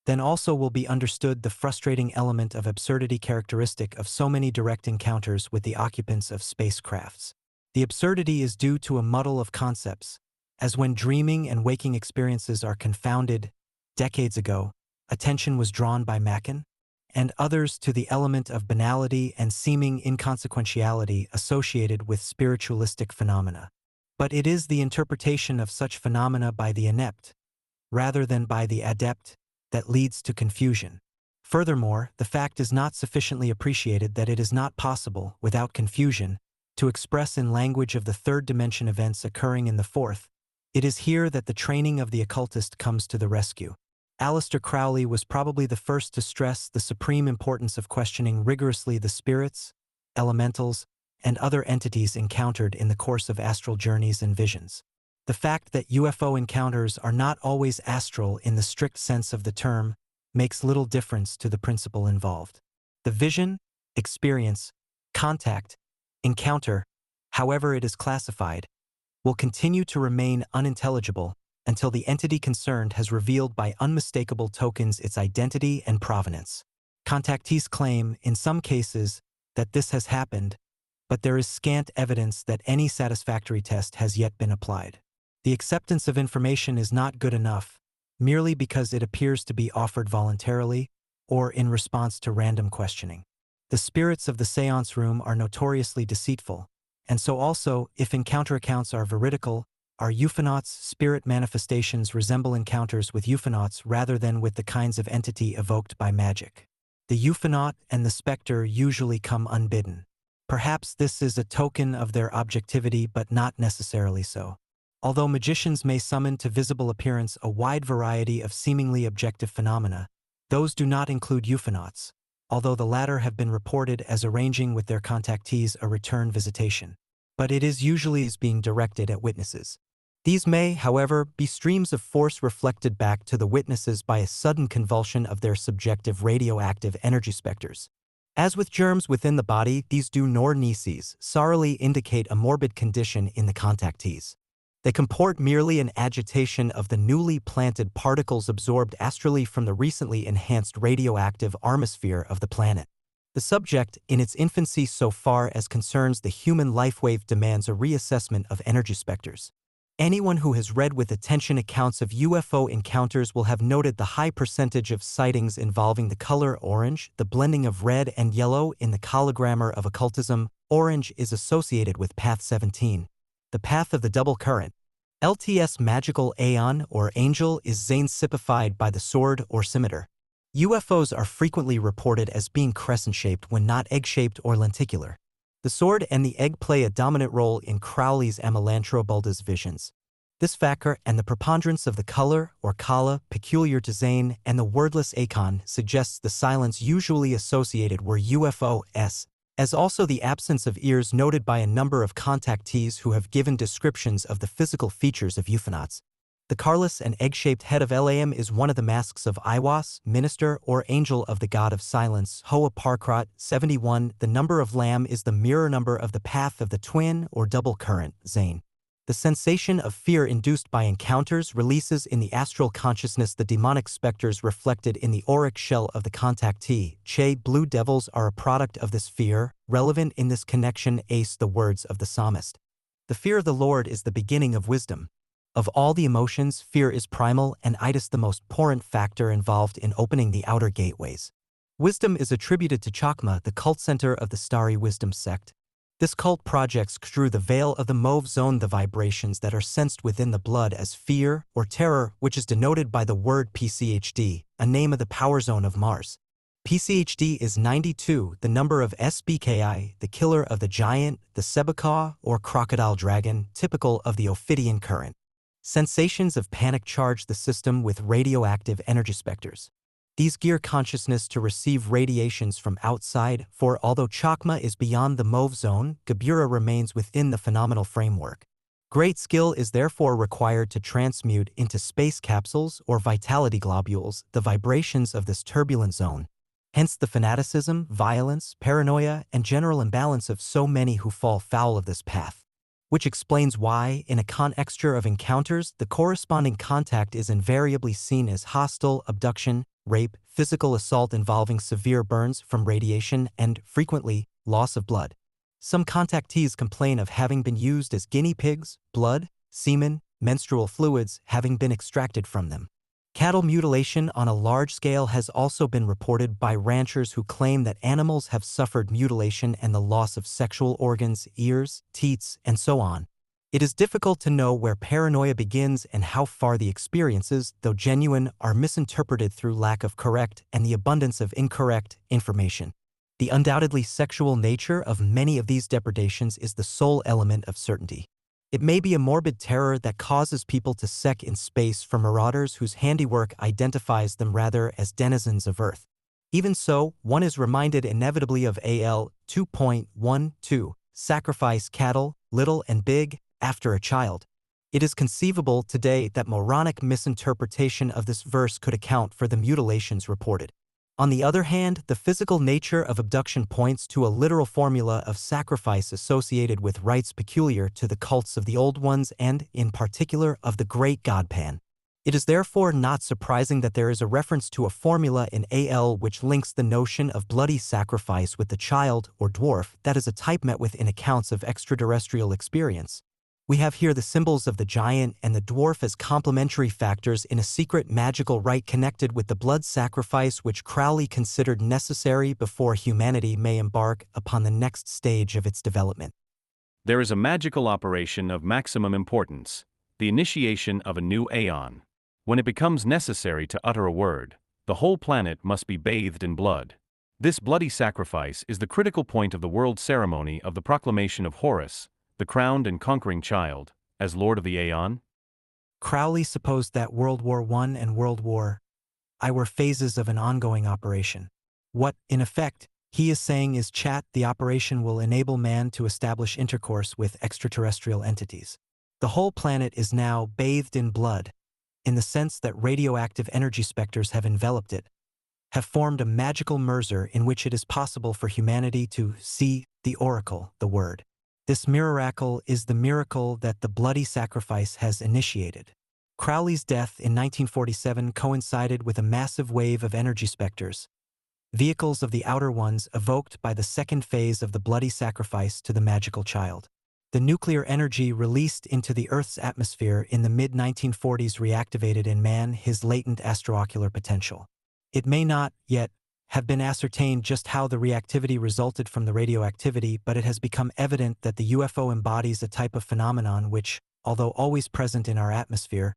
then also will be understood the frustrating element of absurdity characteristic of so many direct encounters with the occupants of spacecrafts. The absurdity is due to a muddle of concepts, as when dreaming and waking experiences are confounded. Decades ago, attention was drawn by Macon, and others to the element of banality and seeming inconsequentiality associated with spiritualistic phenomena. But it is the interpretation of such phenomena by the inept, rather than by the adept, that leads to confusion. Furthermore, the fact is not sufficiently appreciated that it is not possible, without confusion, to express in language of the third dimension events occurring in the fourth. It is here that the training of the occultist comes to the rescue. Aleister Crowley was probably the first to stress the supreme importance of questioning rigorously the spirits, elementals, and other entities encountered in the course of astral journeys and visions. The fact that UFO encounters are not always astral in the strict sense of the term makes little difference to the principle involved. The vision, experience, contact, encounter, however it is classified, will continue to remain unintelligible until the entity concerned has revealed by unmistakable tokens its identity and provenance. Contactees claim, in some cases, that this has happened, but there is scant evidence that any satisfactory test has yet been applied. The acceptance of information is not good enough, merely because it appears to be offered voluntarily or in response to random questioning. The spirits of the seance room are notoriously deceitful, and so also, if encounter accounts are veridical, our euphonauts' spirit manifestations resemble encounters with euphonauts rather than with the kinds of entity evoked by magic. The euphonaut and the specter usually come unbidden. Perhaps this is a token of their objectivity, but not necessarily so. Although magicians may summon to visible appearance a wide variety of seemingly objective phenomena, those do not include euphonauts, although the latter have been reported as arranging with their contactees a return visitation. But it is usually as being directed at witnesses. These may, however, be streams of force reflected back to the witnesses by a sudden convulsion of their subjective radioactive energy specters. As with germs within the body, these do nor neces sorrily indicate a morbid condition in the contactees. They comport merely an agitation of the newly planted particles absorbed astrally from the recently enhanced radioactive atmosphere of the planet. The subject, in its infancy so far as concerns the human lifewave, demands a reassessment of energy specters. Anyone who has read with attention accounts of UFO encounters will have noted the high percentage of sightings involving the color orange, the blending of red and yellow in the cologrammer of occultism. Orange is associated with Path 17, the path of the double current. LTS magical aeon or angel is Zain-sipified by the sword or scimitar. UFOs are frequently reported as being crescent-shaped when not egg-shaped or lenticular. The sword and the egg play a dominant role in Crowley's Amelantrobulda's visions. This factor and the preponderance of the color or kala peculiar to Zain and the wordless acon suggests the silence usually associated were UFOs, as also the absence of ears noted by a number of contactees who have given descriptions of the physical features of euphonauts. The carless and egg-shaped head of Lam is one of the masks of Iwas, minister or angel of the god of silence, Hoa Parkrat, 71. The number of Lam is the mirror number of the path of the twin or double current, Zain. The sensation of fear induced by encounters releases in the astral consciousness the demonic specters reflected in the auric shell of the contactee. Che blue devils are a product of this fear, relevant in this connection ace the words of the psalmist. The fear of the Lord is the beginning of wisdom. Of all the emotions, fear is primal and itis the most portent factor involved in opening the outer gateways. Wisdom is attributed to Chakma, the cult center of the starry wisdom sect. This cult projects through the veil of the mauve zone the vibrations that are sensed within the blood as fear or terror, which is denoted by the word PCHD, a name of the power zone of Mars. PCHD is 92, the number of SBKI, the killer of the giant, the Sebacaw or crocodile dragon, typical of the Ophidian current. Sensations of panic charge the system with radioactive energy specters. These gear consciousness to receive radiations from outside, for although Chakma is beyond the mauve zone, Gabura remains within the phenomenal framework. Great skill is therefore required to transmute into space capsules or vitality globules the vibrations of this turbulent zone. Hence the fanaticism, violence, paranoia, and general imbalance of so many who fall foul of this path. Which explains why, in a contexture of encounters, the corresponding contact is invariably seen as hostile, abduction, rape, physical assault involving severe burns from radiation, and, frequently, loss of blood. Some contactees complain of having been used as guinea pigs, blood, semen, menstrual fluids having been extracted from them. Cattle mutilation on a large scale has also been reported by ranchers who claim that animals have suffered mutilation and the loss of sexual organs, ears, teats, and so on. It is difficult to know where paranoia begins and how far the experiences, though genuine, are misinterpreted through lack of correct and the abundance of incorrect information. The undoubtedly sexual nature of many of these depredations is the sole element of certainty. It may be a morbid terror that causes people to sec in space for marauders whose handiwork identifies them rather as denizens of Earth. Even so, one is reminded inevitably of AL 2.12, sacrifice cattle, little and big, after a child. It is conceivable today that moronic misinterpretation of this verse could account for the mutilations reported. On the other hand, the physical nature of abduction points to a literal formula of sacrifice associated with rites peculiar to the cults of the Old Ones and, in particular, of the great god Pan. It is therefore not surprising that there is a reference to a formula in AL which links the notion of bloody sacrifice with the child or dwarf that is a type met with in accounts of extraterrestrial experience. We have here the symbols of the giant and the dwarf as complementary factors in a secret magical rite connected with the blood sacrifice which Crowley considered necessary before humanity may embark upon the next stage of its development. There is a magical operation of maximum importance, the initiation of a new aeon. When it becomes necessary to utter a word, the whole planet must be bathed in blood. This bloody sacrifice is the critical point of the world ceremony of the proclamation of Horus, the crowned and conquering child, as Lord of the Aeon. Crowley supposed that World War I and World War I were phases of an ongoing operation. What, in effect, he is saying is the operation will enable man to establish intercourse with extraterrestrial entities. The whole planet is now bathed in blood, in the sense that radioactive energy specters have enveloped it, have formed a magical merzer in which it is possible for humanity to see the oracle, the word. This miracle is the miracle that the bloody sacrifice has initiated. Crowley's death in 1947 coincided with a massive wave of energy specters, vehicles of the outer ones evoked by the second phase of the bloody sacrifice to the magical child. The nuclear energy released into the Earth's atmosphere in the mid-1940s reactivated in man his latent astroocular potential. It may not yet have been ascertained just how the reactivity resulted from the radioactivity, but it has become evident that the UFO embodies a type of phenomenon which, although always present in our atmosphere,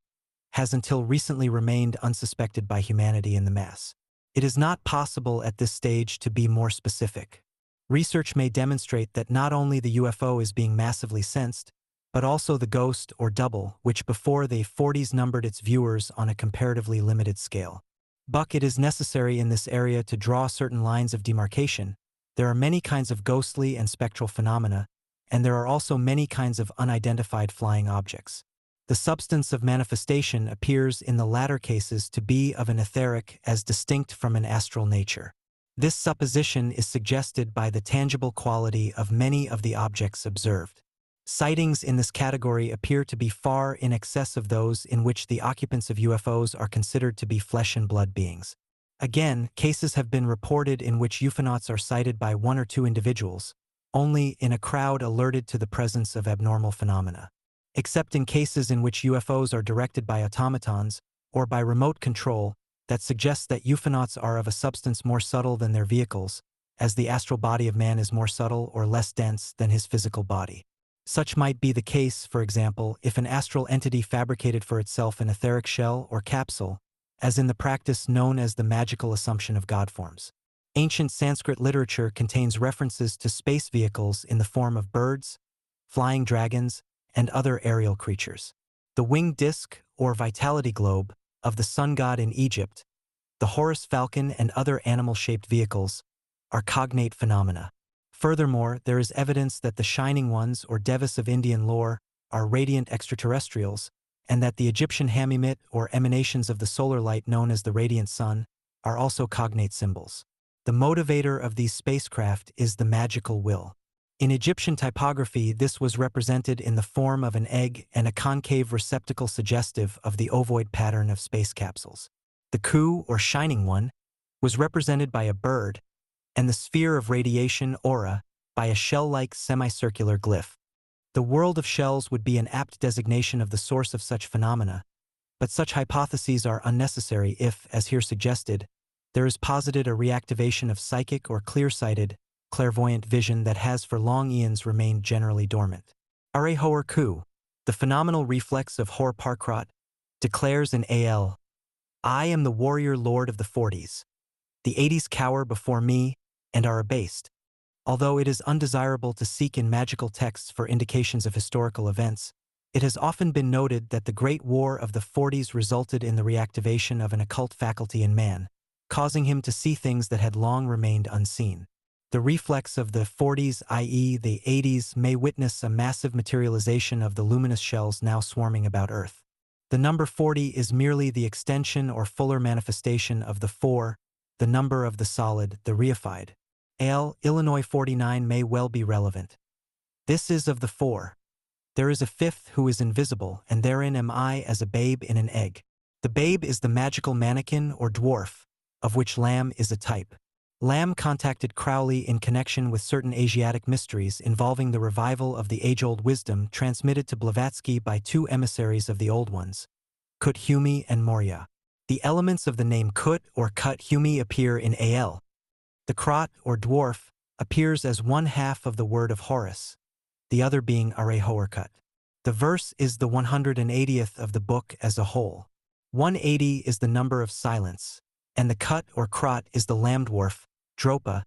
has until recently remained unsuspected by humanity in the mass. It is not possible at this stage to be more specific. Research may demonstrate that not only the UFO is being massively sensed, but also the ghost or double, which before the 40s numbered its viewers on a comparatively limited scale. But it is necessary in this area to draw certain lines of demarcation. There are many kinds of ghostly and spectral phenomena, and there are also many kinds of unidentified flying objects. The substance of manifestation appears in the latter cases to be of an etheric as distinct from an astral nature. This supposition is suggested by the tangible quality of many of the objects observed. Sightings in this category appear to be far in excess of those in which the occupants of UFOs are considered to be flesh and blood beings. Again, cases have been reported in which ufonauts are sighted by one or two individuals, only in a crowd alerted to the presence of abnormal phenomena. Except in cases in which UFOs are directed by automatons or by remote control, that suggests that ufonauts are of a substance more subtle than their vehicles, as the astral body of man is more subtle or less dense than his physical body. Such might be the case, for example, if an astral entity fabricated for itself an etheric shell or capsule, as in the practice known as the magical assumption of god forms. Ancient Sanskrit literature contains references to space vehicles in the form of birds, flying dragons, and other aerial creatures. The winged disk, or vitality globe, of the sun god in Egypt, the Horus falcon and other animal-shaped vehicles, are cognate phenomena. Furthermore, there is evidence that the Shining Ones or Devas of Indian lore are radiant extraterrestrials, and that the Egyptian Hamimit or emanations of the solar light known as the radiant sun are also cognate symbols. The motivator of these spacecraft is the magical will. In Egyptian typography, this was represented in the form of an egg and a concave receptacle suggestive of the ovoid pattern of space capsules. The Ku, or Shining One, was represented by a bird, and the sphere of radiation, aura, by a shell-like semicircular glyph. The world of shells would be an apt designation of the source of such phenomena, but such hypotheses are unnecessary if, as here suggested, there is posited a reactivation of psychic or clear-sighted, clairvoyant vision that has for long eons remained generally dormant. Are Hor Ku, the phenomenal reflex of Hor Parkrat, declares in AL, "I am the warrior lord of the 40s. The 80s cower before me and are abased." Although it is undesirable to seek in magical texts for indications of historical events, it has often been noted that the Great War of the 40s resulted in the reactivation of an occult faculty in man, causing him to see things that had long remained unseen. The reflex of the 40s, i.e. the 80s, may witness a massive materialization of the luminous shells now swarming about Earth. The number 40 is merely the extension or fuller manifestation of the 4, the number of the solid, the reified. AL, Illinois 49 may well be relevant. This is of the four. There is a fifth who is invisible, and therein am I as a babe in an egg. The babe is the magical mannequin or dwarf, of which Lamb is a type. Lamb contacted Crowley in connection with certain Asiatic mysteries involving the revival of the age-old wisdom transmitted to Blavatsky by two emissaries of the Old Ones, Cthulhu and Moria. The elements of the name Kut or Cthulhu appear in Al. The Krot or dwarf appears as one half of the word of Horus, the other being Arehoarkut. The verse is the 180th of the book as a whole. 180 is the number of silence, and the Kut or Krot is the lamb dwarf, Dropa,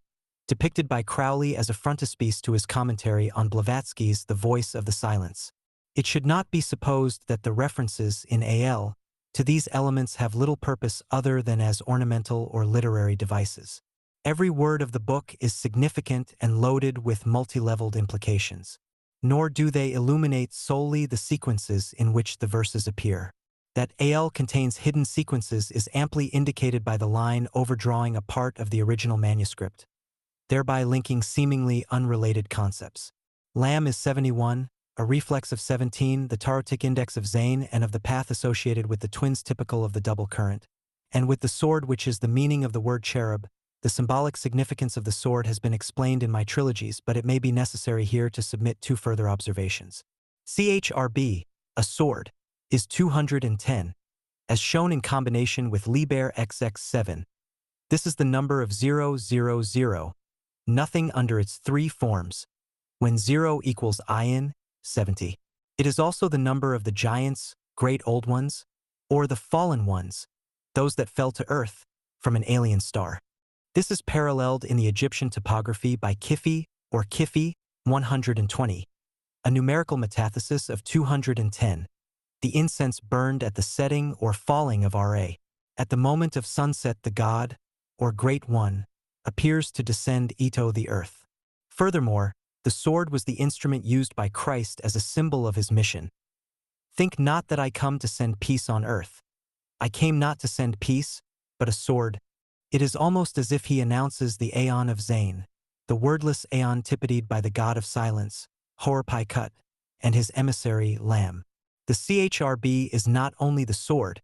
depicted by Crowley as a frontispiece to his commentary on Blavatsky's The Voice of the Silence. It should not be supposed that the references in Al to these elements have little purpose other than as ornamental or literary devices. Every word of the book is significant and loaded with multi-leveled implications, nor do they illuminate solely the sequences in which the verses appear. That Al contains hidden sequences is amply indicated by the line overdrawing a part of the original manuscript, thereby linking seemingly unrelated concepts. Lamb is 71, a reflex of 17, the tarotic index of Zane and of the path associated with the twins typical of the double current, and with the sword which is the meaning of the word cherub. The symbolic significance of the sword has been explained in my trilogies, but it may be necessary here to submit two further observations. CHRB, a sword, is 210, as shown in combination with Liber XX7. This is the number of 000, nothing under its three forms, when 0 equals ion, 70. It is also the number of the giants, great old ones, or the fallen ones, those that fell to earth from an alien star. This is paralleled in the Egyptian topography by Kifi or Kifi 120, a numerical metathesis of 210. The incense burned at the setting or falling of Ra. At the moment of sunset, the god, or Great One, appears to descend Ito the earth. Furthermore, the sword was the instrument used by Christ as a symbol of his mission. Think not that I come to send peace on earth. I came not to send peace, but a sword. It is almost as if he announces the Aeon of Zane, the wordless Aeon typodied by the god of silence, Horpai Kut, and his emissary, Lamb. The CHRB is not only the sword,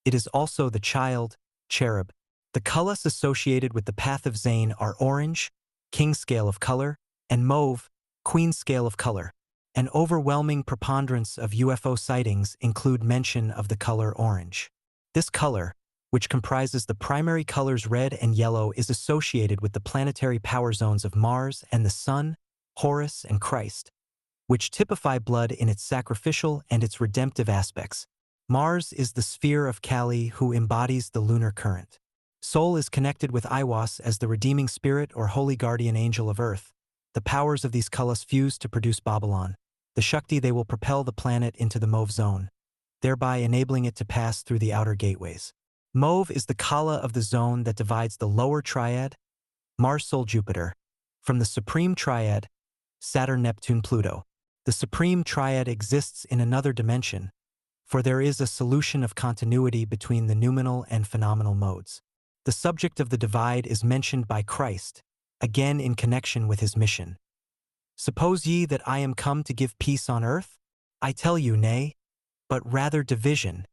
it is also the child, cherub. The colors associated with the path of Zane are orange, king scale of color, and mauve, queen scale of color. An overwhelming preponderance of UFO sightings include mention of the color orange. This color, which comprises the primary colors red and yellow, is associated with the planetary power zones of Mars and the Sun, Horus, and Christ, which typify blood in its sacrificial and its redemptive aspects. Mars is the sphere of Kali, who embodies the lunar current. Sol is connected with Iwas as the redeeming spirit or holy guardian angel of Earth. The powers of these Kulas fuse to produce Babylon. The Shakti they will propel the planet into the Mauve zone, thereby enabling it to pass through the outer gateways. Mauve is the Kala of the zone that divides the lower triad, Mars, Sol, Jupiter, from the supreme triad, Saturn, Neptune, Pluto. The supreme triad exists in another dimension, for there is a solution of continuity between the noumenal and phenomenal modes. The subject of the divide is mentioned by Christ, again in connection with his mission. Suppose ye that I am come to give peace on earth? I tell you, nay, but rather division.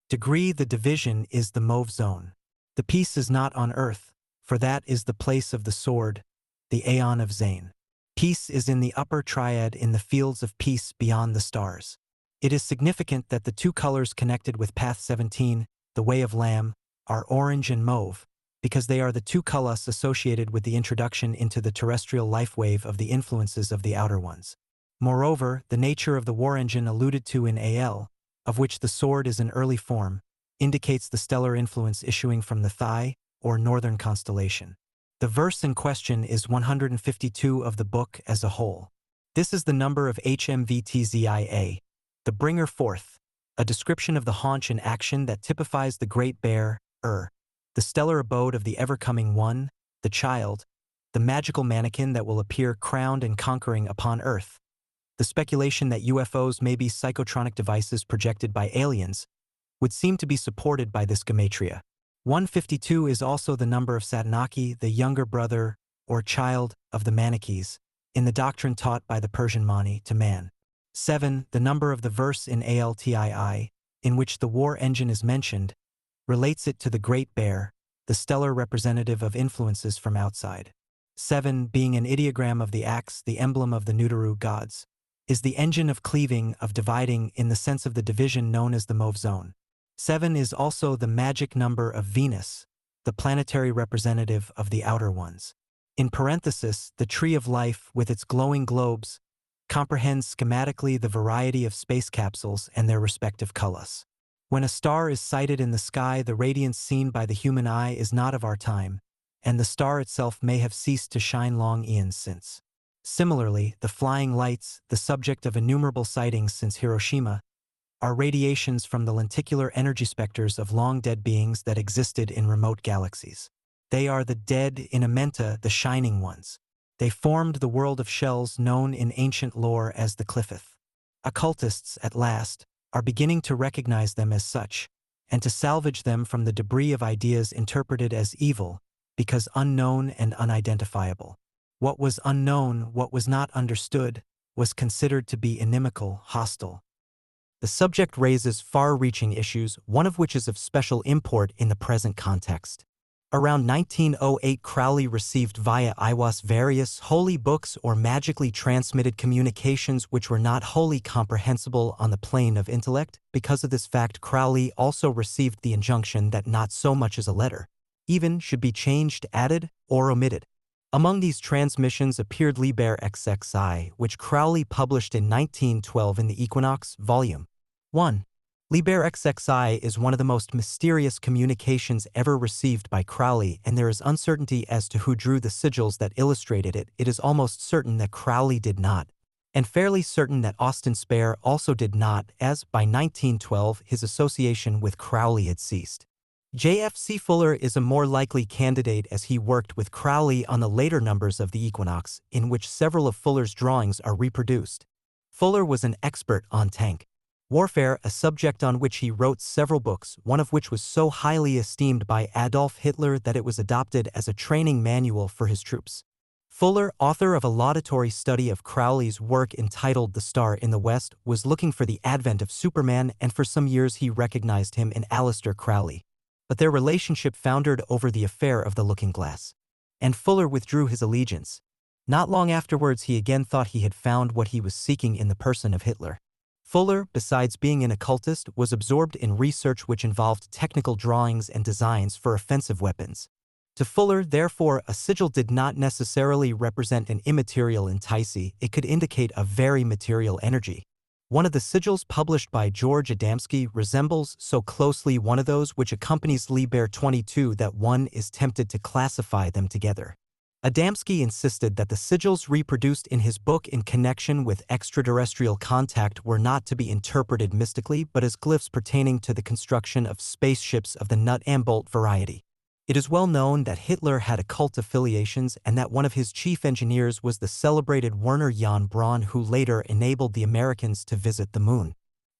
Degree the division is the Mauve zone. The peace is not on earth, for that is the place of the sword, the Aeon of Zane. Peace is in the upper triad in the fields of peace beyond the stars. It is significant that the two colors connected with Path 17, the Way of Lamb, are orange and mauve, because they are the two colors associated with the introduction into the terrestrial life wave of the influences of the outer ones. Moreover, the nature of the war engine alluded to in Al, of which the sword is an early form, indicates the stellar influence issuing from the Thigh, or northern constellation. The verse in question is 152 of the book as a whole. This is the number of HMVTZIA, the bringer forth, a description of the haunch in action that typifies the great bear, the stellar abode of the ever-coming one, the child, the magical mannequin that will appear crowned and conquering upon Earth. The speculation that UFOs may be psychotronic devices projected by aliens would seem to be supported by this gematria. 152 is also the number of Satanaki, the younger brother or child of the Manichees, in the doctrine taught by the Persian Mani to man. 7, the number of the verse in Altii, in which the war engine is mentioned, relates it to the Great Bear, the stellar representative of influences from outside. 7, being an ideogram of the axe, the emblem of the Nutaru gods, is the engine of cleaving, of dividing, in the sense of the division known as the Mauve Zone. 7 is also the magic number of Venus, the planetary representative of the outer ones. In parenthesis, the tree of life, with its glowing globes, comprehends schematically the variety of space capsules and their respective colors. When a star is sighted in the sky, the radiance seen by the human eye is not of our time, and the star itself may have ceased to shine long eons since. Similarly, the flying lights, the subject of innumerable sightings since Hiroshima, are radiations from the lenticular energy specters of long-dead beings that existed in remote galaxies. They are the dead in Amenta, the shining ones. They formed the world of shells known in ancient lore as the Cliffith. Occultists, at last, are beginning to recognize them as such, and to salvage them from the debris of ideas interpreted as evil, because unknown and unidentifiable. What was unknown, what was not understood, was considered to be inimical, hostile. The subject raises far-reaching issues, one of which is of special import in the present context. Around 1908, Crowley received via Iwas various holy books or magically transmitted communications which were not wholly comprehensible on the plane of intellect. Because of this fact, Crowley also received the injunction that not so much as a letter, even, should be changed, added, or omitted. Among these transmissions appeared Liber XXI, which Crowley published in 1912 in the Equinox, Volume 1. Liber XXI is one of the most mysterious communications ever received by Crowley, and there is uncertainty as to who drew the sigils that illustrated it. It is almost certain that Crowley did not, and fairly certain that Austin Spare also did not, as, by 1912, his association with Crowley had ceased. J.F.C. Fuller is a more likely candidate, as he worked with Crowley on the later numbers of the Equinox, in which several of Fuller's drawings are reproduced. Fuller was an expert on tank warfare, a subject on which he wrote several books, one of which was so highly esteemed by Adolf Hitler that it was adopted as a training manual for his troops. Fuller, author of a laudatory study of Crowley's work entitled The Star in the West, was looking for the advent of Superman, and for some years he recognized him in Aleister Crowley. But their relationship foundered over the affair of the looking glass, and Fuller withdrew his allegiance. Not long afterwards he again thought he had found what he was seeking in the person of Hitler. Fuller, besides being an occultist, was absorbed in research which involved technical drawings and designs for offensive weapons. To Fuller, therefore, a sigil did not necessarily represent an immaterial entity, it could indicate a very material energy. One of the sigils published by George Adamski resembles so closely one of those which accompanies Liber 22 that one is tempted to classify them together. Adamski insisted that the sigils reproduced in his book in connection with extraterrestrial contact were not to be interpreted mystically but as glyphs pertaining to the construction of spaceships of the nut and bolt variety. It is well known that Hitler had occult affiliations and that one of his chief engineers was the celebrated Werner Jan Braun, who later enabled the Americans to visit the moon.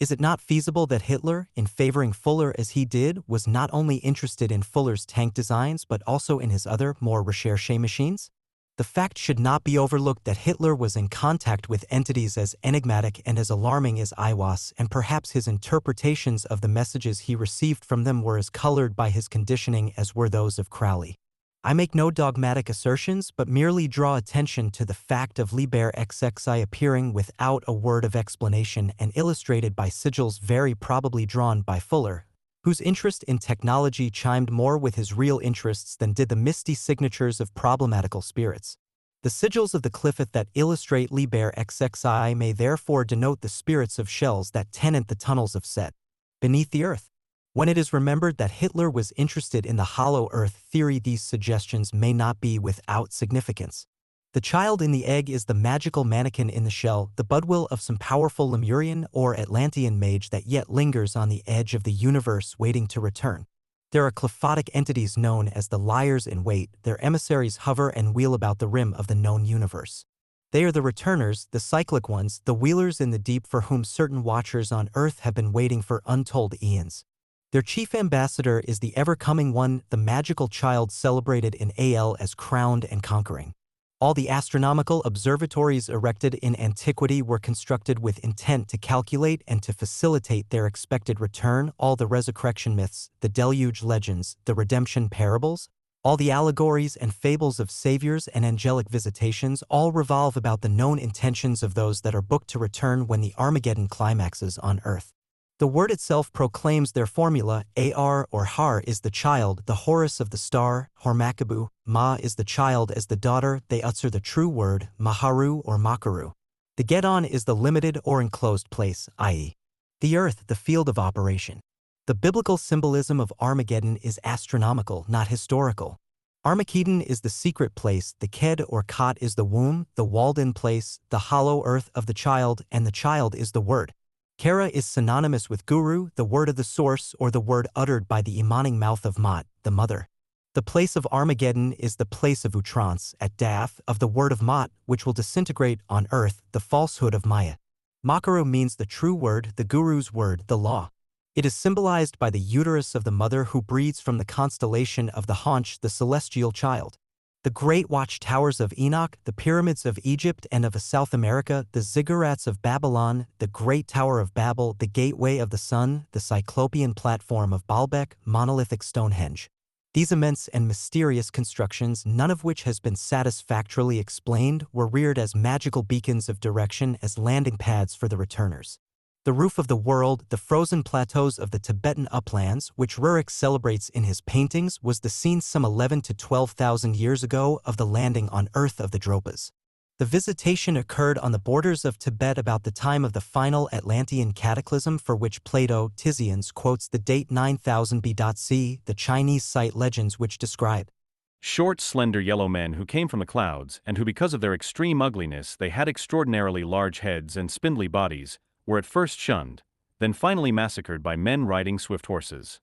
Is it not feasible that Hitler, in favoring Fuller as he did, was not only interested in Fuller's tank designs but also in his other, more recherche machines? The fact should not be overlooked that Hitler was in contact with entities as enigmatic and as alarming as Iwas, and perhaps his interpretations of the messages he received from them were as colored by his conditioning as were those of Crowley. I make no dogmatic assertions, but merely draw attention to the fact of Liber XXI appearing without a word of explanation and illustrated by sigils very probably drawn by Fuller, whose interest in technology chimed more with his real interests than did the misty signatures of problematical spirits. The sigils of the Cliffith that illustrate Liber XXI may therefore denote the spirits of shells that tenant the tunnels of Set beneath the earth. When it is remembered that Hitler was interested in the hollow earth theory, these suggestions may not be without significance. The child in the egg is the magical mannequin in the shell, the budwill of some powerful Lemurian or Atlantean mage that yet lingers on the edge of the universe waiting to return. There are qliphothic entities known as the liars in wait. Their emissaries hover and wheel about the rim of the known universe. They are the returners, the cyclic ones, the wheelers in the deep for whom certain watchers on earth have been waiting for untold eons. Their chief ambassador is the ever-coming one, the magical child celebrated in Al as crowned and conquering. All the astronomical observatories erected in antiquity were constructed with intent to calculate and to facilitate their expected return. All the resurrection myths, the deluge legends, the redemption parables, all the allegories and fables of saviors and angelic visitations all revolve about the known intentions of those that are booked to return when the Armageddon climaxes on Earth. The word itself proclaims their formula. Ar or Har is the child, the Horus of the star, Hormakabu. Ma is the child as the daughter, they utter the true word, Maharu or Makaru. The Gedon is the limited or enclosed place, i.e., the earth, the field of operation. The biblical symbolism of Armageddon is astronomical, not historical. Armageddon is the secret place, the Ked or Kot is the womb, the walled-in place, the hollow earth of the child, and the child is the word. Kara is synonymous with Guru, the word of the source, or the word uttered by the emanating mouth of Mat, the mother. The place of Armageddon is the place of outrance, at Daf, of the word of Mat, which will disintegrate on earth, the falsehood of Maya. Makaru means the true word, the Guru's word, the law. It is symbolized by the uterus of the mother who breeds from the constellation of the haunch, the celestial child. The great watchtowers of Enoch, the pyramids of Egypt and of South America, the ziggurats of Babylon, the great Tower of Babel, the gateway of the sun, the cyclopean platform of Baalbek, monolithic Stonehenge. These immense and mysterious constructions, none of which has been satisfactorily explained, were reared as magical beacons of direction, as landing pads for the returners. The roof of the world, the frozen plateaus of the Tibetan uplands, which Rurik celebrates in his paintings, was the scene some 11 to 12,000 years ago of the landing on Earth of the Dropas. The visitation occurred on the borders of Tibet about the time of the final Atlantean cataclysm, for which Plato, Tizians, quotes the date 9000 BC, the Chinese site legends which describe short, slender yellow men who came from the clouds, and who because of their extreme ugliness they had extraordinarily large heads and spindly bodies, were at first shunned, then finally massacred by men riding swift horses.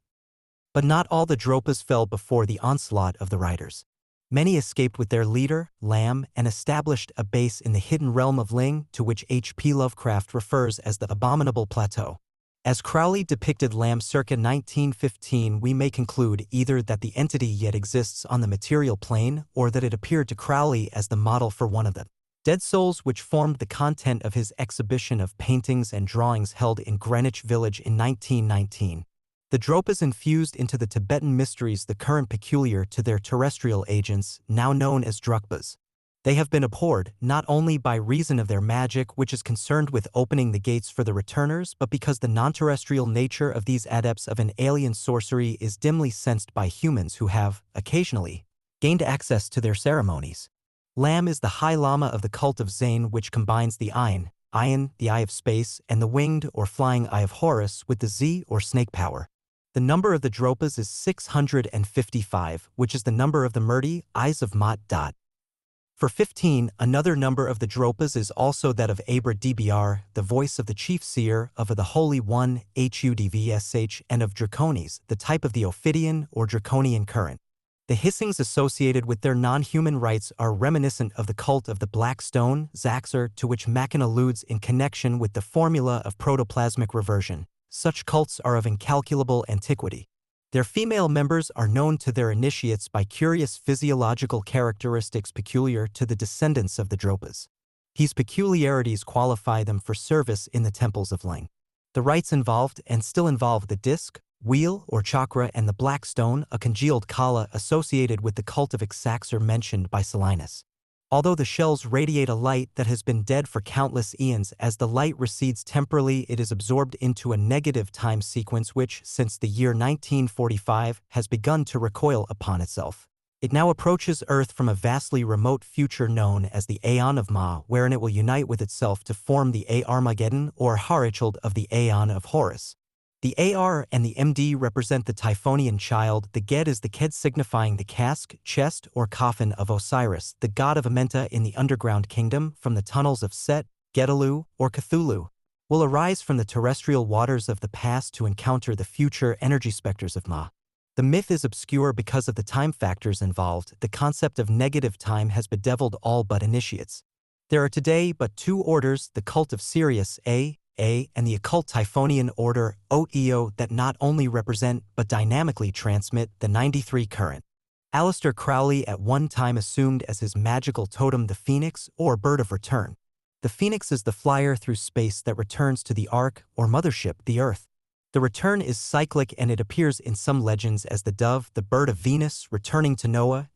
But not all the Dropas fell before the onslaught of the riders. Many escaped with their leader, Lamb, and established a base in the hidden realm of Ling, to which H.P.Lovecraft refers as the Abominable Plateau. As Crowley depicted Lamb circa 1915, we may conclude either that the entity yet exists on the material plane, or that it appeared to Crowley as the model for one of them. Dead souls, which formed the content of his exhibition of paintings and drawings held in Greenwich Village in 1919. The Dropas infused into the Tibetan mysteries the current peculiar to their terrestrial agents, now known as Drukpas. They have been abhorred, not only by reason of their magic, which is concerned with opening the gates for the returners, but because the non-terrestrial nature of these adepts of an alien sorcery is dimly sensed by humans who have, occasionally, gained access to their ceremonies. Lamb is the High Lama of the cult of Zain, which combines the Ayin, the Eye of Space, and the winged or flying Eye of Horus with the Z or snake power. The number of the Dropas is 655, which is the number of the Murti, Eyes of Mat. For 15, another number of the Dropas is also that of Abra Dbr, the voice of the chief seer, of the Holy One, Hudvsh, and of Dracones, the type of the Ophidian or Draconian current. The hissings associated with their non-human rites are reminiscent of the cult of the Black Stone, Zaxxer, to which Mackin alludes in connection with the formula of protoplasmic reversion. Such cults are of incalculable antiquity. Their female members are known to their initiates by curious physiological characteristics peculiar to the descendants of the Dropas. These peculiarities qualify them for service in the temples of Ling. The rites involved and still involve the disc, wheel or chakra, and the black stone, a congealed kala associated with the cult of Ixaxar mentioned by Solinus. Although the shells radiate a light that has been dead for countless eons, as the light recedes temporally, it is absorbed into a negative time sequence which, since the year 1945, has begun to recoil upon itself. It now approaches Earth from a vastly remote future known as the Aeon of Ma, wherein it will unite with itself to form the Armageddon or Harichald of the Aeon of Horus. The AR and the MD represent the Typhonian child, the Ged is the Ked signifying the cask, chest, or coffin of Osiris, the god of Amenta in the underground kingdom, from the tunnels of Set, Gedelu, or Cthulhu, will arise from the terrestrial waters of the past to encounter the future energy specters of Ma. The myth is obscure because of the time factors involved. The concept of negative time has bedeviled all but initiates. There are today but two orders, the cult of Sirius A, A, and the occult typhonianorder OEO that not only represent but dynamically transmit the 93 current. Aleister Crowley at one time assumed as his magical totem the phoenix or bird of return. The phoenix is the flyer through space that returns to the ark or mothership, the Earth. The return is cyclic and it appears in some legends as the dove, the bird of Venus, returning to Noah,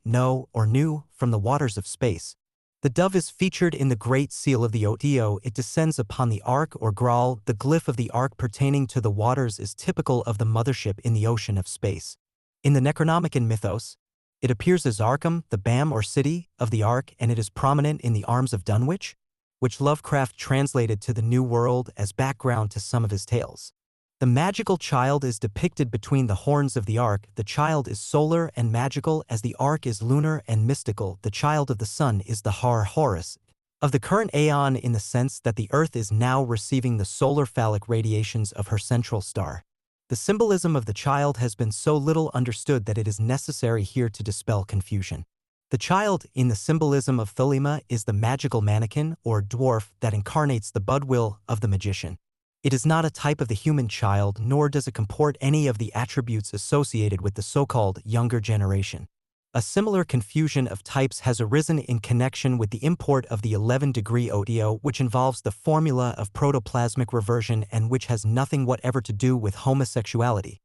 or Nu, from the waters of space. The dove is featured in the Great Seal of the OEO. It descends upon the ark or Graal. The glyph of the ark pertaining to the waters is typical of the mothership in the ocean of space. In the Necronomicon mythos, it appears as Arkham, the Bam or city of the ark, and it is prominent in the arms of Dunwich, which Lovecraft translated to the New World as background to some of his tales. The magical child is depicted between the horns of the ark. The child is solar and magical as the ark is lunar and mystical. The child of the sun is the Horus of the current aeon in the sense that the earth is now receiving the solar phallic radiations of her central star. The symbolism of the child has been so little understood that it is necessary here to dispel confusion. The child in the symbolism of Thelema is the magical mannequin or dwarf that incarnates the budwill of the magician. It is not a type of the human child, nor does it comport any of the attributes associated with the so-called younger generation. A similar confusion of types has arisen in connection with the import of the 11-degree OEO, which involves the formula of protoplasmic reversion and which has nothing whatever to do with homosexuality.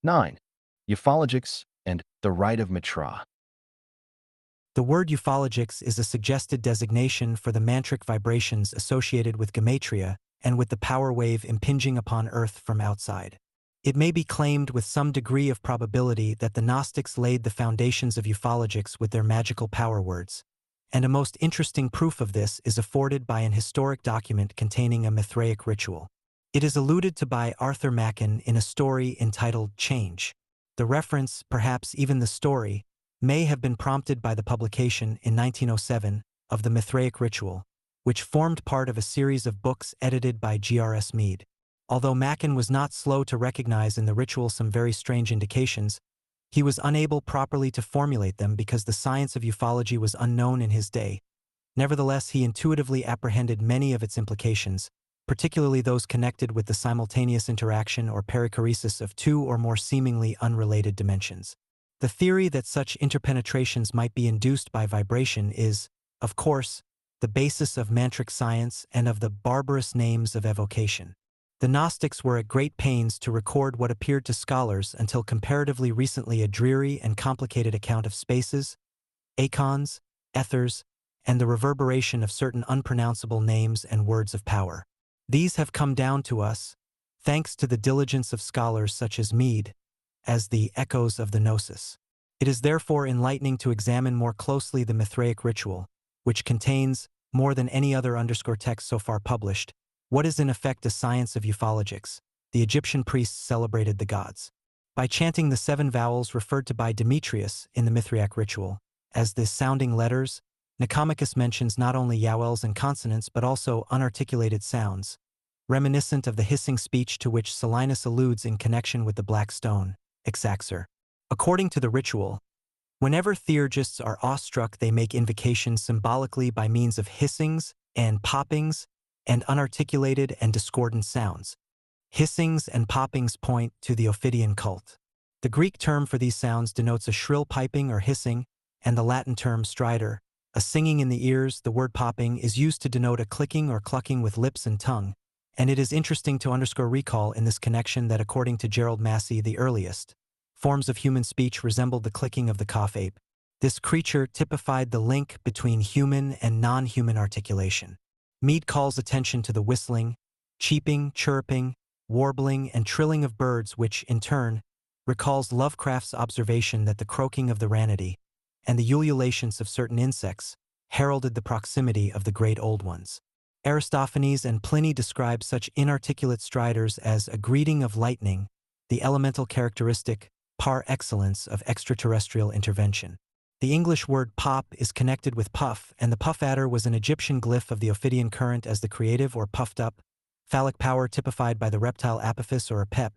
9. Ufologics and the Rite of Mitra. The word ufologics is a suggested designation for the mantric vibrations associated with gematria and with the power wave impinging upon Earth from outside. It may be claimed with some degree of probability that the Gnostics laid the foundations of ufologics with their magical power words, and a most interesting proof of this is afforded by an historic document containing a Mithraic ritual. It is alluded to by Arthur Machen in a story entitled Change. The reference, perhaps even the story, may have been prompted by the publication in 1907 of the Mithraic ritual, which formed part of a series of books edited by G.R.S. Mead. Although Machen was not slow to recognize in the ritual some very strange indications, he was unable properly to formulate them because the science of ufology was unknown in his day. Nevertheless, he intuitively apprehended many of its implications, particularly those connected with the simultaneous interaction or perichoresis of two or more seemingly unrelated dimensions. The theory that such interpenetrations might be induced by vibration is, of course, the basis of mantric science and of the barbarous names of evocation. The Gnostics were at great pains to record what appeared to scholars until comparatively recently a dreary and complicated account of spaces, eikons, ethers, and the reverberation of certain unpronounceable names and words of power. These have come down to us, thanks to the diligence of scholars such as Mead, as the echoes of the gnosis. It is therefore enlightening to examine more closely the Mithraic ritual, which contains, more than any other text so far published, what is in effect a science of ufologics. The Egyptian priests celebrated the gods by chanting the 7 vowels referred to by Demetrius in the Mithraic ritual as the sounding letters. Nicomachus mentions not only vowels and consonants but also unarticulated sounds, reminiscent of the hissing speech to which Solinus alludes in connection with the black stone, Ixaxar. According to the ritual, whenever theurgists are awestruck, they make invocations symbolically by means of hissings and poppings and unarticulated and discordant sounds. Hissings and poppings point to the Ophidian cult. The Greek term for these sounds denotes a shrill piping or hissing, and the Latin term stridor, a singing in the ears. The word popping is used to denote a clicking or clucking with lips and tongue, and it is interesting to recall in this connection that according to Gerald Massey, the earliest forms of human speech resembled the clicking of the cough ape. This creature typified the link between human and non-human articulation. Mead calls attention to the whistling, cheeping, chirping, warbling, and trilling of birds, which, in turn, recalls Lovecraft's observation that the croaking of the ranity and the ululations of certain insects heralded the proximity of the great old ones. Aristophanes and Pliny describe such inarticulate stridors as a greeting of lightning, the elemental characteristic par excellence of extraterrestrial intervention. The English word pop is connected with puff, and the puff adder was an Egyptian glyph of the Ophidian current as the creative or puffed up phallic power typified by the reptile apophis or apep,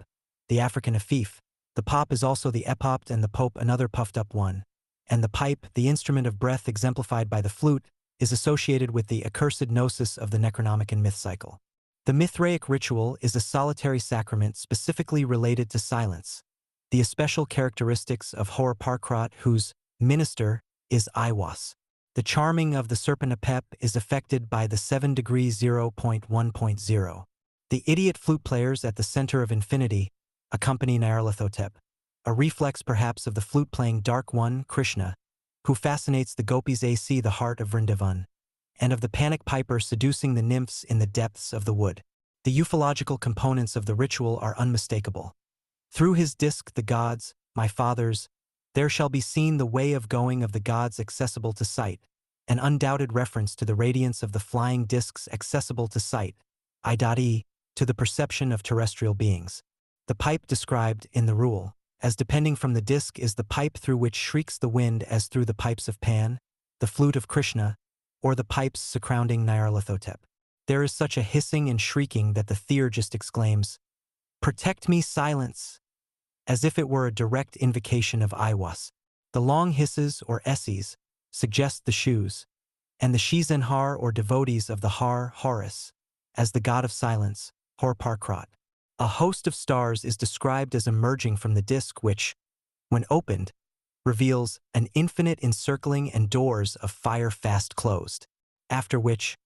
the African afif. The pop is also the epopt and the pope, another puffed up one, and the pipe, the instrument of breath exemplified by the flute, is associated with the accursed gnosis of the Necronomicon myth cycle. The Mithraic ritual is a solitary sacrament specifically related to silence, the especial characteristics of hplovecraft, whose minister is Aiwas. The charming of the Serpentapep is affected by the 7 degrees 0.1.0. The idiot flute players at the center of infinity accompany Nyarlathotep, a reflex perhaps of the flute-playing Dark One, Krishna, who fascinates the gopis AC, the heart of Vrindavan, and of the panic piper seducing the nymphs in the depths of the wood. The ufological components of the ritual are unmistakable. Through his disk, the gods, my fathers, there shall be seen the way of going of the gods accessible to sight, an undoubted reference to the radiance of the flying disks accessible to sight, I.e., to the perception of terrestrial beings. The pipe described in the rule, as depending from the disk, is the pipe through which shrieks the wind as through the pipes of Pan, the flute of Krishna, or the pipes surrounding Nyarlathotep. There is such a hissing and shrieking that the theurgist exclaims, "Protect me, silence!" as if it were a direct invocation of Aiwas. The long hisses, or esses, suggest the shoes, and the Shizenhar, or devotees of the Har, Horus, as the god of silence, Horparkrat. A host of stars is described as emerging from the disk which, when opened, reveals an infinite encircling and doors of fire fast closed, after which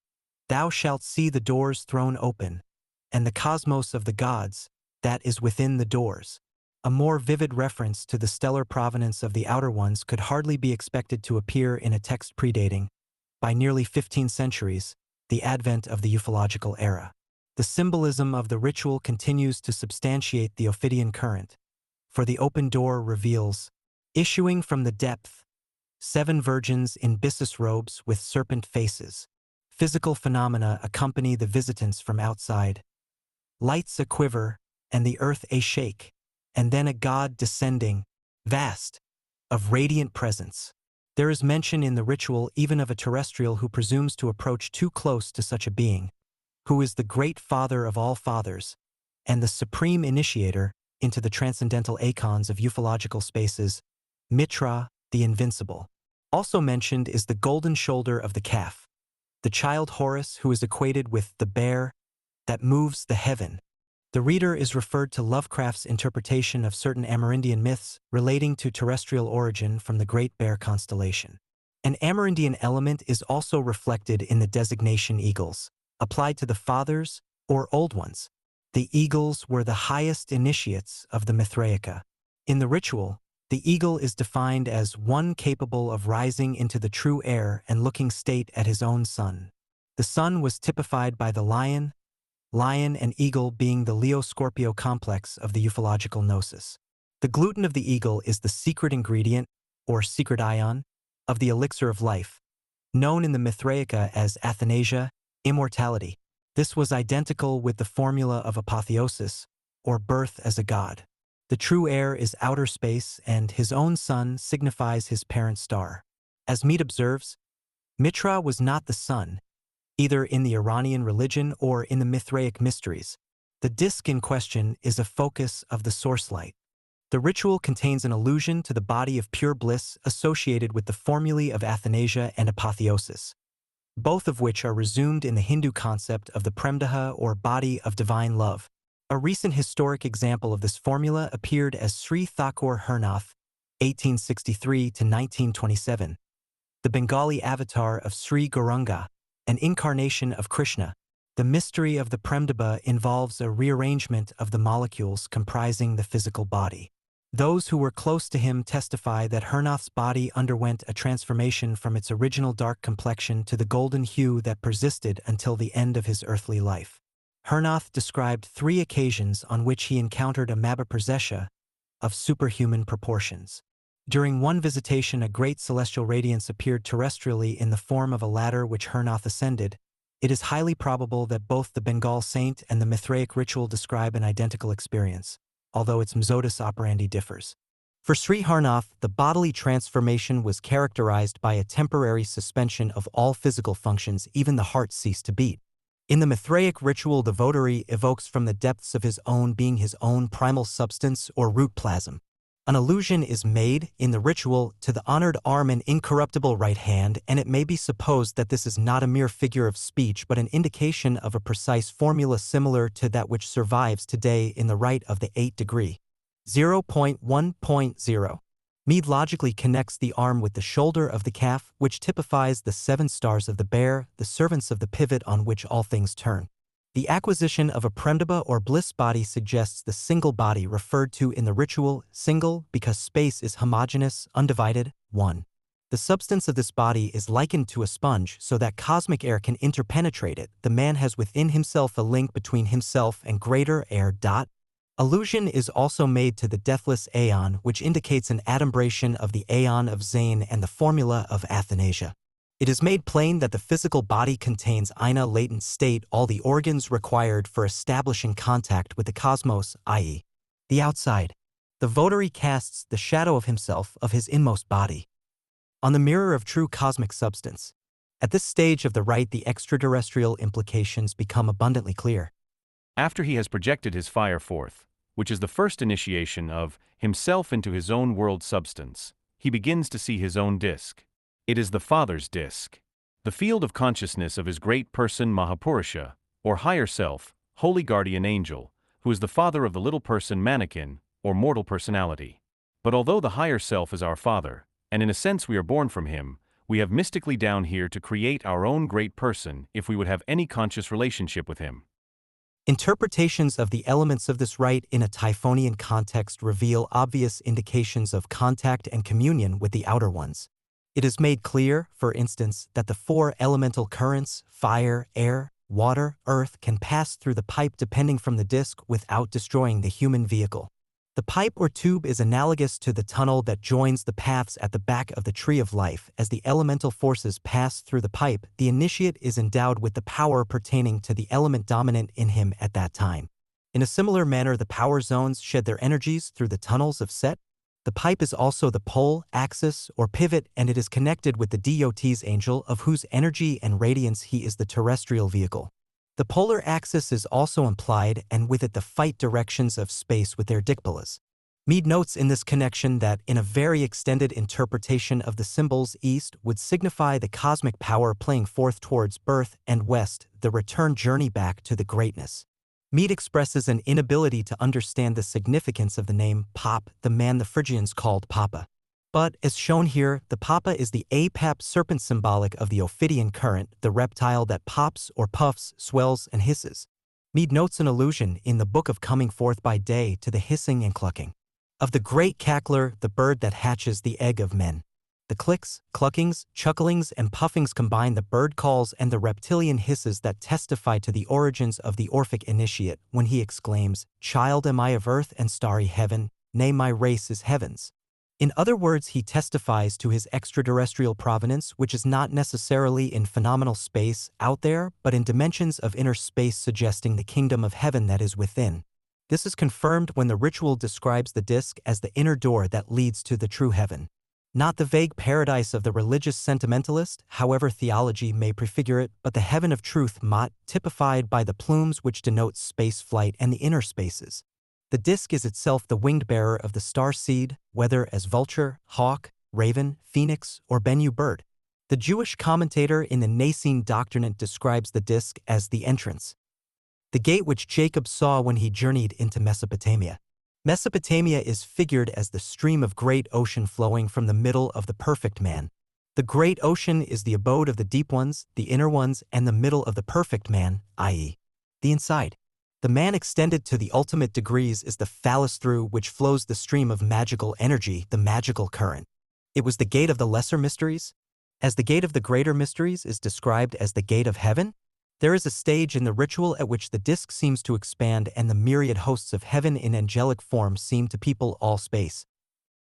thou shalt see the doors thrown open, and the cosmos of the gods that is within the doors. A more vivid reference to the stellar provenance of the outer ones could hardly be expected to appear in a text predating, by nearly 15 centuries, the advent of the ufological era. The symbolism of the ritual continues to substantiate the Ophidian current, for the open door reveals, issuing from the depth, 7 virgins in byssus robes with serpent faces. Physical phenomena accompany the visitants from outside. Lights a quiver, and the earth a shake, and then a god descending, vast, of radiant presence. There is mention in the ritual even of a terrestrial who presumes to approach too close to such a being, who is the great father of all fathers, and the supreme initiator into the transcendental eikons of ufological spaces, Mitra, the invincible. Also mentioned is the golden shoulder of the calf, the child Horus who is equated with the bear that moves the heaven. The reader is referred to Lovecraft's interpretation of certain Amerindian myths relating to terrestrial origin from the Great Bear constellation. An Amerindian element is also reflected in the designation eagles, applied to the fathers or old ones. The eagles were the highest initiates of the Mithraica. In the ritual, the eagle is defined as one capable of rising into the true air and looking state at his own sun. The sun was typified by the lion and eagle being the Leo-Scorpio complex of the ufological gnosis. The gluten of the eagle is the secret ingredient, or secret ion, of the elixir of life, known in the Mithraica as Athanasia, immortality. This was identical with the formula of apotheosis, or birth as a god. The true air is outer space, and his own sun signifies his parent star. As Mead observes, Mitra was not the sun, either in the Iranian religion or in the Mithraic mysteries. The disk in question is a focus of the source light. The ritual contains an allusion to the body of pure bliss associated with the formulae of Athanasia and apotheosis, both of which are resumed in the Hindu concept of the Premdaha, or body of divine love. A recent historic example of this formula appeared as Sri Thakur Hernath, 1863 to 1927, the Bengali avatar of Sri Gauranga, an incarnation of Krishna. The mystery of the Premdaba involves a rearrangement of the molecules comprising the physical body. Those who were close to him testify that Hernath's body underwent a transformation from its original dark complexion to the golden hue that persisted until the end of his earthly life. Hernath described 3 occasions on which he encountered a Mahaprasesha of superhuman proportions. During one visitation, a great celestial radiance appeared terrestrially in the form of a ladder which Hernath ascended. It is highly probable that both the Bengal saint and the Mithraic ritual describe an identical experience, although its modus operandi differs. For Sri Hernath, the bodily transformation was characterized by a temporary suspension of all physical functions, even the heart ceased to beat. In the Mithraic ritual, the votary evokes from the depths of his own being his own primal substance or root plasm. An allusion is made, in the ritual, to the honored arm and incorruptible right hand, and it may be supposed that this is not a mere figure of speech but an indication of a precise formula similar to that which survives today in the rite of the 8th degree. 0.1.0. Mead logically connects the arm with the shoulder of the calf, which typifies the 7 stars of the bear, the servants of the pivot on which all things turn. The acquisition of a premdiba or bliss body suggests the single body referred to in the ritual, single because space is homogeneous, undivided, one. The substance of this body is likened to a sponge so that cosmic air can interpenetrate it. The man has within himself a link between himself and greater air. Allusion is also made to the deathless aeon, which indicates an adumbration of the aeon of Zayn and the formula of Athanasia. It is made plain that the physical body contains in a latent state all the organs required for establishing contact with the cosmos, i.e., the outside. The votary casts the shadow of himself, of his inmost body, on the mirror of true cosmic substance. At this stage of the rite, the extraterrestrial implications become abundantly clear. After he has projected his fire forth, which is the first initiation of himself into his own world substance, he begins to see his own disk. It is the Father's disk, the field of consciousness of his great person Mahapurusha, or higher self, holy guardian angel, who is the father of the little person mannequin, or mortal personality. But although the higher self is our father, and in a sense we are born from him, we have mystically down here to create our own great person if we would have any conscious relationship with him. Interpretations of the elements of this rite in a Typhonian context reveal obvious indications of contact and communion with the outer ones. It is made clear, for instance, that the 4 elemental currents, fire, air, water, earth, can pass through the pipe depending from the disk without destroying the human vehicle. The pipe or tube is analogous to the tunnel that joins the paths at the back of the tree of life. As the elemental forces pass through the pipe, the initiate is endowed with the power pertaining to the element dominant in him at that time. In a similar manner, the power zones shed their energies through the tunnels of Set. The pipe is also the pole, axis, or pivot, and it is connected with the DOT's angel, of whose energy and radiance he is the terrestrial vehicle. The polar axis is also implied, and with it the fight directions of space with their dikpalas. Mead notes in this connection that, in a very extended interpretation of the symbols, east would signify the cosmic power playing forth towards birth, and west, the return journey back to the greatness. Mead expresses an inability to understand the significance of the name Pop, the man the Phrygians called Papa. But, as shown here, the Papa is the apap serpent symbolic of the Ophidian current, the reptile that pops or puffs, swells, and hisses. Mead notes an allusion in the Book of Coming Forth by Day to the hissing and clucking of the great cackler, the bird that hatches the egg of men. The clicks, cluckings, chucklings, and puffings combine the bird calls and the reptilian hisses that testify to the origins of the Orphic initiate when he exclaims, "Child am I of earth and starry heaven, nay my race is heavens." In other words, he testifies to his extraterrestrial provenance, which is not necessarily in phenomenal space out there, but in dimensions of inner space suggesting the kingdom of heaven that is within. This is confirmed when the ritual describes the disk as the inner door that leads to the true heaven. Not the vague paradise of the religious sentimentalist, however theology may prefigure it, but the heaven of truth, Mot, typified by the plumes which denote space flight and the inner spaces. The disk is itself the winged bearer of the star seed, whether as vulture, hawk, raven, phoenix, or Bennu bird. The Jewish commentator in the Nicene Doctrinate describes the disk as the entrance, the gate which Jacob saw when he journeyed into Mesopotamia. Mesopotamia is figured as the stream of great ocean flowing from the middle of the perfect man. The great ocean is the abode of the deep ones, the inner ones, and the middle of the perfect man, i.e., the inside. The man extended to the ultimate degrees is the phallus through which flows the stream of magical energy, the magical current. It was the gate of the lesser mysteries, as the gate of the greater mysteries is described as the gate of heaven. There is a stage in the ritual at which the disk seems to expand and the myriad hosts of heaven in angelic form seem to people all space.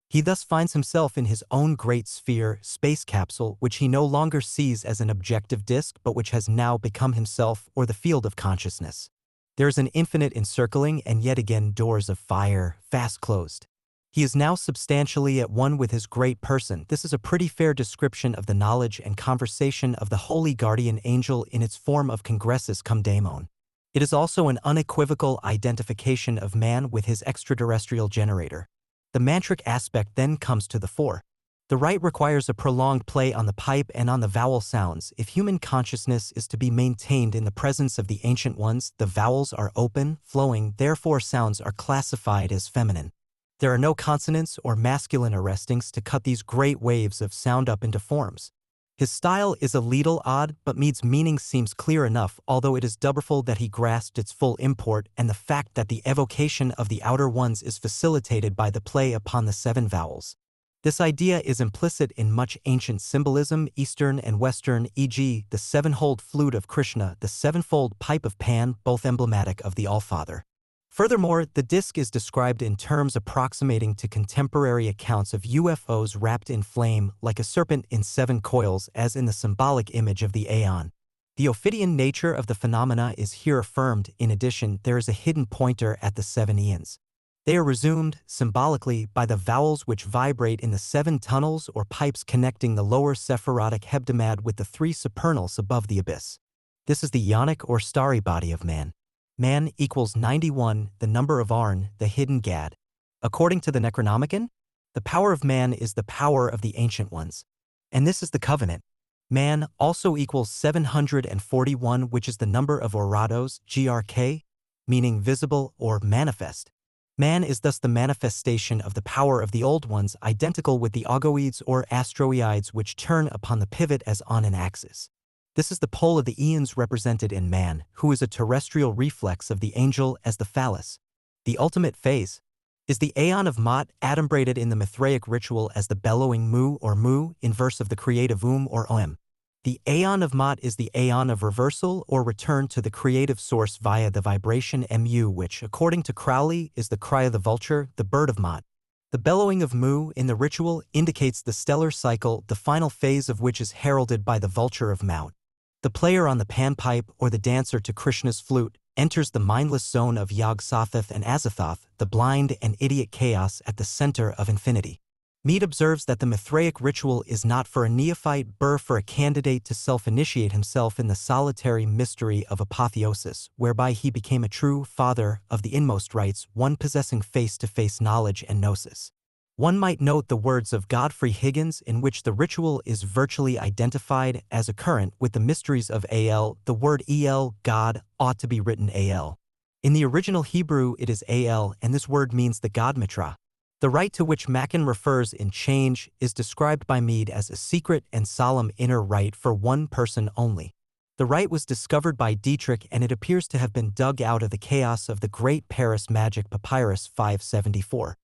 He thus finds himself in his own great sphere, space capsule, which he no longer sees as an objective disk but which has now become himself, or the field of consciousness. There is an infinite encircling and yet again doors of fire, fast closed. He is now substantially at one with his great person. This is a pretty fair description of the knowledge and conversation of the holy guardian angel in its form of congressus cum daemon. It is also an unequivocal identification of man with his extraterrestrial generator. The mantric aspect then comes to the fore. The rite requires a prolonged play on the pipe and on the vowel sounds. If human consciousness is to be maintained in the presence of the ancient ones, the vowels are open, flowing, therefore sounds are classified as feminine. There are no consonants or masculine arrestings to cut these great waves of sound up into forms. His style is a little odd, but Mead's meaning seems clear enough, although it is doubtful that he grasped its full import, and the fact that the evocation of the outer ones is facilitated by the play upon the 7 vowels. This idea is implicit in much ancient symbolism, Eastern and Western, e.g., the 7-fold flute of Krishna, the 7-fold pipe of Pan, both emblematic of the Allfather. Furthermore, the disc is described in terms approximating to contemporary accounts of UFOs wrapped in flame, like a serpent in 7 coils, as in the symbolic image of the Aeon. The Ophidian nature of the phenomena is here affirmed. In addition, there is a hidden pointer at the 7 eons. They are resumed, symbolically, by the vowels which vibrate in the 7 tunnels or pipes connecting the lower Sephirotic hebdomad with the 3 supernals above the abyss. This is the yonic or starry body of man. Man equals 91, the number of Arn, the hidden Gad. According to the Necronomicon, the power of man is the power of the Ancient Ones. And this is the covenant. Man also equals 741, which is the number of Orados, GRK, meaning visible or manifest. Man is thus the manifestation of the power of the Old Ones, identical with the Ogoids or Astroids, which turn upon the pivot as on an axis. This is the pole of the eons represented in man, who is a terrestrial reflex of the angel as the phallus. The ultimate phase is the Aeon of Mot, adumbrated in the Mithraic ritual as the bellowing mu or mu, inverse of the creative or om. The Aeon of Mot is the Aeon of reversal or return to the creative source via the vibration mu, which, according to Crowley, is the cry of the vulture, the bird of Mot. The bellowing of mu in the ritual indicates the stellar cycle, the final phase of which is heralded by the vulture of Maut. The player on the panpipe or the dancer to Krishna's flute enters the mindless zone of Yog-Sothoth and Azathoth, the blind and idiot chaos at the center of infinity. Mead observes that the Mithraic ritual is not for a neophyte, but for a candidate to self-initiate himself in the solitary mystery of apotheosis, whereby he became a true father of the inmost rites, one possessing face-to-face knowledge and gnosis. One might note the words of Godfrey Higgins, in which the ritual is virtually identified as occurrent with the mysteries of Al. The word El, God, ought to be written Al. In the original Hebrew it is Al, and this word means the God Mitra. The rite to which Mackin refers in Change is described by Mead as a secret and solemn inner rite for one person only. The rite was discovered by Dietrich, and it appears to have been dug out of the chaos of the Great Paris Magic Papyrus 574.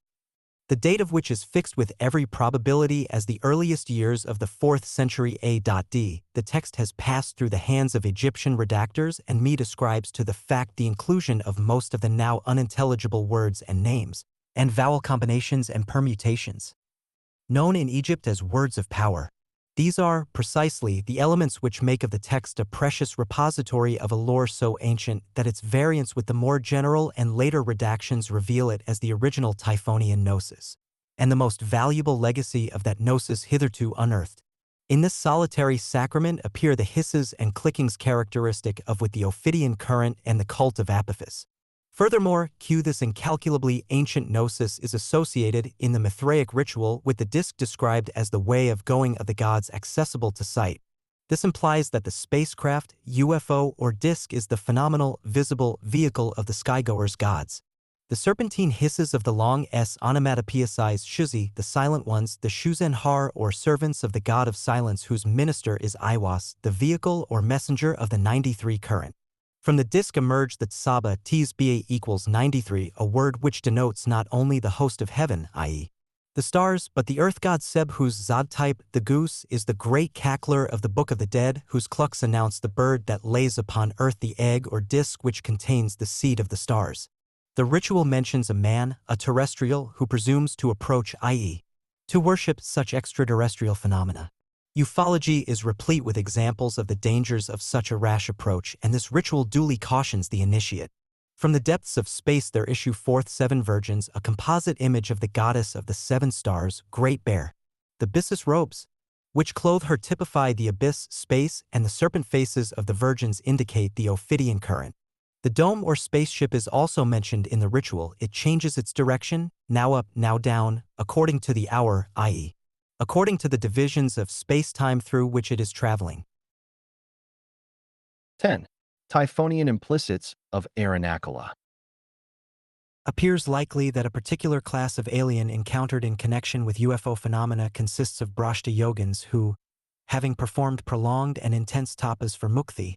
The date of which is fixed with every probability as the earliest years of the 4th century A.D. The text has passed through the hands of Egyptian redactors, and Mead ascribes to the fact the inclusion of most of the now unintelligible words and names, and vowel combinations and permutations, known in Egypt as words of power. These are, precisely, the elements which make of the text a precious repository of a lore so ancient that its variants with the more general and later redactions reveal it as the original Typhonian gnosis, and the most valuable legacy of that gnosis hitherto unearthed. In this solitary sacrament appear the hisses and clickings characteristic of with the Ophidian current and the cult of Apophis. Furthermore, this incalculably ancient gnosis is associated in the Mithraic ritual with the disc described as the way of going of the gods accessible to sight. This implies that the spacecraft, UFO, or disc is the phenomenal, visible vehicle of the skygoers' gods. The serpentine hisses of the long S onomatopoeicize Shuzi, the silent ones, the Shuzen-Har, or servants of the god of silence, whose minister is Iwas, the vehicle or messenger of the 93 current. From the disc emerged the Tsaba Tzba equals 93, a word which denotes not only the host of heaven, i.e., the stars, but the earth god Seb, whose Zod type, the goose, is the great cackler of the Book of the Dead, whose clucks announce the bird that lays upon earth the egg or disc which contains the seed of the stars. The ritual mentions a man, a terrestrial, who presumes to approach, i.e., to worship such extraterrestrial phenomena. Ufology is replete with examples of the dangers of such a rash approach, and this ritual duly cautions the initiate. From the depths of space there issue forth 7 virgins, a composite image of the goddess of the 7 stars, Great Bear. The byssus robes, which clothe her, typify the abyss, space, and the serpent faces of the virgins indicate the Ophidian current. The dome or spaceship is also mentioned in the ritual. It changes its direction, now up, now down, according to the hour, i.e., according to the divisions of space-time through which it is traveling. 10. Typhonian implicits of Aranakala. Appears likely that a particular class of alien encountered in connection with UFO phenomena consists of Brahta yogins who, having performed prolonged and intense tapas for mukti,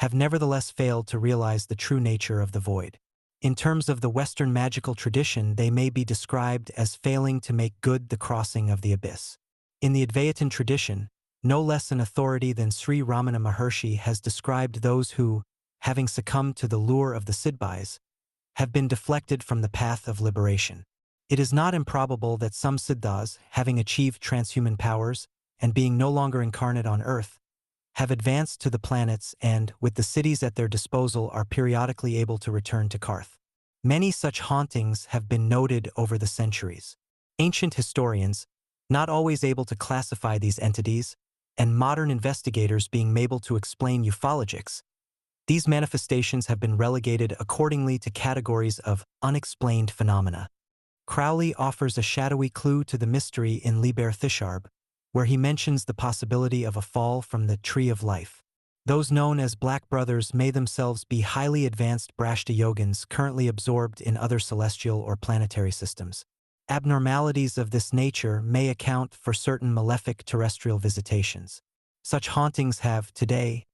have nevertheless failed to realize the true nature of the void. In terms of the Western magical tradition, they may be described as failing to make good the crossing of the abyss. In the Advaitin tradition, no less an authority than Sri Ramana Maharshi has described those who, having succumbed to the lure of the Siddhis, have been deflected from the path of liberation. It is not improbable that some Siddhas, having achieved transhuman powers and being no longer incarnate on Earth, have advanced to the planets and, with the cities at their disposal, are periodically able to return to Karth. Many such hauntings have been noted over the centuries. Ancient historians, not always able to classify these entities, and modern investigators being able to explain ufologics, these manifestations have been relegated accordingly to categories of unexplained phenomena. Crowley offers a shadowy clue to the mystery in Liber Thisharb, where he mentions the possibility of a fall from the tree of life. Those known as Black Brothers may themselves be highly advanced Brahta yogins currently absorbed in other celestial or planetary systems. Abnormalities of this nature may account for certain malefic terrestrial visitations. Such hauntings have, today,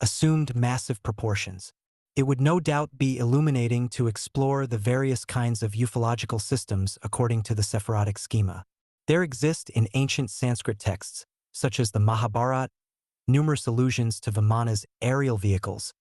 assumed massive proportions. It would no doubt be illuminating to explore the various kinds of ufological systems according to the Sephirotic schema. There exist in ancient Sanskrit texts, such as the Mahabharata, numerous allusions to Vimana's aerial vehicles,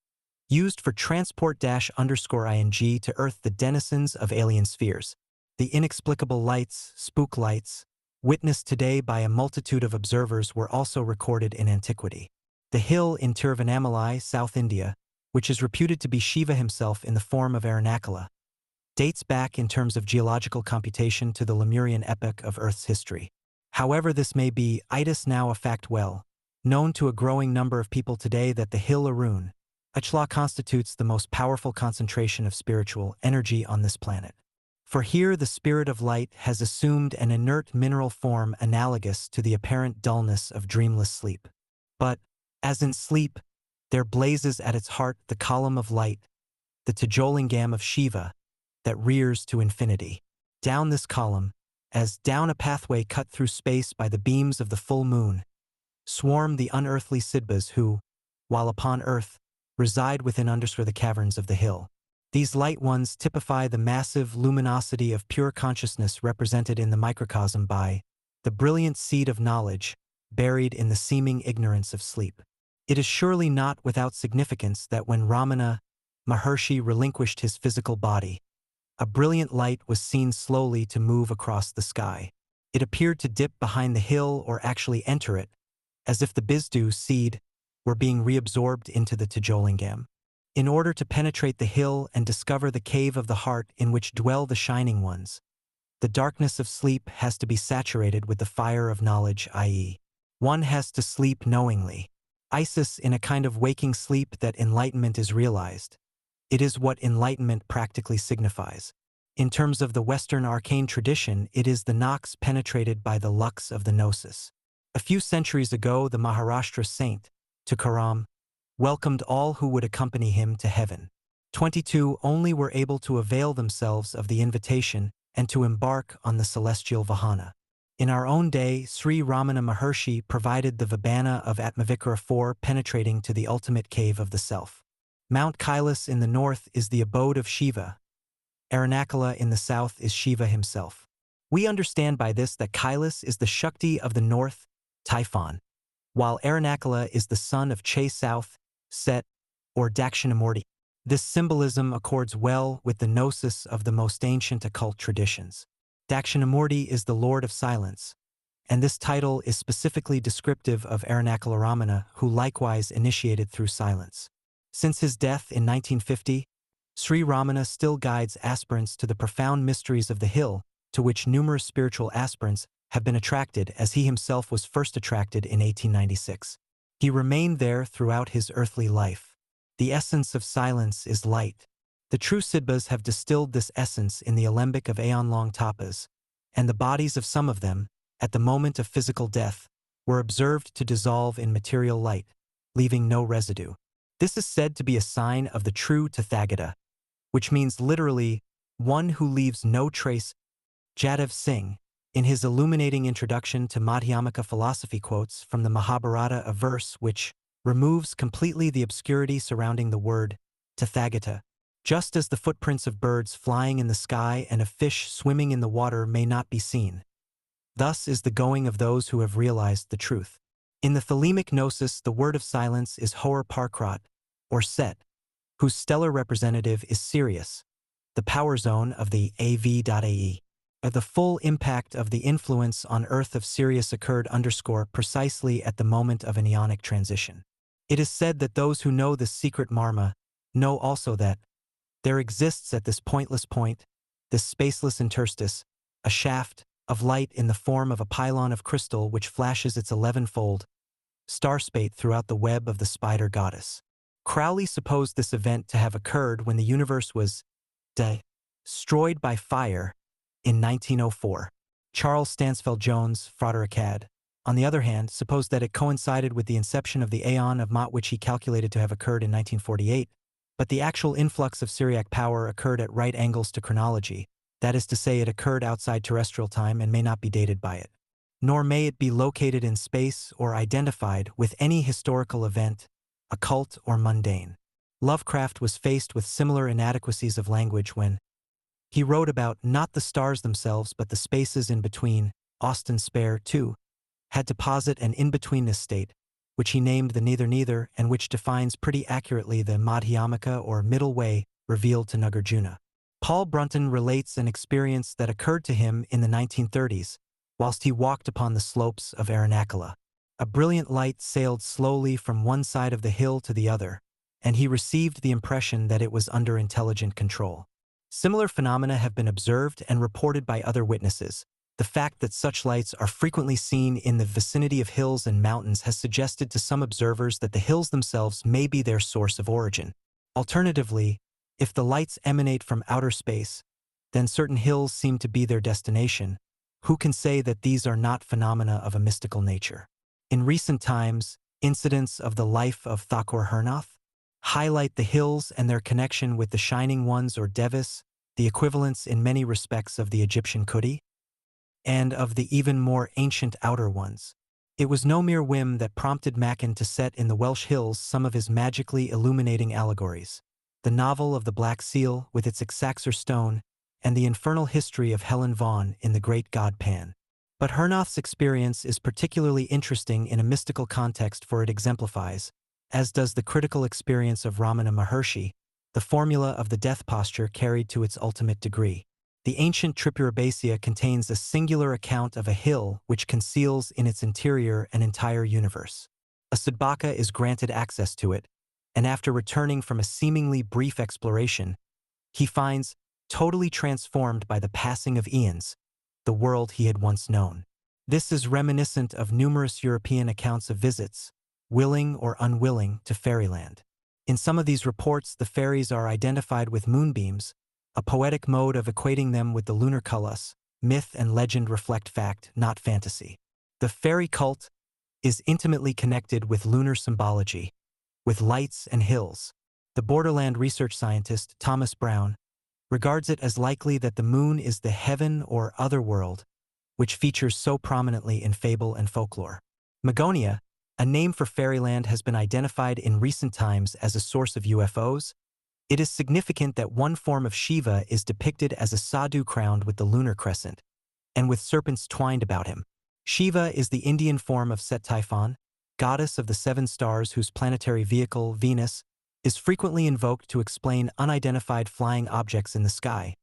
used for transport-ing to Earth the denizens of alien spheres. The inexplicable lights, spook lights, witnessed today by a multitude of observers were also recorded in antiquity. The hill in Tiruvannamalai, South India, which is reputed to be Shiva himself in the form of Aranakala, dates back in terms of geological computation to the Lemurian epoch of Earth's history. However this may be, it is now a fact well known to a growing number of people today that the hill Arun, Achla, constitutes the most powerful concentration of spiritual energy on this planet. For here the spirit of light has assumed an inert mineral form analogous to the apparent dullness of dreamless sleep. But, as in sleep, there blazes at its heart the column of light, the Tijolingam of Shiva, that rears to infinity. Down this column, as down a pathway cut through space by the beams of the full moon, swarm the unearthly Siddhas who, while upon earth, reside within under the caverns of the hill. These light ones typify the massive luminosity of pure consciousness represented in the microcosm by the brilliant seed of knowledge buried in the seeming ignorance of sleep. It is surely not without significance that when Ramana Maharshi relinquished his physical body, a brilliant light was seen slowly to move across the sky. It appeared to dip behind the hill or actually enter it, as if the Bizdu seed were being reabsorbed into the Tijolingam. In order to penetrate the hill and discover the cave of the heart in which dwell the shining ones, the darkness of sleep has to be saturated with the fire of knowledge, i.e., one has to sleep knowingly. Isis in a kind of waking sleep that enlightenment is realized. It is what enlightenment practically signifies. In terms of the Western arcane tradition, it is the nox penetrated by the lux of the gnosis. A few centuries ago, the Maharashtra saint, Tukaram, welcomed all who would accompany him to heaven. 22 only were able to avail themselves of the invitation and to embark on the celestial Vahana. In our own day, Sri Ramana Maharshi provided the Vibhana of Atmavikara 4 penetrating to the ultimate cave of the self. Mount Kailas in the north is the abode of Shiva. Aranakala in the south is Shiva himself. We understand by this that Kailas is the Shakti of the north, Typhon, while Aranakala is the son of Che south, Set, or Dakshinamurti. This symbolism accords well with the gnosis of the most ancient occult traditions. Dakshinamurti is the Lord of Silence, and this title is specifically descriptive of Aranakala Ramana, who likewise initiated through silence. Since his death in 1950, Sri Ramana still guides aspirants to the profound mysteries of the hill, to which numerous spiritual aspirants have been attracted as he himself was first attracted in 1896. He remained there throughout his earthly life. The essence of silence is light. The true Siddhas have distilled this essence in the alembic of aeon-long tapas, and the bodies of some of them, at the moment of physical death, were observed to dissolve in material light, leaving no residue. This is said to be a sign of the true Tathagata, which means literally, one who leaves no trace. Jadav Singh, in his illuminating introduction to Madhyamaka philosophy, quotes from the Mahabharata a verse which removes completely the obscurity surrounding the word Tathagata. Just as the footprints of birds flying in the sky and of fish swimming in the water may not be seen, thus is the going of those who have realized the truth. In the Thelemic gnosis, the word of silence is Hoer Parkrat, or Set, whose stellar representative is Sirius, the power zone of the AV.AE. The full impact of the influence on Earth of Sirius occurred precisely at the moment of an eonic transition. It is said that those who know this secret marma know also that there exists at this pointless point, this spaceless interstice, a shaft of light in the form of a pylon of crystal which flashes its 11-fold star-spate throughout the web of the spider goddess. Crowley supposed this event to have occurred when the universe was destroyed by fire in 1904. Charles Stansfeld Jones, Frater, on the other hand, supposed that it coincided with the inception of the Aeon of Mot, which he calculated to have occurred in 1948, but the actual influx of Syriac power occurred at right angles to chronology, that is to say, it occurred outside terrestrial time and may not be dated by it. Nor may it be located in space or identified with any historical event, occult or mundane. Lovecraft was faced with similar inadequacies of language when he wrote about not the stars themselves but the spaces in between. Austin Spare, too, had to posit an in-betweenness state, which he named the neither-neither and which defines pretty accurately the Madhyamaka or middle way revealed to Nagarjuna. Paul Brunton relates an experience that occurred to him in the 1930s, whilst he walked upon the slopes of Aranakala. A brilliant light sailed slowly from one side of the hill to the other, and he received the impression that it was under intelligent control. Similar phenomena have been observed and reported by other witnesses. The fact that such lights are frequently seen in the vicinity of hills and mountains has suggested to some observers that the hills themselves may be their source of origin. Alternatively, if the lights emanate from outer space, then certain hills seem to be their destination. Who can say that these are not phenomena of a mystical nature? In recent times, incidents of the life of Thakur Hernath highlight the hills and their connection with the Shining Ones or Devis, the equivalents in many respects of the Egyptian Kuti, and of the even more ancient Outer Ones. It was no mere whim that prompted Machen to set in the Welsh hills some of his magically illuminating allegories. The novel of the Black Seal, with its Exaxer stone, and the infernal history of Helen Vaughan in The Great God Pan. But Hernath's experience is particularly interesting in a mystical context, for it exemplifies, as does the critical experience of Ramana Maharshi, the formula of the death posture carried to its ultimate degree. The ancient Tripurabhasia contains a singular account of a hill which conceals in its interior an entire universe. A Sadbaka is granted access to it, and after returning from a seemingly brief exploration, he finds, totally transformed by the passing of eons, the world he had once known. This is reminiscent of numerous European accounts of visits, willing or unwilling, to fairyland. In some of these reports, the fairies are identified with moonbeams, a poetic mode of equating them with the lunar culus. Myth and legend reflect fact, not fantasy. The fairy cult is intimately connected with lunar symbology, with lights and hills. The borderland research scientist, Thomas Brown, regards it as likely that the moon is the heaven or other world, which features so prominently in fable and folklore. Magonia, a name for fairyland, has been identified in recent times as a source of UFOs. It is significant that one form of Shiva is depicted as a sadhu crowned with the lunar crescent, and with serpents twined about him. Shiva is the Indian form of Set Typhon, goddess of the seven stars whose planetary vehicle, Venus, is frequently invoked to explain unidentified flying objects in the sky.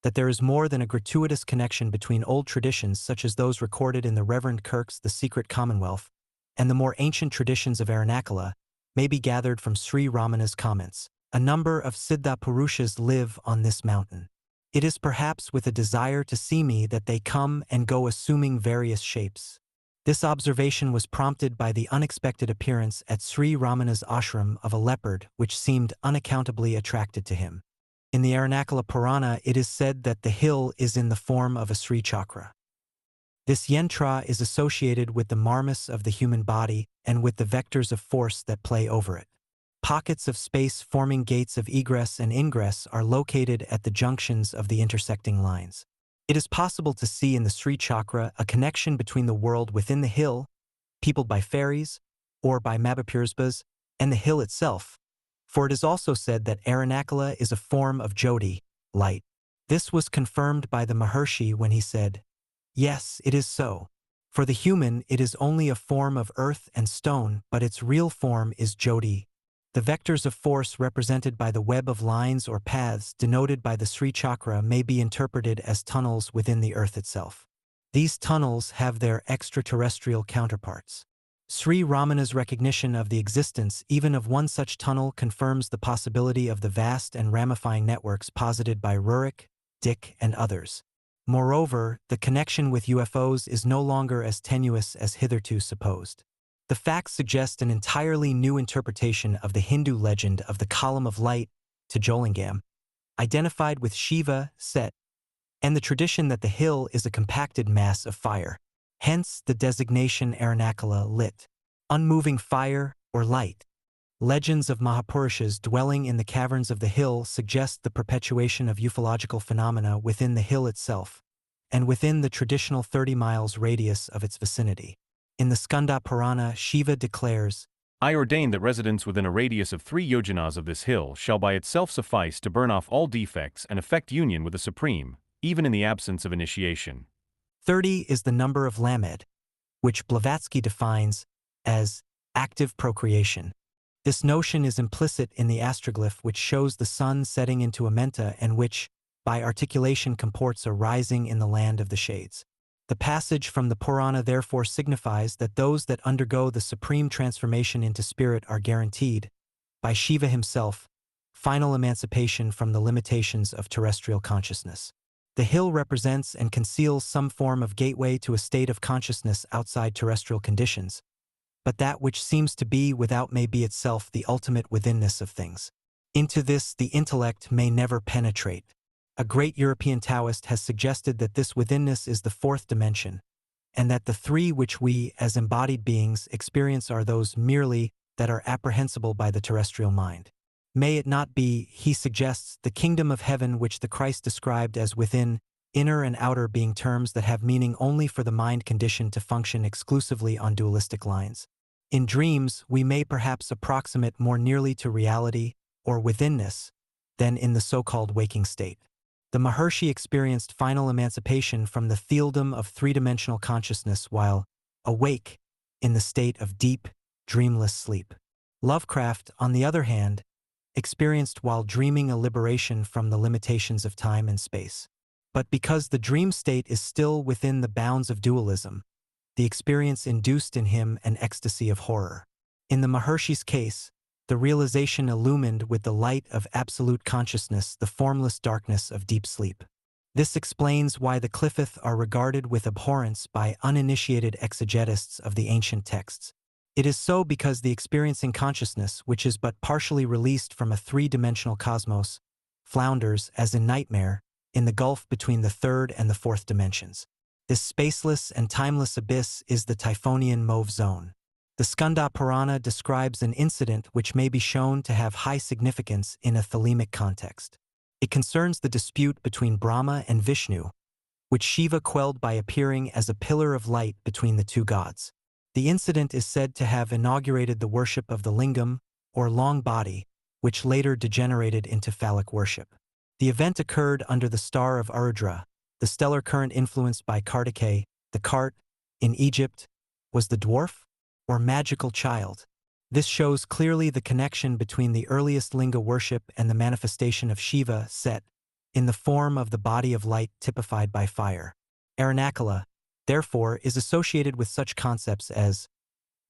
That there is more than a gratuitous connection between old traditions such as those recorded in the Reverend Kirk's The Secret Commonwealth and the more ancient traditions of Aranakala may be gathered from Sri Ramana's comments. A number of Siddha Purushas live on this mountain. It is perhaps with a desire to see me that they come and go, assuming various shapes. This observation was prompted by the unexpected appearance at Sri Ramana's ashram of a leopard which seemed unaccountably attracted to him. In the Aranakula Purana, it is said that the hill is in the form of a Sri chakra. This yantra is associated with the marmas of the human body and with the vectors of force that play over it. Pockets of space forming gates of egress and ingress are located at the junctions of the intersecting lines. It is possible to see in the Sri chakra a connection between the world within the hill, peopled by fairies, or by Mabapirsbas, and the hill itself, for it is also said that Aranakula is a form of Jyoti, light. This was confirmed by the Maharshi when he said, "Yes, it is so. For the human, it is only a form of earth and stone, but its real form is Jyoti." The vectors of force represented by the web of lines or paths denoted by the Sri chakra may be interpreted as tunnels within the earth itself. These tunnels have their extraterrestrial counterparts. Sri Ramana's recognition of the existence even of one such tunnel confirms the possibility of the vast and ramifying networks posited by Rurik, Dick, and others. Moreover, the connection with UFOs is no longer as tenuous as hitherto supposed. The facts suggest an entirely new interpretation of the Hindu legend of the column of light, Tijolingam, identified with Shiva, Set, and the tradition that the hill is a compacted mass of fire. Hence the designation Aranakula lit, unmoving fire or light. Legends of Mahapurushas dwelling in the caverns of the hill suggest the perpetuation of ufological phenomena within the hill itself, and within the traditional 30 miles radius of its vicinity. In the Skanda Purana, Shiva declares, "I ordain that residence within a radius of 3 yojanas of this hill shall by itself suffice to burn off all defects and effect union with the Supreme, even in the absence of initiation." 30 is the number of Lamed, which Blavatsky defines as active procreation. This notion is implicit in the astroglyph which shows the sun setting into Amenta and which, by articulation, comports a rising in the land of the shades. The passage from the Purana therefore signifies that those that undergo the supreme transformation into spirit are guaranteed, by Shiva himself, final emancipation from the limitations of terrestrial consciousness. The hill represents and conceals some form of gateway to a state of consciousness outside terrestrial conditions, but that which seems to be without may be itself the ultimate withinness of things. Into this the intellect may never penetrate. A great European Taoist has suggested that this withinness is the 4th dimension, and that the 3 which we, as embodied beings, experience are those merely that are apprehensible by the terrestrial mind. May it not be, he suggests, the kingdom of heaven which the Christ described as within, inner and outer being terms that have meaning only for the mind conditioned to function exclusively on dualistic lines. In dreams, we may perhaps approximate more nearly to reality, or withinness, than in the so-called waking state. The Maharshi experienced final emancipation from the thealdom of 3-dimensional consciousness while awake in the state of deep, dreamless sleep. Lovecraft, on the other hand, experienced while dreaming a liberation from the limitations of time and space. But because the dream state is still within the bounds of dualism, the experience induced in him an ecstasy of horror. In the Maharshi's case, the realization illumined with the light of absolute consciousness the formless darkness of deep sleep. This explains why the Cliffith are regarded with abhorrence by uninitiated exegetists of the ancient texts. It is so because the experiencing consciousness, which is but partially released from a 3-dimensional cosmos, flounders, as in nightmare, in the gulf between the 3rd and the 4th dimensions. This spaceless and timeless abyss is the Typhonian mauve zone. The Skanda Purana describes an incident which may be shown to have high significance in a Thelemic context. It concerns the dispute between Brahma and Vishnu, which Shiva quelled by appearing as a pillar of light between the 2 gods. The incident is said to have inaugurated the worship of the lingam, or long body, which later degenerated into phallic worship. The event occurred under the star of Arudra, the stellar current influenced by Kartikeya. The cart, in Egypt, was the dwarf, or magical child. This shows clearly the connection between the earliest linga worship and the manifestation of Shiva, Set, in the form of the body of light typified by fire. Aranakula, therefore, is associated with such concepts as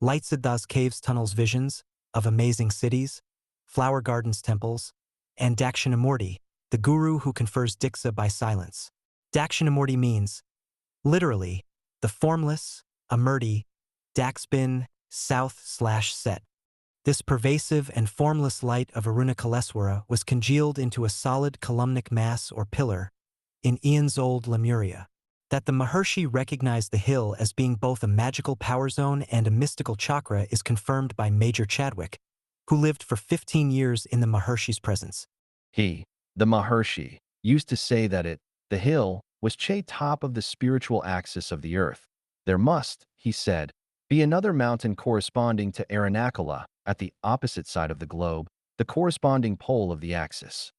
Lightsiddha's caves, tunnels, visions of amazing cities, flower gardens, temples, and Dakshinamurti, the guru who confers Diksha by silence. Dakshinamurti means, literally, the formless, Amurti, Daxbin, South/Set. This pervasive and formless light of Arunakaleswara was congealed into a solid columnic mass or pillar in eons-old Lemuria. That the Maharshi recognized the hill as being both a magical power zone and a mystical chakra is confirmed by Major Chadwick, who lived for 15 years in the Maharshi's presence. He, the Maharshi, used to say that the hill, was top of the spiritual axis of the earth. There must, he said, be another mountain corresponding to Aranakala at the opposite side of the globe, the corresponding pole of the axis.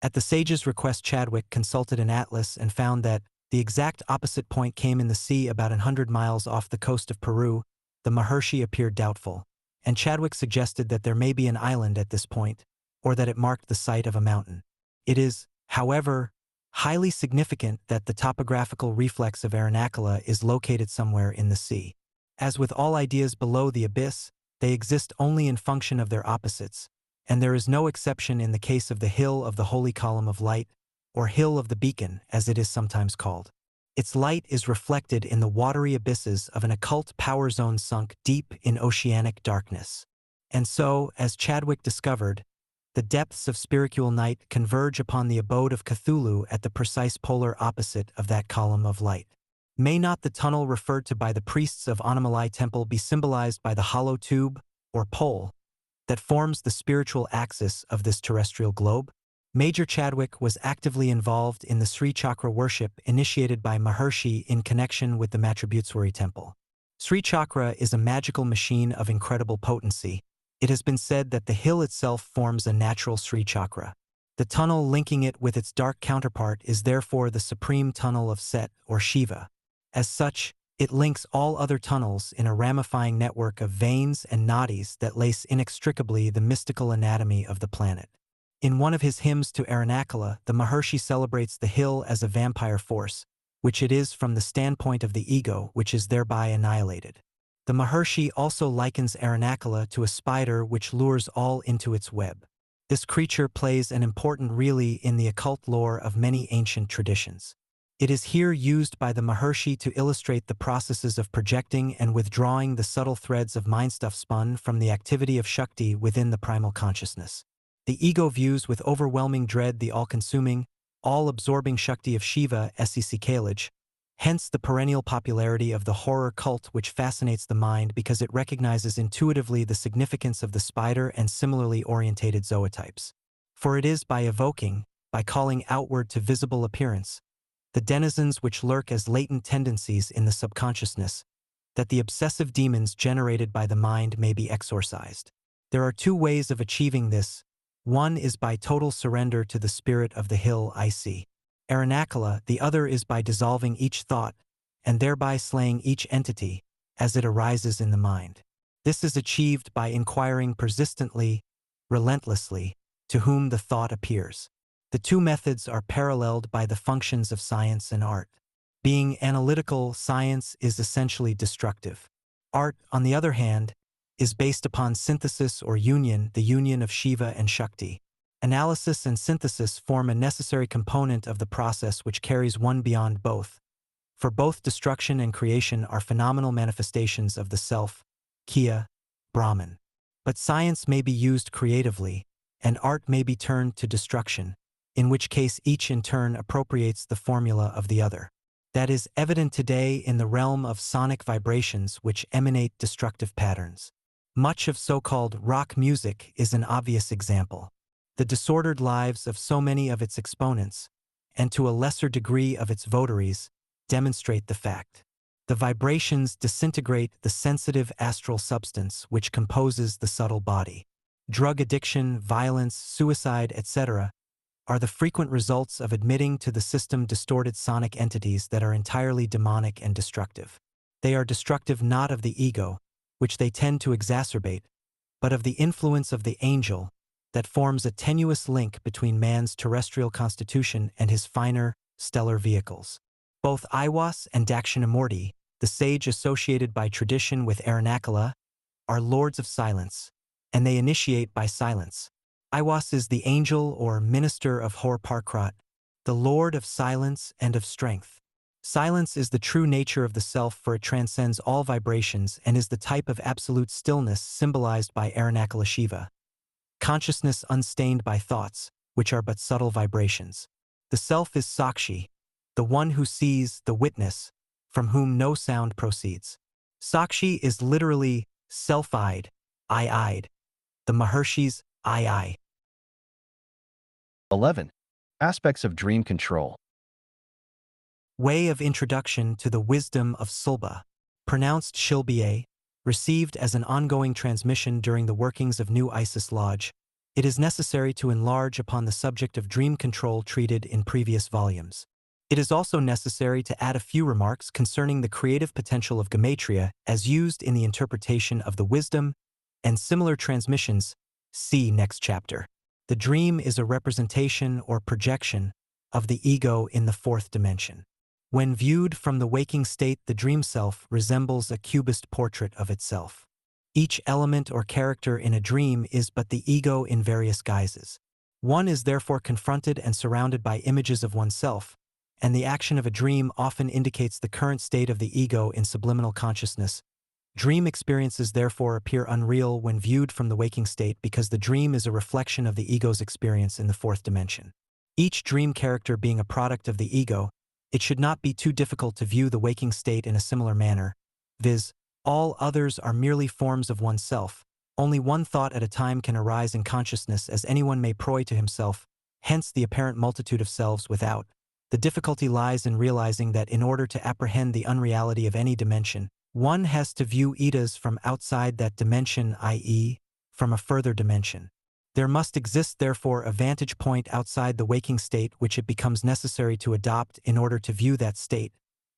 At the sage's request, Chadwick consulted an atlas and found that the exact opposite point came in the sea about 100 miles off the coast of Peru. The Maharshi appeared doubtful, and Chadwick suggested that there may be an island at this point, or that it marked the site of a mountain. It is, however, highly significant that the topographical reflex of Aranakala is located somewhere in the sea. As with all ideas below the abyss, they exist only in function of their opposites, and there is no exception in the case of the Hill of the Holy Column of Light, or Hill of the Beacon, as it is sometimes called. Its light is reflected in the watery abysses of an occult power zone sunk deep in oceanic darkness. And so, as Chadwick discovered, the depths of spiritual night converge upon the abode of Cthulhu at the precise polar opposite of that column of light. May not the tunnel referred to by the priests of Anomalai Temple be symbolized by the hollow tube, or pole, that forms the spiritual axis of this terrestrial globe? Major Chadwick was actively involved in the Sri Chakra worship initiated by Maharshi in connection with the Matrabhutswari Temple. Sri Chakra is a magical machine of incredible potency. It has been said that the hill itself forms a natural Sri Chakra. The tunnel linking it with its dark counterpart is therefore the supreme tunnel of Set or Shiva. As such, it links all other tunnels in a ramifying network of veins and nadis that lace inextricably the mystical anatomy of the planet. In one of his hymns to Aranakala, the Maharshi celebrates the hill as a vampire force, which it is from the standpoint of the ego, which is thereby annihilated. The Maharshi also likens Aranakala to a spider which lures all into its web. This creature plays an important role in the occult lore of many ancient traditions. It is here used by the Maharshi to illustrate the processes of projecting and withdrawing the subtle threads of mindstuff spun from the activity of Shakti within the primal consciousness. The ego views with overwhelming dread the all-consuming, all-absorbing Shakti of Shiva, Sec. Hence the perennial popularity of the horror cult, which fascinates the mind because it recognizes intuitively the significance of the spider and similarly orientated zootypes. For it is by evoking, by calling outward to visible appearance, the denizens which lurk as latent tendencies in the subconsciousness, that the obsessive demons generated by the mind may be exorcised. There are two ways of achieving this. One is by total surrender to the spirit of the hill ic. Aranakala, the other is by dissolving each thought, and thereby slaying each entity, as it arises in the mind. This is achieved by inquiring persistently, relentlessly, to whom the thought appears. The two methods are paralleled by the functions of science and art. Being analytical, science is essentially destructive. Art, on the other hand, is based upon synthesis or union, the union of Shiva and Shakti. Analysis and synthesis form a necessary component of the process which carries one beyond both. For both destruction and creation are phenomenal manifestations of the self, Kiya, Brahman. But science may be used creatively, and art may be turned to destruction, in which case each in turn appropriates the formula of the other. That is evident today in the realm of sonic vibrations which emanate destructive patterns. Much of so-called rock music is an obvious example. The disordered lives of so many of its exponents, and to a lesser degree of its votaries, demonstrate the fact. The vibrations disintegrate the sensitive astral substance which composes the subtle body. Drug addiction, violence, suicide, etc. are the frequent results of admitting to the system distorted sonic entities that are entirely demonic and destructive. They are destructive not of the ego, which they tend to exacerbate, but of the influence of the angel that forms a tenuous link between man's terrestrial constitution and his finer, stellar vehicles. Both Aiwas and Dakshinamurti, the sage associated by tradition with Aranakala, are lords of silence, and they initiate by silence. Aiwas is the angel or minister of Hor Parkrat, the lord of silence and of strength. Silence is the true nature of the self, for it transcends all vibrations and is the type of absolute stillness symbolized by Aranakalashiva. Consciousness unstained by thoughts, which are but subtle vibrations. The self is Sakshi, the one who sees, the witness, from whom no sound proceeds. Sakshi is literally self-eyed, I-eyed. The Maharshis, I. 11. Aspects of dream control. Way of introduction to the wisdom of Sulba, pronounced Shilbiye, received as an ongoing transmission during the workings of New Isis Lodge. It is necessary to enlarge upon the subject of dream control treated in previous volumes. It is also necessary to add a few remarks concerning the creative potential of gematria as used in the interpretation of the wisdom and similar transmissions. See next chapter. The dream is a representation or projection of the ego in the fourth dimension. When viewed from the waking state, the dream self resembles a cubist portrait of itself. Each element or character in a dream is but the ego in various guises. One is therefore confronted and surrounded by images of oneself, and the action of a dream often indicates the current state of the ego in subliminal consciousness. Dream experiences therefore appear unreal when viewed from the waking state because the dream is a reflection of the ego's experience in the fourth dimension. Each dream character being a product of the ego, it should not be too difficult to view the waking state in a similar manner, viz., all others are merely forms of oneself. Only one thought at a time can arise in consciousness as anyone may proy to himself, hence the apparent multitude of selves without. The difficulty lies in realizing that in order to apprehend the unreality of any dimension, one has to view Idas from outside that dimension, i.e., from a further dimension. There must exist therefore a vantage point outside the waking state which it becomes necessary to adopt in order to view that state,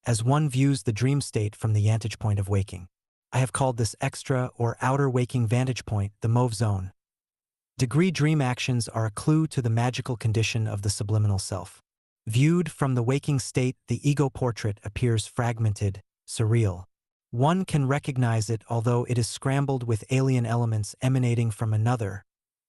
as one views the dream state from the vantage point of waking. I have called this extra or outer waking vantage point the mauve zone. Degree dream actions are a clue to the magical condition of the subliminal self. Viewed from the waking state, the ego portrait appears fragmented, surreal. One can recognize it although it is scrambled with alien elements emanating from another,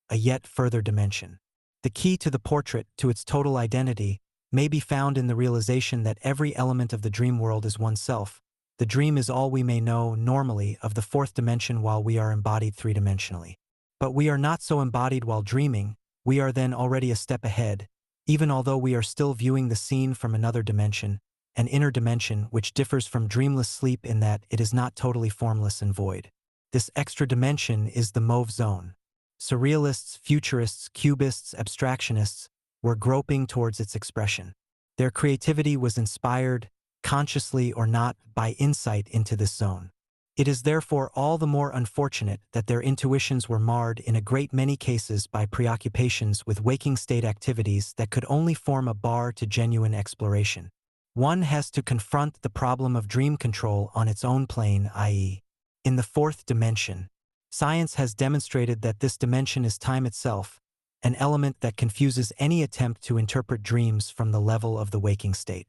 a yet further dimension. The key to the portrait, to its total identity, may be found in the realization that every element of the dream world is oneself. The dream is all we may know normally of the fourth dimension while we are embodied three-dimensionally. But we are not so embodied while dreaming, we are then already a step ahead, even although we are still viewing the scene from another dimension, an inner dimension which differs from dreamless sleep in that it is not totally formless and void. This extra dimension is the mauve zone. Surrealists, futurists, cubists, abstractionists were groping towards its expression. Their creativity was inspired, consciously or not, by insight into this zone. It is therefore all the more unfortunate that their intuitions were marred in a great many cases by preoccupations with waking state activities that could only form a bar to genuine exploration. One has to confront the problem of dream control on its own plane, i.e., in the fourth dimension. Science has demonstrated that this dimension is time itself, an element that confuses any attempt to interpret dreams from the level of the waking state.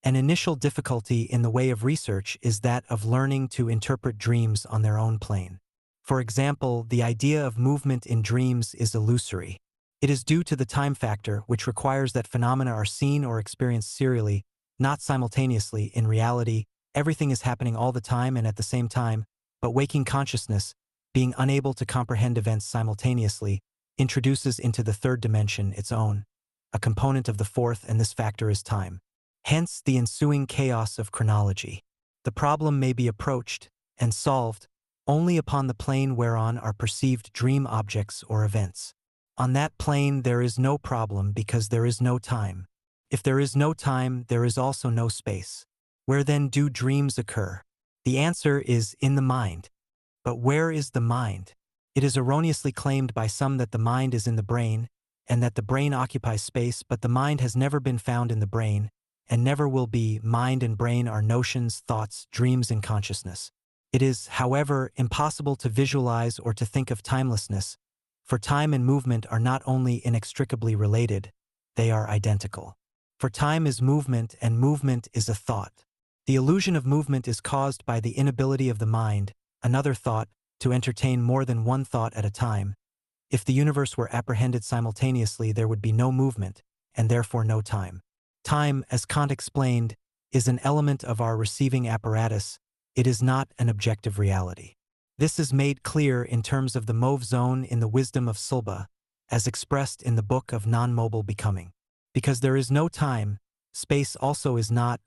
An initial difficulty in the way of research is that of learning to interpret dreams on their own plane. For example, the idea of movement in dreams is illusory. It is due to the time factor, which requires that phenomena are seen or experienced serially, not simultaneously. In reality, everything is happening all the time and at the same time, but waking consciousness, being unable to comprehend events simultaneously, introduces into the third dimension its own, a component of the fourth, and this factor is time. Hence the ensuing chaos of chronology. The problem may be approached and solved only upon the plane whereon are perceived dream objects or events. On that plane there is no problem because there is no time. If there is no time, there is also no space. Where then do dreams occur? The answer is in the mind. But where is the mind? It is erroneously claimed by some that the mind is in the brain, and that the brain occupies space, but the mind has never been found in the brain, and never will be. Mind and brain are notions, thoughts, dreams in consciousness. It is, however, impossible to visualize or to think of timelessness, for time and movement are not only inextricably related, they are identical. For time is movement and movement is a thought. The illusion of movement is caused by the inability of the mind, another thought, to entertain more than one thought at a time. If the universe were apprehended simultaneously, there would be no movement, and therefore no time. Time, as Kant explained, is an element of our receiving apparatus, it is not an objective reality. This is made clear in terms of the mauve zone in the Wisdom of Sulba, as expressed in the Book of Non-Mobile Becoming. Because there is no time, space also is not,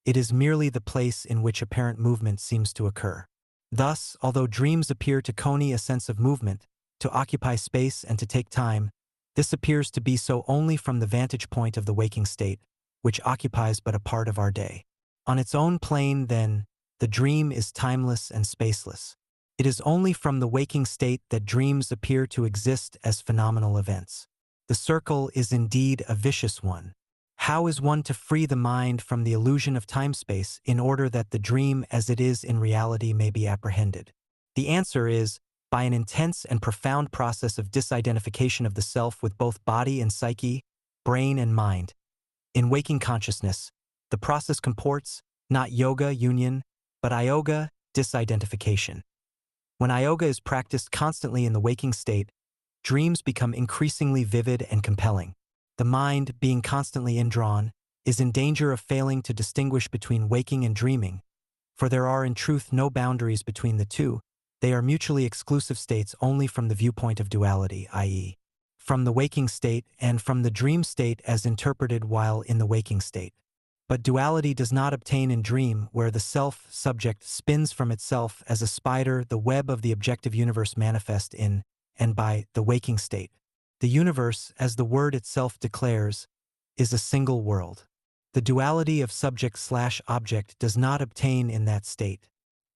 it is merely the place in which apparent movement seems to occur. Thus, although dreams appear to convey a sense of movement, to occupy space and to take time, this appears to be so only from the vantage point of the waking state, which occupies but a part of our day. On its own plane, then, the dream is timeless and spaceless. It is only from the waking state that dreams appear to exist as phenomenal events. The circle is indeed a vicious one. How is one to free the mind from the illusion of time-space in order that the dream as it is in reality may be apprehended? The answer is, by an intense and profound process of disidentification of the self with both body and psyche, brain and mind. In waking consciousness, the process comports, not yoga union, but iyoga disidentification. When iyoga is practiced constantly in the waking state, dreams become increasingly vivid and compelling. The mind, being constantly indrawn, is in danger of failing to distinguish between waking and dreaming, for there are in truth no boundaries between the two. They are mutually exclusive states only from the viewpoint of duality, i.e., from the waking state and from the dream state as interpreted while in the waking state. But duality does not obtain in dream, where the self-subject spins from itself as a spider the web of the objective universe manifest in, and by, the waking state. The universe, as the word itself declares, is a single world. The duality of subject/object does not obtain in that state.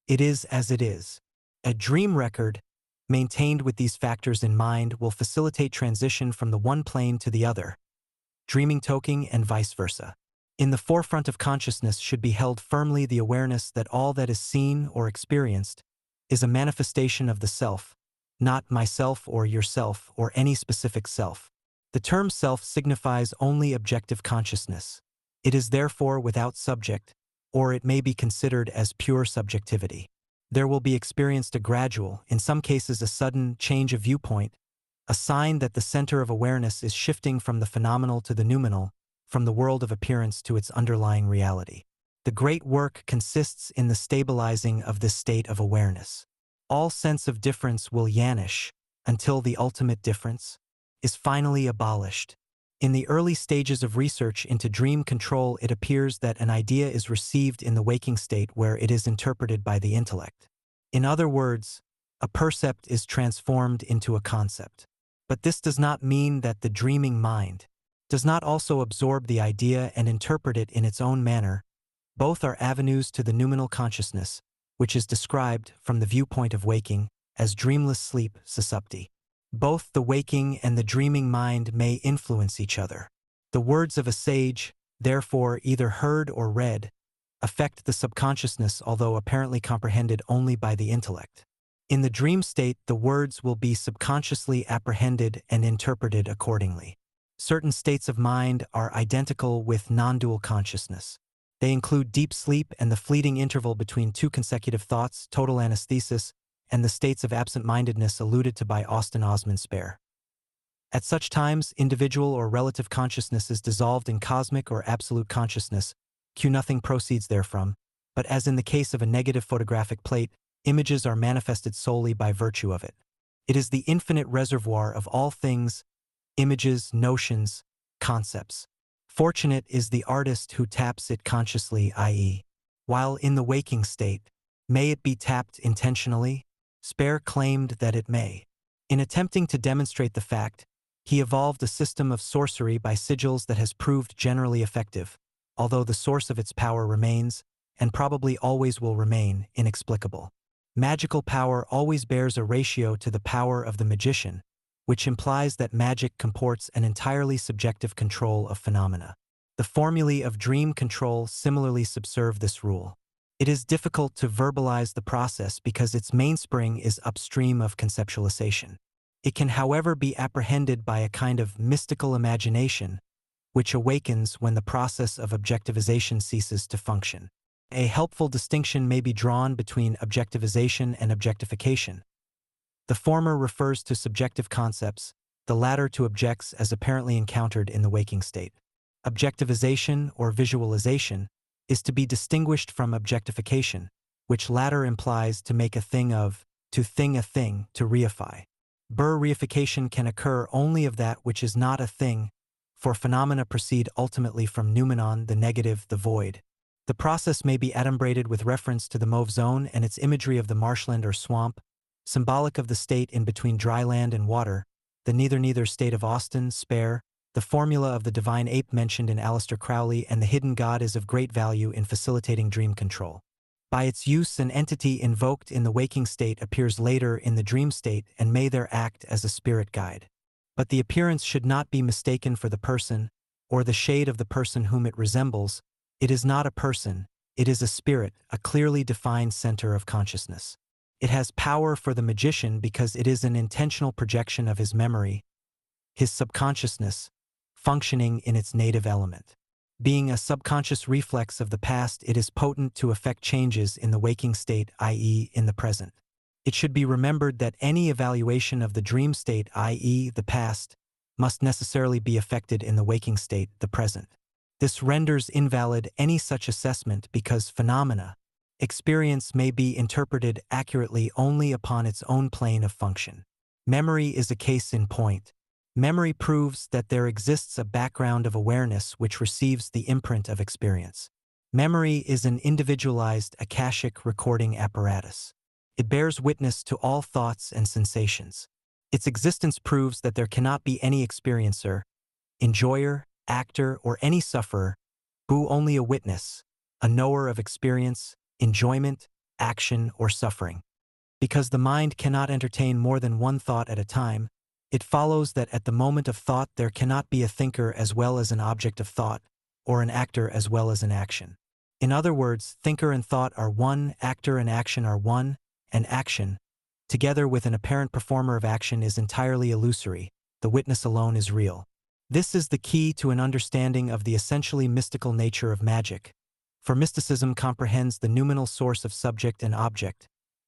It is as it is. A dream record, maintained with these factors in mind, will facilitate transition from the one plane to the other, dreaming toking and vice versa. In the forefront of consciousness should be held firmly the awareness that all that is seen or experienced is a manifestation of the self, not myself or yourself or any specific self. The term self signifies only objective consciousness. It is therefore without subject, or it may be considered as pure subjectivity. There will be experienced a gradual, in some cases a sudden, change of viewpoint, a sign that the center of awareness is shifting from the phenomenal to the noumenal, from the world of appearance to its underlying reality. The great work consists in the stabilizing of this state of awareness. All sense of difference will vanish until the ultimate difference is finally abolished. In the early stages of research into dream control, it appears that an idea is received in the waking state where it is interpreted by the intellect. In other words, a percept is transformed into a concept. But this does not mean that the dreaming mind does not also absorb the idea and interpret it in its own manner. Both are avenues to the noumenal consciousness, which is described, from the viewpoint of waking, as dreamless sleep, susupti. Both the waking and the dreaming mind may influence each other. The words of a sage, therefore, either heard or read, affect the subconsciousness, although apparently comprehended only by the intellect. In the dream state, the words will be subconsciously apprehended and interpreted accordingly. Certain states of mind are identical with non-dual consciousness. They include deep sleep and the fleeting interval between two consecutive thoughts, total anesthesis, and the states of absent-mindedness alluded to by Austin Osman Spare. At such times, individual or relative consciousness is dissolved in cosmic or absolute consciousness, nothing proceeds therefrom, but as in the case of a negative photographic plate, images are manifested solely by virtue of it. It is the infinite reservoir of all things, images, notions, concepts. Fortunate is the artist who taps it consciously, i.e., while in the waking state. May it be tapped intentionally? Spare claimed that it may. In attempting to demonstrate the fact, he evolved a system of sorcery by sigils that has proved generally effective, although the source of its power remains, and probably always will remain, inexplicable. Magical power always bears a ratio to the power of the magician, which implies that magic comports an entirely subjective control of phenomena. The formulae of dream control similarly subserve this rule. It is difficult to verbalize the process because its mainspring is upstream of conceptualization. It can, however, be apprehended by a kind of mystical imagination, which awakens when the process of objectivization ceases to function. A helpful distinction may be drawn between objectivization and objectification. The former refers to subjective concepts, the latter to objects as apparently encountered in the waking state. Objectivization or visualization is to be distinguished from objectification, which latter implies to make a thing of, to thing a thing, to reify. Reification can occur only of that which is not a thing, for phenomena proceed ultimately from noumenon, the negative, the void. The process may be adumbrated with reference to the mauve zone and its imagery of the marshland or swamp, symbolic of the state in between dry land and water, the neither state of Austin, spare, the formula of the divine ape mentioned in Aleister Crowley, and the hidden god is of great value in facilitating dream control. By its use, an entity invoked in the waking state appears later in the dream state and may there act as a spirit guide. But the appearance should not be mistaken for the person, or the shade of the person whom it resembles. It is not a person, it is a spirit, a clearly defined center of consciousness. It has power for the magician because it is an intentional projection of his memory, his subconsciousness, functioning in its native element. Being a subconscious reflex of the past, it is potent to effect changes in the waking state, i.e., in the present. It should be remembered that any evaluation of the dream state, i.e., the past, must necessarily be effected in the waking state, the present. This renders invalid any such assessment because phenomena, experience may be interpreted accurately only upon its own plane of function. Memory is a case in point. Memory proves that there exists a background of awareness which receives the imprint of experience. Memory is an individualized akashic recording apparatus. It bears witness to all thoughts and sensations. Its existence proves that there cannot be any experiencer, enjoyer, actor, or any sufferer, who only a witness, a knower of experience, enjoyment, action, or suffering. Because the mind cannot entertain more than one thought at a time, it follows that at the moment of thought there cannot be a thinker as well as an object of thought, or an actor as well as an action. In other words, thinker and thought are one, actor and action are one, and action, together with an apparent performer of action, is entirely illusory. The witness alone is real. This is the key to an understanding of the essentially mystical nature of magic, for mysticism comprehends the noumenal source of subject and object,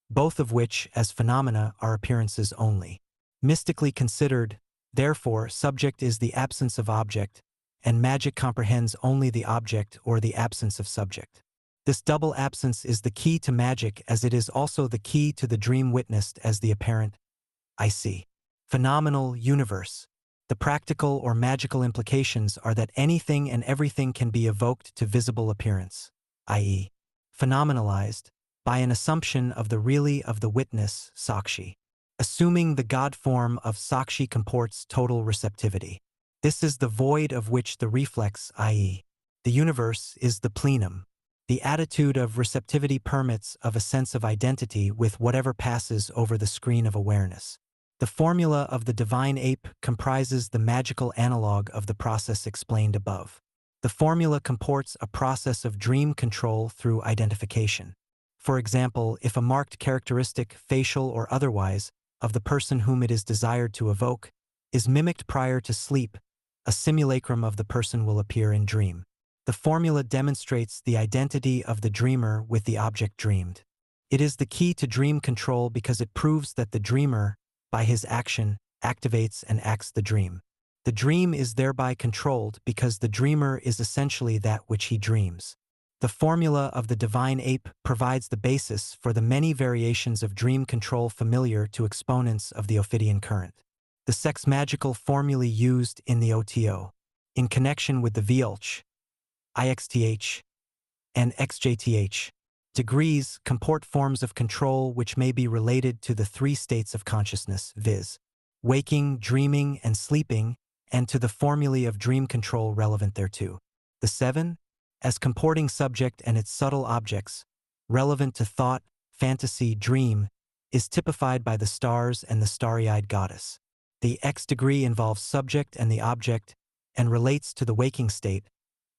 both of which, as phenomena, are appearances only. Mystically considered, therefore, subject is the absence of object, and magic comprehends only the object or the absence of subject. This double absence is the key to magic, as it is also the key to the dream witnessed as the apparent, I see, phenomenal universe. The practical or magical implications are that anything and everything can be evoked to visible appearance, i.e., phenomenalized, by an assumption of the really of the witness, sakshi. Assuming the God form of sakshi comports total receptivity. This is the void of which the reflex, i.e., the universe, is the plenum. The attitude of receptivity permits of a sense of identity with whatever passes over the screen of awareness. The formula of the divine ape comprises the magical analog of the process explained above. The formula comports a process of dream control through identification. For example, if a marked characteristic, facial or otherwise, of the person whom it is desired to evoke, is mimicked prior to sleep, a simulacrum of the person will appear in dream. The formula demonstrates the identity of the dreamer with the object dreamed. It is the key to dream control because it proves that the dreamer, by his action, activates and acts the dream. The dream is thereby controlled because the dreamer is essentially that which he dreams. The formula of the divine ape provides the basis for the many variations of dream control familiar to exponents of the Ophidian current. The sexmagical formulae used in the OTO, in connection with the VLCH, IXTH, and XJTH, degrees comport forms of control which may be related to the three states of consciousness, viz., waking, dreaming, and sleeping, and to the formulae of dream control relevant thereto. The seven, as comporting subject and its subtle objects, relevant to thought, fantasy, dream, is typified by the stars and the starry-eyed goddess. The X degree involves subject and the object, and relates to the waking state.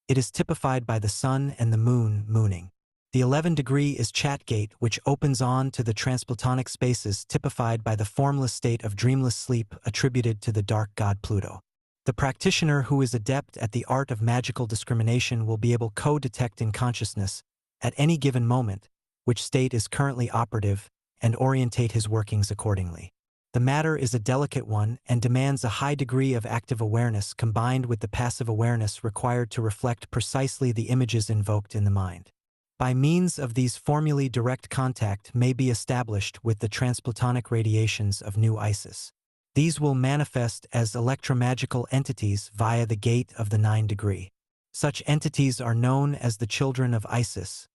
It is typified by the sun and the moon, mooning. The 11 degree is Chatgate, which opens on to the transplatonic spaces, typified by the formless state of dreamless sleep attributed to the dark god Pluto. The practitioner who is adept at the art of magical discrimination will be able to co-detect in consciousness, at any given moment, which state is currently operative, and orientate his workings accordingly. The matter is a delicate one and demands a high degree of active awareness combined with the passive awareness required to reflect precisely the images invoked in the mind. By means of these formulae, direct contact may be established with the transplutonic radiations of New Isis. These will manifest as electromagical entities via the gate of the 9 degree. Such entities are known as the children of Isis.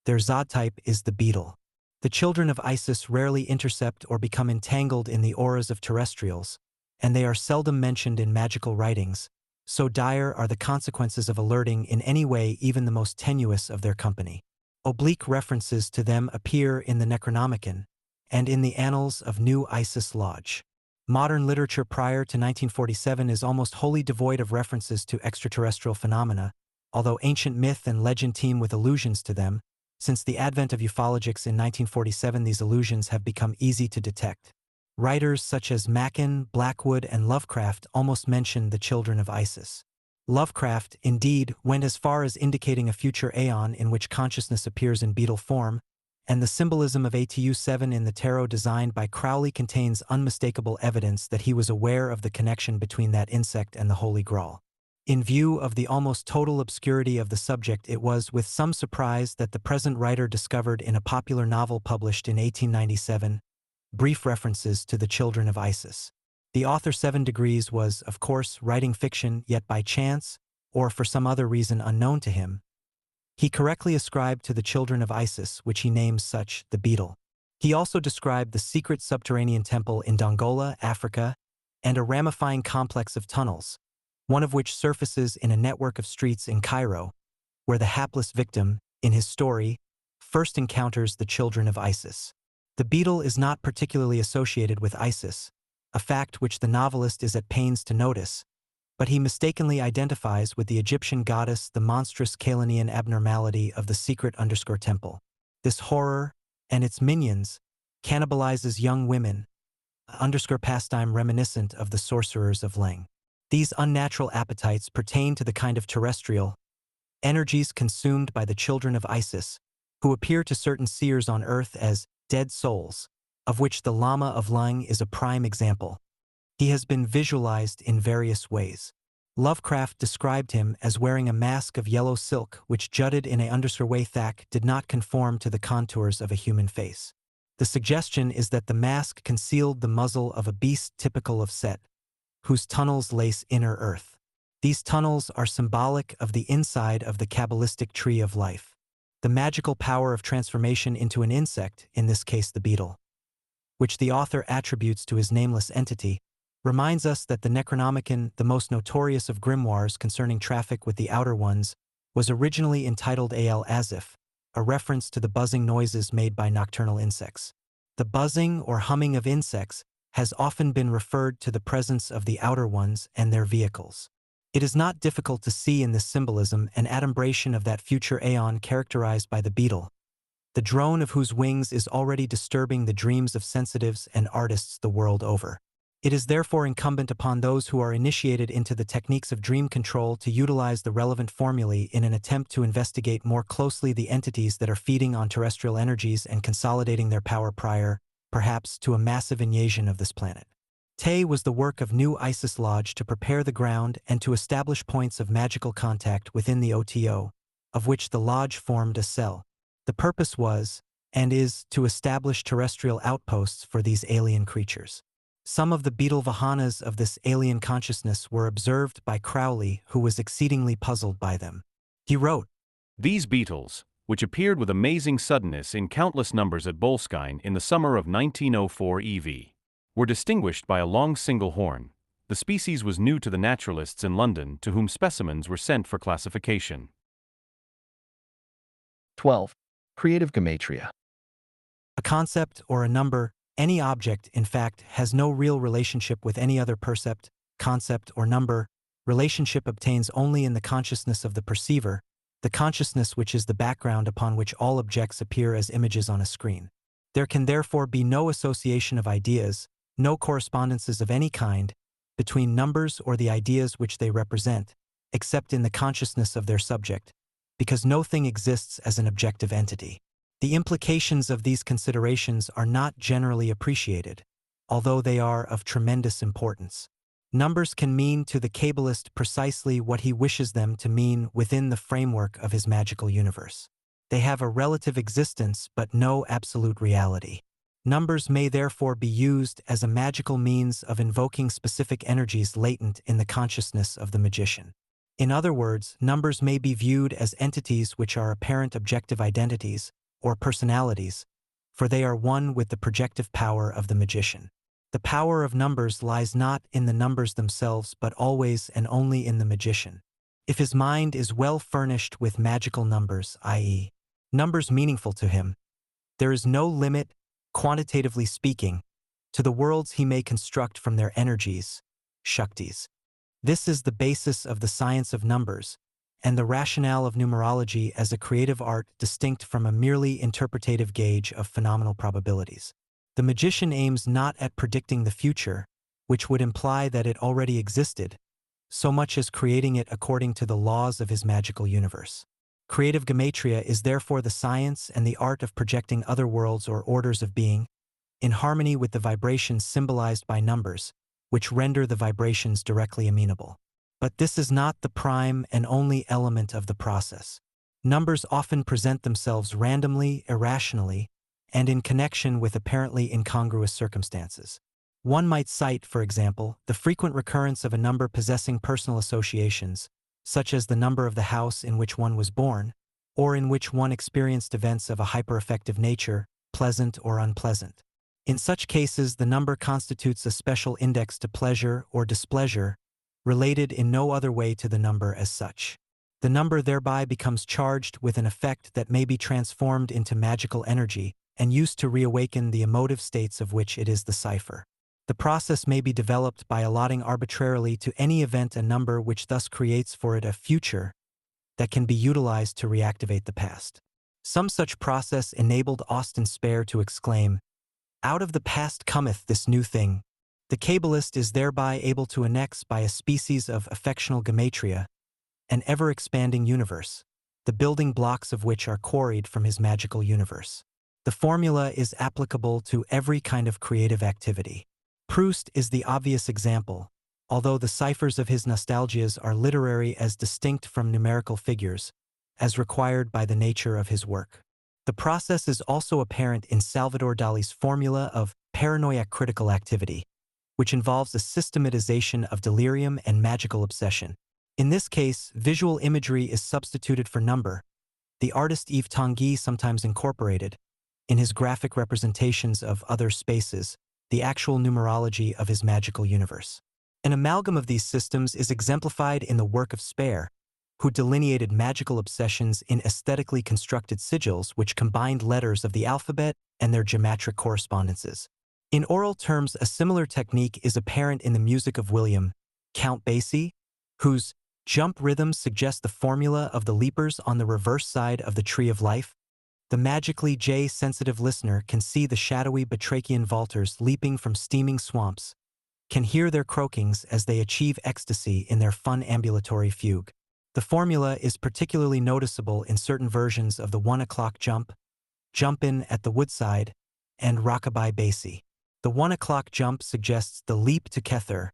Their Zod type is the beetle. The children of Isis rarely intercept or become entangled in the auras of terrestrials, and they are seldom mentioned in magical writings, so dire are the consequences of alerting in any way even the most tenuous of their company. Oblique references to them appear in the Necronomicon and in the Annals of New Isis Lodge. Modern literature prior to 1947 is almost wholly devoid of references to extraterrestrial phenomena, although ancient myth and legend teem with allusions to them. Since the advent of ufologics in 1947, these allusions have become easy to detect. Writers such as Machen, Blackwood, and Lovecraft almost mention the children of Isis. Lovecraft, indeed, went as far as indicating a future aeon in which consciousness appears in beetle form, and the symbolism of ATU-7 in the tarot designed by Crowley contains unmistakable evidence that he was aware of the connection between that insect and the Holy Grail. In view of the almost total obscurity of the subject, it was with some surprise that the present writer discovered in a popular novel published in 1897 brief references to the children of Isis. The author 7 Degrees was, of course, writing fiction, yet by chance, or for some other reason unknown to him, he correctly ascribed to the children of Isis, which he names such, the beetle. He also described the secret subterranean temple in Dongola, Africa, and a ramifying complex of tunnels, one of which surfaces in a network of streets in Cairo, where the hapless victim, in his story, first encounters the children of Isis. The beetle is not particularly associated with Isis, a fact which the novelist is at pains to notice, but he mistakenly identifies with the Egyptian goddess the monstrous Chaldean abnormality of the secret_temple. This horror, and its minions, cannibalizes young women, _pastime reminiscent of the sorcerers of Leng. These unnatural appetites pertain to the kind of terrestrial energies consumed by the children of Isis, who appear to certain seers on earth as dead souls, of which the Lama of Leng is a prime example. He has been visualized in various ways. Lovecraft described him as wearing a mask of yellow silk which jutted in a _way thack did not conform to the contours of a human face. The suggestion is that the mask concealed the muzzle of a beast typical of Set, whose tunnels lace inner earth. These tunnels are symbolic of the inside of the Kabbalistic tree of life. The magical power of transformation into an insect, in this case the beetle, which the author attributes to his nameless entity, reminds us that the Necronomicon, the most notorious of grimoires concerning traffic with the outer ones, was originally entitled Al Azif, a reference to the buzzing noises made by nocturnal insects. The buzzing or humming of insects has often been referred to the presence of the outer ones and their vehicles. It is not difficult to see in this symbolism an adumbration of that future aeon characterized by the beetle, the drone of whose wings is already disturbing the dreams of sensitives and artists the world over. It is therefore incumbent upon those who are initiated into the techniques of dream control to utilize the relevant formulae in an attempt to investigate more closely the entities that are feeding on terrestrial energies and consolidating their power prior, perhaps, to a massive invasion of this planet. Tay was the work of New Isis Lodge to prepare the ground and to establish points of magical contact within the OTO, of which the Lodge formed a cell. The purpose was, and is, to establish terrestrial outposts for these alien creatures. Some of the beetle vahanas of this alien consciousness were observed by Crowley, who was exceedingly puzzled by them. He wrote, These beetles, which appeared with amazing suddenness in countless numbers at Boleskine in the summer of 1904 EV, were distinguished by a long single horn. The species was new to the naturalists in London, to whom specimens were sent for classification. 12. Creative gematria. a concept or a number, any object, in fact, has no real relationship with any other percept, concept, or number. Relationship obtains only in the consciousness of the perceiver, the consciousness which is the background upon which all objects appear as images on a screen. There can therefore be no association of ideas, no correspondences of any kind, between numbers or the ideas which they represent, except in the consciousness of their subject, because no thing exists as an objective entity. The implications of these considerations are not generally appreciated. although they are of tremendous importance. Numbers can mean to the Kabbalist precisely what he wishes them to mean within the framework of his magical universe. They have a relative existence but no absolute reality. Numbers may therefore be used as a magical means of invoking specific energies latent in the consciousness of the magician. In other words, numbers may be viewed as entities which are apparent objective identities, or personalities, for they are one with the projective power of the magician. The power of numbers lies not in the numbers themselves but always and only in the magician. If his mind is well furnished with magical numbers, i.e., numbers meaningful to him, there is no limit, quantitatively speaking, to the worlds he may construct from their energies, shaktis. This is the basis of the science of numbers, and the rationale of numerology as a creative art distinct from a merely interpretative gauge of phenomenal probabilities. The magician aims not at predicting the future, which would imply that it already existed, so much as creating it according to the laws of his magical universe. Creative gematria is therefore the science and the art of projecting other worlds or orders of being, in harmony with the vibrations symbolized by numbers, which render the vibrations directly amenable. But this is not the prime and only element of the process. Numbers often present themselves randomly, irrationally, and in connection with apparently incongruous circumstances. One might cite, for example, the frequent recurrence of a number possessing personal associations, such as the number of the house in which one was born, or in which one experienced events of a hyper-effective nature, pleasant or unpleasant. In such cases, the number constitutes a special index to pleasure or displeasure, related in no other way to the number as such. The number thereby becomes charged with an effect that may be transformed into magical energy and used to reawaken the emotive states of which it is the cipher. The process may be developed by allotting arbitrarily to any event a number which thus creates for it a future that can be utilized to reactivate the past. Some such process enabled Austin Spare to exclaim, "Out of the past cometh this new thing." The Kabbalist is thereby able to annex by a species of affectional gematria an ever-expanding universe, the building blocks of which are quarried from his magical universe. The formula is applicable to every kind of creative activity. Proust is the obvious example, although the ciphers of his nostalgias are literary as distinct from numerical figures, as required by the nature of his work. The process is also apparent in Salvador Dali's formula of paranoiac critical activity, which involves a systematization of delirium and magical obsession. In this case, visual imagery is substituted for number. The artist Yves Tanguy sometimes incorporated, in his graphic representations of other spaces, the actual numerology of his magical universe. An amalgam of these systems is exemplified in the work of Spare, who delineated magical obsessions in aesthetically constructed sigils which combined letters of the alphabet and their geometric correspondences. In oral terms, a similar technique is apparent in the music of William, Count Basie, whose jump rhythms suggest the formula of the leapers on the reverse side of the Tree of Life. The magically J-sensitive listener can see the shadowy batrachian vaulters leaping from steaming swamps, can hear their croakings as they achieve ecstasy in their fun ambulatory fugue. The formula is particularly noticeable in certain versions of the 1 o'clock jump, Jump In at the Woodside, and Rockabye Basie. The 1 o'clock jump suggests the leap to Kether,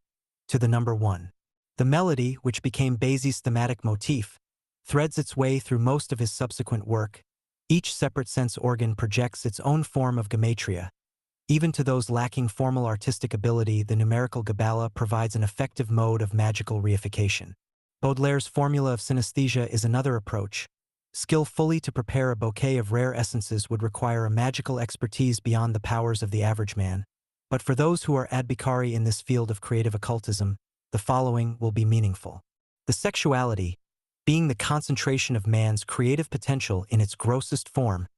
to the number 1. The melody, which became Basie's thematic motif, threads its way through most of his subsequent work. Each separate sense organ projects its own form of gematria. Even to those lacking formal artistic ability, the numerical Gabala provides an effective mode of magical reification. Baudelaire's formula of synesthesia is another approach. Skill fully to prepare a bouquet of rare essences would require a magical expertise beyond the powers of the average man. But for those who are adbikari in this field of creative occultism, the following will be meaningful. The sexuality, being the concentration of man's creative potential in its grossest form,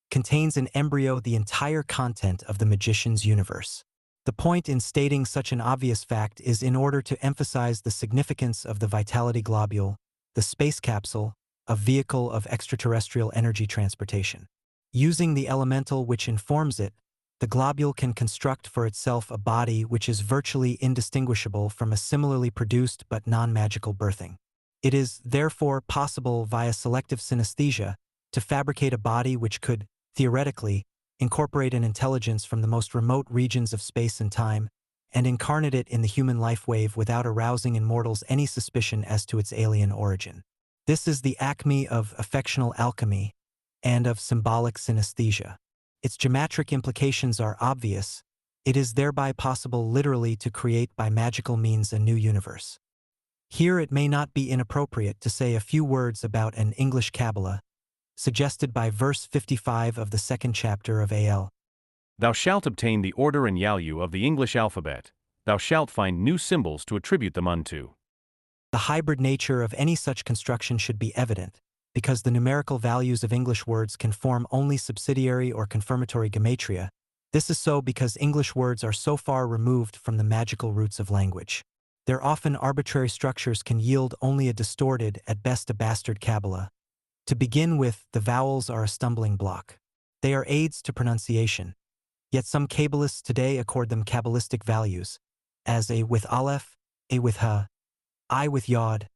contains in embryo the entire content of the magician's universe. The point in stating such an obvious fact is in order to emphasize the significance of the vitality globule, the space capsule, a vehicle of extraterrestrial energy transportation. Using the elemental which informs it, the globule can construct for itself a body which is virtually indistinguishable from a similarly produced but non-magical birthing. It is, therefore, possible via selective synesthesia to fabricate a body which could, theoretically, incorporate an intelligence from the most remote regions of space and time, and incarnate it in the human life wave without arousing in mortals any suspicion as to its alien origin. This is the acme of fictional alchemy and of symbolic synesthesia. Its geometric implications are obvious. It is thereby possible literally to create by magical means a new universe. Here it may not be inappropriate to say a few words about an English Kabbalah, suggested by verse 55 of the second chapter of Al. Thou shalt obtain the order and value of the English alphabet. Thou shalt find new symbols to attribute them unto. The hybrid nature of any such construction should be evident, because the numerical values of English words can form only subsidiary or confirmatory gematria. This is so because English words are so far removed from the magical roots of language. Their often arbitrary structures can yield only a distorted, at best a bastard Kabbalah. To begin with, the vowels are a stumbling block. They are aids to pronunciation. Yet some Kabbalists today accord them Kabbalistic values, as a with aleph, a with ha, I with yod,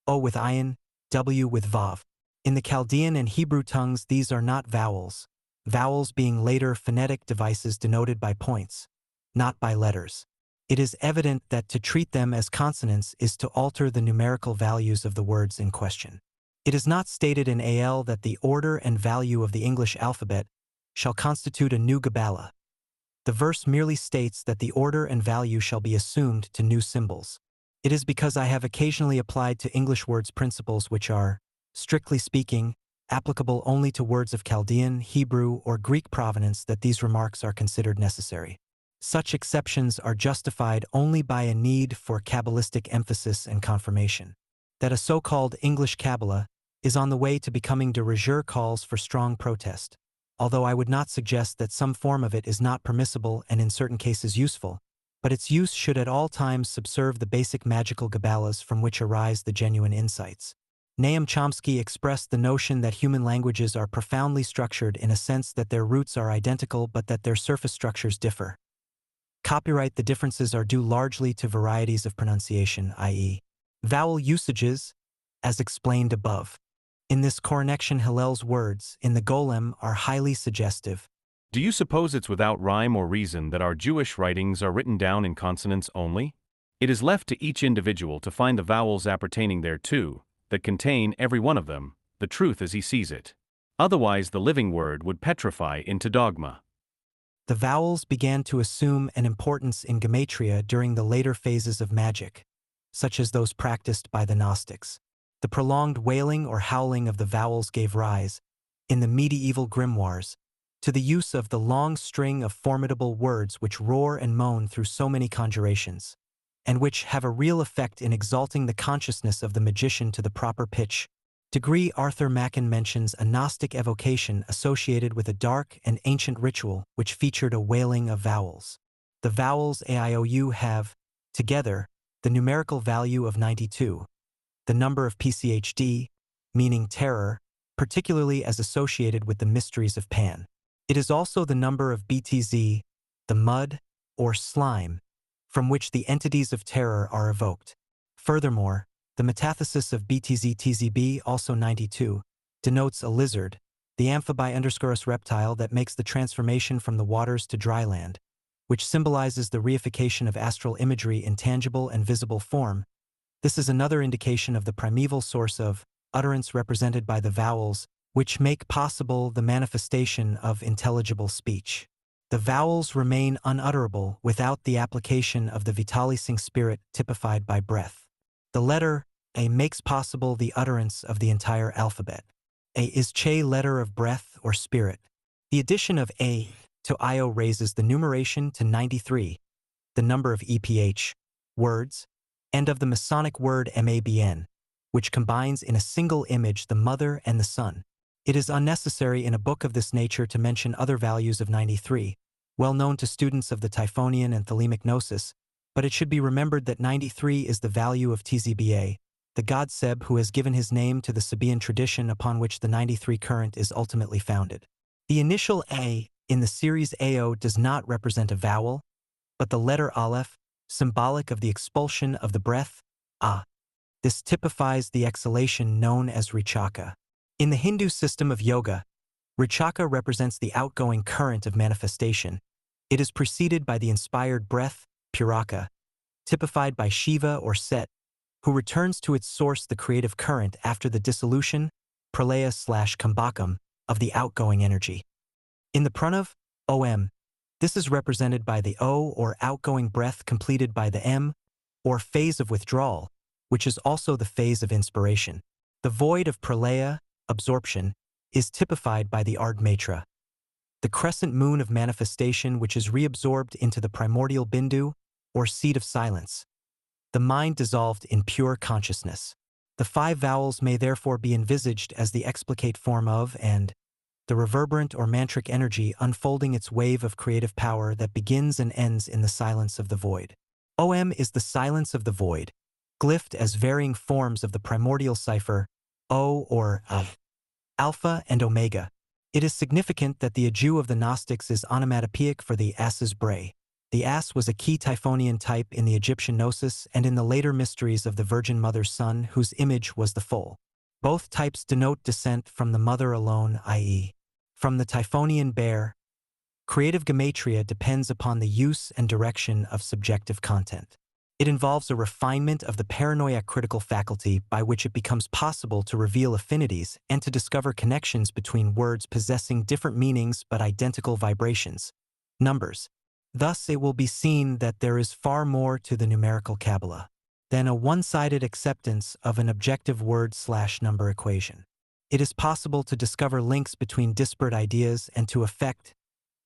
o with ayin, w with vav. In the Chaldean and Hebrew tongues these are not vowels, vowels being later phonetic devices denoted by points, not by letters. It is evident that to treat them as consonants is to alter the numerical values of the words in question. It is not stated in Al that the order and value of the English alphabet shall constitute a new Kabbalah. The verse merely states that the order and value shall be assumed to new symbols. It is because I have occasionally applied to English words principles which are, strictly speaking, applicable only to words of Chaldean, Hebrew, or Greek provenance that these remarks are considered necessary. Such exceptions are justified only by a need for Kabbalistic emphasis and confirmation. That a so-called English Kabbalah is on the way to becoming de rigueur calls for strong protest, although I would not suggest that some form of it is not permissible and in certain cases useful, but its use should at all times subserve the basic magical Kabbalahs from which arise the genuine insights. Noam Chomsky expressed the notion that human languages are profoundly structured in a sense that their roots are identical but that their surface structures differ. Copyright the differences are due largely to varieties of pronunciation, i.e., vowel usages, as explained above. In this connection, Hillel's words, in the Golem, are highly suggestive. Do you suppose it's without rhyme or reason that our Jewish writings are written down in consonants only? It is left to each individual to find the vowels appertaining thereto, that contain, every one of them, the truth as he sees it. Otherwise the living word would petrify into dogma. The vowels began to assume an importance in gematria during the later phases of magic, such as those practiced by the Gnostics. The prolonged wailing or howling of the vowels gave rise, in the medieval grimoires, to the use of the long string of formidable words which roar and moan through so many conjurations, and which have a real effect in exalting the consciousness of the magician to the proper pitch. Degree Arthur Machen mentions a Gnostic evocation associated with a dark and ancient ritual which featured a wailing of vowels. The vowels AIOU have, together, the numerical value of 92, the number of PCHD, meaning terror, particularly as associated with the mysteries of Pan. It is also the number of BTZ, the mud, or slime, from which the entities of terror are evoked. Furthermore, the metathesis of BTZ-TZB, also 92, denotes a lizard, the amphibi_us reptile that makes the transformation from the waters to dry land, which symbolizes the reification of astral imagery in tangible and visible form. This is another indication of the primeval source of utterance represented by the vowels, which make possible the manifestation of intelligible speech. The vowels remain unutterable without the application of the vitalising spirit typified by breath. The letter A makes possible the utterance of the entire alphabet. A is che letter of breath or spirit. The addition of A to IO raises the numeration to 93, the number of EPH words, and of the Masonic word MABN, which combines in a single image the mother and the son. It is unnecessary in a book of this nature to mention other values of 93, well known to students of the Typhonian and Thelemic Gnosis, but it should be remembered that 93 is the value of Tzba, the god Seb who has given his name to the Sabaean tradition upon which the 93 current is ultimately founded. The initial A in the series AO does not represent a vowel, but the letter Aleph, symbolic of the expulsion of the breath, A. This typifies the exhalation known as Richaka. In the Hindu system of yoga, Richaka represents the outgoing current of manifestation. It is preceded by the inspired breath, Puraka, typified by Shiva or Set, who returns to its source, the creative current, after the dissolution, pralaya/kambakam, of the outgoing energy. In the pranav, Om, this is represented by the O or outgoing breath completed by the M, or phase of withdrawal, which is also the phase of inspiration. The void of pralaya, absorption, is typified by the ardmatra, the crescent moon of manifestation, which is reabsorbed into the primordial bindu, or seed of silence, the mind dissolved in pure consciousness. The 5 vowels may therefore be envisaged as the explicate form of and the reverberant or mantric energy unfolding its wave of creative power that begins and ends in the silence of the void. Om is the silence of the void, glyphed as varying forms of the primordial cipher, O or Alpha and Omega. It is significant that the Aju of the Gnostics is onomatopoeic for the ass's bray. The ass was a key Typhonian type in the Egyptian Gnosis and in the later mysteries of the Virgin Mother's Son, whose image was the foal. Both types denote descent from the mother alone, i.e., from the Typhonian bear. Creative gematria depends upon the use and direction of subjective content. It involves a refinement of the paranoia critical faculty by which it becomes possible to reveal affinities and to discover connections between words possessing different meanings but identical vibrations, numbers. Thus, it will be seen that there is far more to the numerical Kabbalah than a one-sided acceptance of an objective word/number equation. It is possible to discover links between disparate ideas and to effect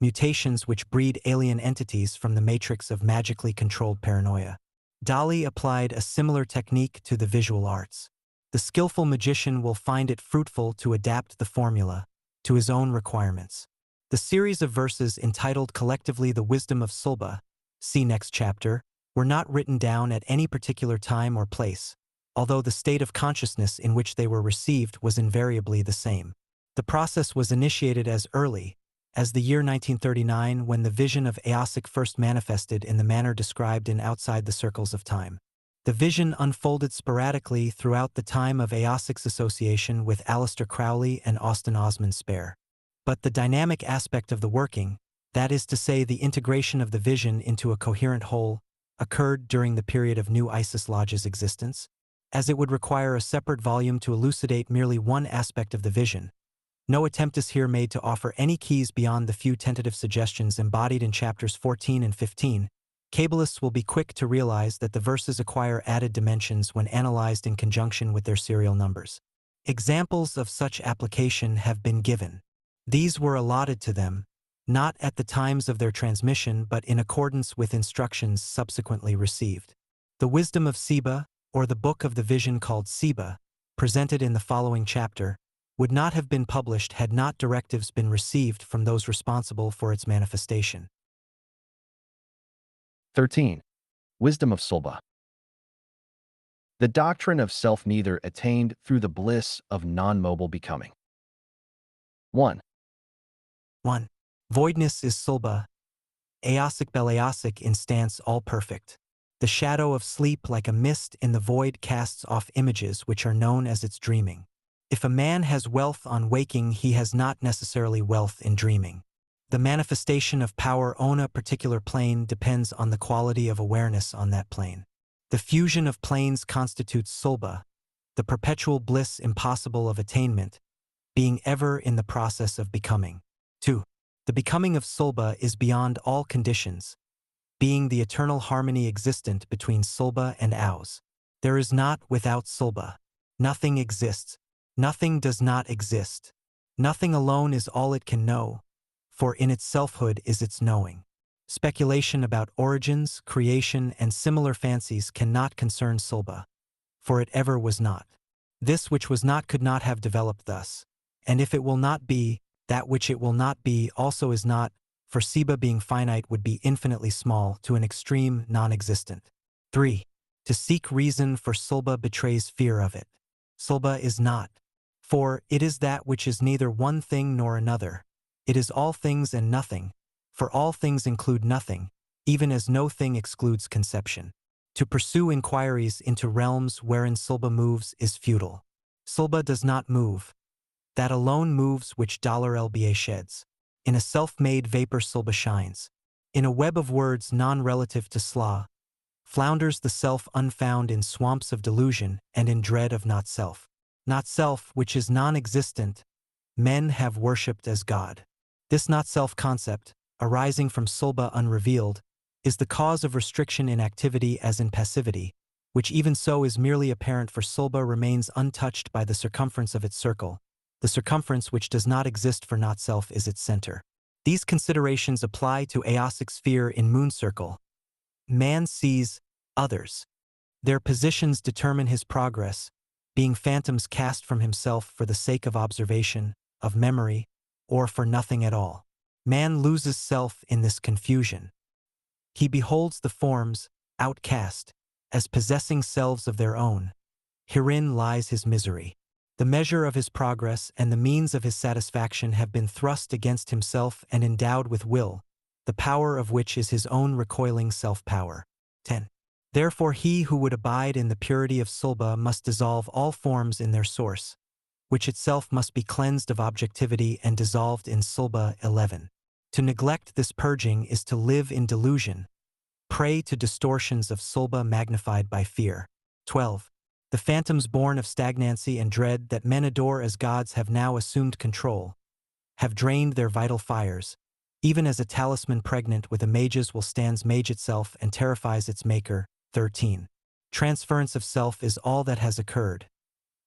mutations which breed alien entities from the matrix of magically controlled paranoia. Dali applied a similar technique to the visual arts. The skillful magician will find it fruitful to adapt the formula to his own requirements. The series of verses entitled collectively The Wisdom of Sulba, see next chapter, were not written down at any particular time or place, although the state of consciousness in which they were received was invariably the same. The process was initiated as early as the year 1939, when the vision of Eosic first manifested in the manner described in Outside the Circles of Time. The vision unfolded sporadically throughout the time of Eosic's association with Aleister Crowley and Austin Osman Spare. But the dynamic aspect of the working, that is to say the integration of the vision into a coherent whole, occurred during the period of New Isis Lodge's existence. As it would require a separate volume to elucidate merely one aspect of the vision, no attempt is here made to offer any keys beyond the few tentative suggestions embodied in chapters 14 and 15. Kabbalists will be quick to realize that the verses acquire added dimensions when analyzed in conjunction with their serial numbers. Examples of such application have been given. These were allotted to them, not at the times of their transmission but in accordance with instructions subsequently received. The Wisdom of Seba, or the Book of the Vision called Seba, presented in the following chapter, would not have been published had not directives been received from those responsible for its manifestation. 13. Wisdom of Sulba. The doctrine of self neither attained through the bliss of non-mobile becoming. 1. 1. Voidness is Sulba, Eosic Beleosic instance all perfect. The shadow of sleep like a mist in the void casts off images which are known as its dreaming. If a man has wealth on waking, he has not necessarily wealth in dreaming. The manifestation of power on a particular plane depends on the quality of awareness on that plane. The fusion of planes constitutes Sulba, the perpetual bliss impossible of attainment, being ever in the process of becoming. 2. The becoming of Sulba is beyond all conditions, being the eternal harmony existent between Sulba and Aus. There is not without Sulba. Nothing exists. Nothing does not exist. Nothing alone is all it can know, for in its selfhood is its knowing. Speculation about origins, creation, and similar fancies cannot concern Sulba, for it ever was not. This which was not could not have developed thus, and if it will not be, that which it will not be also is not, for Seba being finite would be infinitely small to an extreme non-existent. 3. To seek reason for Sulba betrays fear of it. Sulba is not. For it is that which is neither one thing nor another. It is all things and nothing, for all things include nothing, even as no thing excludes conception. To pursue inquiries into realms wherein Sulba moves is futile. Sulba does not move. that alone moves which $lba sheds. In a self-made vapor Sulba shines. In a web of words non-relative to Sla, flounders the self unfound in swamps of delusion and in dread of not-self. Not-self, which is non-existent, men have worshipped as God. This not-self concept, arising from Sulba unrevealed, is the cause of restriction in activity as in passivity, which even so is merely apparent for Sulba remains untouched by the circumference of its circle. The circumference which does not exist for not-self is its center. These considerations apply to Aosic sphere in moon circle. Man sees others. Their positions determine his progress, being phantoms cast from himself for the sake of observation, of memory, or for nothing at all. Man loses self in this confusion. He beholds the forms, outcast, as possessing selves of their own. Herein lies his misery. The measure of his progress and the means of his satisfaction have been thrust against himself and endowed with will, the power of which is his own recoiling self-power. 10. Therefore he who would abide in the purity of Sulba must dissolve all forms in their source, which itself must be cleansed of objectivity and dissolved in Sulba. 11. To neglect this purging is to live in delusion, prey to distortions of Sulba magnified by fear. 12. The phantoms born of stagnancy and dread that men adore as gods have now assumed control, have drained their vital fires, even as a talisman pregnant with a mage's will stands mage itself and terrifies its maker. 13. Transference of self is all that has occurred.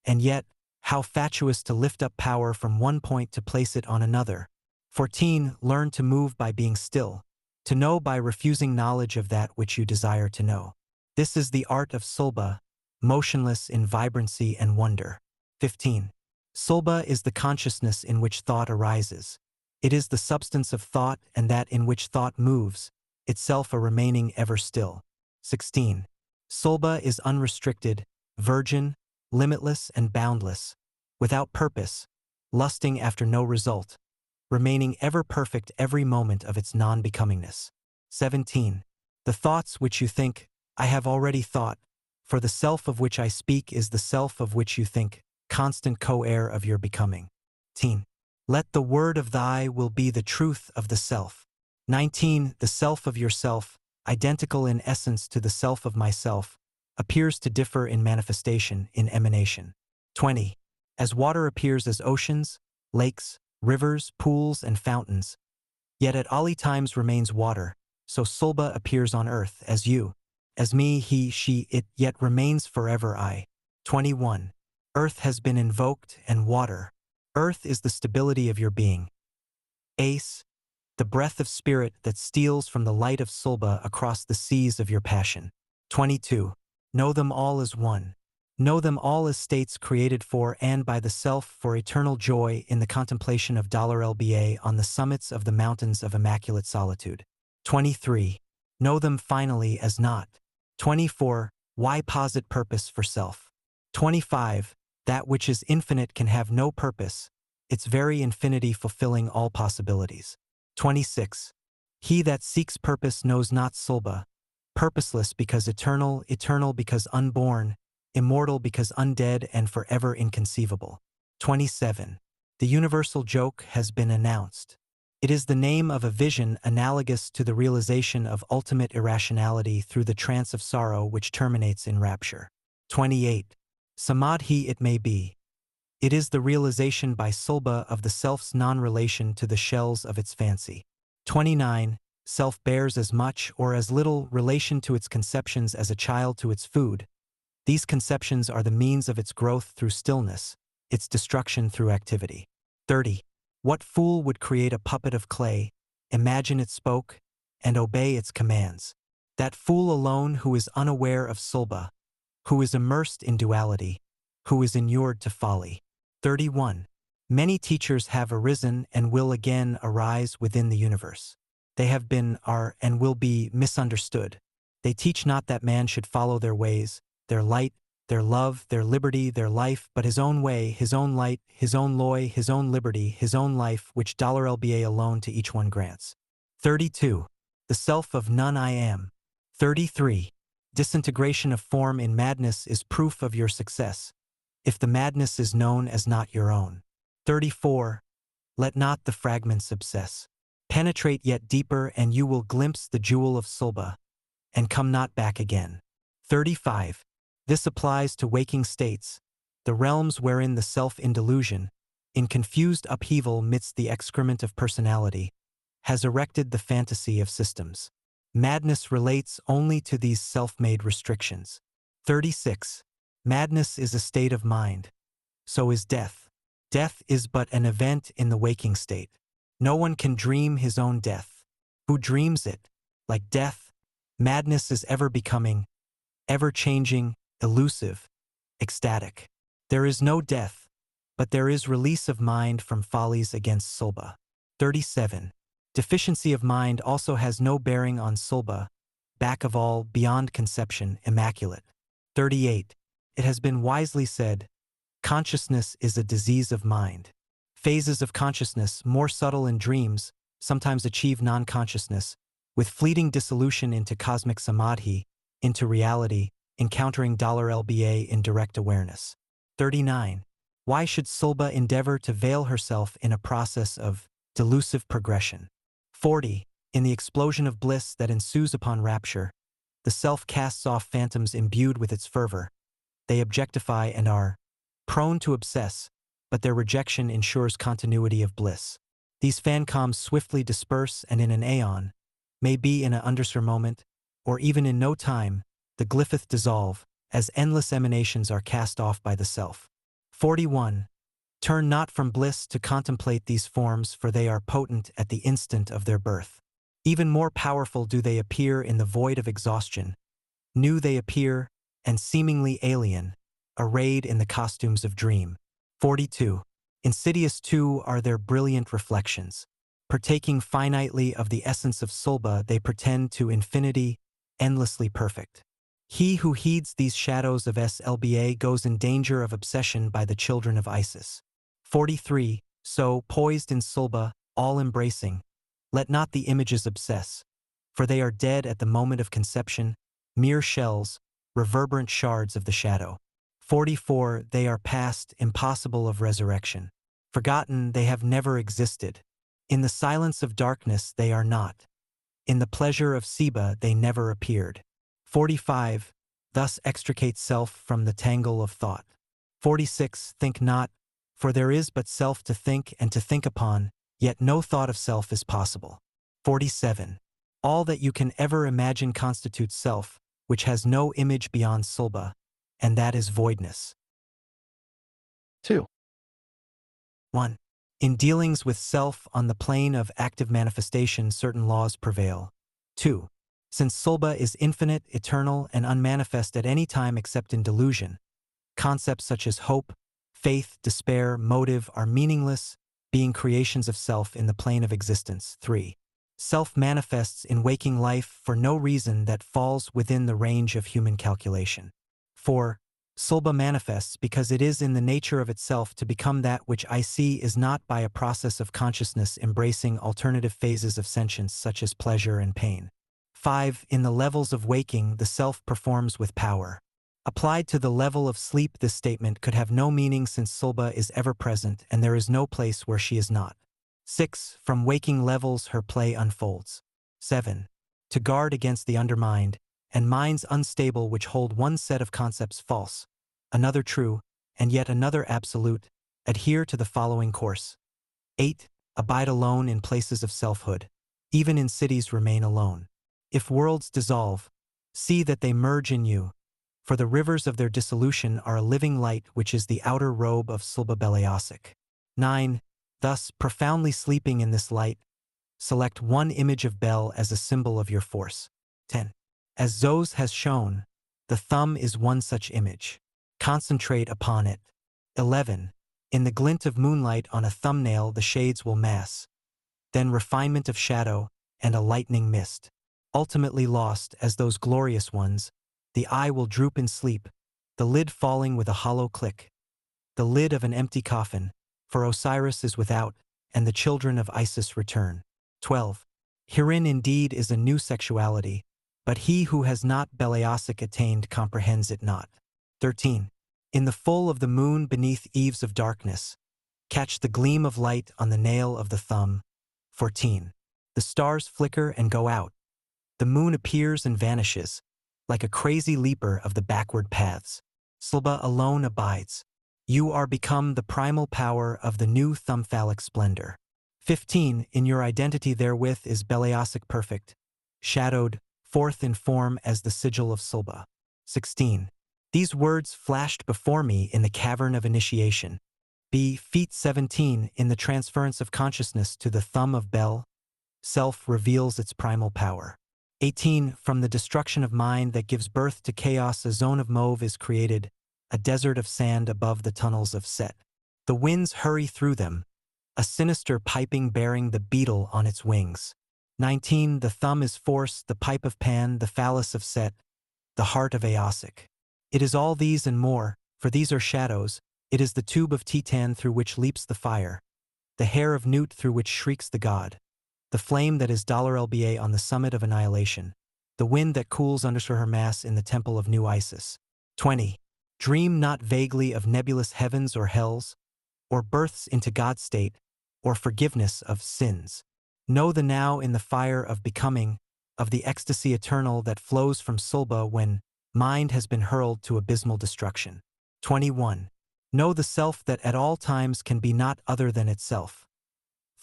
And yet, how fatuous to lift up power from one point to place it on another. 14. Learn to move by being still, to know by refusing knowledge of that which you desire to know. This is the art of Sulba, motionless in vibrancy and wonder. 15. Sulba is the consciousness in which thought arises. It is the substance of thought and that in which thought moves, itself a remaining ever still. 16. Sulba is unrestricted, virgin, limitless and boundless, without purpose, lusting after no result, remaining ever perfect every moment of its non-becomingness. 17. The thoughts which you think, I have already thought, for the self of which I speak is the self of which you think, constant co-heir of your becoming. 18. Let the word of thy will be the truth of the self. 19. The self of yourself, identical in essence to the self of myself, appears to differ in manifestation, in emanation. 20. As water appears as oceans, lakes, rivers, pools, and fountains, yet at all times remains water, so Sulba appears on earth as you, as me, he, she, it, yet remains forever I. 21. Earth has been invoked and water. Earth is the stability of your being. Ace, the breath of spirit that steals from the light of Sulba across the seas of your passion. 22. Know them all as one. Know them all as states created for and by the self for eternal joy in the contemplation of $lba on the summits of the mountains of immaculate solitude. 23. Know them finally as not. 24. Why posit purpose for self? 25. That which is infinite can have no purpose, its very infinity fulfilling all possibilities. 26. He that seeks purpose knows not Sulba, purposeless because eternal, eternal because unborn, immortal because undead and forever inconceivable. 27. The universal joke has been announced. It is the name of a vision analogous to the realization of ultimate irrationality through the trance of sorrow which terminates in rapture. 28. Samadhi it may be. It is the realization by Sulba of the self's non-relation to the shells of its fancy. 29. Self bears as much or as little relation to its conceptions as a child to its food. These conceptions are the means of its growth through stillness, its destruction through activity. 30. What fool would create a puppet of clay, imagine it spoke, and obey its commands? That fool alone who is unaware of Sulba, who is immersed in duality, who is inured to folly. 31. Many teachers have arisen and will again arise within the universe. They have been, are, and will be misunderstood. They teach not that man should follow their ways, their light, their love, their liberty, their life, but his own way, his own light, his own loy, his own liberty, his own life, which $lba alone to each one grants. 32. The self of none I am. 33. Disintegration of form in madness is proof of your success, if the madness is known as not your own. 34. Let not the fragments obsess. Penetrate yet deeper and you will glimpse the jewel of Sulba, and come not back again. 35. This applies to waking states, the realms wherein the self in delusion, in confused upheaval midst the excrement of personality, has erected the fantasy of systems. Madness relates only to these self-made restrictions. 36. Madness is a state of mind. So is death. Death is but an event in the waking state. No one can dream his own death. Who dreams it? Like death, madness is ever becoming, ever-changing, elusive, ecstatic. There is no death, but there is release of mind from follies against Sulba. 37. Deficiency of mind also has no bearing on Sulba, back of all, beyond conception, immaculate. 38. It has been wisely said, consciousness is a disease of mind. Phases of consciousness, more subtle in dreams, sometimes achieve non-consciousness, with fleeting dissolution into cosmic samadhi, into reality, encountering $LBA in direct awareness. 39. Why should Sulba endeavor to veil herself in a process of delusive progression? 40. In the explosion of bliss that ensues upon rapture, the self casts off phantoms imbued with its fervor. They objectify and are prone to obsess, but their rejection ensures continuity of bliss. These phancoms swiftly disperse and in an aeon, may be in an undersur moment, or even in no time, the glyphith dissolve, as endless emanations are cast off by the self. 41. Turn not from bliss to contemplate these forms, for they are potent at the instant of their birth. Even more powerful do they appear in the void of exhaustion. New they appear, and seemingly alien, arrayed in the costumes of dream. 42. Insidious too are their brilliant reflections. Partaking finitely of the essence of Sulba, they pretend to infinity, endlessly perfect. He who heeds these shadows of SLBA goes in danger of obsession by the children of Isis. 43. So, poised in Sulba, all-embracing, let not the images obsess, for they are dead at the moment of conception, mere shells, reverberant shards of the shadow. 44. They are past, impossible of resurrection. Forgotten, they have never existed. In the silence of darkness they are not. In the pleasure of Seba they never appeared. 45. Thus extricate self from the tangle of thought. 46. Think not, for there is but self to think and to think upon, yet no thought of self is possible. 47. All that you can ever imagine constitutes self, which has no image beyond Sulba, and that is voidness. 2. 1. In dealings with self on the plane of active manifestation, certain laws prevail. 2. Since Sulba is infinite, eternal, and unmanifest at any time except in delusion, concepts such as hope, faith, despair, motive are meaningless, being creations of self in the plane of existence. 3. Self manifests in waking life for no reason that falls within the range of human calculation. 4. Sulba manifests because it is in the nature of itself to become that which I see is not by a process of consciousness embracing alternative phases of sentience such as pleasure and pain. 5. In the levels of waking, the self performs with power. Applied to the level of sleep, this statement could have no meaning since Sulba is ever present and there is no place where she is not. 6. From waking levels her play unfolds. 7. To guard against the undermined, and minds unstable which hold one set of concepts false, another true, and yet another absolute, adhere to the following course. 8. Abide alone in places of selfhood. Even in cities remain alone. If worlds dissolve, see that they merge in you, for the rivers of their dissolution are a living light which is the outer robe of Sulba Beliasic. 9. Thus, profoundly sleeping in this light, select one image of Bel as a symbol of your force. 10. As Zos has shown, the thumb is one such image. Concentrate upon it. 11. In the glint of moonlight on a thumbnail the shades will mass. Then refinement of shadow and a lightning mist. Ultimately lost as those glorious ones, the eye will droop in sleep, the lid falling with a hollow click. The lid of an empty coffin, for Osiris is without, and the children of Isis return. 12. Herein indeed is a new sexuality, but he who has not Beliasic attained comprehends it not. 13. In the full of the moon beneath eaves of darkness, Catch the gleam of light on the nail of the thumb. 14. The stars flicker and go out. The moon appears and vanishes, like a crazy leaper of the backward paths. Slba alone abides. You are become the primal power of the new thumphallic splendor. 15. In your identity therewith is Beliosic perfect, shadowed forth in form as the sigil of Slba. 16. These words flashed before me in the cavern of initiation. Feat 17. In the transference of consciousness to the thumb of Bel, self reveals its primal power. 18. From the destruction of mind that gives birth to chaos, a zone of mauve is created, a desert of sand above the tunnels of Set. The winds hurry through them, a sinister piping bearing the beetle on its wings. 19. The thumb is force, the pipe of Pan, the phallus of Set, the heart of Aosic. It is all these and more, for these are shadows. It is the tube of Titan through which leaps the fire, the hair of Newt through which shrieks the god, the flame that is $LBA on the summit of annihilation, the wind that cools under her mass in the temple of New Isis. 20. Dream not vaguely of nebulous heavens or hells, or births into God state, or forgiveness of sins. Know the now in the fire of becoming, of the ecstasy eternal that flows from Slba when mind has been hurled to abysmal destruction. 21. Know the self that at all times can be not other than itself.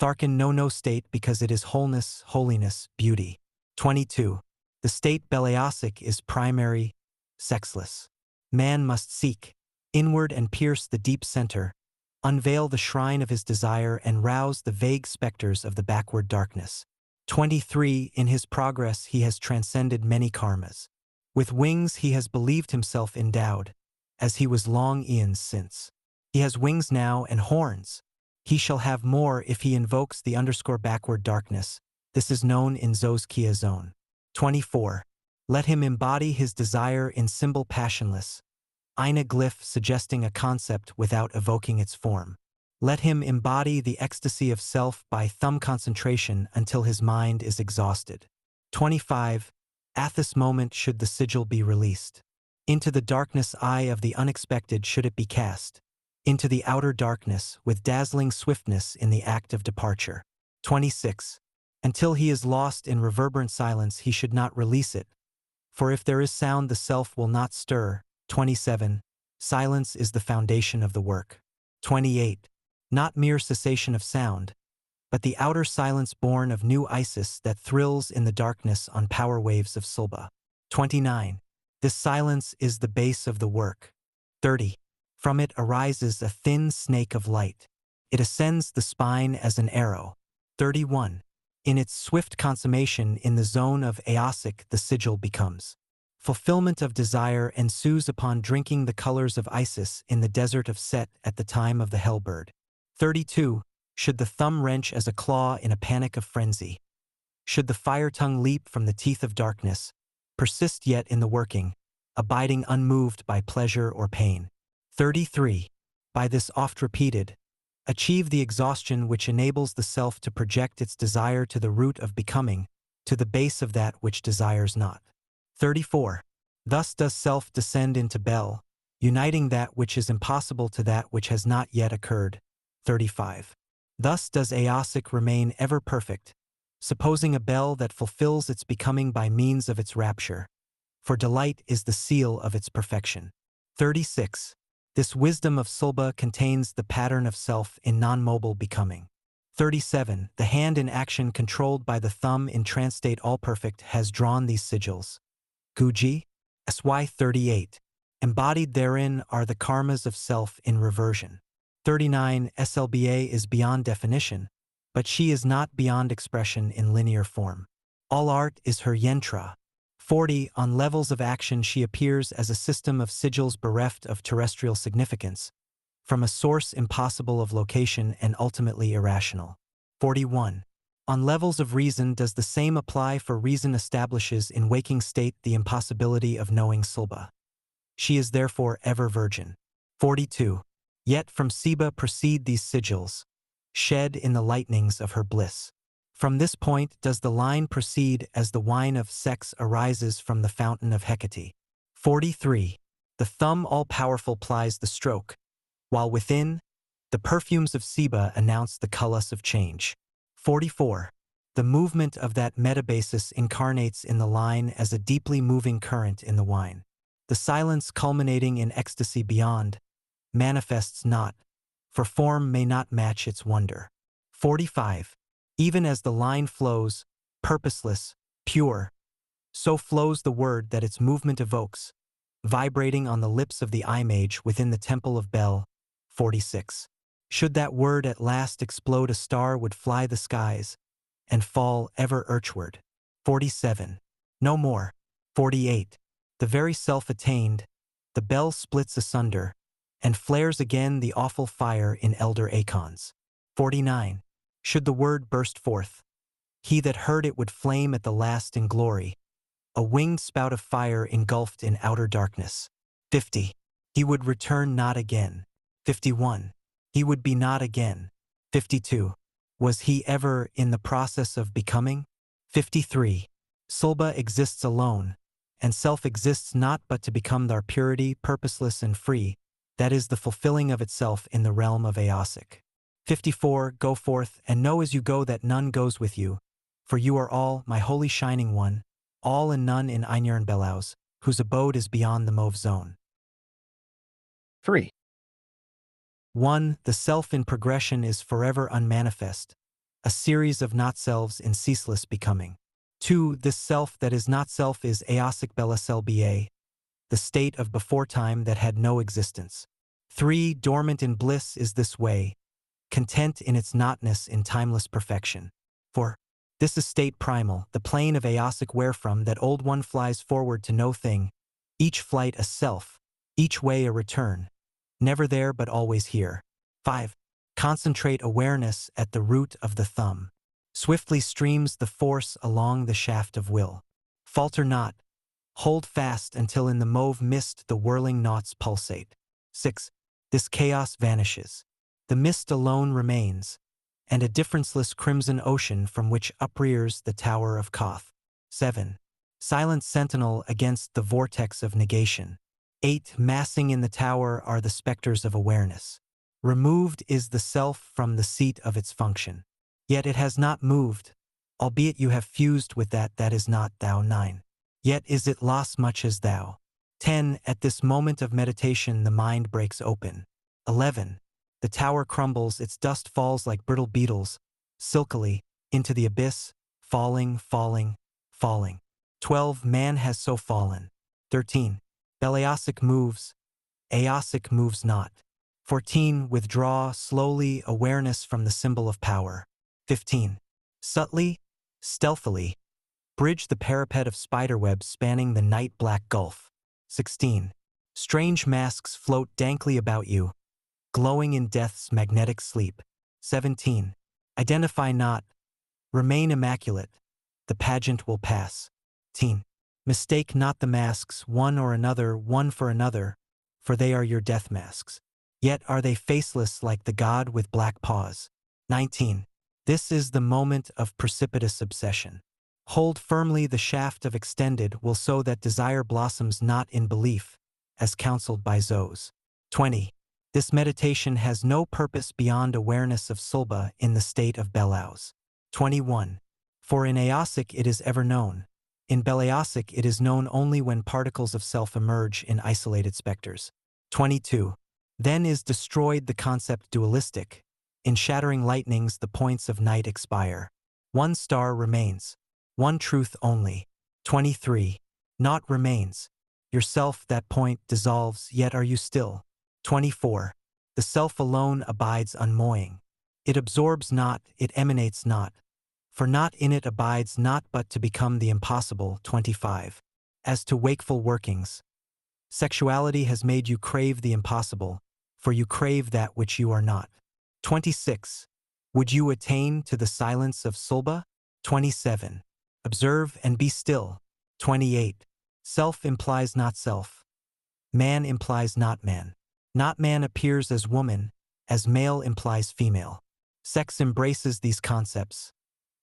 Tharkin know no state because it is wholeness, holiness, beauty. 22. The state Beliosic is primary, sexless. Man must seek, inward and pierce the deep center, unveil the shrine of his desire and rouse the vague specters of the backward darkness. 23. In his progress he has transcended many karmas. With wings he has believed himself endowed, as he was long eons since. He has wings now and horns. He shall have more if he invokes the _backward darkness. This is known in Zoskia zone. 24. Let him embody his desire in symbol passionless, Ina glyph suggesting a concept without evoking its form. Let him embody the ecstasy of self by thumb concentration until his mind is exhausted. 25. At this moment should the sigil be released. Into the darkness eye of the unexpected should it be cast. Into the outer darkness with dazzling swiftness in the act of departure. 26. Until he is lost in reverberant silence he should not release it, for if there is sound the self will not stir. 27. Silence is the foundation of the work. 28. Not mere cessation of sound, but the outer silence born of New Isis that thrills in the darkness on power waves of Slba. 29. This silence is the base of the work. 30. From it arises a thin snake of light. It ascends the spine as an arrow. 31. In its swift consummation in the zone of Aosic the sigil becomes. Fulfillment of desire ensues upon drinking the colors of Isis in the desert of Set at the time of the hellbird. 32. Should the thumb wrench as a claw in a panic of frenzy. Should the fire tongue leap from the teeth of darkness, persist yet in the working, abiding unmoved by pleasure or pain. 33. By this oft repeated, achieve the exhaustion which enables the self to project its desire to the root of becoming, to the base of that which desires not. 34. Thus does self descend into Bel, uniting that which is impossible to that which has not yet occurred. 35. Thus does Aosic remain ever perfect, supposing a Bel that fulfills its becoming by means of its rapture, for delight is the seal of its perfection. 36. This wisdom of Slba contains the pattern of self in non-mobile becoming. 37. The hand in action controlled by the thumb in trance state all perfect has drawn these sigils. Guji, SY 38. Embodied therein are the karmas of self in reversion. 39. SLBA is beyond definition, but she is not beyond expression in linear form. All art is her yentra. 40. On levels of action she appears as a system of sigils bereft of terrestrial significance, from a source impossible of location and ultimately irrational. 41. On levels of reason does the same apply, for reason establishes in waking state the impossibility of knowing Slba. She is therefore ever virgin. 42. Yet from Seba proceed these sigils, shed in the lightnings of her bliss. From this point does the line proceed as the wine of sex arises from the fountain of Hecate. 43. The thumb all-powerful plies the stroke, while within, The perfumes of Seba announce the culus of change. 44. The movement of that metabasis incarnates in the line as a deeply moving current in the wine. The silence culminating in ecstasy beyond manifests not, for form may not match its wonder. 45. Even as the line flows, purposeless, pure, so flows the word that its movement evokes, vibrating on the lips of the eye-mage within the temple of Bel. 46. Should that word at last explode, a star would fly the skies and fall ever earthward. 47. No more. 48. The very self attained, the bell splits asunder, and flares again the awful fire in elder Acons. 49. Should the word burst forth, he that heard it would flame at the last in glory, a winged spout of fire engulfed in outer darkness. 50. He would return not again. 51. He would be not again. 52. Was he ever in the process of becoming? 53. Sulba exists alone, and self exists not but to become our purity, purposeless and free, that is the fulfilling of itself in the realm of Aosic. 54. Go forth, and know as you go that none goes with you, for you are all, my holy shining one, all and none in Einarn Belaus, whose abode is beyond the mauve zone. 3. 1. The self in progression is forever unmanifest, a series of not-selves in ceaseless becoming. 2. This self that is not self is Aosic Belaselba, the state of beforetime that had no existence. 3. Dormant in bliss is this way, content in its notness in timeless perfection. 4. This is state primal, the plane of Aosic wherefrom that old one flies forward to no thing, each flight a self, each way a return, never there but always here. 5. Concentrate awareness at the root of the thumb. Swiftly streams the force along the shaft of will. Falter not. Hold fast until in the mauve mist the whirling knots pulsate. 6. This chaos vanishes. The mist alone remains, and a differenceless crimson ocean from which uprears the Tower of Koth. 7. Silent sentinel against the vortex of negation. 8. Massing in the tower are the specters of awareness. Removed is the self from the seat of its function. Yet it has not moved, albeit you have fused with that is not thou. 9. Yet is it lost much as thou. 10. At this moment of meditation the mind breaks open. 11. The tower crumbles, its dust falls like brittle beetles, silkily, into the abyss, falling, falling, falling. 12. Man has so fallen. 13. Belaosic moves, Aosic moves not. 14. Withdraw slowly awareness from the symbol of power. 15. Subtly, stealthily, bridge the parapet of spiderwebs spanning the night-black gulf. 16. Strange masks float dankly about you, glowing in death's magnetic sleep. 17. Identify not, remain immaculate, the pageant will pass. 18. Mistake not the masks, one or another, one for another, for they are your death masks. Yet are they faceless like the god with black paws. 19. This is the moment of precipitous obsession. Hold firmly the shaft of extended will so that desire blossoms not in belief, as counseled by Zos. 20. This meditation has no purpose beyond awareness of Sulba in the state of Belaus. 21. For in Aosic it is ever known. In Belaosic it is known only when particles of self emerge in isolated specters. 22. Then is destroyed the concept dualistic. In shattering lightnings the points of night expire. One star remains. One truth only. 23. Naught remains. Yourself that point dissolves, yet are you still. 24. The self alone abides unmoying. It absorbs not, it emanates not. For not in it abides not but to become the impossible. 25. As to wakeful workings, sexuality has made you crave the impossible, for you crave that which you are not. 26. Would you attain to the silence of Sulba? 27. Observe and be still. 28. Self implies not self. Man implies not man. Not man appears as woman, as male implies female. Sex embraces these concepts.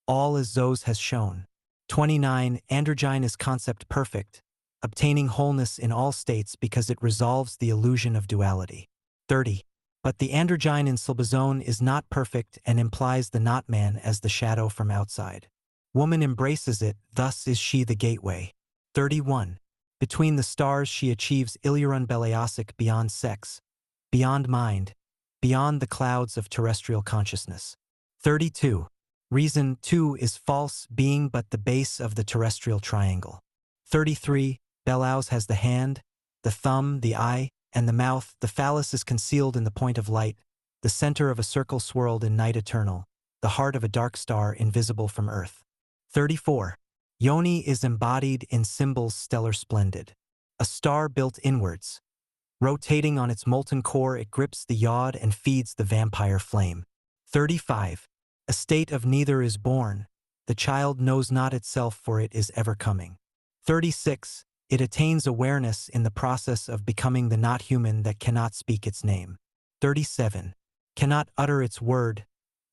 All as Zos has shown. 29. Androgyne is concept perfect, obtaining wholeness in all states because it resolves the illusion of duality. 30. But the androgyne in Silbazone is not perfect and implies the not-man as the shadow from outside. Woman embraces it, thus is she the gateway. 31. Between the stars she achieves Illyrian Beleasic beyond sex, beyond mind, beyond the clouds of terrestrial consciousness. 32. Reason, too, is false, being but the base of the terrestrial triangle. 33. Belaus has the hand, the thumb, the eye, and the mouth. The phallus is concealed in the point of light, the center of a circle swirled in night eternal, the heart of a dark star invisible from earth. 34. Yoni is embodied in symbols stellar splendid. A star built inwards. Rotating on its molten core, it grips the yod and feeds the vampire flame. 35. A state of neither is born. The child knows not itself, for it is ever coming. 36. It attains awareness in the process of becoming the not human that cannot speak its name. 37. Cannot utter its word.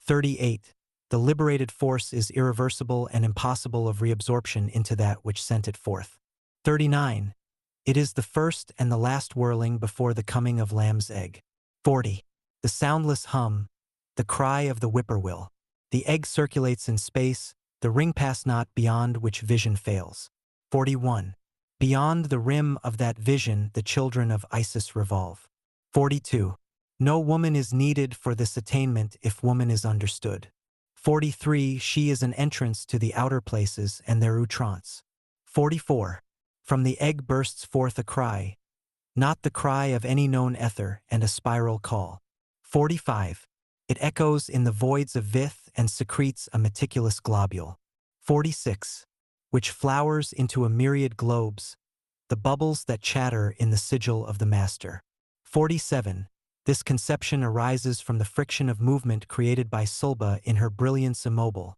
38. The liberated force is irreversible and impossible of reabsorption into that which sent it forth. 39. It is the first and the last whirling before the coming of lamb's egg. 40. The soundless hum, the cry of the whippoorwill. The egg circulates in space, the ring pass not beyond which vision fails. 41. Beyond the rim of that vision the children of Isis revolve. 42. No woman is needed for this attainment if woman is understood. 43. She is an entrance to the outer places and their outrance. 44. From the egg bursts forth a cry, not the cry of any known ether, and a spiral call. 45. It echoes in the voids of Vith and secretes a meticulous globule. 46. Which flowers into a myriad globes, the bubbles that chatter in the sigil of the master. 47. This conception arises from the friction of movement created by Sulba in her brilliance immobile,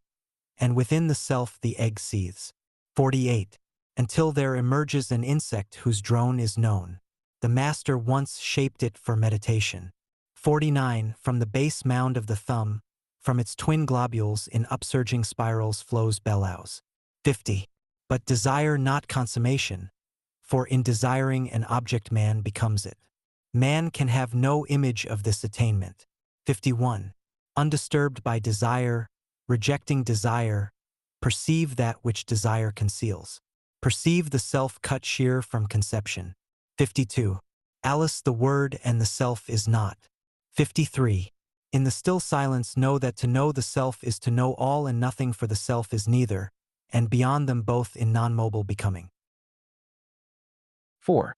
and within the self the egg seethes. 48. Until there emerges an insect whose drone is known. The master once shaped it for meditation. 49. From the base mound of the thumb, from its twin globules in upsurging spirals flows Belaus. 50. But desire not consummation, for in desiring an object man becomes it. Man can have no image of this attainment. 51. Undisturbed by desire, rejecting desire, perceive that which desire conceals. Perceive the self cut sheer from conception. 52. Alice the word and the self is not. 53. In the still silence know that to know the self is to know all and nothing, for the self is neither, and beyond them both in non-mobile becoming. 4.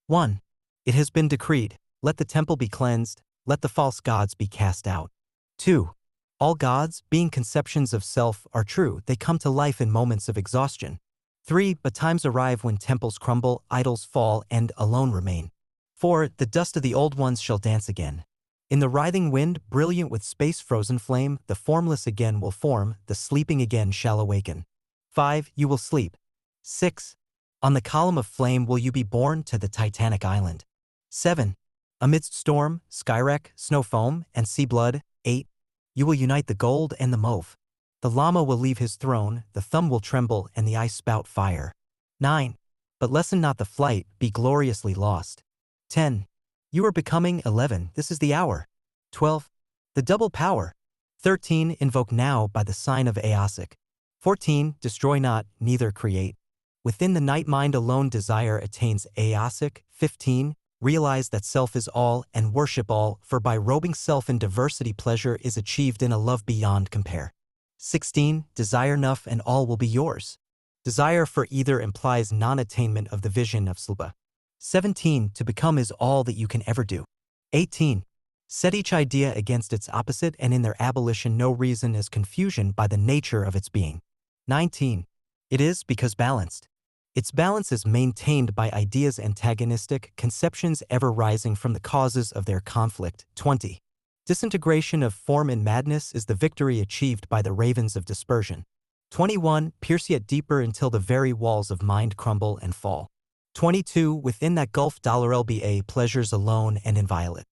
1. It has been decreed, let the temple be cleansed, let the false gods be cast out. 2. All gods, being conceptions of self, are true, they come to life in moments of exhaustion. 3. But times arrive when temples crumble, idols fall, and alone remain. 4. The dust of the old ones shall dance again. In the writhing wind, brilliant with space-frozen flame, the formless again will form, the sleeping again shall awaken. 5. You will sleep. 6. On the column of flame will you be borne to the Titanic island. 7. Amidst storm, skywreck, snow foam, and sea blood. 8. You will unite the gold and the mauve. The llama will leave his throne, the thumb will tremble, and the ice spout fire. 9. But lessen not the flight, be gloriously lost. 10. You are becoming. 11. This is the hour. 12. The double power. 13. Invoke now by the sign of Aosic. 14. Destroy not, neither create. Within the night mind alone desire attains Aosic. 15. Realize that self is all and worship all, for by robing self in diversity pleasure is achieved in a love beyond compare. 16. Desire enough and all will be yours. Desire for either implies non-attainment of the vision of Sluba. 17. To become is all that you can ever do. 18. Set each idea against its opposite, and in their abolition no reason is confusion by the nature of its being. 19. It is because balanced. Its balance is maintained by ideas antagonistic, conceptions ever rising from the causes of their conflict. 20. Disintegration of form in madness is the victory achieved by the ravens of dispersion. 21. Pierce yet deeper until the very walls of mind crumble and fall. 22. Within that gulf $LBA pleasures alone and inviolate.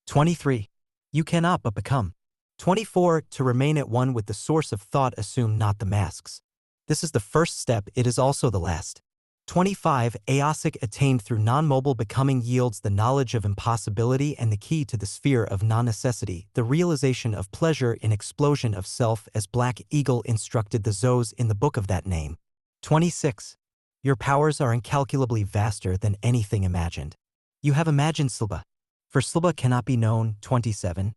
23. You cannot but become. 24. To remain at one with the source of thought, assume not the masks. This is the first step, it is also the last. 25. Aosic attained through non-mobile becoming yields the knowledge of impossibility and the key to the sphere of non-necessity, the realization of pleasure in explosion of self as Black Eagle instructed the Zos in the book of that name. 26. Your powers are incalculably vaster than anything imagined. You have imagined Silba. For Silba cannot be known. 27.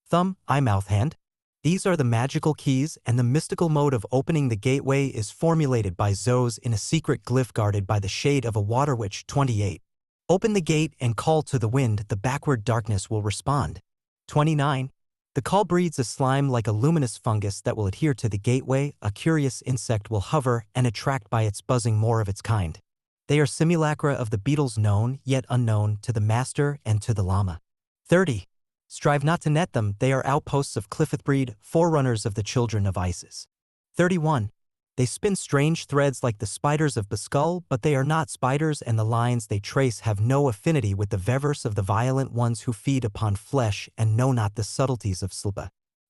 Thumb, eye, mouth, hand. These are the magical keys, and the mystical mode of opening the gateway is formulated by Zos in a secret glyph guarded by the shade of a water witch. 28. Open the gate and call to the wind, the backward darkness will respond. 29. The call breeds a slime like a luminous fungus that will adhere to the gateway, a curious insect will hover and attract by its buzzing more of its kind. They are simulacra of the beetles known, yet unknown, to the master and to the lama. 30. Strive not to net them, they are outposts of Cliffith breed, forerunners of the children of Isis. 31. They spin strange threads like the spiders of Baskull, but they are not spiders, and the lines they trace have no affinity with the vevers of the violent ones who feed upon flesh and know not the subtleties of Silba.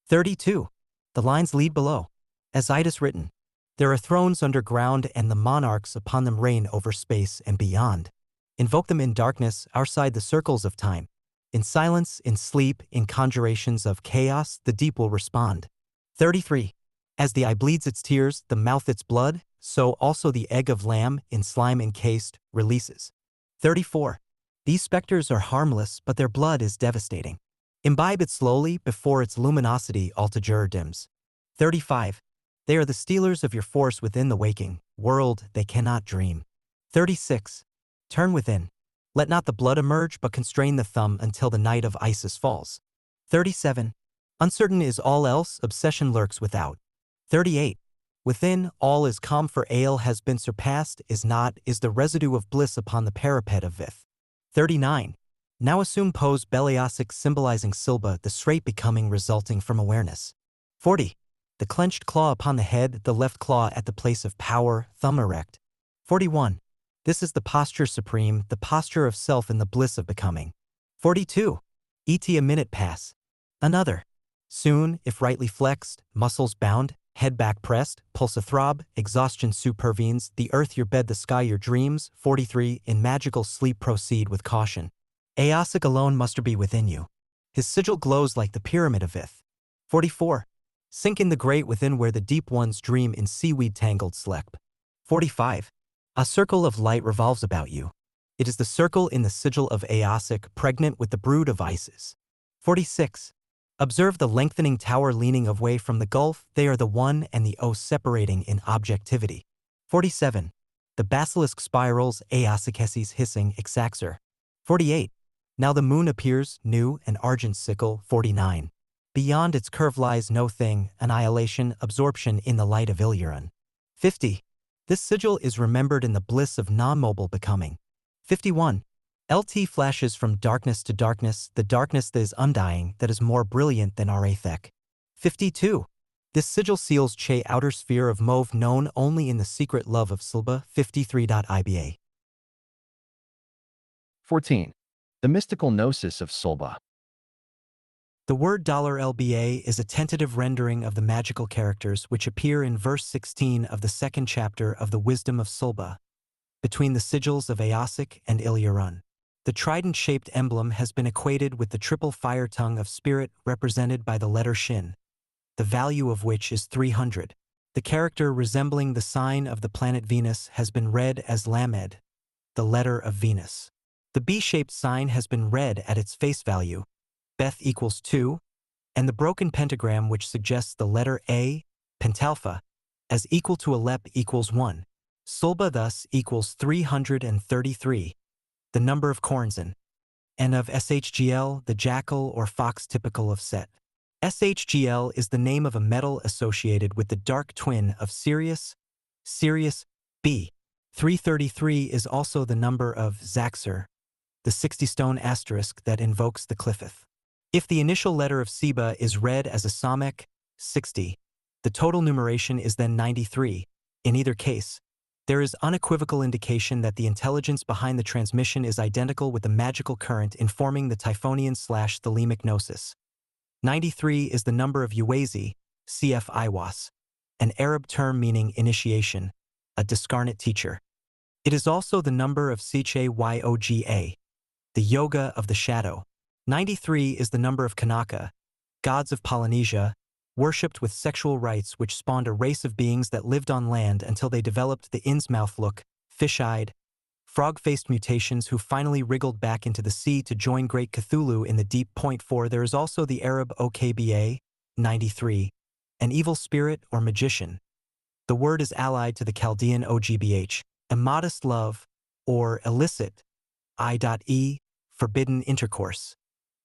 32. The lines lead below. As Idas written, there are thrones underground, and the monarchs upon them reign over space and beyond. Invoke them in darkness, outside the circles of time. In silence, in sleep, in conjurations of chaos, the deep will respond. 33. As the eye bleeds its tears, the mouth its blood, so also the egg of lamb, in slime encased, releases. 34. These specters are harmless, but their blood is devastating. Imbibe it slowly before its luminosity altogether dims. 35. They are the stealers of your force within the waking world, they cannot dream. 36. Turn within. Let not the blood emerge, but constrain the thumb until the night of Isis falls. 37. Uncertain is all else, obsession lurks without. 38. Within, all is calm, for ale has been surpassed, is not, is the residue of bliss upon the parapet of Vith. 39. Now assume pose Beliosic symbolizing Silba, the straight becoming resulting from awareness. 40. The clenched claw upon the head, the left claw at the place of power, thumb erect. 41. This is the posture supreme, the posture of self in the bliss of becoming. 42. A minute pass. Another. Soon, if rightly flexed, muscles bound, head back pressed, pulse a throb, exhaustion supervenes, the earth your bed, the sky your dreams. 43. In magical sleep proceed with caution. Aosic alone muster be within you. His sigil glows like the pyramid of Vith. 44. Sink in the great within where the deep ones dream in seaweed-tangled sleep. 45. A circle of light revolves about you. It is the circle in the sigil of Aosic, pregnant with the brood of Isis. 46. Observe the lengthening tower leaning away from the gulf, they are the one and the O separating in objectivity. 47. The basilisk spirals, Aosic hissing, exacxer. 48. Now the moon appears, new, an argent sickle. 49. Beyond its curve lies no thing, annihilation, absorption in the light of Illyuran. 50. This sigil is remembered in the bliss of non-mobile becoming. 51. LT flashes from darkness to darkness, the darkness that is undying, that is more brilliant than Arathek. 52. This sigil seals Che outer sphere of mauve known only in the secret love of Silba. 53.iba. 14. The mystical gnosis of Silba. The word $LBA is a tentative rendering of the magical characters which appear in verse 16 of the second chapter of the Wisdom of Silba, between the sigils of Aosic and Illyuran. The trident-shaped emblem has been equated with the triple fire tongue of spirit represented by the letter Shin, the value of which is 300. The character resembling the sign of the planet Venus has been read as Lamed, the letter of Venus. The B-shaped sign has been read at its face value, Beth equals 2, and the broken pentagram which suggests the letter A, pentalpha, as equal to Alep equals 1. Silba thus equals 333, the number of Corzin, and of SHGL, the jackal or fox typical of Set. SHGL is the name of a metal associated with the dark twin of Sirius, Sirius B. 333 is also the number of Zaxer, the 60-stone asterisk that invokes the Cliffith. If the initial letter of Seba is read as a Samek, 60, the total numeration is then 93. In either case, there is unequivocal indication that the intelligence behind the transmission is identical with the magical current informing the Typhonian/Thelemic gnosis. 93 is the number of Uwazi, cf. Iwas, an Arab term meaning initiation, a discarnate teacher. It is also the number of Cthulhuyoga, the yoga of the shadow. 93 is the number of Kanaka, gods of Polynesia, worshipped with sexual rites which spawned a race of beings that lived on land until they developed the Innsmouth look, fish-eyed, frog-faced mutations who finally wriggled back into the sea to join Great Cthulhu in the deep. 4. There is also the Arab Okba, 93, an evil spirit or magician. The word is allied to the Chaldean Ogbh, immodest love, or illicit, I.e., forbidden intercourse,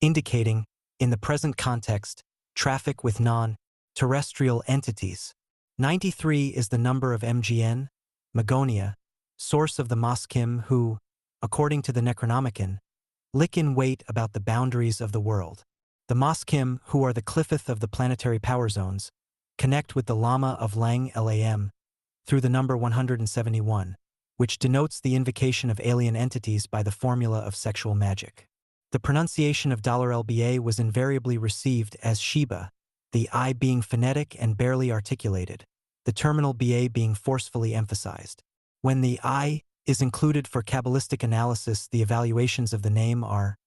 indicating, in the present context, traffic with non-terrestrial entities. 93 is the number of Mgn, Magonia, source of the Moskim who, according to the Necronomicon, lick in wait about the boundaries of the world. The Moskim, who are the Cliffith of the planetary power zones, connect with the Lama of Lang Lam through the number 171, which denotes the invocation of alien entities by the formula of sexual magic. The pronunciation of $LBA was invariably received as Sheba, the I being phonetic and barely articulated, the terminal BA being forcefully emphasized. When the I is included for Kabbalistic analysis, the evaluations of the name are,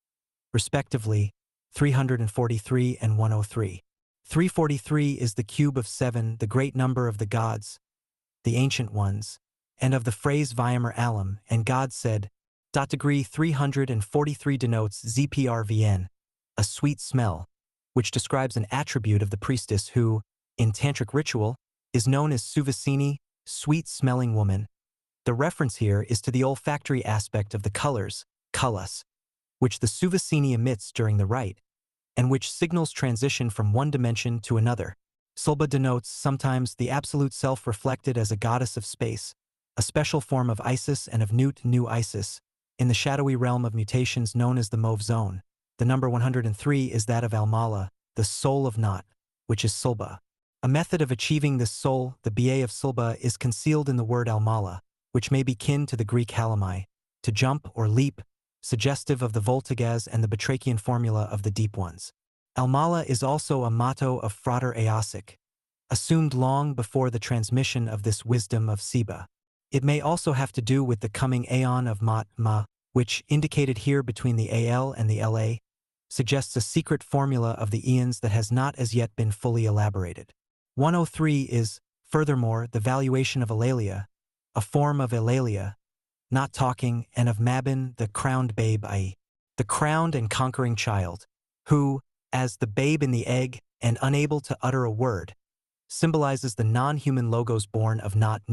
respectively, 343 and 103. 343 is the cube of 7, the great number of the gods, the ancient ones, and of the phrase Vyamer Alam, and God said, degree 343 denotes ZPRVN, a sweet smell, which describes an attribute of the priestess who, in Tantric ritual, is known as Suvasini, sweet-smelling woman. The reference here is to the olfactory aspect of the colors, kalas, which the Suvasini emits during the rite, and which signals transition from one dimension to another. Sulba denotes sometimes the absolute self reflected as a goddess of space, a special form of Isis and of Nut, New Isis, in the shadowy realm of mutations known as the Mauve Zone. The number 103 is that of Almala, the soul of Nut, which is Sulba. A method of achieving this soul, the BA of Sulba, is concealed in the word Almala, which may be kin to the Greek halamai, to jump or leap, suggestive of the Voltigaz and the Batrachian formula of the Deep Ones. Almala is also a motto of Frater Eosic, assumed long before the transmission of this wisdom of Seba. It may also have to do with the coming aeon of Ma, which, indicated here between the AL and the LA, suggests a secret formula of the eons that has not as yet been fully elaborated. 103 is, furthermore, the valuation of Eulalia, a form of Eulalia, not talking, and of Mabin, the crowned babe, i.e., the crowned and conquering child, who, as the babe in the egg and unable to utter a word, symbolizes the non-human logos born of Nut.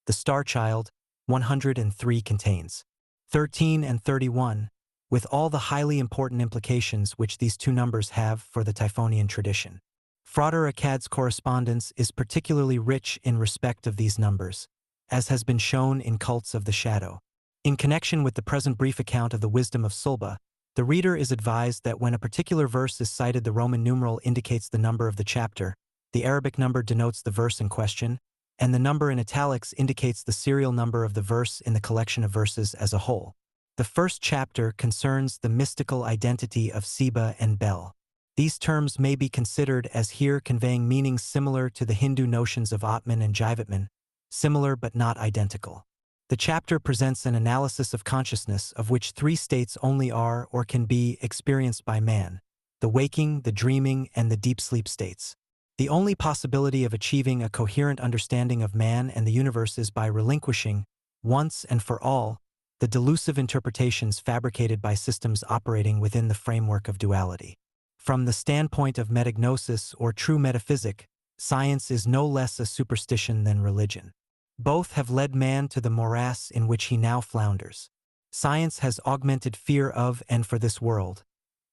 The star child, 103 contains 13 and 31, with all the highly important implications which these two numbers have for the Typhonian tradition. Frater Akkad's correspondence is particularly rich in respect of these numbers, as has been shown in Cults of the Shadow. In connection with the present brief account of the wisdom of Sulba, the reader is advised that when a particular verse is cited, the Roman numeral indicates the number of the chapter, the Arabic number denotes the verse in question, and the number in italics indicates the serial number of the verse in the collection of verses as a whole. The first chapter concerns the mystical identity of Seba and Bel. These terms may be considered as here conveying meanings similar to the Hindu notions of Atman and Jivatman, similar but not identical. The chapter presents an analysis of consciousness of which three states only are or can be experienced by man: the waking, the dreaming, and the deep sleep states. The only possibility of achieving a coherent understanding of man and the universe is by relinquishing, once and for all, the delusive interpretations fabricated by systems operating within the framework of duality. From the standpoint of metagnosis or true metaphysic, science is no less a superstition than religion. Both have led man to the morass in which he now flounders. Science has augmented fear of and for this world,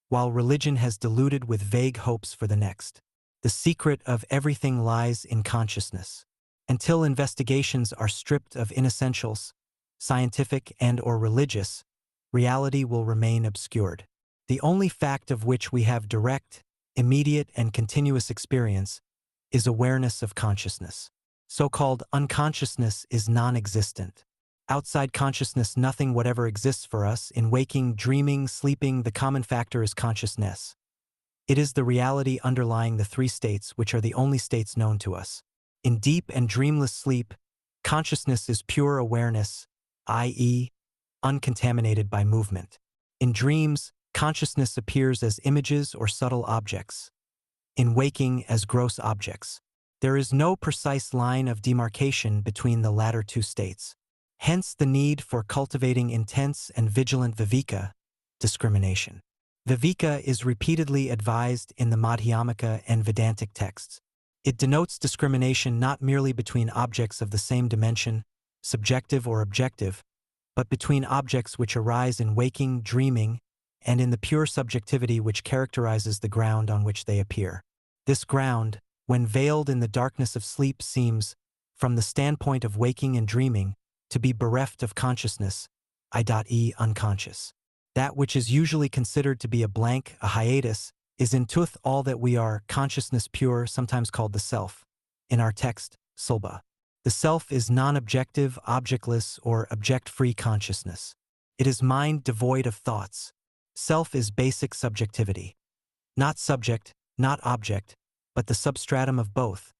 while religion has deluded with vague hopes for the next. The secret of everything lies in consciousness. Until investigations are stripped of inessentials, scientific and/or religious, reality will remain obscured. The only fact of which we have direct, immediate, and continuous experience is awareness of consciousness. So-called unconsciousness is non-existent. Outside consciousness, nothing whatever exists for us. In waking, dreaming, sleeping, the common factor is consciousness. It is the reality underlying the three states which are the only states known to us. In deep and dreamless sleep, consciousness is pure awareness, i.e., uncontaminated by movement. In dreams, consciousness appears as images or subtle objects. In waking, as gross objects. There is no precise line of demarcation between the latter two states. Hence the need for cultivating intense and vigilant viveka, discrimination. Viveka is repeatedly advised in the Madhyamaka and Vedantic texts. It denotes discrimination not merely between objects of the same dimension, subjective or objective, but between objects which arise in waking, dreaming, and in the pure subjectivity which characterizes the ground on which they appear. This ground, when veiled in the darkness of sleep, seems, from the standpoint of waking and dreaming, to be bereft of consciousness, i.e. unconscious. That which is usually considered to be a blank, a hiatus, is in truth all that we are, consciousness pure, sometimes called the self. In our text, Sulba. The self is non-objective, objectless, or object-free consciousness. It is mind devoid of thoughts. Self is basic subjectivity. Not subject, not object, but the substratum of both,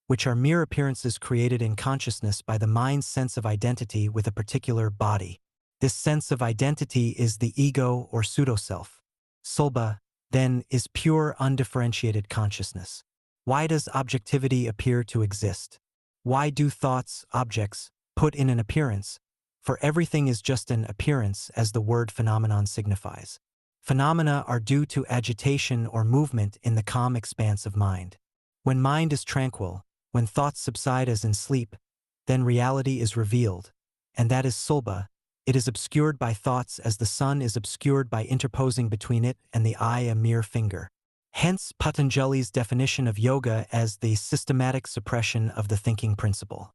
which are mere appearances created in consciousness by the mind's sense of identity with a particular body. This sense of identity is the ego or pseudo-self. Sulba, then, is pure undifferentiated consciousness. Why does objectivity appear to exist? Why do thoughts, objects, put in an appearance? For everything is just an appearance, as the word phenomenon signifies. Phenomena are due to agitation or movement in the calm expanse of mind. When mind is tranquil, when thoughts subside as in sleep, then reality is revealed, and that is Sulba. It is obscured by thoughts as the sun is obscured by interposing between it and the eye a mere finger. Hence Patanjali's definition of yoga as the systematic suppression of the thinking principle.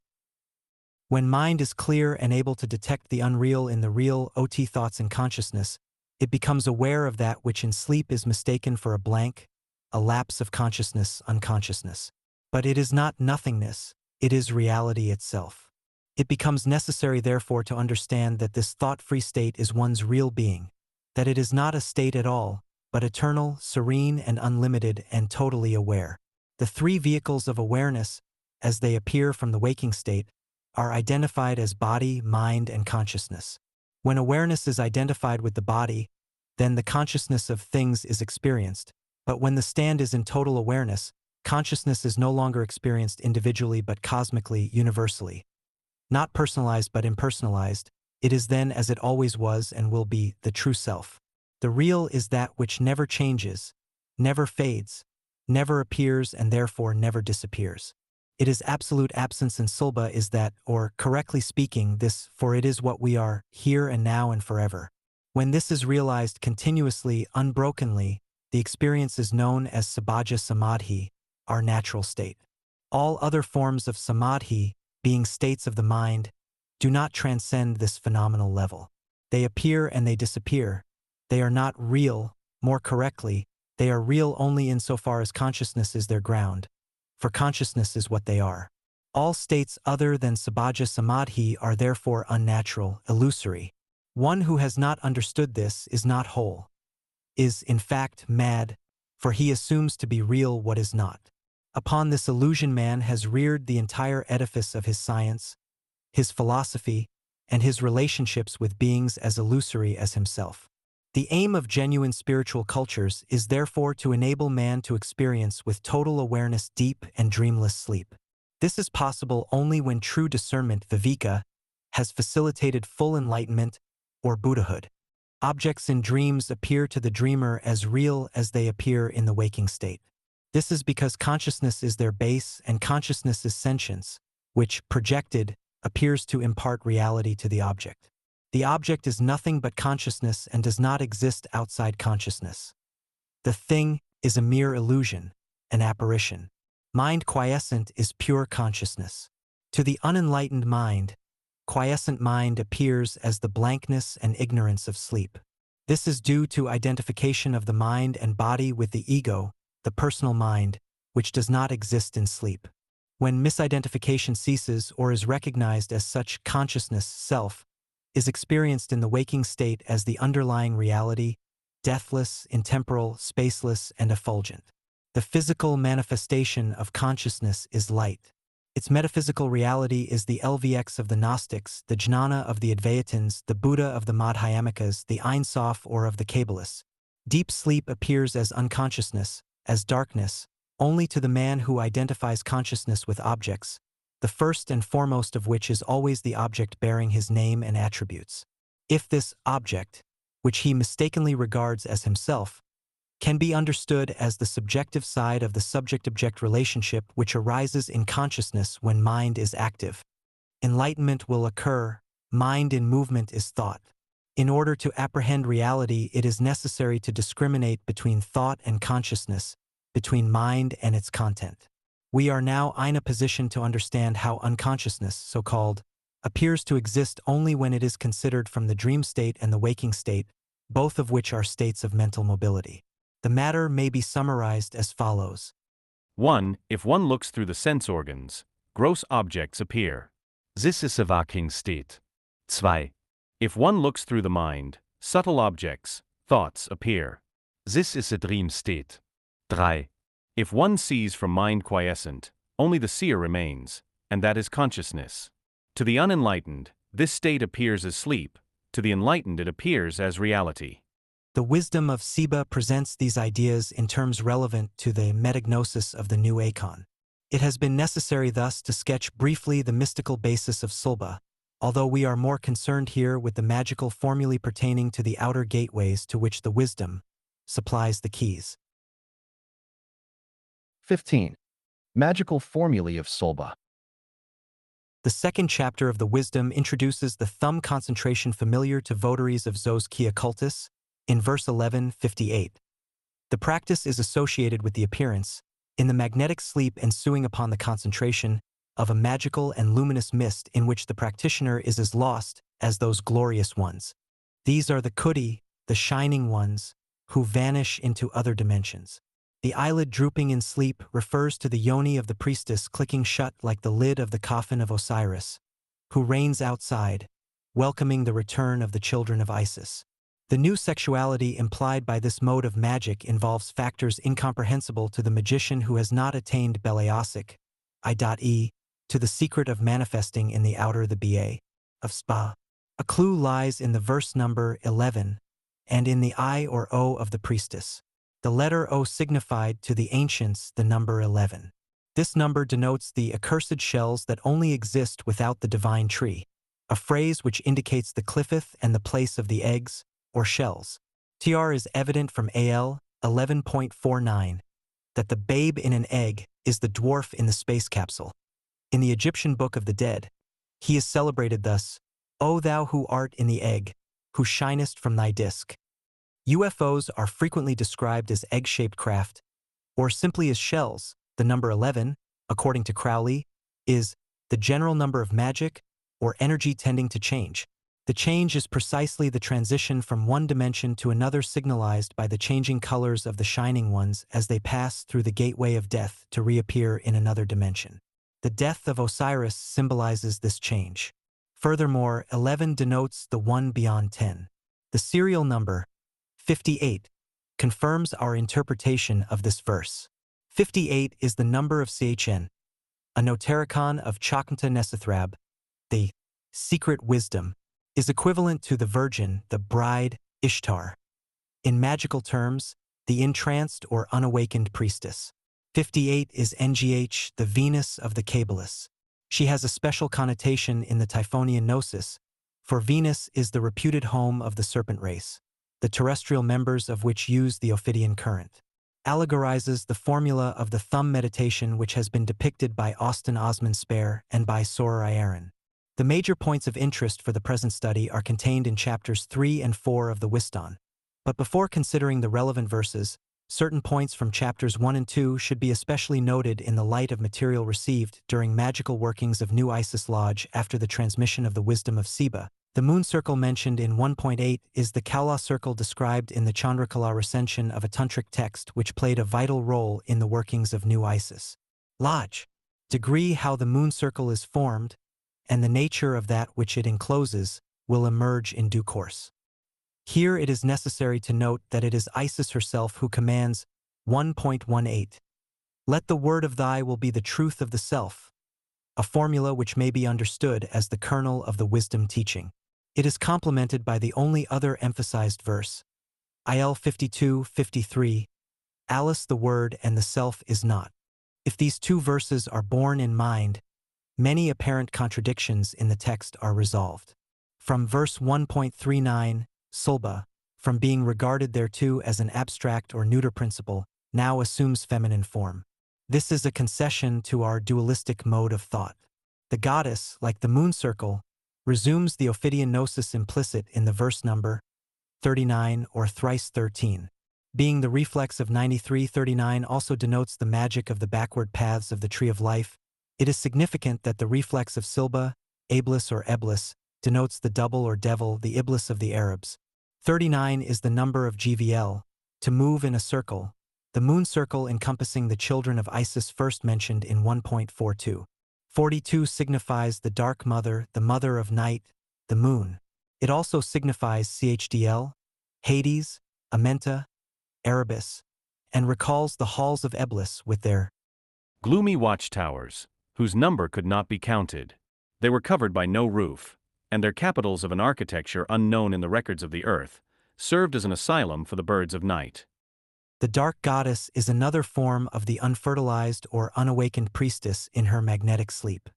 When mind is clear and able to detect the unreal in the real, ot thoughts and consciousness, it becomes aware of that which in sleep is mistaken for a blank, a lapse of consciousness, unconsciousness. But it is not nothingness, it is reality itself. It becomes necessary therefore to understand that this thought-free state is one's real being, that it is not a state at all, but eternal, serene and unlimited and totally aware. The three vehicles of awareness, as they appear from the waking state, are identified as body, mind, and consciousness. When awareness is identified with the body, then the consciousness of things is experienced, but when the stand is in total awareness, consciousness is no longer experienced individually but cosmically, universally. Not personalized but impersonalized, it is then as it always was and will be, the true self. The real is that which never changes, never fades, never appears and therefore never disappears. It is absolute absence, and Sulba is that, or correctly speaking, this, for it is what we are, here and now and forever. When this is realized continuously, unbrokenly, the experience is known as Sabhaja Samadhi, our natural state. All other forms of Samadhi, being states of the mind, do not transcend this phenomenal level. They appear and they disappear. They are not real, more correctly, they are real only insofar as consciousness is their ground, for consciousness is what they are. All states other than Sabhaja Samadhi are therefore unnatural, illusory. One who has not understood this is not whole, is in fact mad, for he assumes to be real what is not. Upon this illusion man has reared the entire edifice of his science, his philosophy, and his relationships with beings as illusory as himself. The aim of genuine spiritual cultures is therefore to enable man to experience with total awareness deep and dreamless sleep. This is possible only when true discernment, viveka, has facilitated full enlightenment or Buddhahood. Objects in dreams appear to the dreamer as real as they appear in the waking state. This is because consciousness is their base and consciousness is sentience, which, projected, appears to impart reality to the object. The object is nothing but consciousness and does not exist outside consciousness. The thing is a mere illusion, an apparition. Mind quiescent is pure consciousness. To the unenlightened mind, quiescent mind appears as the blankness and ignorance of sleep. This is due to identification of the mind and body with the ego, the personal mind, which does not exist in sleep. When misidentification ceases or is recognized as such, consciousness, self, is experienced in the waking state as the underlying reality, deathless, intemporal, spaceless, and effulgent. The physical manifestation of consciousness is light. Its metaphysical reality is the LVX of the Gnostics, the Jnana of the Advaitins, the Buddha of the Madhyamikas, the Ein Sof or of the Kabbalists. Deep sleep appears as unconsciousness, as darkness, only to the man who identifies consciousness with objects, the first and foremost of which is always the object bearing his name and attributes. If this object, which he mistakenly regards as himself, can be understood as the subjective side of the subject-object relationship which arises in consciousness when mind is active, enlightenment will occur. Mind in movement is thought. In order to apprehend reality, it is necessary to discriminate between thought and consciousness, between mind and its content. We are now in a position to understand how unconsciousness, so-called, appears to exist only when it is considered from the dream state and the waking state, both of which are states of mental mobility. The matter may be summarized as follows. 1. If one looks through the sense organs, gross objects appear. This is a waking state. 2. If one looks through the mind, subtle objects, thoughts appear. This is a dream state. 3. If one sees from mind quiescent, only the seer remains, and that is consciousness. To the unenlightened, this state appears as sleep, to the enlightened it appears as reality. The wisdom of Seba presents these ideas in terms relevant to the metagnosis of the new Akon. It has been necessary thus to sketch briefly the mystical basis of Sulba, although we are more concerned here with the magical formulae pertaining to the outer gateways to which the wisdom supplies the keys. 15. Magical formulae of Sulba. The second chapter of the Wisdom introduces the thumb concentration familiar to votaries of Zos Occultus in verse 11:58. The practice is associated with the appearance, in the magnetic sleep ensuing upon the concentration, of a magical and luminous mist in which the practitioner is as lost as those glorious ones. These are the Kudi, the shining ones, who vanish into other dimensions. The eyelid drooping in sleep refers to the yoni of the priestess clicking shut like the lid of the coffin of Osiris, who reigns outside, welcoming the return of the children of Isis. The new sexuality implied by this mode of magic involves factors incomprehensible to the magician who has not attained Beleosic, I.e., to the secret of manifesting in the outer the ba of spa. A clue lies in the verse number 11, and in the I or O of the priestess. The letter O signified to the ancients the number 11. This number denotes the accursed shells that only exist without the divine tree, a phrase which indicates the cliffeth and the place of the eggs, or shells. TR is evident from AL 11.49 that the babe in an egg is the dwarf in the space capsule. In the Egyptian Book of the Dead, he is celebrated thus, O thou who art in the egg, who shinest from thy disk. UFOs are frequently described as egg-shaped craft, or simply as shells. The number 11, according to Crowley, is the general number of magic or energy tending to change. The change is precisely the transition from one dimension to another signalized by the changing colors of the shining ones as they pass through the gateway of death to reappear in another dimension. The death of Osiris symbolizes this change. Furthermore, 11 denotes the one beyond 10. The serial number, 58, confirms our interpretation of this verse. 58 is the number of Chn, a notaricon of Chakanta Nesathrab, the secret wisdom, is equivalent to the virgin, the bride, Ishtar. In magical terms, the entranced or unawakened priestess. 58 is NGH, the Venus of the Kabbalists. She has a special connotation in the typhonianorder, for Venus is the reputed home of the serpent race, the terrestrial members of which use the Ophidian current. Allegorizes the formula of the thumb meditation which has been depicted by Austin Osman Spare and by Soror Aaron. The major points of interest for the present study are contained in chapters 3 and 4 of the Wisdom. But before considering the relevant verses, certain points from chapters 1 and 2 should be especially noted in the light of material received during magical workings of New Isis Lodge after the transmission of the wisdom of Seba. The moon circle mentioned in 1.8 is the Kaula circle described in the Chandrakala recension of a Tantric text which played a vital role in the workings of New Isis Lodge. Degree how the moon circle is formed, and the nature of that which it encloses, will emerge in due course. Here it is necessary to note that it is Isis herself who commands 1.18. Let the word of thy will be the truth of the self. a formula which may be understood as the kernel of the wisdom teaching. It is complemented by the only other emphasized verse, Il 52:53, Alice the Word and the Self is not. If these two verses are borne in mind, many apparent contradictions in the text are resolved. From verse 1.39, Sulba, from being regarded thereto as an abstract or neuter principle, now assumes feminine form. This is a concession to our dualistic mode of thought. The goddess, like the moon circle, resumes the Ophidian gnosis implicit in the verse number 39 or thrice 13. Being the reflex of 93:39 also denotes the magic of the backward paths of the tree of life. It is significant that the reflex of Silba, Ablis or Eblis, denotes the double or devil, the Iblis of the Arabs. 39 is the number of GVL, to move in a circle, the moon circle encompassing the children of Isis first mentioned in 1.42. 42 signifies the dark mother, the mother of night, the moon. It also signifies CHDL, Hades, Amenta, Erebus, and recalls the halls of Eblis with their gloomy watchtowers, whose number could not be counted. They were covered by no roof, and their capitals of an architecture unknown in the records of the earth served as an asylum for the birds of night. The dark goddess is another form of the unfertilized or unawakened priestess in her magnetic sleep.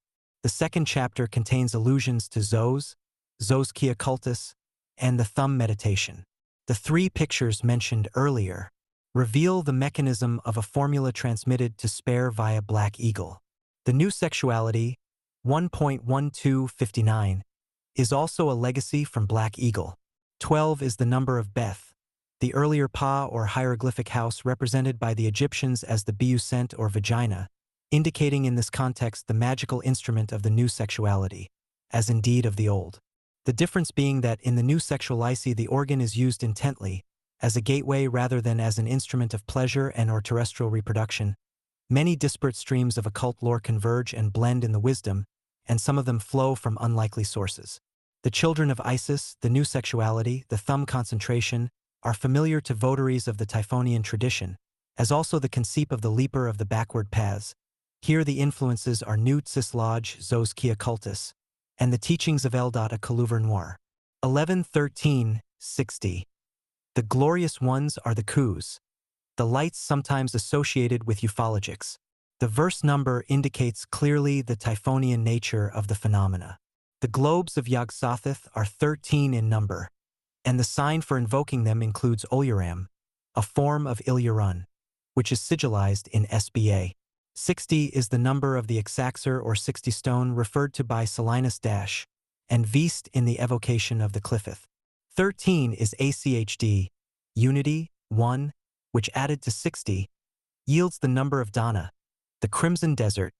The second chapter contains allusions to Zos, Zoskia cultus, and the thumb meditation. The three pictures mentioned earlier reveal the mechanism of a formula transmitted to Spare via Black Eagle. The new sexuality, 1.1259, is also a legacy from Black Eagle. 12 is the number of Beth, the earlier Pa or hieroglyphic house represented by the Egyptians as the Biusent or vagina, indicating in this context the magical instrument of the new sexuality, as indeed of the old. The difference being that in the new sexualicy the organ is used intently, as a gateway rather than as an instrument of pleasure and or terrestrial reproduction. Many disparate streams of occult lore converge and blend in the wisdom, and some of them flow from unlikely sources. The children of Isis, the new sexuality, the thumb concentration, are familiar to votaries of the Typhonian tradition, as also the conceit of the leaper of the backward paths. Here the influences are Newt Cislodge, Zoskia cultus, and the teachings of Eldata Coluver Noir. 11:13:60. The glorious ones are the Kus, the lights sometimes associated with ufologics. The verse number indicates clearly the Typhonian nature of the phenomena. The globes of Yog-Sothoth are 13 in number, and the sign for invoking them includes Oluram, a form of Ilurun, which is sigillized in SBA. 60 is the number of the Exaxer or 60 stone referred to by Solinus Dash, and Vist in the evocation of the Cliffith. 13 is ACHD, Unity, 1, which added to 60, yields the number of Dana, the Crimson Desert,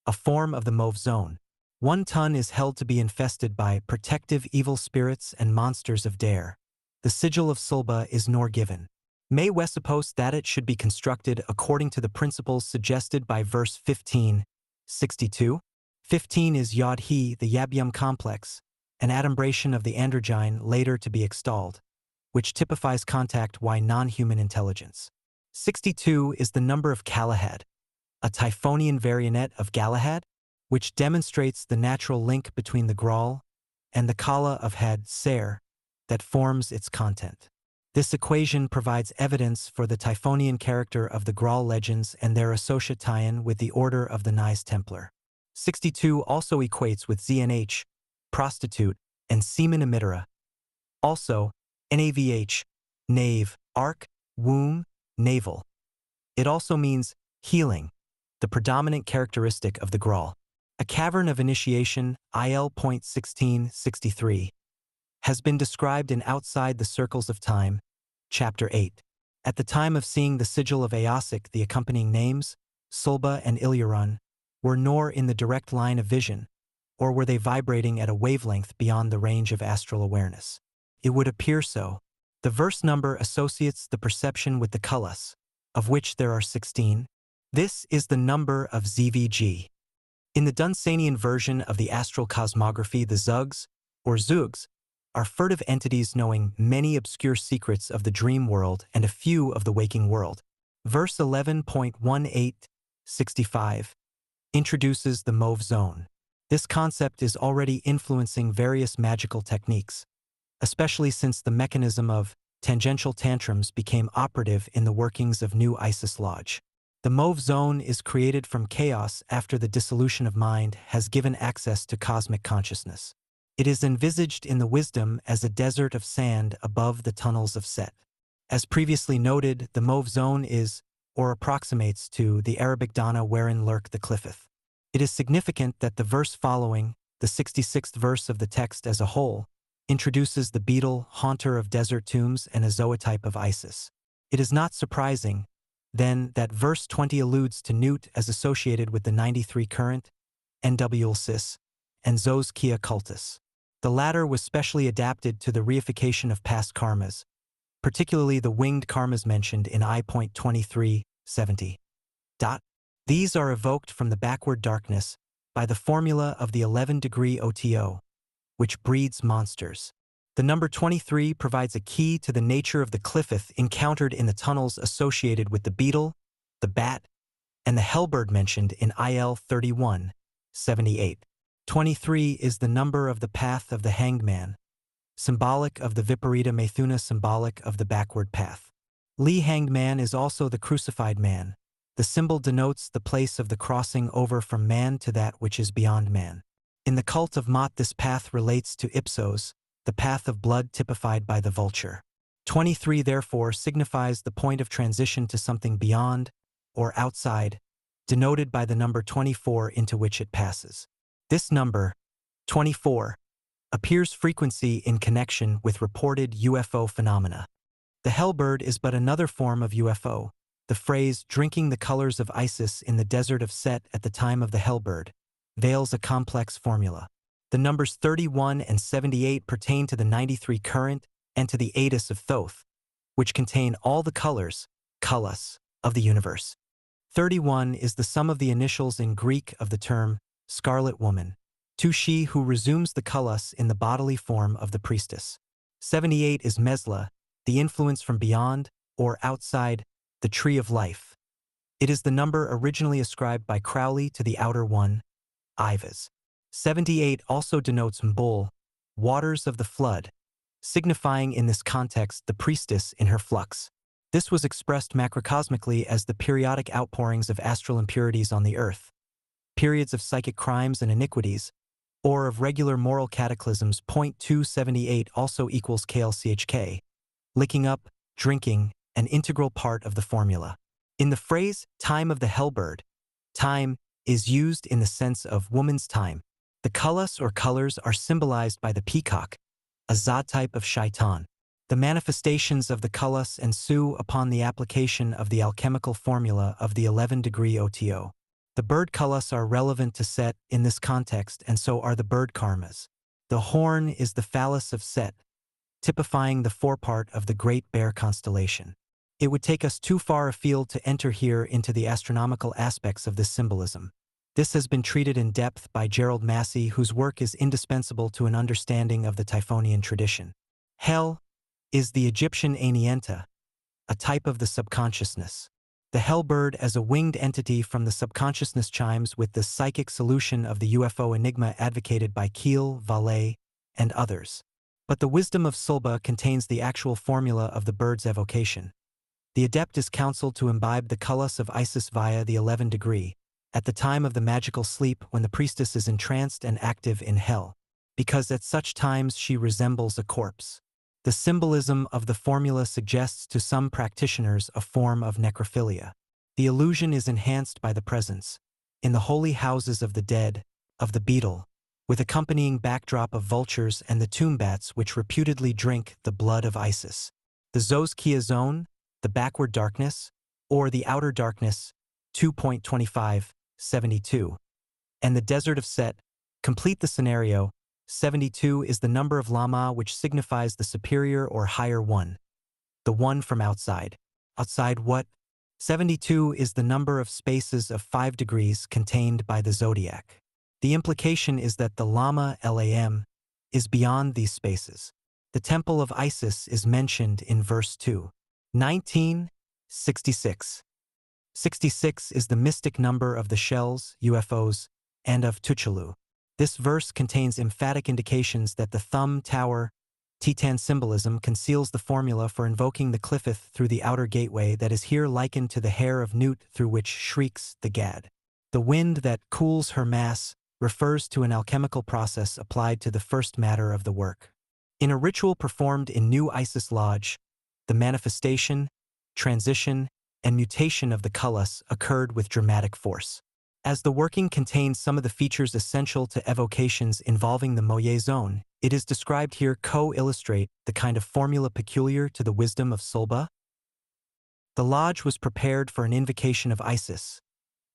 a form of the Mauve Zone. 1 ton is held to be infested by protective evil spirits and monsters of Dare. The sigil of Sulba is nor given. May we suppose that it should be constructed according to the principles suggested by verse 15:62. 15 is Yod-He, the Yabyum complex, an adumbration of the androgyne later to be extolled, which typifies contact y non-human intelligence. 62 is the number of Galahad, a Typhonian varionet of Galahad, which demonstrates the natural link between the Graal and the Kala of Had Ser that forms its content. This equation provides evidence for the Typhonian character of the Graal legends and their associate tie-in with the Order of the Nais Templar. 62 also equates with ZNH, prostitute, and semen emittera. Also, NAVH, knave, arc, womb, navel. It also means healing, the predominant characteristic of the Graal. A cavern of initiation, IL.1663, has been described in Outside the Circles of Time, Chapter 8. At the time of seeing the sigil of Aosic, the accompanying names, Sulba and Ilurun, were nor in the direct line of vision, or were they vibrating at a wavelength beyond the range of astral awareness. It would appear so. The verse number associates the perception with the Kullas, of which there are 16. This is the number of ZVG. In the Dunsanian version of the astral cosmography, the Zugs, or Zugs, are furtive entities knowing many obscure secrets of the dream world and a few of the waking world. Verse 11.1865 introduces the mauve zone. This concept is already influencing various magical techniques, especially since the mechanism of tangential tantrums became operative in the workings of New Isis Lodge. The mauve zone is created from chaos after the dissolution of mind has given access to cosmic consciousness. It is envisaged in the wisdom as a desert of sand above the tunnels of Set. As previously noted, the mauve zone is, or approximates to, the Arabic Dana wherein lurk the cliffeth. It is significant that the verse following, the 66th verse of the text as a whole, introduces the beetle, haunter of desert tombs and a zootype of Isis. It is not surprising, then, that verse 20 alludes to Newt as associated with the 93 current, NWLSIS, and Zos Kia cultus. The latter was specially adapted to the reification of past karmas, particularly the winged karmas mentioned in I.2370. These are evoked from the backward darkness by the formula of the 11-degree OTO, which breeds monsters. The number 23 provides a key to the nature of the cliffeth encountered in the tunnels associated with the beetle, the bat, and the hellbird mentioned in IL 3178. 23 is the number of the path of the hanged man, symbolic of the Viparita Methuna, symbolic of the backward path. Lee hanged man is also the crucified man. The symbol denotes the place of the crossing over from man to that which is beyond man. In the cult of Mot, this path relates to Ipsos, the path of blood typified by the vulture. 23 therefore signifies the point of transition to something beyond, or outside, denoted by the number 24 into which it passes. This number, 24, appears frequently in connection with reported UFO phenomena. The hellbird is but another form of UFO. The phrase, drinking the colors of Isis in the desert of Set at the time of the hellbird, veils a complex formula. The numbers 31 and 78 pertain to the 93 current and to the Aedis of Thoth, which contain all the colors, kalos, of the universe. 31 is the sum of the initials in Greek of the term scarlet woman, to she who resumes the kalos in the bodily form of the priestess. 78 is Mesla, the influence from beyond, or outside, the tree of life. It is the number originally ascribed by Crowley to the outer one, Ivas. 78 also denotes Mbul, waters of the flood, signifying in this context the priestess in her flux. This was expressed macrocosmically as the periodic outpourings of astral impurities on the earth, periods of psychic crimes and iniquities, or of regular moral cataclysms. 278 also equals KLCHK, licking up, drinking, an integral part of the formula. In the phrase, time of the hellbird, time is used in the sense of woman's time. The kalos or colors are symbolized by the peacock, a zod type of shaitan. The manifestations of the kalos ensue upon the application of the alchemical formula of the 11-degree OTO. The bird kalos are relevant to Set in this context, and so are the bird karmas. The horn is the phallus of Set, typifying the forepart of the Great Bear constellation. It would take us too far afield to enter here into the astronomical aspects of this symbolism. This has been treated in depth by Gerald Massey, whose work is indispensable to an understanding of the Typhonian tradition. Hell is the Egyptian Anienta, a type of the subconsciousness. The hellbird as a winged entity from the subconsciousness chimes with the psychic solution of the UFO enigma advocated by Keel, Vallée, and others. But the wisdom of Sulba contains the actual formula of the bird's evocation. The adept is counseled to imbibe the kalos of Isis via the 11-degree, at the time of the magical sleep when the priestess is entranced and active in hell, because at such times she resembles a corpse. The symbolism of the formula suggests to some practitioners a form of necrophilia. The illusion is enhanced by the presence, in the holy houses of the dead, of the beetle, with accompanying backdrop of vultures and the tomb bats which reputedly drink the blood of Isis. The Zos Kia zone, the backward darkness, or the outer darkness, 2.2572, and the desert of Set complete the scenario. 72 is the number of Lama, which signifies the superior or higher one, the one from outside. Outside what? 72 is the number of spaces of 5 degrees contained by the zodiac. The implication is that the Lama Lam is beyond these spaces. The temple of Isis is mentioned in verse 2. 1966. 66 is the mystic number of the shells, UFOs, and of Cthulhu. This verse contains emphatic indications that the thumb tower Titan symbolism conceals the formula for invoking the Cliffith through the outer gateway that is here likened to the hair of Newt through which shrieks the gad. The wind that cools her mass refers to an alchemical process applied to the first matter of the work. In a ritual performed in New Isis Lodge, the manifestation, transition, and mutation of the cullis occurred with dramatic force. As the working contains some of the features essential to evocations involving the Moye zone, it is described here co-illustrate the kind of formula peculiar to the wisdom of Sulba. The lodge was prepared for an invocation of Isis,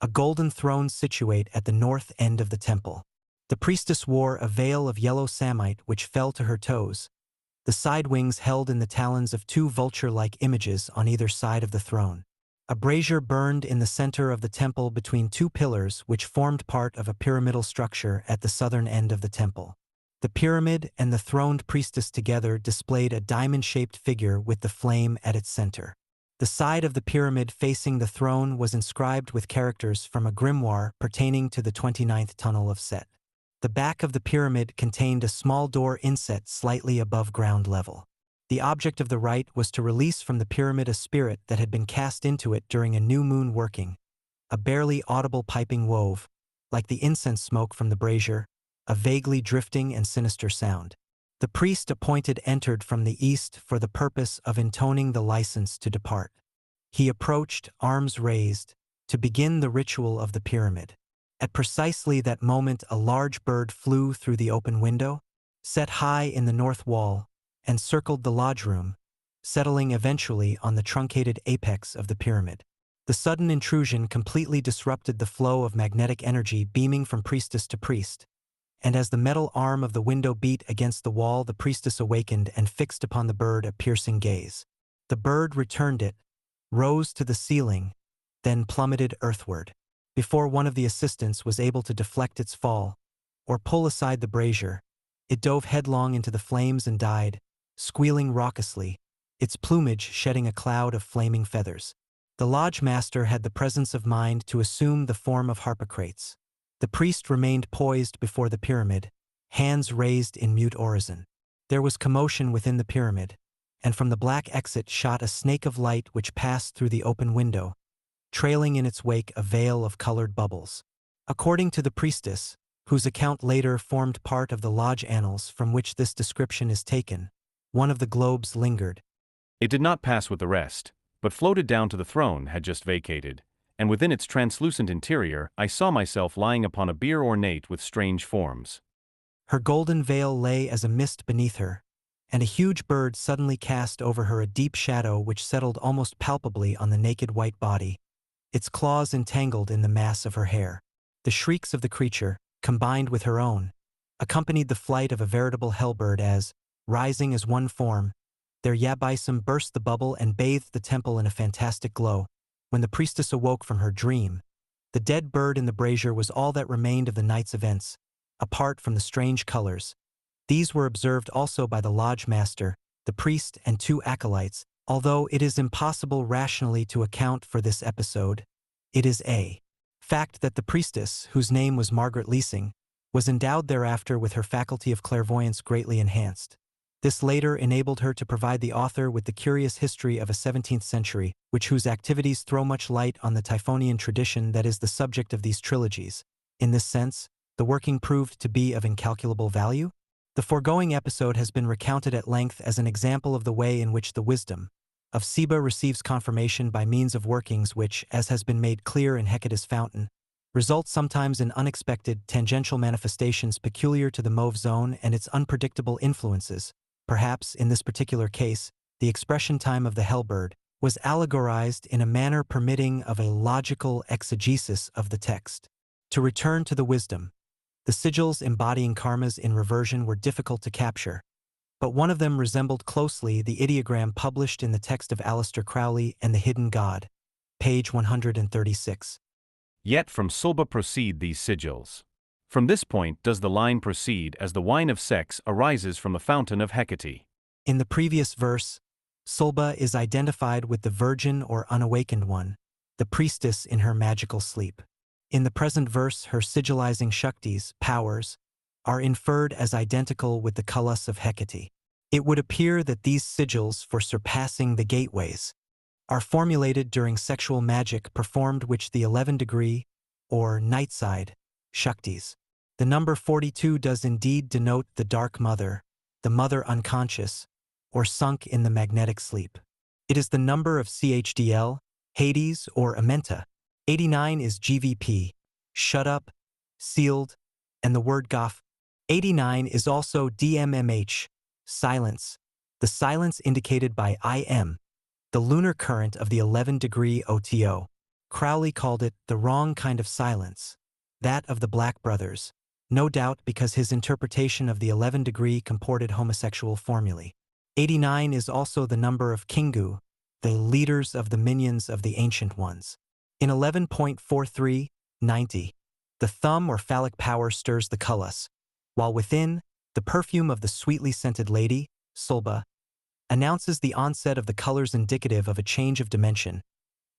a golden throne situate at the north end of the temple. The priestess wore a veil of yellow samite which fell to her toes, the side wings held in the talons of two vulture-like images on either side of the throne. A brazier burned in the center of the temple between two pillars which formed part of a pyramidal structure at the southern end of the temple. The pyramid and the throned priestess together displayed a diamond-shaped figure with the flame at its center. The side of the pyramid facing the throne was inscribed with characters from a grimoire pertaining to the 29th tunnel of Set. The back of the pyramid contained a small door inset slightly above ground level. The object of the rite was to release from the pyramid a spirit that had been cast into it during a new moon working. A barely audible piping wove, like the incense smoke from the brazier, a vaguely drifting and sinister sound. The priest appointed entered from the east for the purpose of intoning the license to depart. He approached, arms raised, to begin the ritual of the pyramid. At precisely that moment a large bird flew through the open window, set high in the north wall, and circled the lodge room, settling eventually on the truncated apex of the pyramid. The sudden intrusion completely disrupted the flow of magnetic energy beaming from priestess to priest, and as the metal arm of the window beat against the wall, the priestess awakened and fixed upon the bird a piercing gaze. The bird returned it, rose to the ceiling, then plummeted earthward. Before one of the assistants was able to deflect its fall, or pull aside the brazier, it dove headlong into the flames and died, squealing raucously, its plumage shedding a cloud of flaming feathers. The lodge master had the presence of mind to assume the form of Harpocrates. The priest remained poised before the pyramid, hands raised in mute orison. There was commotion within the pyramid, and from the black exit shot a snake of light which passed through the open window, trailing in its wake a veil of colored bubbles. According to the priestess, whose account later formed part of the lodge annals from which this description is taken, one of the globes lingered. It did not pass with the rest, but floated down to the throne had just vacated, and within its translucent interior I saw myself lying upon a bier ornate with strange forms. Her golden veil lay as a mist beneath her, and a huge bird suddenly cast over her a deep shadow which settled almost palpably on the naked white body, its claws entangled in the mass of her hair. The shrieks of the creature, combined with her own, accompanied the flight of a veritable hellbird as, rising as one form, their Yabaisim burst the bubble and bathed the temple in a fantastic glow. When the priestess awoke from her dream, the dead bird in the brazier was all that remained of the night's events, apart from the strange colors. These were observed also by the lodge master, the priest, and two acolytes. Although it is impossible rationally to account for this episode, it is a fact that the priestess, whose name was Margaret Leasing, was endowed thereafter with her faculty of clairvoyance greatly enhanced. This later enabled her to provide the author with the curious history of a 17th century, whose activities throw much light on the Typhonian tradition that is the subject of these trilogies. In this sense, the working proved to be of incalculable value. The foregoing episode has been recounted at length as an example of the way in which the wisdom of Seba receives confirmation by means of workings which, as has been made clear in Hecate's fountain, result sometimes in unexpected, tangential manifestations peculiar to the Mauve zone and its unpredictable influences. Perhaps, in this particular case, the expression time of the hellbird was allegorized in a manner permitting of a logical exegesis of the text. To return to the wisdom, the sigils embodying karmas in reversion were difficult to capture, but one of them resembled closely the ideogram published in the text of Aleister Crowley and the Hidden God, page 136. Yet from Sulba proceed these sigils. From this point does the line proceed as the wine of sex arises from the fountain of Hecate. In the previous verse, Sulba is identified with the virgin or unawakened one, the priestess in her magical sleep. In the present verse, her sigillizing Shaktis, powers, are inferred as identical with the Kalas of Hecate. It would appear that these sigils for surpassing the gateways are formulated during sexual magic performed which the 11th-degree, or night side, Shaktis. The number 42 does indeed denote the Dark Mother, the Mother unconscious, or sunk in the magnetic sleep. It is the number of CHDL, Hades, or Amenta. 89 is GVP, shut up, sealed, and the word Goff. 89 is also DMMH, silence, the silence indicated by IM, the lunar current of the 11th-degree OTO. Crowley called it the wrong kind of silence, that of the Black Brothers, no doubt because his interpretation of the 11th-degree comported homosexual formulae. 89 is also the number of Kingu, the leaders of the minions of the Ancient Ones. In 11.43, 90, the thumb or phallic power stirs the Kalas, while within, the perfume of the sweetly scented lady, Sulba, announces the onset of the colors indicative of a change of dimension.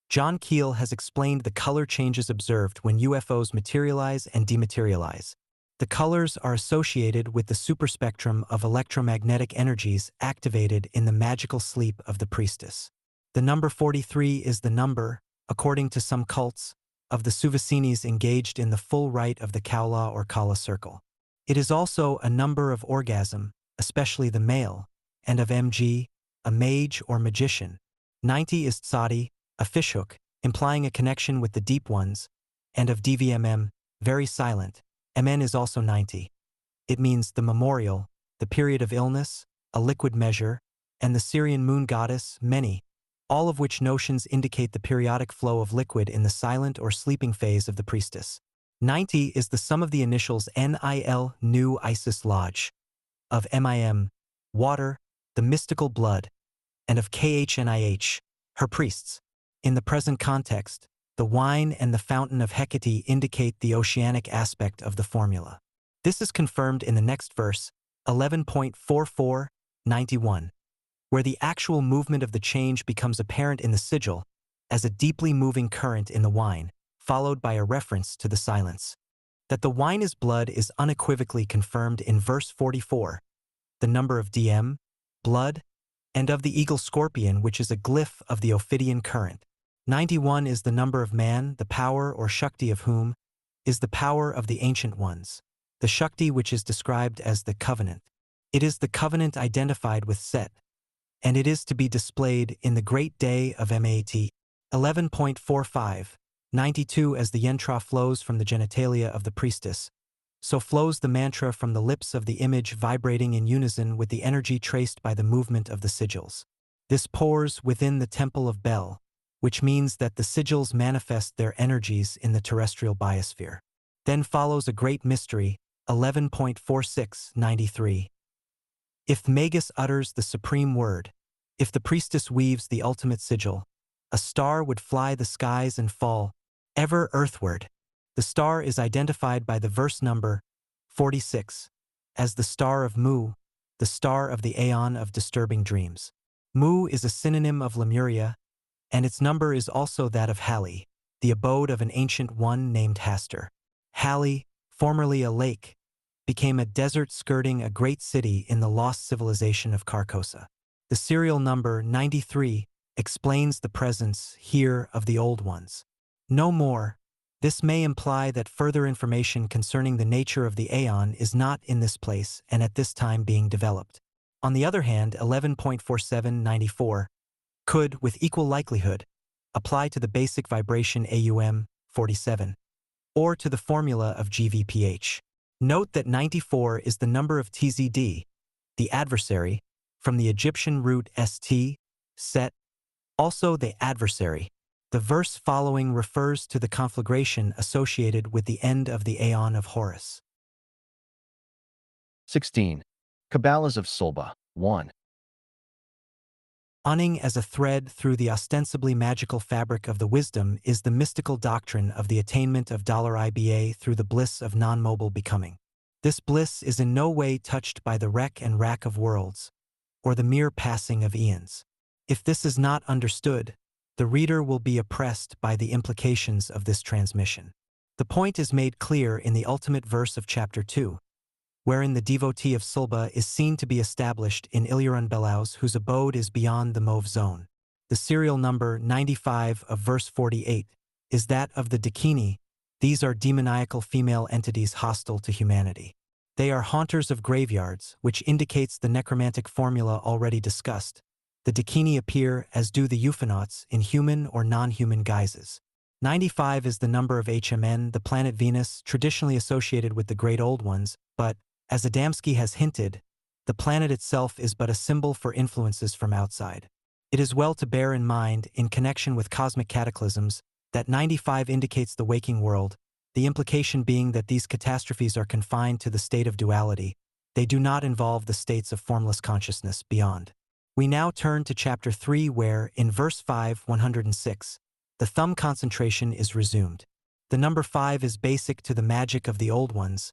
John Keel has explained the color changes observed when UFOs materialize and dematerialize. The colors are associated with the superspectrum of electromagnetic energies activated in the magical sleep of the priestess. The number 43 is the number, according to some cults, of the Suvasinis engaged in the full rite of the Kaula or Kala circle. It is also a number of orgasm, especially the male, and of MG, a mage or magician. 90 is Tsadi, a fishhook, implying a connection with the deep ones, and of DVMM, very silent. MN is also 90. It means the memorial, the period of illness, a liquid measure, and the Syrian moon goddess, many, all of which notions indicate the periodic flow of liquid in the silent or sleeping phase of the priestess. 90 is the sum of the initials NIL, New Isis Lodge, of MIM, water, the mystical blood, and of KHNIH, her priests. In the present context, the wine and the fountain of Hecate indicate the oceanic aspect of the formula. This is confirmed in the next verse, 11.44, 91, where the actual movement of the change becomes apparent in the sigil as a deeply moving current in the wine, followed by a reference to the silence. That the wine is blood is unequivocally confirmed in verse 44, the number of DM, blood, and of the eagle scorpion, which is a glyph of the Ophidian current. 91 is the number of man, the power or Shakti of whom is the power of the Ancient Ones, the Shakti which is described as the covenant. It is the covenant identified with Set, and it is to be displayed in the great day of MAT. 11.45, 92 as the yantra flows from the genitalia of the priestess, so flows the mantra from the lips of the image vibrating in unison with the energy traced by the movement of the sigils. This pours within the temple of Bel, which means that the sigils manifest their energies in the terrestrial biosphere. Then follows a great mystery, 11.46, 93. If Magus utters the supreme word, if the priestess weaves the ultimate sigil, a star would fly the skies and fall, ever earthward. The star is identified by the verse number, 46, as the star of Mu, the star of the aeon of disturbing dreams. Mu is a synonym of Lemuria, and its number is also that of Hali, the abode of an ancient one named Hastur. Hali, formerly a lake, became a desert skirting a great city in the lost civilization of Carcosa. The serial number 93 explains the presence here of the old ones. No more. This may imply that further information concerning the nature of the aeon is not in this place and at this time being developed. On the other hand, 11.4794 could, with equal likelihood, apply to the basic vibration AUM 47, or to the formula of GVPH. Note that 94 is the number of TZD, the adversary, from the Egyptian root ST, Set, also the adversary. The verse following refers to the conflagration associated with the end of the Aeon of Horus. 16. Kabbalas of Sulba, 1. Running as a thread through the ostensibly magical fabric of the wisdom is the mystical doctrine of the attainment of $IBA through the bliss of non-mobile becoming. This bliss is in no way touched by the wreck and rack of worlds, or the mere passing of eons. If this is not understood, the reader will be oppressed by the implications of this transmission. The point is made clear in the ultimate verse of chapter 2, wherein the devotee of Sulba is seen to be established in Ilurun Belaus, whose abode is beyond the mauve zone. The serial number 95 of verse 48 is that of the Dakini. These are demoniacal female entities hostile to humanity. They are haunters of graveyards, which indicates the necromantic formula already discussed. The Dakini appear, as do the Euphonauts, in human or non-human guises. 95 is the number of HMN, the planet Venus, traditionally associated with the Great Old Ones, but, as Adamski has hinted, the planet itself is but a symbol for influences from outside. It is well to bear in mind, in connection with cosmic cataclysms, that 95 indicates the waking world, the implication being that these catastrophes are confined to the state of duality. They do not involve the states of formless consciousness beyond. We now turn to chapter 3 where, in verse 5, 106, the thumb concentration is resumed. The number 5 is basic to the magic of the Old Ones,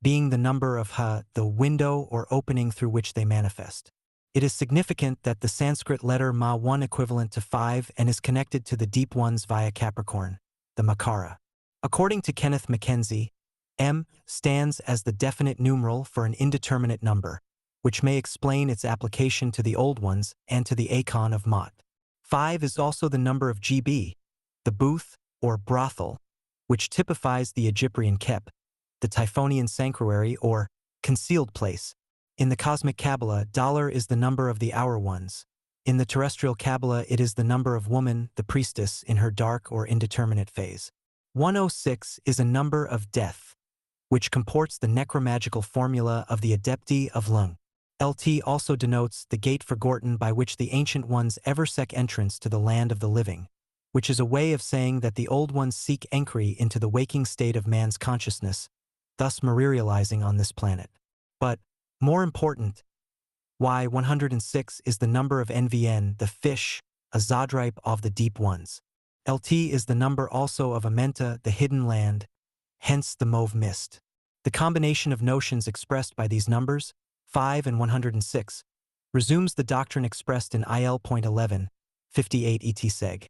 being the number of Ha, the window or opening through which they manifest. It is significant that the Sanskrit letter Ma 1 equivalent to 5 and is connected to the deep ones via Capricorn, the Makara. According to Kenneth Mackenzie, M stands as the definite numeral for an indeterminate number, which may explain its application to the Old Ones and to the Akon of Mot. 5 is also the number of GB, the booth, or brothel, which typifies the Egyptian Kep, the Typhonian sanctuary or concealed place. In the cosmic Kabbalah, dollar is the number of the hour ones. In the terrestrial Kabbalah, it is the number of woman, the priestess, in her dark or indeterminate phase. 106 is a number of death, which comports the necromagical formula of the Adepti of Lung. LT also denotes the gate forgotten by which the Ancient Ones ever seek entrance to the land of the living, which is a way of saying that the Old Ones seek entry into the waking state of man's consciousness, thus materializing on this planet. But, more important, Y106 is the number of NVN, the fish, a Zodripe of the deep ones. LT is the number also of Amenta, the hidden land, hence the mauve mist. The combination of notions expressed by these numbers, 5 and 106, resumes the doctrine expressed in IL.11, 58 ET Seg,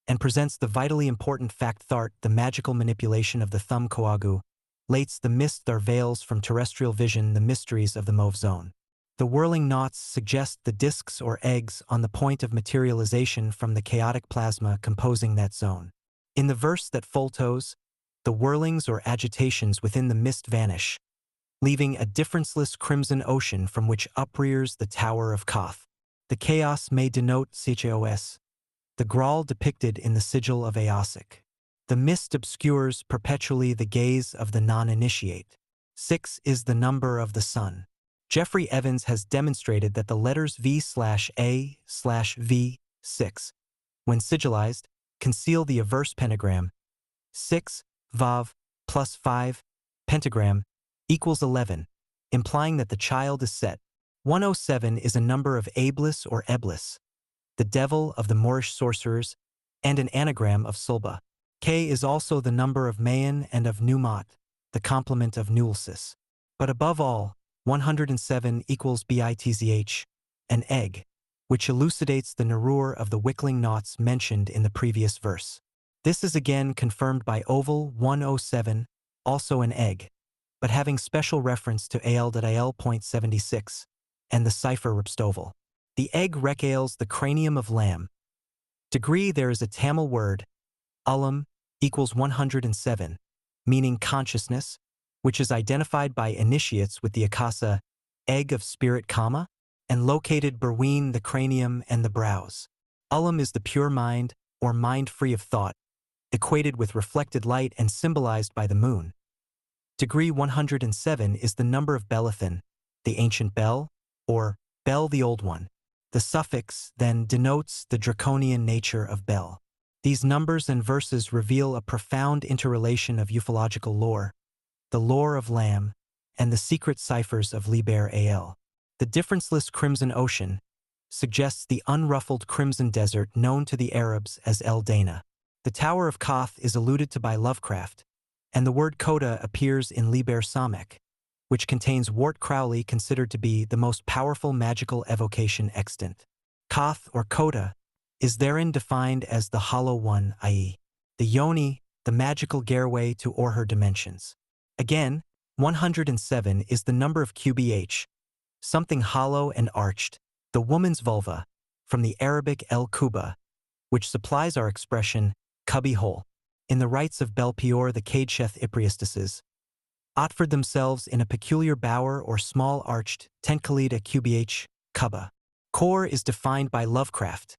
and presents the vitally important fact thart the magical manipulation of the thumb coagu, lates the mist there veils from terrestrial vision the mysteries of the mauve zone. The whirling knots suggest the discs or eggs on the point of materialization from the chaotic plasma composing that zone. In the verse that foltos, the whirlings or agitations within the mist vanish, leaving a differenceless crimson ocean from which uprears the Tower of Koth. The chaos may denote CHOS, the Graal depicted in the sigil of Aosic. The mist obscures perpetually the gaze of the non-initiate. 6 is the number of the sun. Jeffrey Evans has demonstrated that the letters V/A/V6, when sigillized, conceal the averse pentagram. 6, Vav, plus 5, pentagram, equals 11, implying that the child is set. 107 is a number of Ablis or Eblis, the devil of the Moorish sorcerers, and an anagram of Sulba. K is also the number of Mayan and of Numat, the complement of Nulsis. But above all, 107 equals BITZH, an egg, which elucidates the Nerur of the wickling knots mentioned in the previous verse. This is again confirmed by Oval 107, also an egg, but having special reference to AL.IL.76, and the cipher Ripstoval. The egg recales the cranium of lamb. Degree there is a Tamil word, Ulam, equals 107, meaning consciousness, which is identified by initiates with the Akasa, egg of spirit comma, and located between the cranium and the brows. Ulam is the pure mind, or mind free of thought, equated with reflected light and symbolized by the moon. Degree 107 is the number of Belathan, the ancient Bel, or Bel the Old One. The suffix, then, denotes the draconian nature of Bel. These numbers and verses reveal a profound interrelation of ufological lore, the lore of Lamb, and the secret ciphers of Liber Al. The differenceless crimson ocean suggests the unruffled crimson desert known to the Arabs as El Dana. The Tower of Koth is alluded to by Lovecraft, and the word Coda appears in Liber Samek, which contains Wart Crowley considered to be the most powerful magical evocation extant. Koth or Coda is therein defined as the hollow one, i.e., the yoni, the magical gateway to or her dimensions. Again, 107 is the number of qbh, something hollow and arched, the woman's vulva, from the Arabic el-kuba, which supplies our expression, cubby hole. In the rites of Belpeor the Cadesheth Ipriestesses, offered themselves in a peculiar bower or small arched, tenkalida qbh, kuba. Core is defined by Lovecraft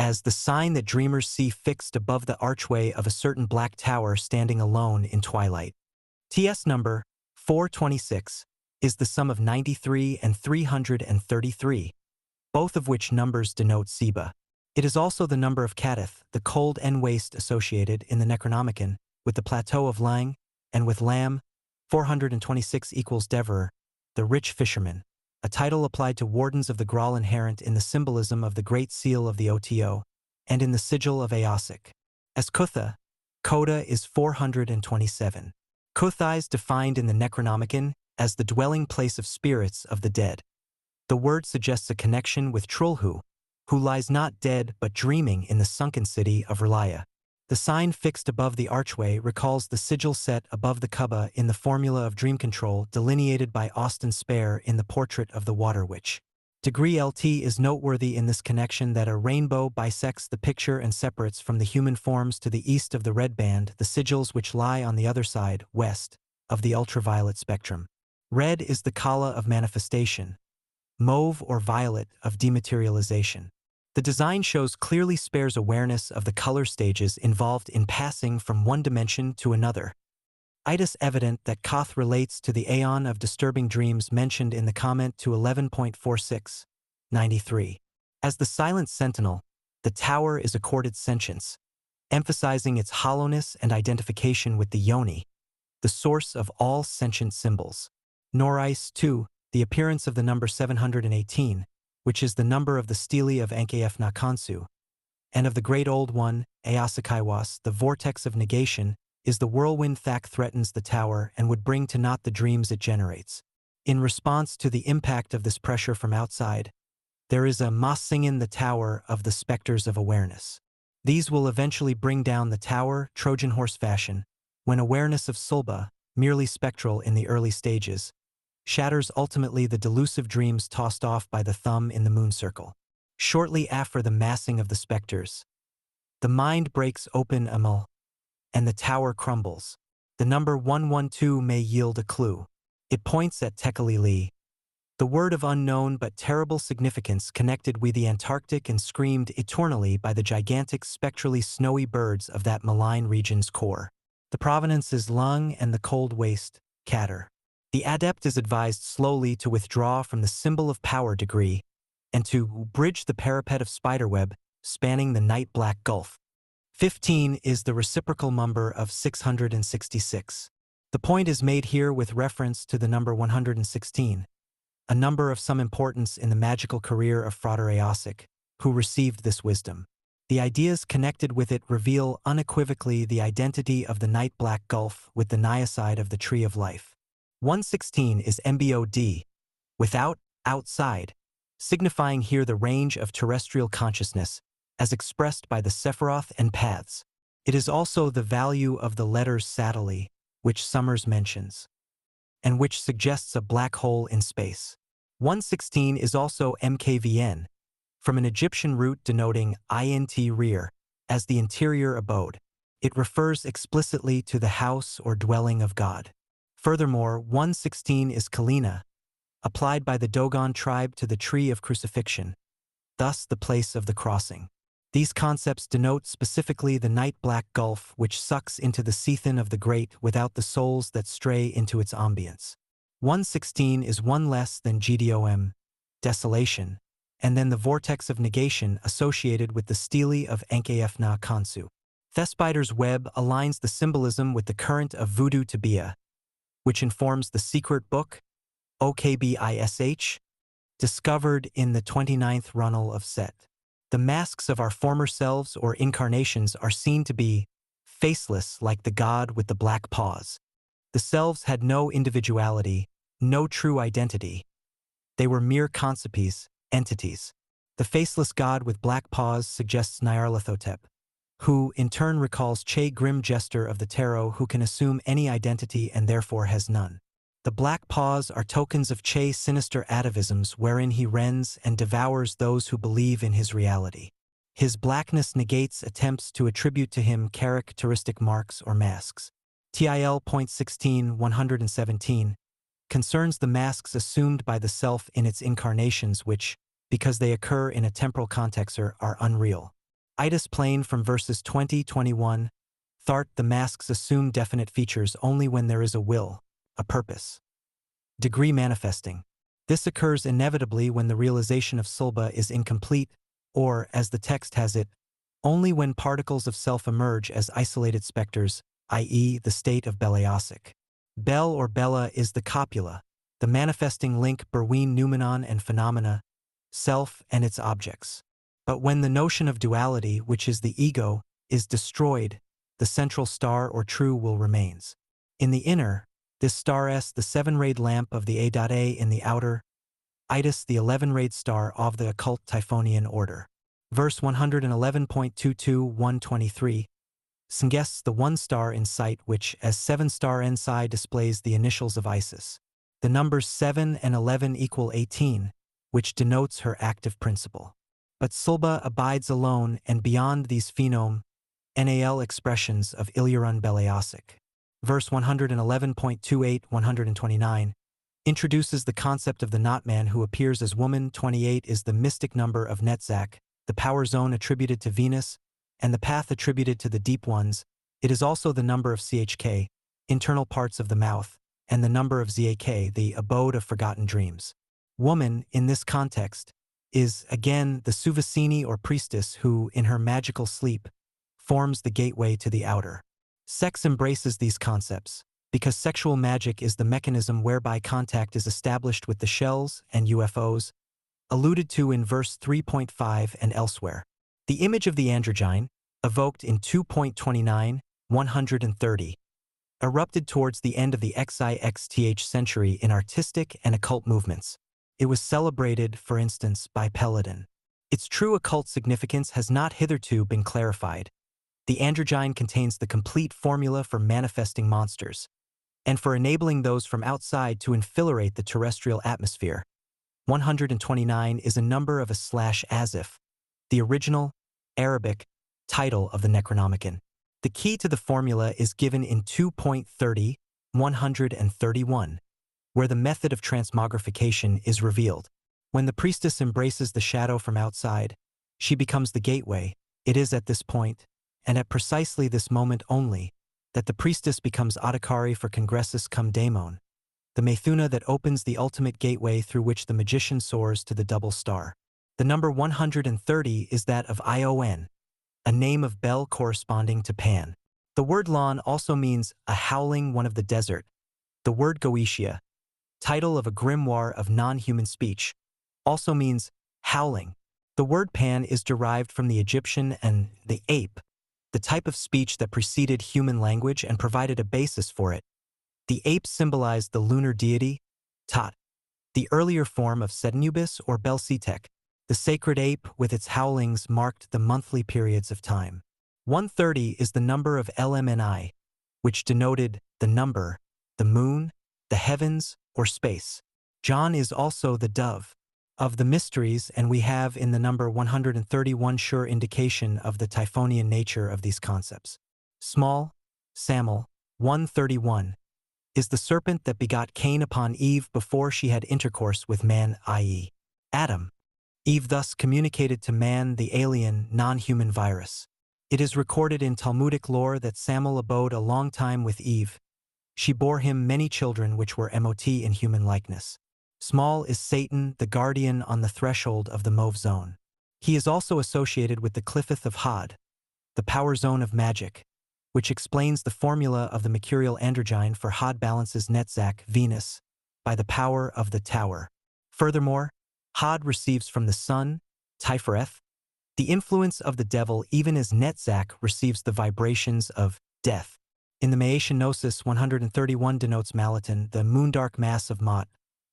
as the sign that dreamers see fixed above the archway of a certain black tower standing alone in twilight. TS number 426 is the sum of 93 and 333, both of which numbers denote Seba. It is also the number of Kadith, the cold and waste associated in the Necronomicon with the plateau of Lang, and with Lam, 426 equals Devorer, the rich fisherman, a title applied to wardens of the Graal inherent in the symbolism of the Great Seal of the OTO, and in the sigil of Aosic. As Kutha, Coda is 427. Kutha is defined in the Necronomicon as the dwelling place of spirits of the dead. The word suggests a connection with Trulhu, who lies not dead but dreaming in the sunken city of Relaya. The sign fixed above the archway recalls the sigil set above the Kuba in the formula of dream control delineated by Austin Spare in the portrait of the Water Witch. Degree LT is noteworthy in this connection that a rainbow bisects the picture and separates from the human forms to the east of the red band the sigils which lie on the other side, west, of the ultraviolet spectrum. Red is the kala of manifestation, mauve or violet of dematerialization. The design shows clearly Spare's awareness of the color stages involved in passing from one dimension to another. It is evident that Koth relates to the aeon of disturbing dreams mentioned in the comment to 11.46, 93. As the silent sentinel, the tower is accorded sentience, emphasizing its hollowness and identification with the yoni, the source of all sentient symbols. Norais, too, the appearance of the number 718, which is the number of the stele of Ankf Nakansu, and of the Great Old One, Aosikaiwas, the vortex of negation, is the whirlwind Thak threatens the tower and would bring to naught the dreams it generates. In response to the impact of this pressure from outside, there is a Masingen the tower of the specters of awareness. These will eventually bring down the tower, Trojan horse fashion, when awareness of Sulba, merely spectral in the early stages, shatters ultimately the delusive dreams tossed off by the thumb in the moon circle. Shortly after the massing of the specters, the mind breaks open Amal, and the tower crumbles. The number 112 may yield a clue. It points at Tekalili, the word of unknown but terrible significance connected with the Antarctic and screamed eternally by the gigantic spectrally snowy birds of that malign region's core. The provenance is Lung and the cold waste, Catter. The adept is advised slowly to withdraw from the symbol of power degree and to bridge the parapet of spiderweb spanning the night black gulf. 15 is the reciprocal number of 666. The point is made here with reference to the number 116, a number of some importance in the magical career of Frater Aosic, who received this wisdom. The ideas connected with it reveal unequivocally the identity of the night black gulf with the niacide of the tree of life. 116 is MBOD, without, outside, signifying here the range of terrestrial consciousness, as expressed by the Sephiroth and paths. It is also the value of the letters Satellite, which Summers mentions, and which suggests a black hole in space. 116 is also MKVN, from an Egyptian root denoting INT rear, as the interior abode. It refers explicitly to the house or dwelling of God. Furthermore, 116 is Kalina, applied by the Dogon tribe to the tree of crucifixion, thus the place of the crossing. These concepts denote specifically the night black gulf which sucks into the seethin of the great without the souls that stray into its ambience. 116 is one less than GDOM, desolation, and then the vortex of negation associated with the stele of Ankf Kansu. Thespider's web aligns the symbolism with the current of voodoo Tabia, which informs the secret book, OKBISH, discovered in the 29th runnel of Set. The masks of our former selves or incarnations are seen to be faceless like the god with the black paws. The selves had no individuality, no true identity. They were mere concipes, entities. The faceless god with black paws suggests Nyarlathotep, who in turn recalls Che, grim jester of the tarot who can assume any identity and therefore has none. The black paws are tokens of Che's sinister atavisms wherein he rends and devours those who believe in his reality. His blackness negates attempts to attribute to him characteristic marks or masks. TIL.16 117 concerns the masks assumed by the self in its incarnations which, because they occur in a temporal context, are unreal. Itis plain from verses 20-21, Thart, the masks assume definite features only when there is a will, a purpose. Degree manifesting. This occurs inevitably when the realization of Sulba is incomplete, or, as the text has it, only when particles of self emerge as isolated specters, i.e. the state of Beleosic. Bel or Bella is the copula, the manifesting link between noumenon and phenomena, self and its objects. But when the notion of duality, which is the ego, is destroyed, the central star or true will remains. In the inner, this star is the 7-rayed lamp of the A.A. in the outer, Itis the 11-rayed star of the occult typhonianorder. Verse 111.22-123 suggests the 1 star in sight which, as 7 star in psi, displays the initials of Isis. The numbers 7 and 11 equal 18, which denotes her active principle. But Sulba abides alone and beyond these phenome, NAL expressions of Ilurun Beleosic. Verse 111.28-129 introduces the concept of the not-man who appears as woman. 28 is the mystic number of Netzach, the power zone attributed to Venus, and the path attributed to the deep ones. It is also the number of CHK, internal parts of the mouth, and the number of ZAK, the abode of forgotten dreams. Woman, in this context, is, again, the Suvasini or priestess who, in her magical sleep, forms the gateway to the outer. Sex embraces these concepts, because sexual magic is the mechanism whereby contact is established with the shells and UFOs, alluded to in verse 3.5 and elsewhere. The image of the androgyne, evoked in 2.29, 130, erupted towards the end of the XIXTH century in artistic and occult movements. It was celebrated, for instance, by Peladon. Its true occult significance has not hitherto been clarified. The androgyne contains the complete formula for manifesting monsters, and for enabling those from outside to infiltrate the terrestrial atmosphere. 129 is a number of / as if, the original, Arabic, title of the Necronomicon. The key to the formula is given in 2.30, 131, where the method of transmogrification is revealed. When the priestess embraces the shadow from outside, she becomes the gateway. It is at this point, and at precisely this moment only, that the priestess becomes Adhikari for Congressus cum Daemon, the Methuna that opens the ultimate gateway through which the magician soars to the double star. The number 130 is that of Ion, a name of Bel corresponding to Pan. The word Lon also means a howling one of the desert. The word Goetia, title of a grimoire of non-human speech, also means howling. The word Pan is derived from the Egyptian and the ape, the type of speech that preceded human language and provided a basis for it. The ape symbolized the lunar deity, Tot, the earlier form of Sednubis or Belcetek. The sacred ape with its howlings marked the monthly periods of time. 130 is the number of LMNI, which denoted the number, the moon, the heavens, or space. John is also the dove of the mysteries, and we have in the number 131 sure indication of the typhonian nature of these concepts. Small, Samuel, 131, is the serpent that begot Cain upon Eve before she had intercourse with man, i.e., Adam. Eve thus communicated to man the alien, non-human virus. It is recorded in Talmudic lore that Samuel abode a long time with Eve. She bore him many children which were MOT in human likeness. Small is Satan, the guardian on the threshold of the Mauve zone. He is also associated with the Cliffith of Hod, the power zone of magic, which explains the formula of the mercurial androgyne for Hod balances Netzach, Venus, by the power of the tower. Furthermore, Hod receives from the sun, Typhoreth, the influence of the devil even as Netzach receives the vibrations of death. In the Maatian Gnosis, 131 denotes Malaton, the moondark mass of Mot,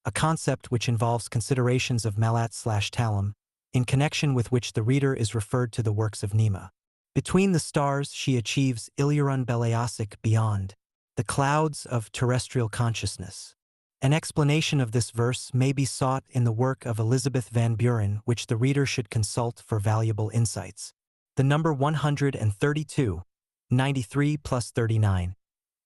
a concept which involves considerations of Malat/Talim, in connection with which the reader is referred to the works of Nema. Between the stars she achieves Illyarun Beleasic beyond, the clouds of terrestrial consciousness. An explanation of this verse may be sought in the work of Elizabeth Van Buren, which the reader should consult for valuable insights. The number 132, 93 plus 39,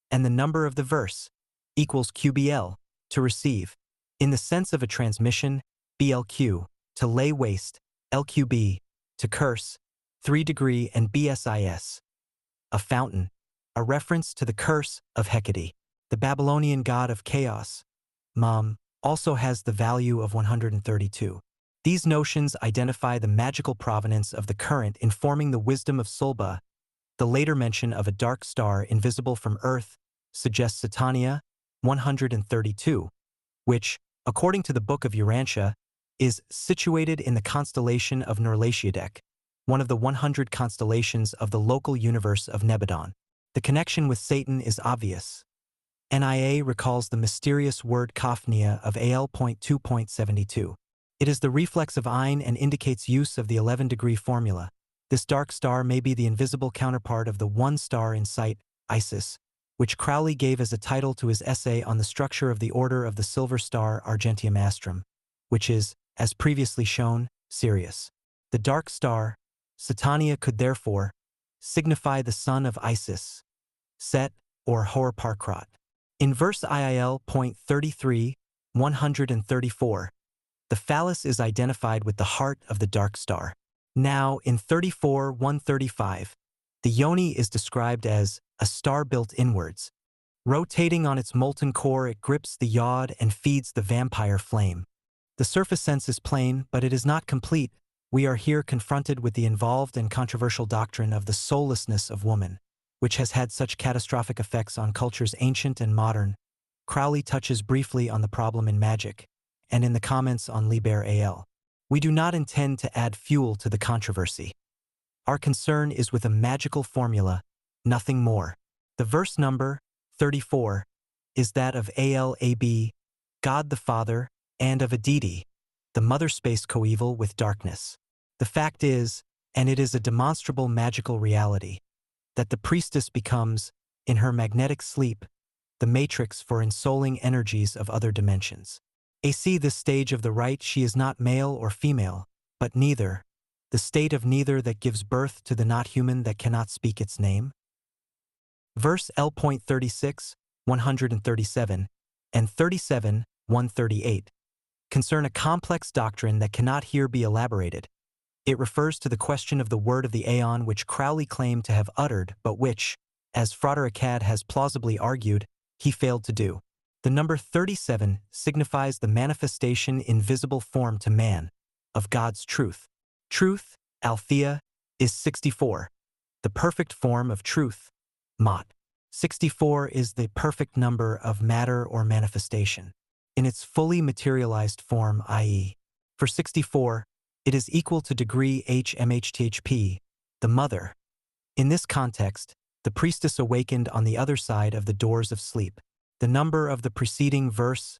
and the number of the verse equals QBL, to receive, in the sense of a transmission, BLQ, to lay waste, LQB, to curse, 3 degree, and BSIS, a fountain, a reference to the curse of Hecate, the Babylonian god of chaos. Mam also has the value of 132. These notions identify the magical provenance of the current informing the wisdom of Sulba. The later mention of a dark star invisible from Earth suggests Satania, 132, which, according to the Book of Urantia, is situated in the constellation of Nerlatiadek, one of the 100 constellations of the local universe of Nebadon. The connection with Satan is obvious. NIA recalls the mysterious word Kafnia of AL.2.72. It is the reflex of Ein and indicates use of the 11-degree formula. This dark star may be the invisible counterpart of the one star in sight, Isis, which Crowley gave as a title to his essay on the structure of the Order of the Silver Star Argentium Astrum, which is, as previously shown, Sirius. The dark star, Satania, could therefore signify the son of Isis, Set, or Horparkrat. In verse IIL.33, 134, the phallus is identified with the heart of the dark star. Now, in 34.135, the yoni is described as a star built inwards. Rotating on its molten core, it grips the yod and feeds the vampire flame. The surface sense is plain, but it is not complete. We are here confronted with the involved and controversial doctrine of the soullessness of woman, which has had such catastrophic effects on cultures ancient and modern. Crowley touches briefly on the problem in Magic, and in the comments on Liber AL. We do not intend to add fuel to the controversy. Our concern is with a magical formula, nothing more. The verse number, 34, is that of ALAB, God the Father, and of Aditi, the mother space coeval with darkness. The fact is, and it is a demonstrable magical reality, that the priestess becomes, in her magnetic sleep, the matrix for ensouling energies of other dimensions. AC this stage of the rite, she is not male or female, but neither, the state of neither that gives birth to the not-human that cannot speak its name. Verse L.36, 137, and 37, 138, concern a complex doctrine that cannot here be elaborated. It refers to the question of the word of the aeon which Crowley claimed to have uttered, but which, as Frater Akkad has plausibly argued, he failed to do. The number 37 signifies the manifestation in visible form to man of God's truth. Truth, Althea, is 64, the perfect form of truth, Mot. 64 is the perfect number of matter or manifestation, in its fully materialized form, i.e., for 64, it is equal to degree HMHTHP, the mother. In this context, the priestess awakened on the other side of the doors of sleep. The number of the preceding verse,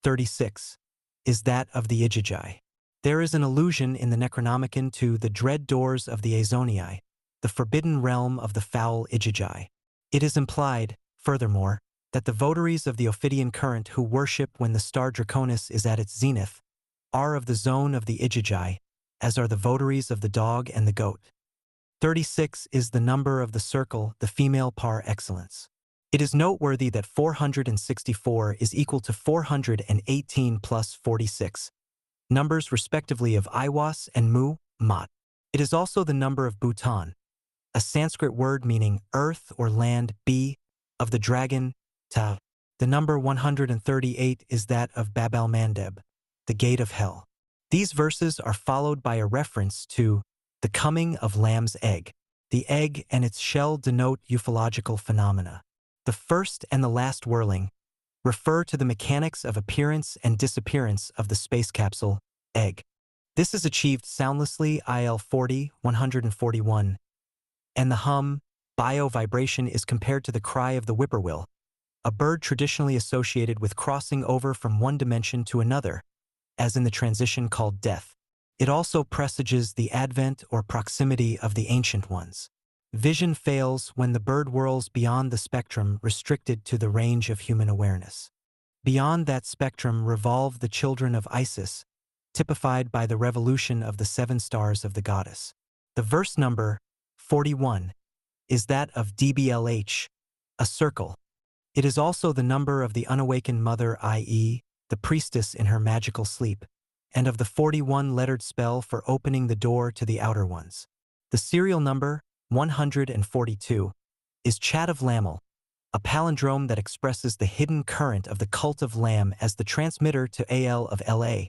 36, is that of the Igigi. There is an allusion in the Necronomicon to the dread doors of the Azonii, the forbidden realm of the foul Igigi. It is implied, furthermore, that the votaries of the Ophidian current who worship when the star Draconis is at its zenith are of the zone of the Igigi, as are the votaries of the dog and the goat. 36 is the number of the circle, the female par excellence. It is noteworthy that 464 is equal to 418 plus 46, numbers respectively of Iwas and Mu, Mot. It is also the number of Bhutan, a Sanskrit word meaning earth or land, B, of the dragon, Ta. The number 138 is that of Bab al-Mandeb, the gate of hell. These verses are followed by a reference to the coming of lamb's egg. The egg and its shell denote ufological phenomena. The first and the last whirling refer to the mechanics of appearance and disappearance of the space capsule, egg. This is achieved soundlessly, IL 40, 141, and the hum, bio-vibration, is compared to the cry of the whippoorwill, a bird traditionally associated with crossing over from one dimension to another, as in the transition called death. It also presages the advent or proximity of the Ancient Ones. Vision fails when the bird whirls beyond the spectrum restricted to the range of human awareness. Beyond that spectrum revolve the children of Isis, typified by the revolution of the 7 stars of the goddess. The verse number, 41, is that of DBLH, a circle. It is also the number of the unawakened mother, i.e., the priestess in her magical sleep, and of the 41-lettered spell for opening the door to the outer ones. The serial number, 142, is Chat of Lamel, a palindrome that expresses the hidden current of the cult of Lam as the transmitter to Al of La,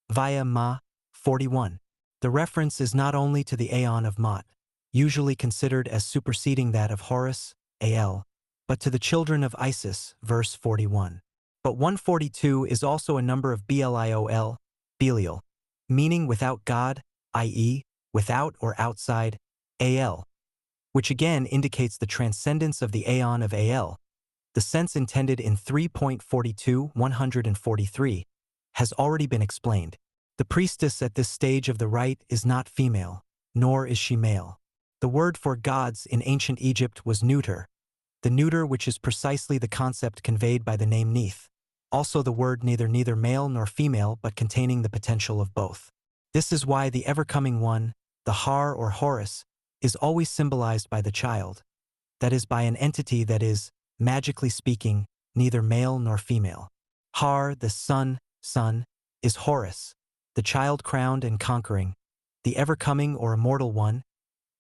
via Ma, 41. The reference is not only to the Aeon of Mot, usually considered as superseding that of Horus, Al, but to the children of Isis, verse 41. But 142 is also a number of Bliol, Belial, meaning without God, i.e., without or outside, Al, which again indicates the transcendence of the Aeon of Al. The sense intended in 3.42, has already been explained. The priestess at this stage of the rite is not female, nor is she male. The word for gods in ancient Egypt was neuter, the neuter which is precisely the concept conveyed by the name Neith. Also the word neither male nor female but containing the potential of both. This is why the ever-coming one, the Har or Horus, is always symbolized by the child, that is by an entity that is, magically speaking, neither male nor female. Har, the sun, is Horus, the child crowned and conquering, the ever-coming or immortal one.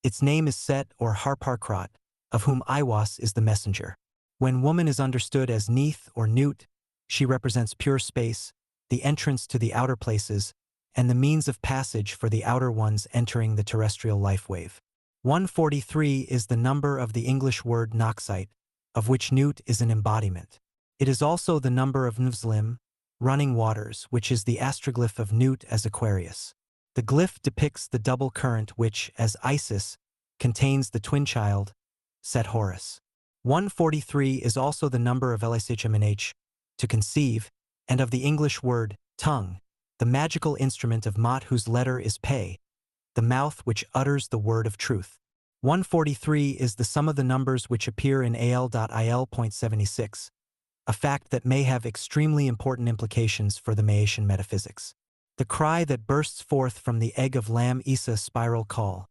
Its name is Set or Harparkrat, of whom Iwas is the messenger. When woman is understood as Neith or Newt, she represents pure space, the entrance to the outer places, and the means of passage for the outer ones entering the terrestrial life wave. 143 is the number of the English word Noxite, of which Newt is an embodiment. It is also the number of Nvslim, running waters, which is the astroglyph of Newt as Aquarius. The glyph depicts the double current which, as Isis, contains the twin child, Set Horus. 143 is also the number of Elishm, to conceive, and of the English word tongue, the magical instrument of Mot whose letter is Pe, the mouth which utters the word of truth. 143 is the sum of the numbers which appear in al.il.76, a fact that may have extremely important implications for the Mayacian metaphysics. The cry that bursts forth from the egg of Lam Isa spiral call,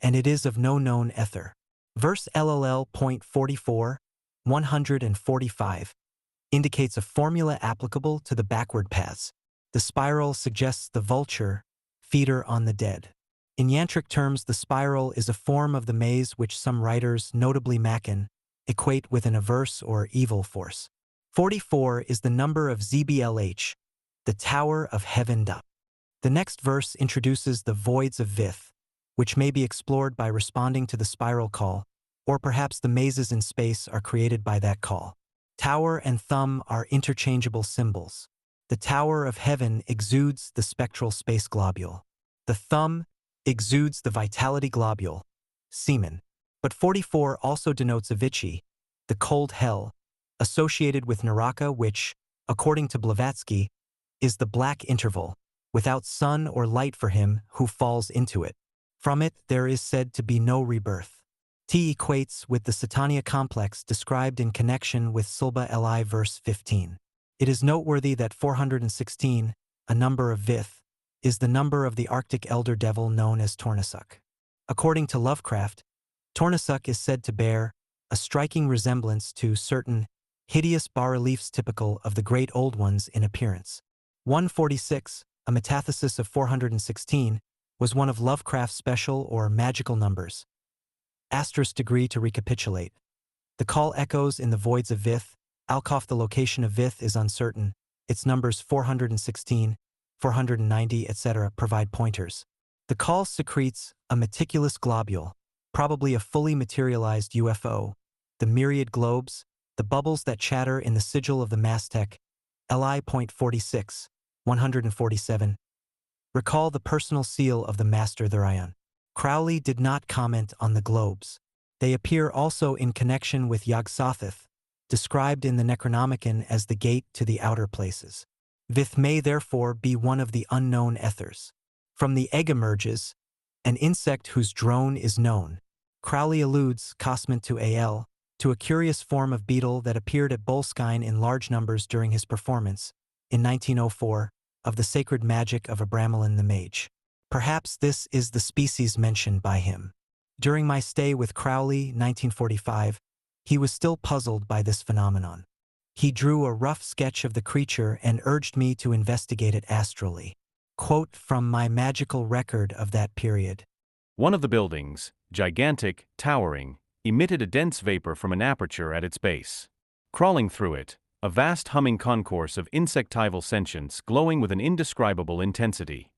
and it is of no known ether. Verse LLL.44, 145, indicates a formula applicable to the backward paths. The spiral suggests the vulture, feeder on the dead. In yantric terms, the spiral is a form of the maze which some writers, notably Mackin, equate with an averse or evil force. 44 is the number of ZBLH, the Tower of Heaven. The next verse introduces the voids of Vith, which may be explored by responding to the spiral call, or perhaps the mazes in space are created by that call. Tower and thumb are interchangeable symbols. The Tower of Heaven exudes the spectral space globule. The thumb exudes the vitality globule, semen. But 44 also denotes Avicii, the cold hell, associated with Naraka which, according to Blavatsky, is the black interval, without sun or light for him who falls into it. From it there is said to be no rebirth. T equates with the Satania complex described in connection with Sulba Li verse 15. It is noteworthy that 416, a number of Vith, is the number of the Arctic elder devil known as Tornasuk. According to Lovecraft, Tornasuk is said to bear a striking resemblance to certain hideous bas-reliefs typical of the Great Old Ones in appearance. 146, a metathesis of 416, was one of Lovecraft's special or magical numbers. Asterisk degree to recapitulate. The call echoes in the voids of Vith. Alkoff, the location of Vith is uncertain. Its numbers 416, 490, etc. provide pointers. The call secretes a meticulous globule, probably a fully materialized UFO, the myriad globes, the bubbles that chatter in the sigil of the Mastech, Li.46, 147. Recall the personal seal of the Master Therion. Crowley did not comment on the globes. They appear also in connection with Yog-Sothoth, described in the Necronomicon as the gate to the outer places. Vith may therefore be one of the unknown ethers. From the egg emerges an insect whose drone is known. Crowley alludes, cosment to Al, to a curious form of beetle that appeared at Boleskine in large numbers during his performance, in 1904, of the sacred magic of Abramelin the Mage. Perhaps this is the species mentioned by him. During my stay with Crowley, 1945, he was still puzzled by this phenomenon. He drew a rough sketch of the creature and urged me to investigate it astrally. Quote from my magical record of that period. One of the buildings, gigantic, towering, emitted a dense vapor from an aperture at its base. Crawling through it, a vast humming concourse of insectival sentience glowing with an indescribable intensity.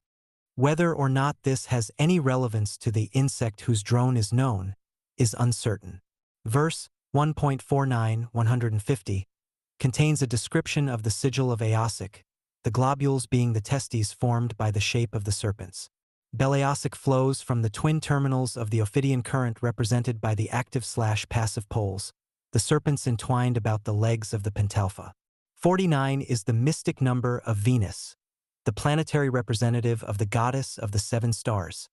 Whether or not this has any relevance to the insect whose drone is known is uncertain. Verse 1.49-150 contains a description of the sigil of Eosic, the globules being the testes formed by the shape of the serpents. Beleosic flows from the twin terminals of the Ophidian current represented by the active/passive poles, the serpents entwined about the legs of the pentalpha. 49 is the mystic number of Venus, the planetary representative of the goddess of the 7 stars.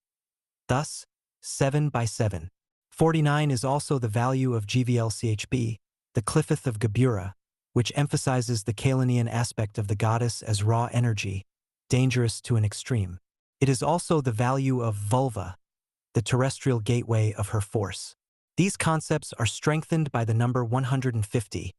Thus, 7 by 7. 49 is also the value of GVLCHB, the Cliffith of Gabura, which emphasizes the Kalenian aspect of the goddess as raw energy, dangerous to an extreme. It is also the value of vulva, the terrestrial gateway of her force. These concepts are strengthened by the number 150,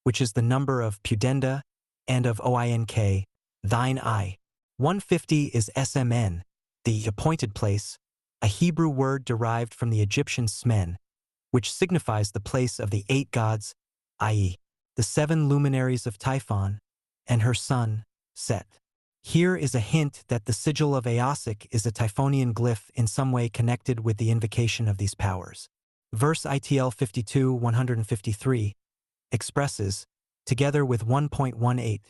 which is the number of Pudenda and of Oink, thine eye. 150 is SMN, the appointed place, a Hebrew word derived from the Egyptian Smen, which signifies the place of the 8 gods, i.e., the 7 luminaries of Typhon, and her son, Set. Here is a hint that the sigil of Eosic is a Typhonian glyph in some way connected with the invocation of these powers. Verse ITL 52-153 expresses, together with 1.18,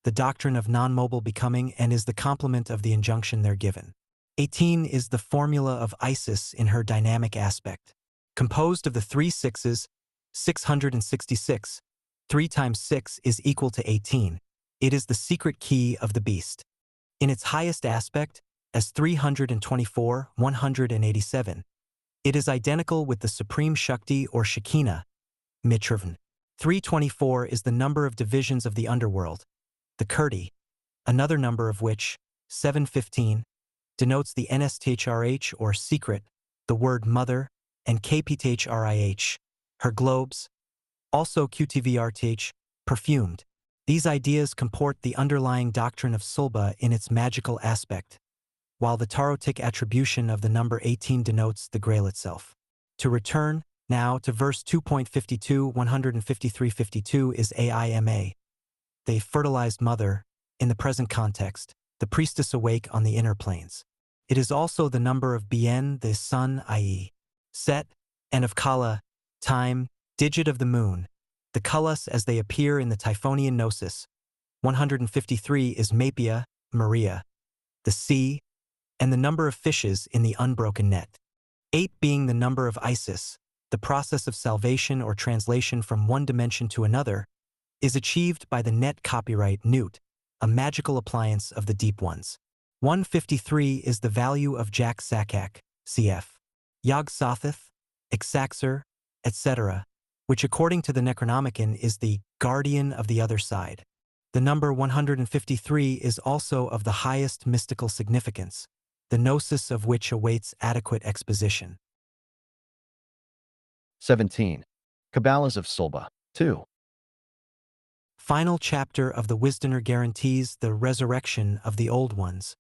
the doctrine of non-mobile becoming and is the complement of the injunction there given. 18 is the formula of Isis in her dynamic aspect. Composed of the 3 sixes, 666, 3 times 6 is equal to 18. It is the secret key of the beast. In its highest aspect, as 324, 187, it is identical with the Supreme Shakti or Shekinah, Mitrvan. 324 is the number of divisions of the underworld, the Kurdi, another number of which, 715, denotes the NSTHRH or secret, the word mother, and KPTHRIH, her globes, also QTVRTH, perfumed. These ideas comport the underlying doctrine of Sulba in its magical aspect, while the Tarotic attribution of the number 18 denotes the Grail itself. To return, now, to verse 2.52, 153-52 is AIMA. The fertilized mother, in the present context, the priestess awake on the inner planes. It is also the number of Bien, the sun, i.e., Set, and of Kala, time, digit of the moon, the Kullas as they appear in the Typhonian Gnosis. 153 is Mapia, Maria, the sea, and the number of fishes in the unbroken net. 8 being the number of Isis, the process of salvation or translation from one dimension to another, is achieved by the net copyright Newt, a magical appliance of the deep ones. 153 is the value of Jack Sakak, cf. Yog Sothoth, Exaxer, etc., which according to the Necronomicon is the guardian of the other side. The number 153 is also of the highest mystical significance, the gnosis of which awaits adequate exposition. 17. Cabbalas of Sulba. 2. Final chapter of the Wisdoner guarantees the resurrection of the old ones,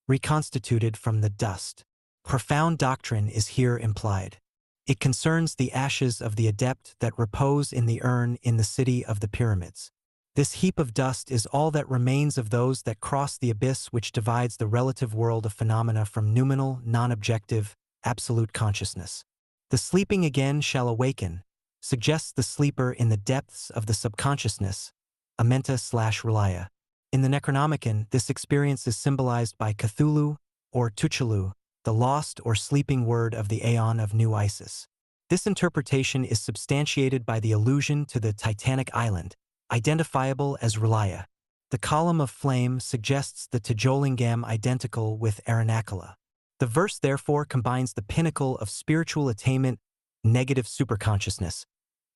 reconstituted from the dust. Profound doctrine is here implied. It concerns the ashes of the adept that repose in the urn in the city of the pyramids. This heap of dust is all that remains of those that cross the abyss which divides the relative world of phenomena from noumenal, non-objective, absolute consciousness. The sleeping again shall awaken, suggests the sleeper in the depths of the subconsciousness, Amenta/Relaya. In the Necronomicon, this experience is symbolized by Cthulhu, or Tuchulu, the lost or sleeping word of the Aeon of New Isis. This interpretation is substantiated by the allusion to the Titanic island, identifiable as Relaya. The column of flame suggests the Tjolingam identical with Aranakala. The verse therefore combines the pinnacle of spiritual attainment, negative superconsciousness,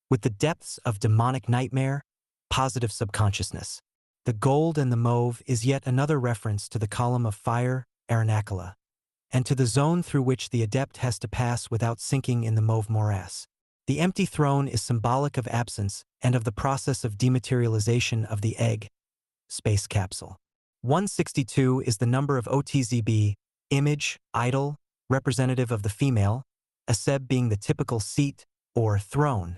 with the depths of demonic nightmare, positive subconsciousness. The gold and the mauve is yet another reference to the column of fire, Aranakala, and to the zone through which the adept has to pass without sinking in the mauve morass. The empty throne is symbolic of absence and of the process of dematerialization of the egg, space capsule. 162 is the number of OTZB, image, idol, representative of the female, Aseb being the typical seat or throne.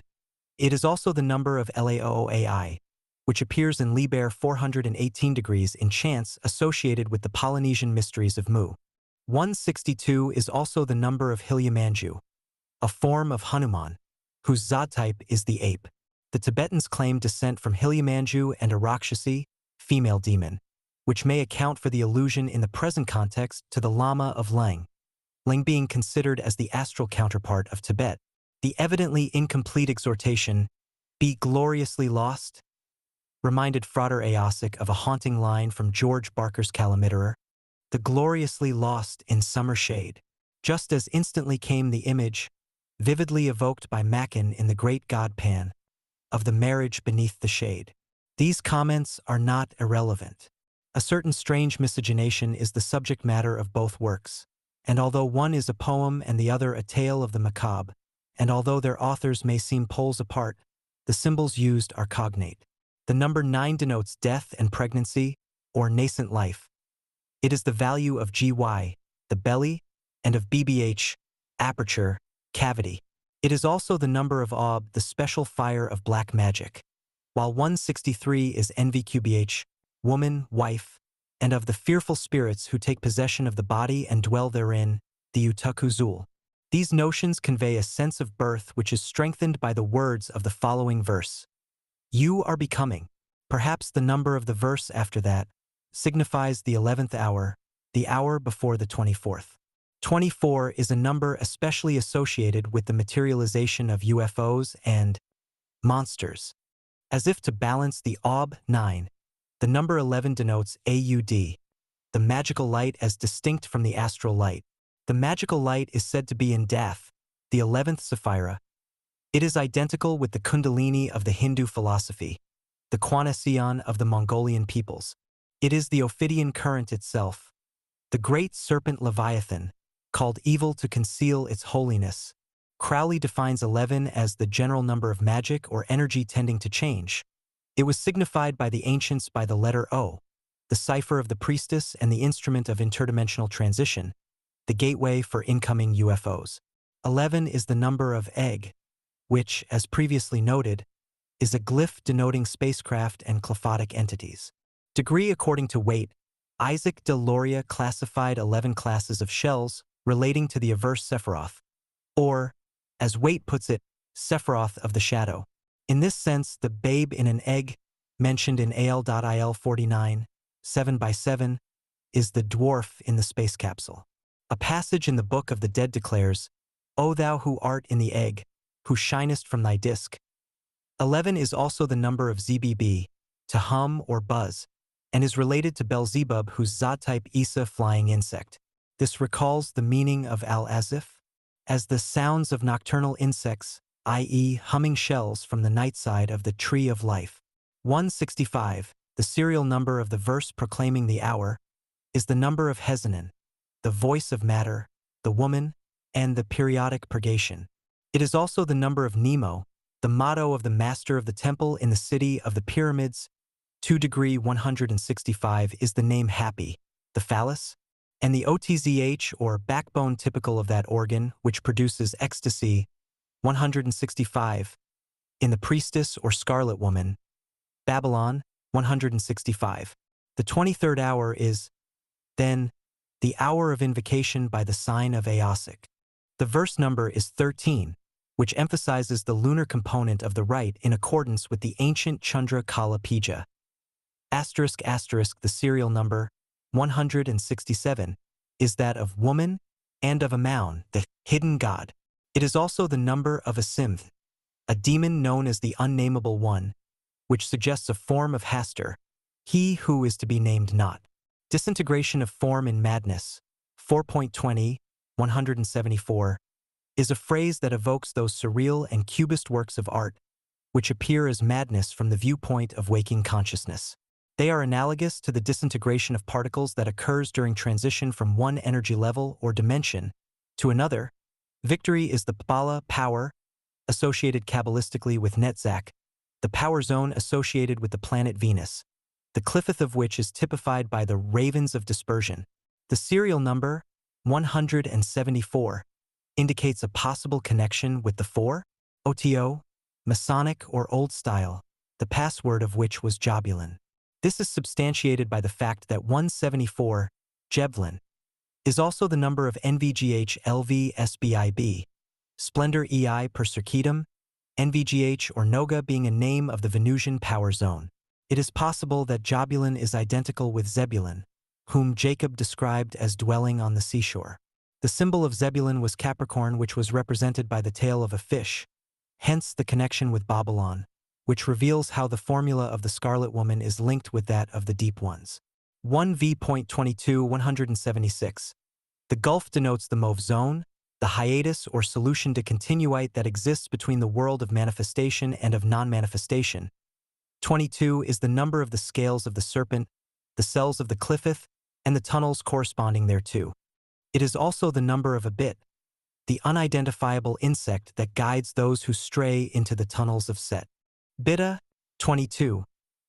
It is also the number of Laoai, which appears in Liber 418 degrees in chants associated with the Polynesian mysteries of Mu. 162 is also the number of Hilyamanju, a form of Hanuman, whose Zod type is the ape. The Tibetans claim descent from Hilyamanju and a Rakshasi, female demon, which may account for the allusion in the present context to the Lama of Lang, Lang being considered as the astral counterpart of Tibet. The evidently incomplete exhortation, "Be gloriously lost," reminded Frater Eosic of a haunting line from George Barker's Calamitherer, "The gloriously lost in summer shade," just as instantly came the image, vividly evoked by Mackin in The Great God Pan, of the marriage beneath the shade. These comments are not irrelevant. A certain strange miscegenation is the subject matter of both works, and although one is a poem and the other a tale of the macabre, and although their authors may seem poles apart, the symbols used are cognate. The number 9 denotes death and pregnancy, or nascent life. It is the value of GY, the belly, and of BBH, aperture, cavity. It is also the number of Ob, the special fire of black magic, while 163 is NVQBH, woman, wife, and of the fearful spirits who take possession of the body and dwell therein, the Utukuzul. These notions convey a sense of birth which is strengthened by the words of the following verse. You are becoming. Perhaps the number of the verse after that signifies the 11th hour, the hour before the 24th. 24 is a number especially associated with the materialization of UFOs and monsters. As if to balance the Ob 9, the number 11 denotes AUD, the magical light as distinct from the astral light. The magical light is said to be in Dath, the 11th Sapphira. It is identical with the Kundalini of the Hindu philosophy, the Quanasion of the Mongolian peoples. It is the Ophidian current itself, the great serpent Leviathan, called evil to conceal its holiness. Crowley defines 11 as the general number of magic or energy tending to change. It was signified by the ancients by the letter O, the cipher of the priestess and the instrument of interdimensional transition, the gateway for incoming UFOs. 11 is the number of egg, which, as previously noted, is a glyph denoting spacecraft and clephotic entities. Degree according to weight, Isaac de Loria classified 11 classes of shells relating to the averse Sephiroth, or, as Waite puts it, Sephiroth of the shadow. In this sense, the babe in an egg, mentioned in AL.IL 49, 7x7, is the dwarf in the space capsule. A passage in the Book of the Dead declares, O thou who art in the egg, who shinest from thy disk. 11 is also the number of ZBB, to hum or buzz, and is related to Beelzebub, whose Zod-type Isa flying insect. This recalls the meaning of al-azif, as the sounds of nocturnal insects, i.e. humming shells from the night side of the tree of life. 165, the serial number of the verse proclaiming the hour, is the number of Hezanan, the voice of matter, the woman, and the periodic purgation. It is also the number of Nemo, the motto of the master of the temple in the city of the pyramids. 2°165 is the name Happy, the phallus, and the OTZH or backbone typical of that organ which produces ecstasy, 165, in the priestess or scarlet woman, Babylon, 165. The 23rd hour is, then, the hour of invocation by the sign of Eosic. The verse number is 13, which emphasizes the lunar component of the rite in accordance with the ancient Chandra Kala Pija. The serial number, 167, is that of woman and of Amaun, the hidden god. It is also the number of a Simth, a demon known as the Unnameable One, which suggests a form of Hastur, He who is to be named not. Disintegration of form in madness, 4.20, 174, is a phrase that evokes those surreal and cubist works of art which appear as madness from the viewpoint of waking consciousness. They are analogous to the disintegration of particles that occurs during transition from one energy level or dimension to another. Victory is the Bala power, associated Kabbalistically with Netzach, the power zone associated with the planet Venus, the cliffeth of which is typified by the ravens of dispersion. The serial number, 174, indicates a possible connection with the 4, OTO, Masonic or Old Style, the password of which was Jobulin. This is substantiated by the fact that 174, Jevlin, is also the number of NVGH LV SBIB, Splendor EI per circuitum, NVGH or Noga being a name of the Venusian power zone. It is possible that Jobulin is identical with Zebulun, whom Jacob described as dwelling on the seashore. The symbol of Zebulun was Capricorn, which was represented by the tail of a fish, hence the connection with Babylon, which reveals how the formula of the Scarlet Woman is linked with that of the Deep Ones. 1v.22 176. The gulf denotes the mauve zone, the hiatus or solution de continuite that exists between the world of manifestation and of non-manifestation. 22 is the number of the scales of the serpent, the cells of the cliffeth, and the tunnels corresponding thereto. It is also the number of a bit, the unidentifiable insect that guides those who stray into the tunnels of Set. Bidda, 22,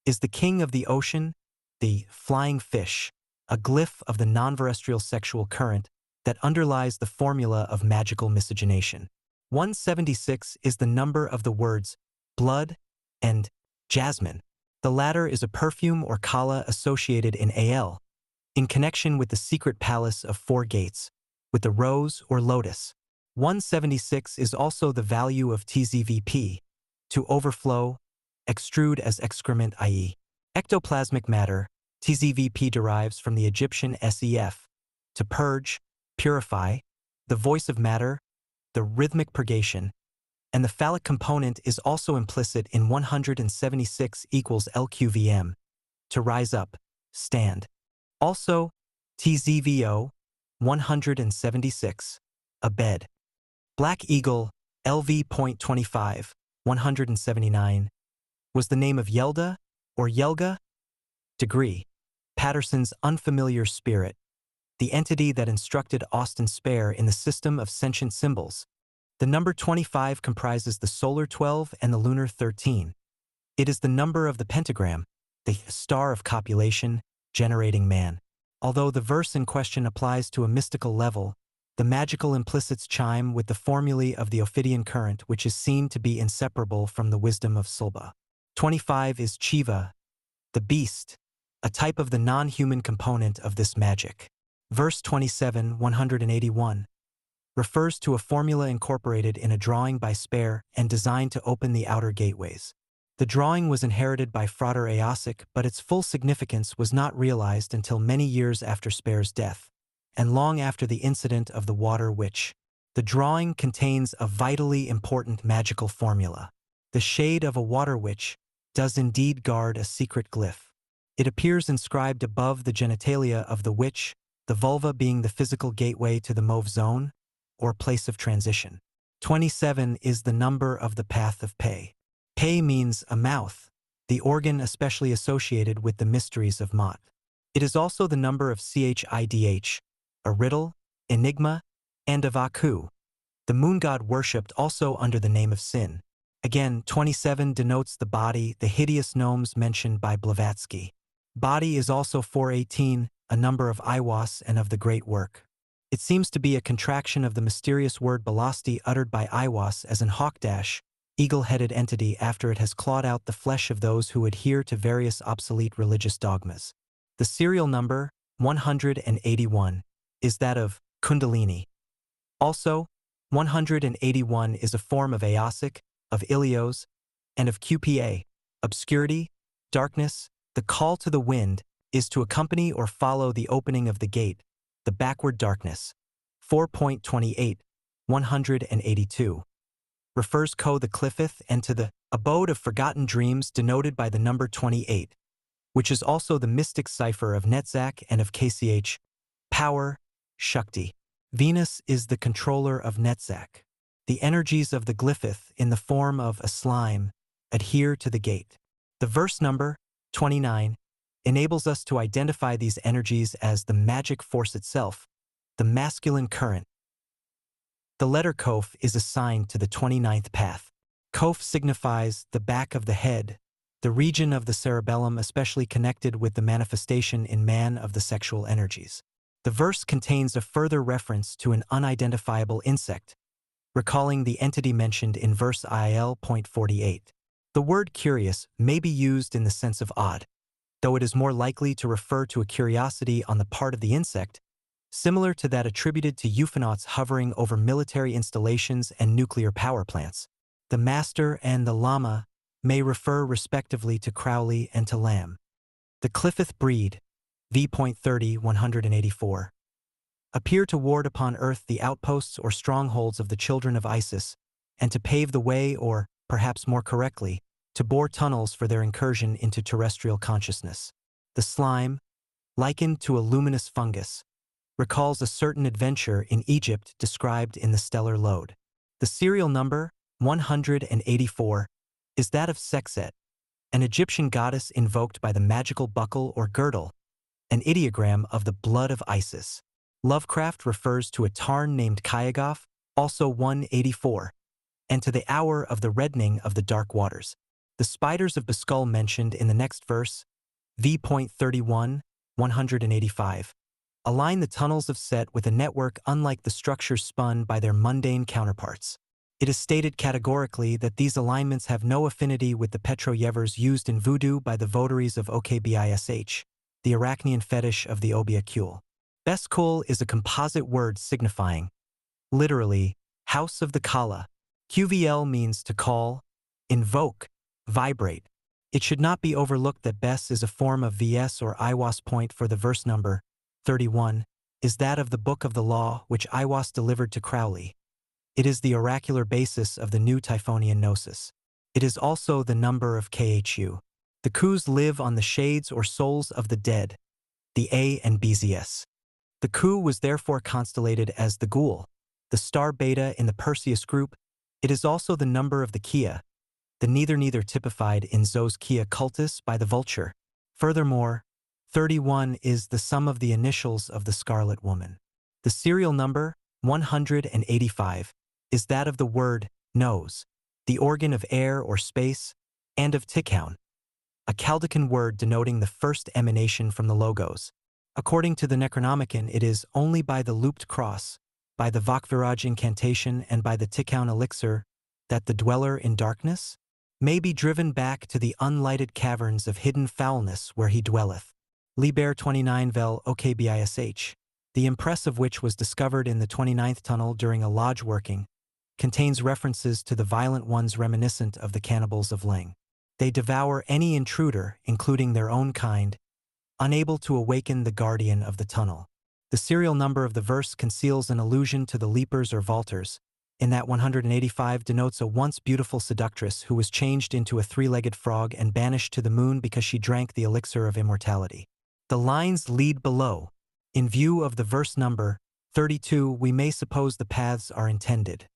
is the king of the ocean, the flying fish, a glyph of the non-terrestrial sexual current that underlies the formula of magical miscegenation. 176 is the number of the words blood and jasmine. The latter is a perfume or kala associated in Al, in connection with the secret palace of 4 gates, with the rose or lotus. 176 is also the value of TZVP, to overflow, extrude as excrement, i.e., ectoplasmic matter. TZVP derives from the Egyptian SEF, to purge, purify, the voice of matter, the rhythmic purgation, and the phallic component is also implicit in 176 equals LQVM, to rise up, stand. Also, TZVO, 176, a bed. Black Eagle, LV.25, 179, was the name of Yelda, or Yelga, degree, Patterson's unfamiliar spirit, the entity that instructed Austin Spare in the system of sentient symbols. The number 25 comprises the solar 12 and the lunar 13. It is the number of the pentagram, the star of copulation, generating man. Although the verse in question applies to a mystical level, the magical implicits chime with the formulae of the Ophidian current, which is seen to be inseparable from the wisdom of Sulba. 25 is Chiva, the beast, a type of the non-human component of this magic. Verse 27, 181, refers to a formula incorporated in a drawing by Spare and designed to open the outer gateways. The drawing was inherited by Frater Eosic, but its full significance was not realized until many years after Spare's death, and long after the incident of the water witch. The drawing contains a vitally important magical formula. The shade of a water witch does indeed guard a secret glyph. It appears inscribed above the genitalia of the witch, the vulva being the physical gateway to the mauve zone, or place of transition. 27 is the number of the path of Pe. Pe means a mouth, the organ especially associated with the mysteries of Mot. It is also the number of Chidh, a riddle, enigma, and of Aku, the moon god worshipped also under the name of Sin. Again, 27 denotes the body, the hideous gnomes mentioned by Blavatsky. Body is also 418, a number of Iwas and of the great work. It seems to be a contraction of the mysterious word Balasti uttered by Iwas as an hawkdash, eagle-headed entity after it has clawed out the flesh of those who adhere to various obsolete religious dogmas. The serial number, 181, is that of Kundalini. Also, 181 is a form of Eosic, of Ilios, and of QPA, obscurity, darkness. The call to the wind is to accompany or follow the opening of the gate, the backward darkness. 4.28, 182. Refers the cliffeth and to the abode of forgotten dreams denoted by the number 28. which is also the mystic cipher of Netzach and of KCH, power, Shakti. Venus is the controller of Netzach. The energies of the glyphith in the form of a slime adhere to the gate. The verse number, 29, enables us to identify these energies as the magic force itself, the masculine current. The letter Kof is assigned to the 29th path. Kof signifies the back of the head, the region of the cerebellum especially connected with the manifestation in man of the sexual energies. The verse contains a further reference to an unidentifiable insect, recalling the entity mentioned in verse IL.48. The word curious may be used in the sense of odd, though it is more likely to refer to a curiosity on the part of the insect, similar to that attributed to euphonauts hovering over military installations and nuclear power plants. The master and the lama may refer respectively to Crowley and to Lamb. The Cliffith breed, v.30 184, appear to ward upon earth the outposts or strongholds of the children of Isis, and to pave the way or, perhaps more correctly, to bore tunnels for their incursion into terrestrial consciousness. The slime, likened to a luminous fungus, recalls a certain adventure in Egypt described in the Stellar Lode. The serial number, 184, is that of Sekset, an Egyptian goddess invoked by the magical buckle or girdle, an ideogram of the blood of Isis. Lovecraft refers to a tarn named Kyagoth, also 184, and to the hour of the reddening of the dark waters. The spiders of Baskull mentioned in the next verse, v.31, 185, align the tunnels of Set with a network unlike the structures spun by their mundane counterparts. It is stated categorically that these alignments have no affinity with the petroyevers used in voodoo by the votaries of Okbish, the Arachnean fetish of the Obiakul. Beskul is a composite word signifying, literally, house of the Kala. QVL means to call, invoke, vibrate. It should not be overlooked that Bes is a form of VS or Iwas. Point for the verse number, 31, is that of the Book of the Law which Iwas delivered to Crowley. It is the oracular basis of the new Typhonian Gnosis. It is also the number of KHU. The Kus live on the shades or souls of the dead, the A and BZS. The Ku was therefore constellated as the Ghoul, the star Beta in the Perseus group. It is also the number of the Kia, the neither typified in Zos Kia cultus by the vulture. Furthermore, 31 is the sum of the initials of the Scarlet Woman. The serial number, 185, is that of the word nose, the organ of air or space, and of Tikhon, a Chaldecan word denoting the first emanation from the Logos. According to the Necronomicon, it is only by the looped cross, by the Vakviraj incantation, and by the Tikhon elixir that the dweller in darkness may be driven back to the unlighted caverns of hidden foulness where he dwelleth. Liber 29 vel Okbish, the impress of which was discovered in the 29th tunnel during a lodge working, contains references to the violent ones reminiscent of the cannibals of Leng. They devour any intruder, including their own kind, unable to awaken the guardian of the tunnel. The serial number of the verse conceals an allusion to the leapers or vaulters, in that 185 denotes a once beautiful seductress who was changed into a three-legged frog and banished to the moon because she drank the elixir of immortality. The lines lead below. In view of the verse number, 32, we may suppose the paths are intended.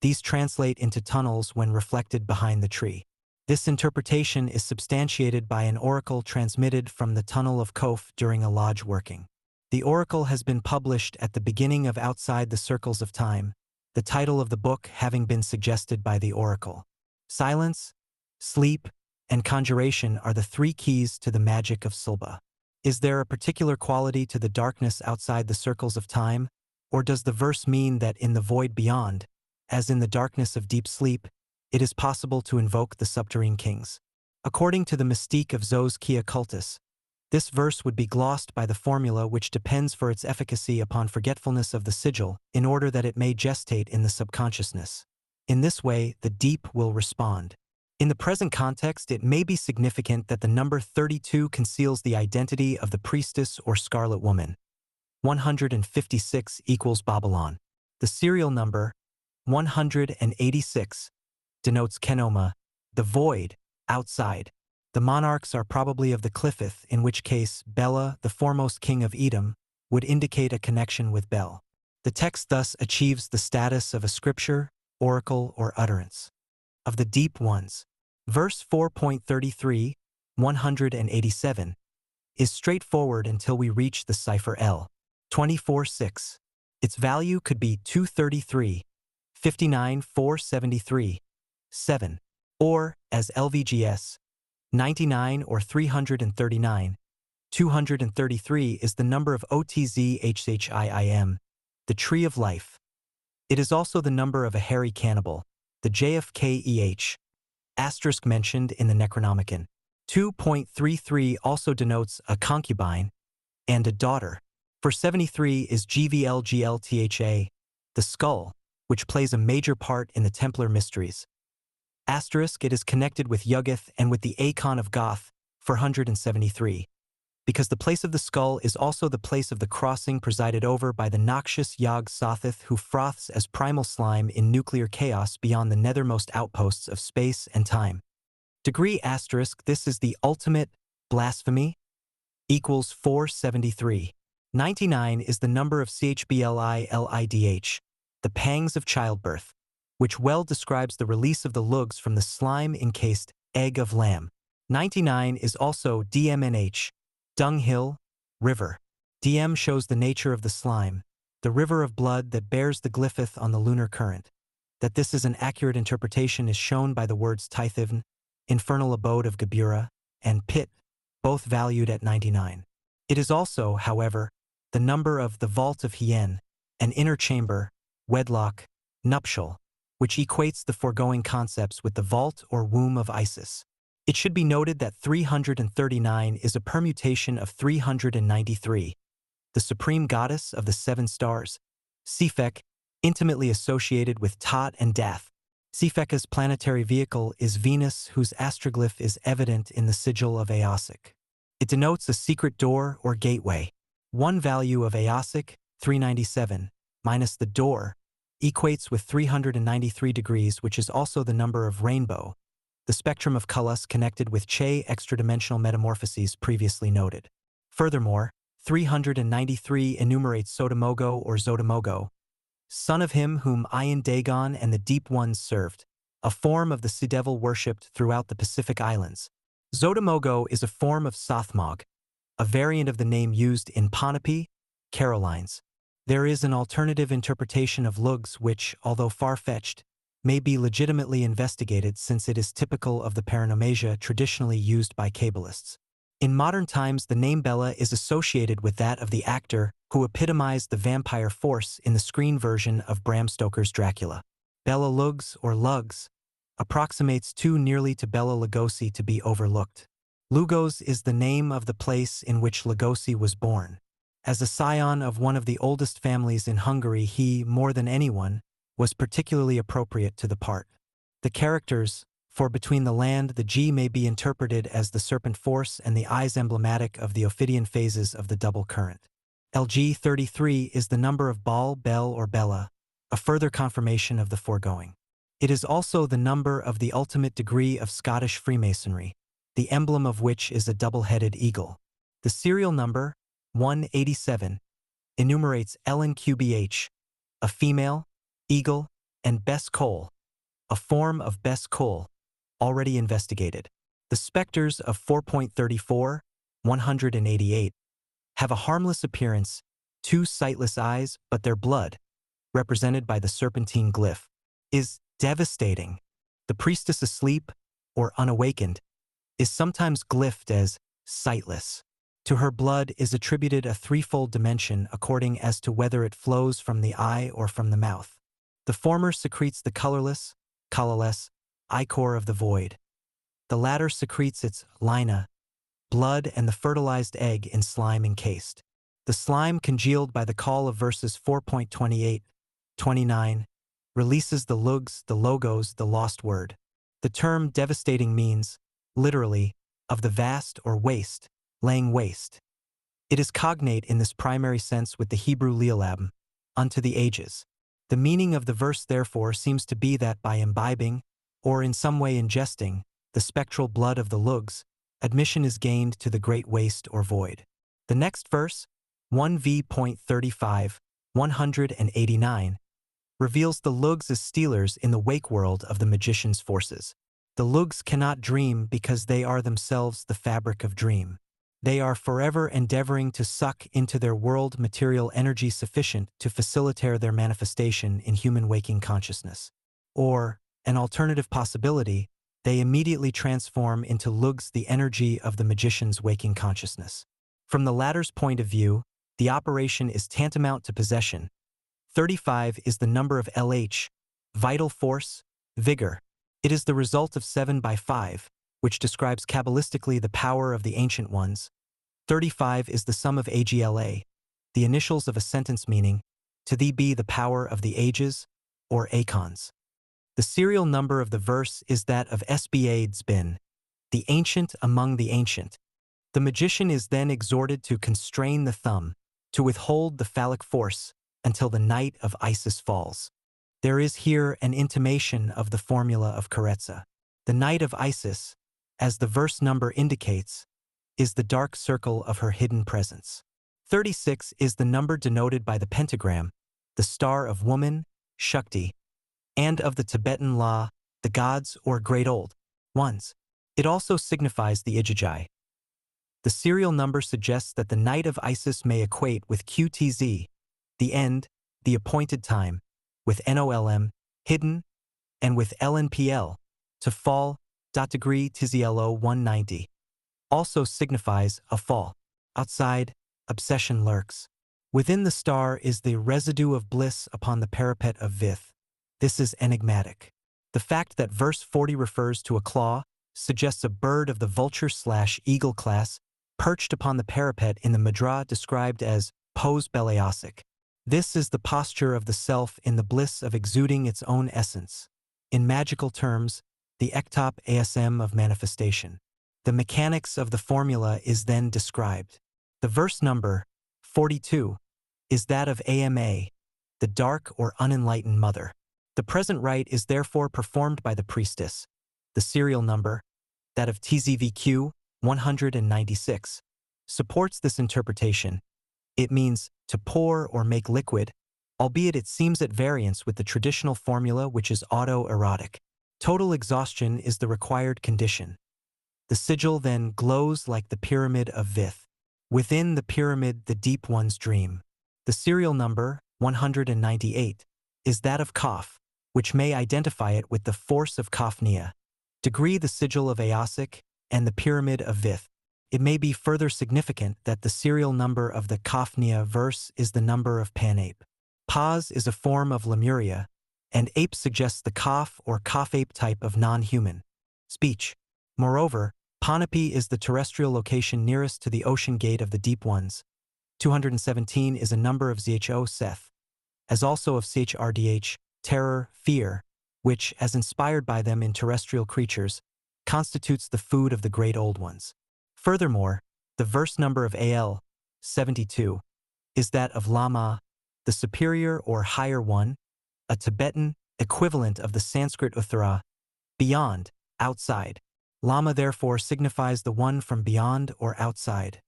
These translate into tunnels when reflected behind the tree. This interpretation is substantiated by an oracle transmitted from the tunnel of Kof during a lodge working. The oracle has been published at the beginning of Outside the Circles of Time, the title of the book having been suggested by the oracle. Silence, sleep, and conjuration are the three keys to the magic of Silba. Is there a particular quality to the darkness outside the circles of time, or does the verse mean that in the void beyond, as in the darkness of deep sleep, it is possible to invoke the subterrene kings? According to the mystique of Zos Kia cultus, this verse would be glossed by the formula which depends for its efficacy upon forgetfulness of the sigil in order that it may gestate in the subconsciousness. In this way, the deep will respond. In the present context, it may be significant that the number 32 conceals the identity of the priestess or scarlet woman. 156 equals Babylon. The serial number, 186, denotes Kenoma, the void, outside. The monarchs are probably of the Cliffith, in which case Bela, the foremost king of Edom, would indicate a connection with Bel. The text thus achieves the status of a scripture, oracle, or utterance. Of the deep ones, verse 4.33, 187, is straightforward until we reach the cipher L. 24.6. Its value could be 233, 59, 473, 7, or, as LVGS, 99 or 339, 233 is the number of OTZHHIIM, the Tree of Life. It is also the number of a hairy cannibal, the JFKEH, asterisk mentioned in the Necronomicon. 2.33 also denotes a concubine and a daughter. For 73 is GVLGLTHA, the skull, which plays a major part in the Templar mysteries. Asterisk, it is connected with Yuggoth and with the Acon of Goth, 473. Because the place of the skull is also the place of the crossing presided over by the noxious Yog Sothoth who froths as primal slime in nuclear chaos beyond the nethermost outposts of space and time. Degree asterisk, this is the ultimate blasphemy, equals 473. 99 is the number of CHBLILIDH, the pangs of childbirth, which well describes the release of the lugs from the slime-encased egg of lamb. 99 is also DMNH, dunghill, river. DM shows the nature of the slime, the river of blood that bears the glyphith on the lunar current. That this is an accurate interpretation is shown by the words Typhon, infernal abode of Gebura, and pit, both valued at 99. It is also, however, the number of the vault of Hien, an inner chamber, wedlock, nuptial, which equates the foregoing concepts with the vault or womb of Isis. It should be noted that 339 is a permutation of 393, the supreme goddess of the seven stars, Sefek, intimately associated with Tot and Dath. Sefeka's planetary vehicle is Venus, whose astroglyph is evident in the sigil of Aosic. It denotes a secret door or gateway. One value of Aosic, 397, minus the door, equates with 393 degrees, which is also the number of rainbow, the spectrum of Culus connected with Che extradimensional metamorphoses previously noted. Furthermore, 393 enumerates Sotomogo or Zotomogo, son of him whom Ian Dagon and the Deep Ones served, a form of the sea devil worshipped throughout the Pacific Islands. Zotomogo is a form of Sothmog, a variant of the name used in Ponape, Carolines. There is an alternative interpretation of lugs which, although far-fetched, may be legitimately investigated since it is typical of the paranomasia traditionally used by Kabbalists. In modern times, the name Bela is associated with that of the actor who epitomized the vampire force in the screen version of Bram Stoker's Dracula. Bela Lugs, or Lugs, approximates too nearly to Bela Lugosi to be overlooked. Lugos is the name of the place in which Lugosi was born. As a scion of one of the oldest families in Hungary, he, more than anyone, was particularly appropriate to the part. The characters, for between the land the G may be interpreted as the serpent force and the I's emblematic of the Ophidian phases of the double current. LG 33 is the number of Baal, Bel, or Bella, a further confirmation of the foregoing. It is also the number of the ultimate degree of Scottish Freemasonry, the emblem of which is a double-headed eagle. The serial number, 187, enumerates LNQBH, a female, eagle, and Bes Cole, a form of Bes Cole, already investigated. The specters of 4.34, 188, have a harmless appearance, two sightless eyes, but their blood, represented by the serpentine glyph, is devastating. The priestess asleep, or unawakened, is sometimes glyphed as sightless. To her blood is attributed a threefold dimension according as to whether it flows from the eye or from the mouth. The former secretes the colorless ichor of the void. The latter secretes its lina, blood, and the fertilized egg in slime encased. The slime, congealed by the call of verses 4.28, 29, releases the lugs, the logos, the lost word. The term devastating means, literally, of the vast or waste, laying waste. It is cognate in this primary sense with the Hebrew leolab, unto the ages. The meaning of the verse therefore seems to be that by imbibing, or in some way ingesting, the spectral blood of the lugs, admission is gained to the great waste or void. The next verse, 1v.35, 189, reveals the lugs as stealers in the wake world of the magician's forces. The lugs cannot dream because they are themselves the fabric of dream. They are forever endeavoring to suck into their world material energy sufficient to facilitate their manifestation in human waking consciousness. Or, an alternative possibility, they immediately transform into lugs the energy of the magician's waking consciousness. From the latter's point of view, the operation is tantamount to possession. 35 is the number of LH, vital force, vigor. It is the result of 7 by 5, which describes Kabbalistically the power of the Ancient Ones. 35 is the sum of AGLA, the initials of a sentence meaning, to thee be the power of the ages, or Acons. The serial number of the verse is that of SBADSBin, the ancient among the ancient. The magician is then exhorted to constrain the thumb, to withhold the phallic force, until the night of Isis falls. There is here an intimation of the formula of Karetza. The night of Isis, as the verse number indicates, is the dark circle of her hidden presence. 36 is the number denoted by the pentagram, the star of woman, Shakti, and of the Tibetan law, the gods or great old ones. It also signifies the Ijajai. The serial number suggests that the night of Isis may equate with QTZ, the end, the appointed time, with NOLM, hidden, and with LNPL, to fall, degree TZLO 190. Also signifies a fall. Outside, obsession lurks. Within the star is the residue of bliss upon the parapet of Vith. This is enigmatic. The fact that verse 40 refers to a claw suggests a bird of the vulture/eagle class perched upon the parapet in the Madra described as pose beleasic. This is the posture of the self in the bliss of exuding its own essence. In magical terms, the ektop ASM of manifestation. The mechanics of the formula is then described. The verse number, 42, is that of AMA, the dark or unenlightened mother. The present rite is therefore performed by the priestess. The serial number, that of TZVQ 196, supports this interpretation. It means to pour or make liquid, albeit it seems at variance with the traditional formula which is autoerotic. Total exhaustion is the required condition. The sigil then glows like the pyramid of Vith. Within the pyramid the deep ones dream. The serial number, 198, is that of Kaf, which may identify it with the force of Kafnia. Degree the sigil of Aosic and the pyramid of Vith. It may be further significant that the serial number of the Kafnia verse is the number of Panape. Paz is a form of Lemuria, and ape suggests the Kaf or Kaf-ape type of non-human speech. Moreover, Panape is the terrestrial location nearest to the ocean gate of the deep ones. 217 is a number of Zho Seth, as also of CHRDH, terror, fear, which, as inspired by them in terrestrial creatures, constitutes the food of the great old ones. Furthermore, the verse number of AL, 72, is that of Lama, the superior or higher one, a Tibetan equivalent of the Sanskrit Uttara, beyond, outside. Lama therefore signifies the one from beyond or outside.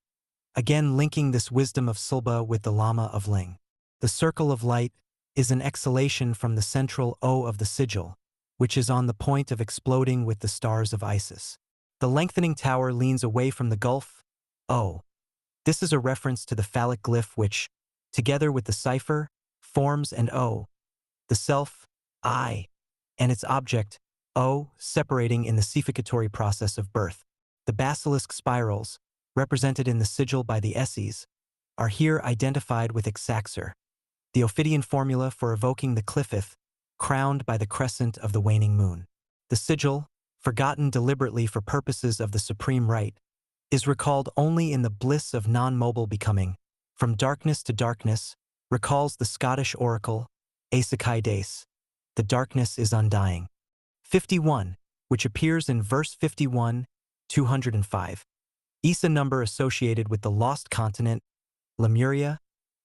Again linking this wisdom of Sulba with the Lama of Ling. The circle of light is an exhalation from the central O of the sigil, which is on the point of exploding with the stars of Isis. The lengthening tower leans away from the gulf, O. This is a reference to the phallic glyph which, together with the cipher, forms an O, the self, I, and its object, O, separating in the ceficatory process of birth. The basilisk spirals, represented in the sigil by the Esses, are here identified with Ixaxer, the Ophidian formula for evoking the Cliffith, crowned by the crescent of the waning moon. The sigil, forgotten deliberately for purposes of the supreme rite, is recalled only in the bliss of non-mobile becoming. From darkness to darkness, recalls the Scottish oracle, Aesakai Dace. The darkness is undying. 51, which appears in verse 51, 205. Isa number associated with the lost continent, Lemuria,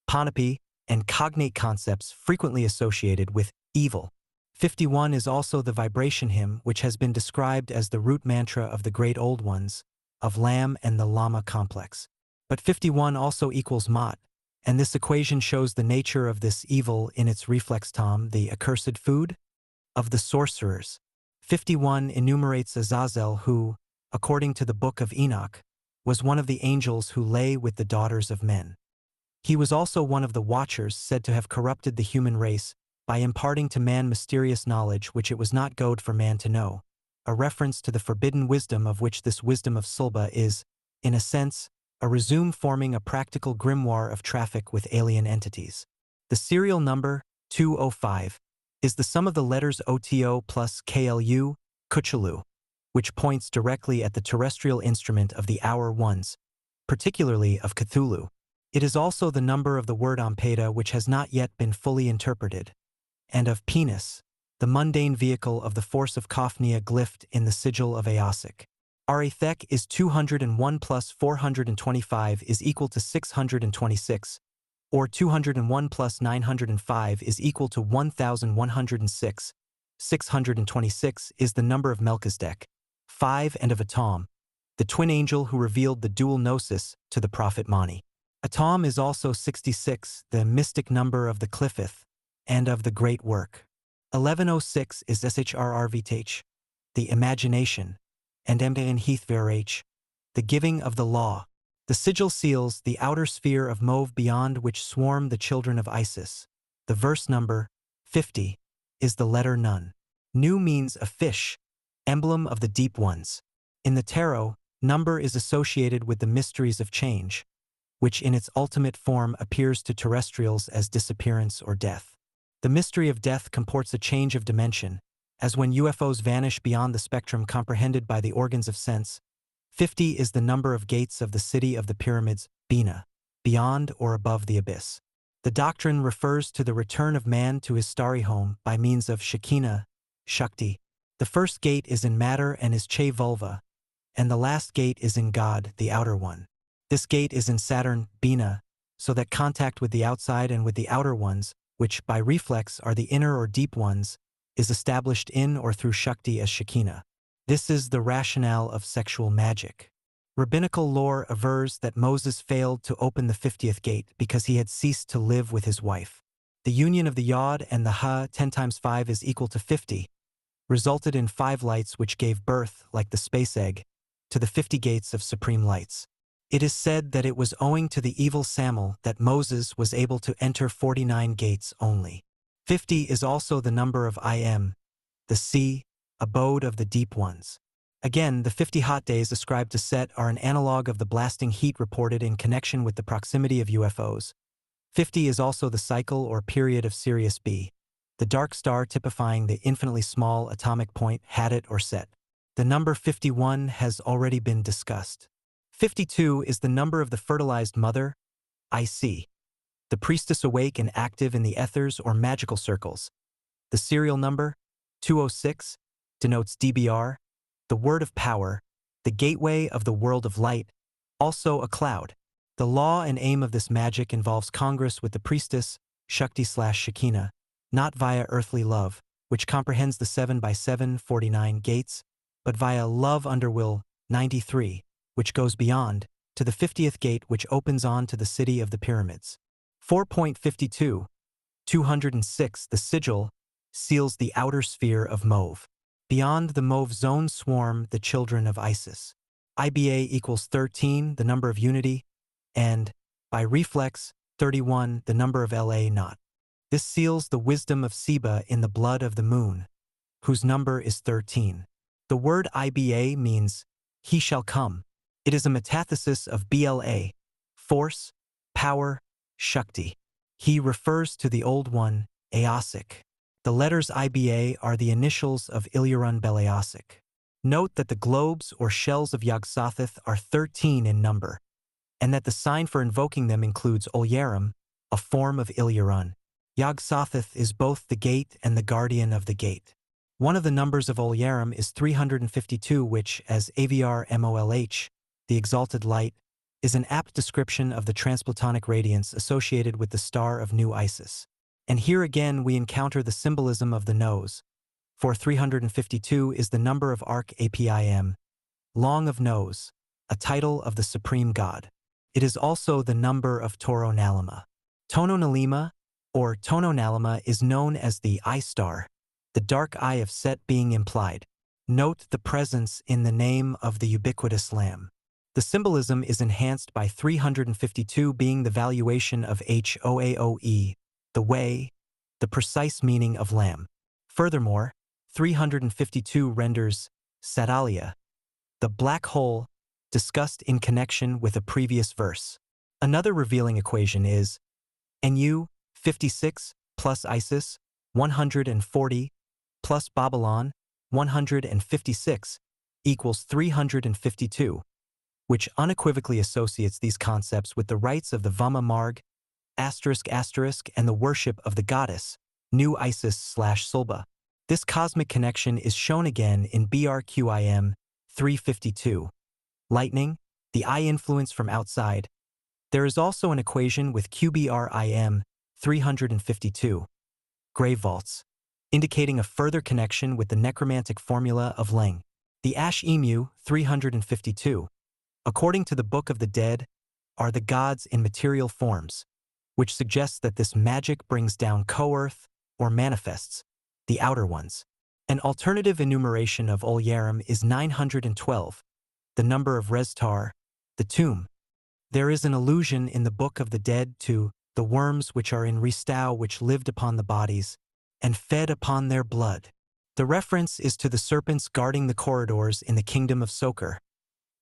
Panape, and cognate concepts frequently associated with evil. 51 is also the vibration hymn which has been described as the root mantra of the great old ones, of Lam and the Lama complex. But 51 also equals Mot, and this equation shows the nature of this evil in its reflex tom, the accursed food of the sorcerers. 51 enumerates Azazel who, according to the Book of Enoch, was one of the angels who lay with the daughters of men. He was also one of the Watchers said to have corrupted the human race by imparting to man mysterious knowledge which it was not good for man to know, a reference to the forbidden wisdom of which this wisdom of Sulba is, in a sense, a resume forming a practical grimoire of traffic with alien entities. The serial number, 205, is the sum of the letters OTO plus KLU, Cthulhu, which points directly at the terrestrial instrument of the hour ones, particularly of Cthulhu. It is also the number of the word Ampeda which has not yet been fully interpreted, and of Penis, the mundane vehicle of the force of Kophnia glyphed in the sigil of Aosic. Arathek is 201 plus 425 is equal to 626, or 201 plus 905 is equal to 1106. 626 is the number of Melchizedek, 5 and of Atom, the twin angel who revealed the dual gnosis to the prophet Mani. Atom is also 66, the mystic number of the Cliffith, and of the great work. 1106 is SHRRVTH, the imagination, and MDNHeathVRH, the giving of the law. The sigil seals the outer sphere of mauve beyond which swarm the children of Isis. The verse number, 50, is the letter Nun. Nu means a fish, emblem of the deep ones. In the tarot, number is associated with the mysteries of change, which in its ultimate form appears to terrestrials as disappearance or death. The mystery of death comports a change of dimension, as when UFOs vanish beyond the spectrum comprehended by the organs of sense. 50 is the number of gates of the city of the pyramids, Bina, beyond or above the abyss. The doctrine refers to the return of man to his starry home by means of Shekinah, Shakti. The first gate is in matter and is Che Vulva, and the last gate is in God, the outer one. This gate is in Saturn, Bina, so that contact with the outside and with the outer ones, which by reflex are the inner or deep ones, is established in or through Shakti as Shekinah. This is the rationale of sexual magic. Rabbinical lore avers that Moses failed to open the 50th gate because he had ceased to live with his wife. The union of the Yod and the Ha, 10 times 5 is equal to 50, resulted in 5 lights which gave birth, like the space egg, to the 50 gates of supreme lights. It is said that it was owing to the evil Samuel that Moses was able to enter 49 gates only. 50 is also the number of Im, the sea, abode of the deep ones. Again, the 50 hot days ascribed to Set are an analog of the blasting heat reported in connection with the proximity of UFOs. 50 is also the cycle or period of Sirius B, the dark star typifying the infinitely small atomic point Hadit or Set. The number 51 has already been discussed. 52 is the number of the fertilized mother, IC, the priestess awake and active in the ethers or magical circles. The serial number, 206, denotes DBR, the word of power, the gateway of the world of light, also a cloud. The law and aim of this magic involves congress with the priestess, Shakti/Shekinah, not via earthly love, which comprehends the 7 by 7 49 gates, but via love under will, 93, which goes beyond, to the 50th gate which opens on to the city of the pyramids. 4.52, 206, the sigil, seals the outer sphere of mauve. Beyond the mauve zone swarm the children of Isis. IBA equals 13, the number of unity, and, by reflex, 31, the number of LA naught. This seals the wisdom of Seba in the blood of the moon, whose number is 13. The word IBA means, he shall come. It is a metathesis of BLA, force, power, Shakti. He refers to the old one, Aosic. The letters IBA are the initials of Ilurun Beliasic. Note that the globes or shells of Yog-Sothoth are 13 in number, and that the sign for invoking them includes Olyarum, a form of Ilurun. Yog-Sothoth is both the gate and the guardian of the gate. One of the numbers of Olyarum is 352, which, as AVR-MOLH, the exalted light, is an apt description of the transplutonic radiance associated with the star of New Isis. And here again we encounter the symbolism of the nose, for 352 is the number of Arc Apim, long of nose, a title of the supreme god. It is also the number of Toro Nalema. Tono Nalema, or Tono Nalema, is known as the eye star, the dark eye of Set being implied. Note the presence in the name of the ubiquitous lamb. The symbolism is enhanced by 352 being the valuation of Hoaoe, the way, the precise meaning of lamb. Furthermore, 352 renders Sadalia, the black hole, discussed in connection with a previous verse. Another revealing equation is Nu, 56, plus Isis, 140, plus Babylon, 156, equals 352, which unequivocally associates these concepts with the rites of the Vama Marg, and the worship of the goddess, New Isis/Sulba. This cosmic connection is shown again in BRQIM 352. Lightning, the eye influence from outside. There is also an equation with QBRIM 352. Grave vaults, indicating a further connection with the necromantic formula of Leng. The Ash Emu 352. According to the Book of the Dead, are the gods in material forms, which suggests that this magic brings down co-earth or manifests the outer ones. An alternative enumeration of Olyarim is 912, the number of Restar, the tomb. There is an allusion in the Book of the Dead to the worms which are in Restau which lived upon the bodies and fed upon their blood. The reference is to the serpents guarding the corridors in the kingdom of Soker.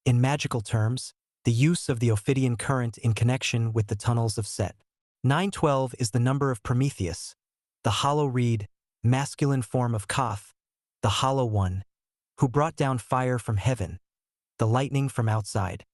In magical terms, the use of the Ophidian current in connection with the tunnels of Set. 912 is the number of Prometheus, the hollow reed, masculine form of Koth, the hollow one, who brought down fire from heaven, the lightning from outside.